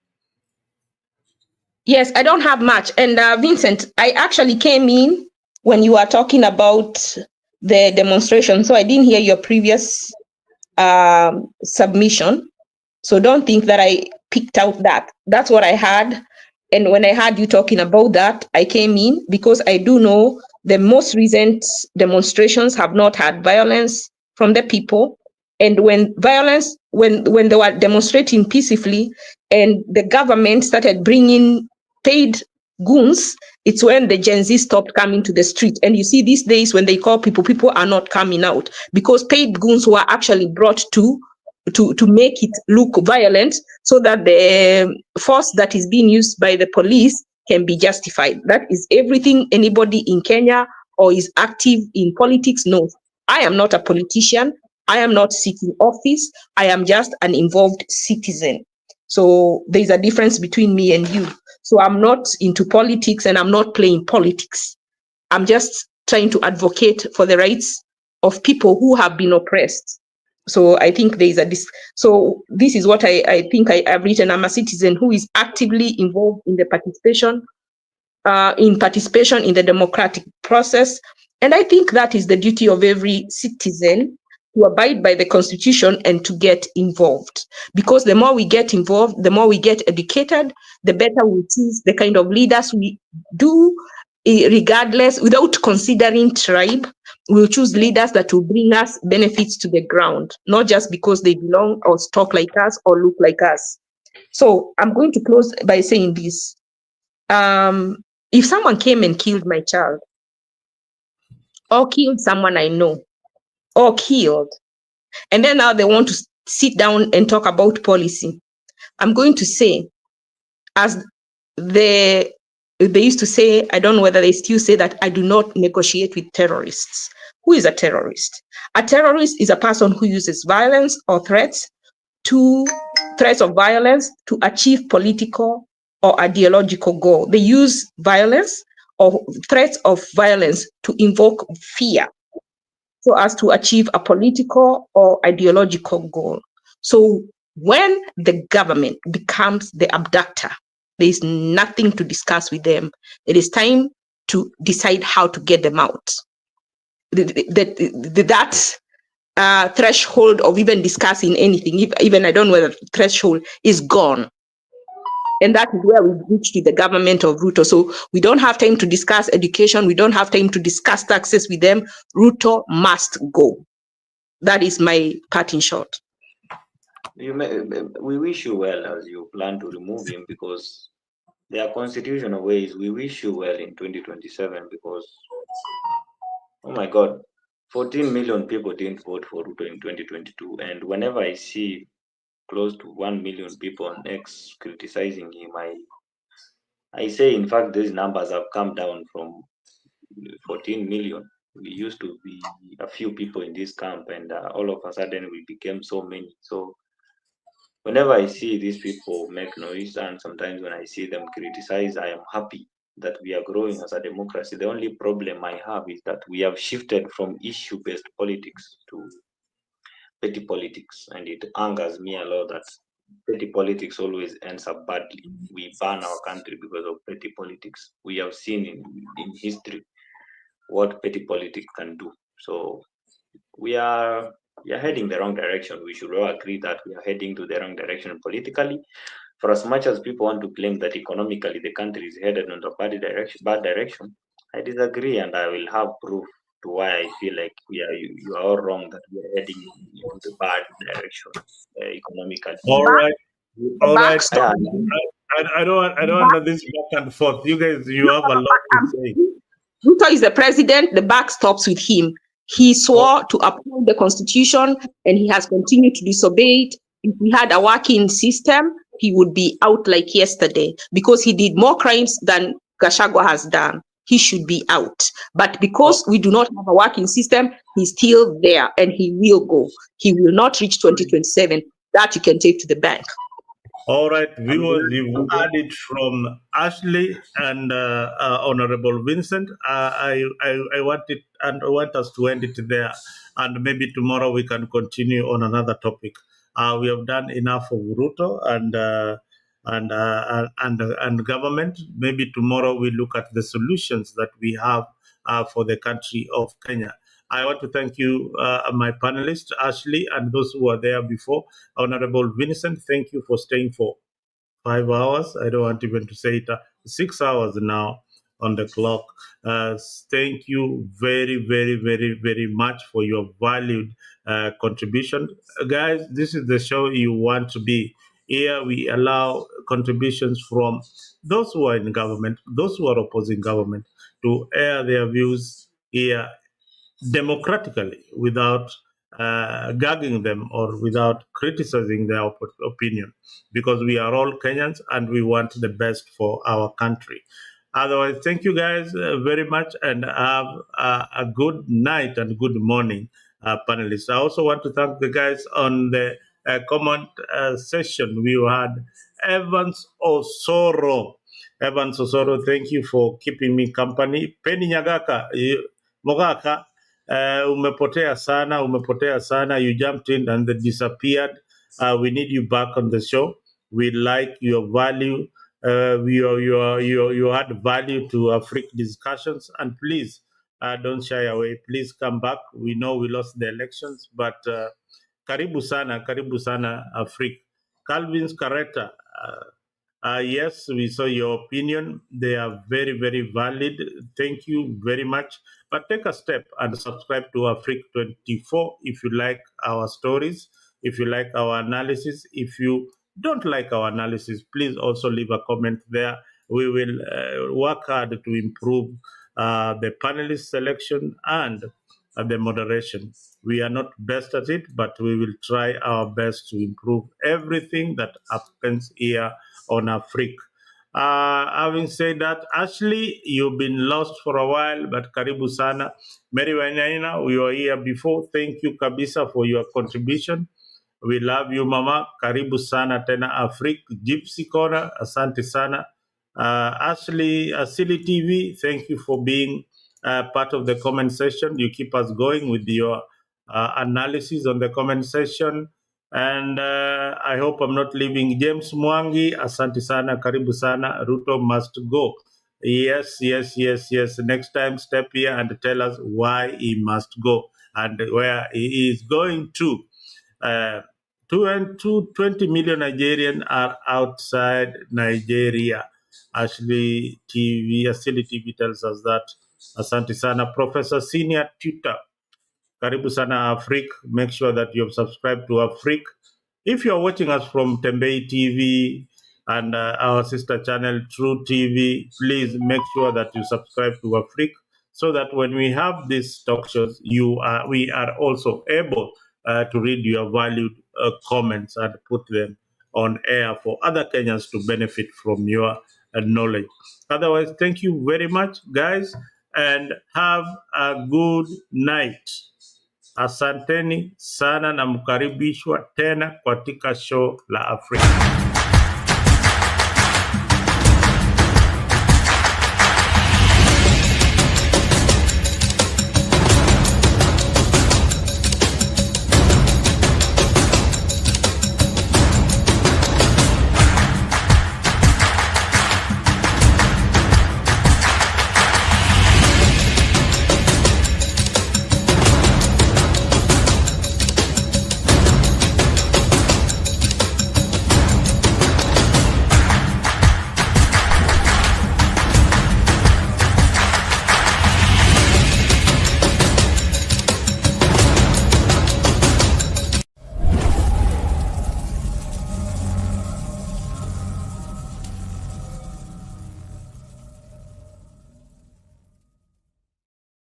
Yes, I don't have much. And Vincent, I actually came in when you were talking about the demonstration, so I didn't hear your previous submission. So don't think that I picked out that. That's what I had. And when I heard you talking about that, I came in because I do know the most recent demonstrations have not had violence from the people. And when when they were demonstrating peacefully and the government started bringing paid goons, it's when the Gen Z stopped coming to the street. And you see these days when they call people, people are not coming out because paid goons were actually brought to make it look violent so that the force that is being used by the police can be justified. That is everything anybody in Kenya or is active in politics knows. I am not a politician. I am not seeking office. I am just an involved citizen. So there's a difference between me and you. So I'm not into politics and I'm not playing politics. I'm just trying to advocate for the rights of people who have been oppressed. So I think there is so this is what I think I have written. I'm a citizen who is actively involved in the participation in the democratic process. And I think that is the duty of every citizen to abide by the constitution and to get involved. Because the more we get involved, the more we get educated, the better we choose the kind of leaders we do, regardless, without considering tribe. We'll choose leaders that will bring us benefits to the ground, not just because they belong or talk like us or look like us. So I'm going to close by saying this. If someone came and killed my child, or killed someone I know, or killed, and then now they want to sit down and talk about policy, I'm going to say, as they used to say, I don't know whether they still say that, I do not negotiate with terrorists. Who is a terrorist? A terrorist is a person who uses violence or threats of violence to achieve political or ideological goal. They use violence or threats of violence to invoke fear so as to achieve a political or ideological goal. So when the government becomes the abductor, there is nothing to discuss with them. It is time to decide how to get them out. That threshold of even discussing anything, even I don't know whether the threshold is gone. And that is where we reached with the government of Ruto. So we don't have time to discuss education. We don't have time to discuss taxes with them. Ruto must go. That is my parting shot. We wish you well as you plan to remove him, because there are constitutional ways. We wish you well in 2027, because, oh my God, 14 million people didn't vote for Ruto in 2022. And whenever I see close to 1 million people on X criticizing him, I say, in fact, these numbers have come down from 14 million. We used to be a few people in this camp, and all of a sudden we became so many. So whenever I see these people make noise, and sometimes when I see them criticize, I am happy that we are growing as a democracy. The only problem I have is that we have shifted from issue-based politics to petty politics, and it angers me a lot that petty politics always ends up badly. We burn our country because of petty politics. We have seen in history what petty politics can do. So we are heading the wrong direction. We should all agree that we are heading to the wrong direction politically. For as much as people want to claim that economically the country is headed in a bad direction, I disagree, and I will have proof to why I feel like you are all wrong, that we are heading into the bad direction economically. All right. All right. Yeah. I don't want this back and forth. You guys, you have a lot to say. Ruto is the president. The buck stops with him. He swore to uphold the constitution, and he has continued to disobey it. If we had a working system, he would be out like yesterday, because he did more crimes than Gachagua has done. He should be out. But because we do not have a working system, he's still there, and he will go. He will not reach 2027. That you can take to the bank. All right, viewers, you've added from Ashley and Honorable Vincent. I want it, and I want us to end it there, and maybe tomorrow we can continue on another topic. We have done enough of Ruto and government. Maybe tomorrow we look at the solutions that we have for the country of Kenya. I want to thank you, my panelists, Ashley, and those who were there before. Honorable Vincent, thank you for staying for 5 hours. I don't want even to say it. 6 hours now on the clock. Thank you very, very, very, very much for your valued contribution. Guys, this is the show you want to be. Here we allow contributions from those who are in government, those who are opposing government, to air their views here democratically without gagging them or without criticizing their opinion, because we are all Kenyans and we want the best for our country. Otherwise, thank you guys very much, and have a good night and good morning, panelists. I also want to thank the guys on the comment session. We had Evans Osoro. Evans Osoro, thank you for keeping me company. Penny Nyagaka, Mogaka, umepotea sana. You jumped in and then disappeared. We need you back on the show. We like your value. You add value to AFRIQ discussions, and please Don't shy away. Please come back. We know we lost the elections, but karibu sana, AFRIQ. Calvin's Carreta. Yes, we saw your opinion. They are very, very valid. Thank you very much. But take a step and subscribe to AFRIQ24 if you like our stories, if you like our analysis. If you don't like our analysis, please also leave a comment there. We will work hard to improve the panelist selection and the moderation. We are not best at it, but we will try our best to improve everything that happens here on AFRIQ. Having said that, Ashley, you've been lost for a while, but karibu sana. Mary Wanyana, we were here before. Thank you, Kabisa, for your contribution. We love you, Mama. Karibu sana tena AFRIQ. Gypsy Corner, asante sana. Ashley, Silly TV, thank you for being part of the comment section. You keep us going with your analysis on the comment section. And I hope I'm not leaving. James Mwangi, asante sana, karibu sana. Ruto must go. Yes. Next time, step here and tell us why he must go and where he is going to. 20 million Nigerians are outside Nigeria. Ashley TV tells us that. Asante sana. Professor Senior Tutor. Karibu sana AFRIQ. Make sure that you have subscribed to AFRIQ. If you're watching us from Tembei TV and our sister channel True TV, please make sure that you subscribe to AFRIQ so that when we have these talk shows, we are also able to read your valued comments and put them on air for other Kenyans to benefit from your knowledge. Otherwise, thank you very much, guys, and have a good night. Asanteni sana na mkaribishwa tena katika show la AFRIQ.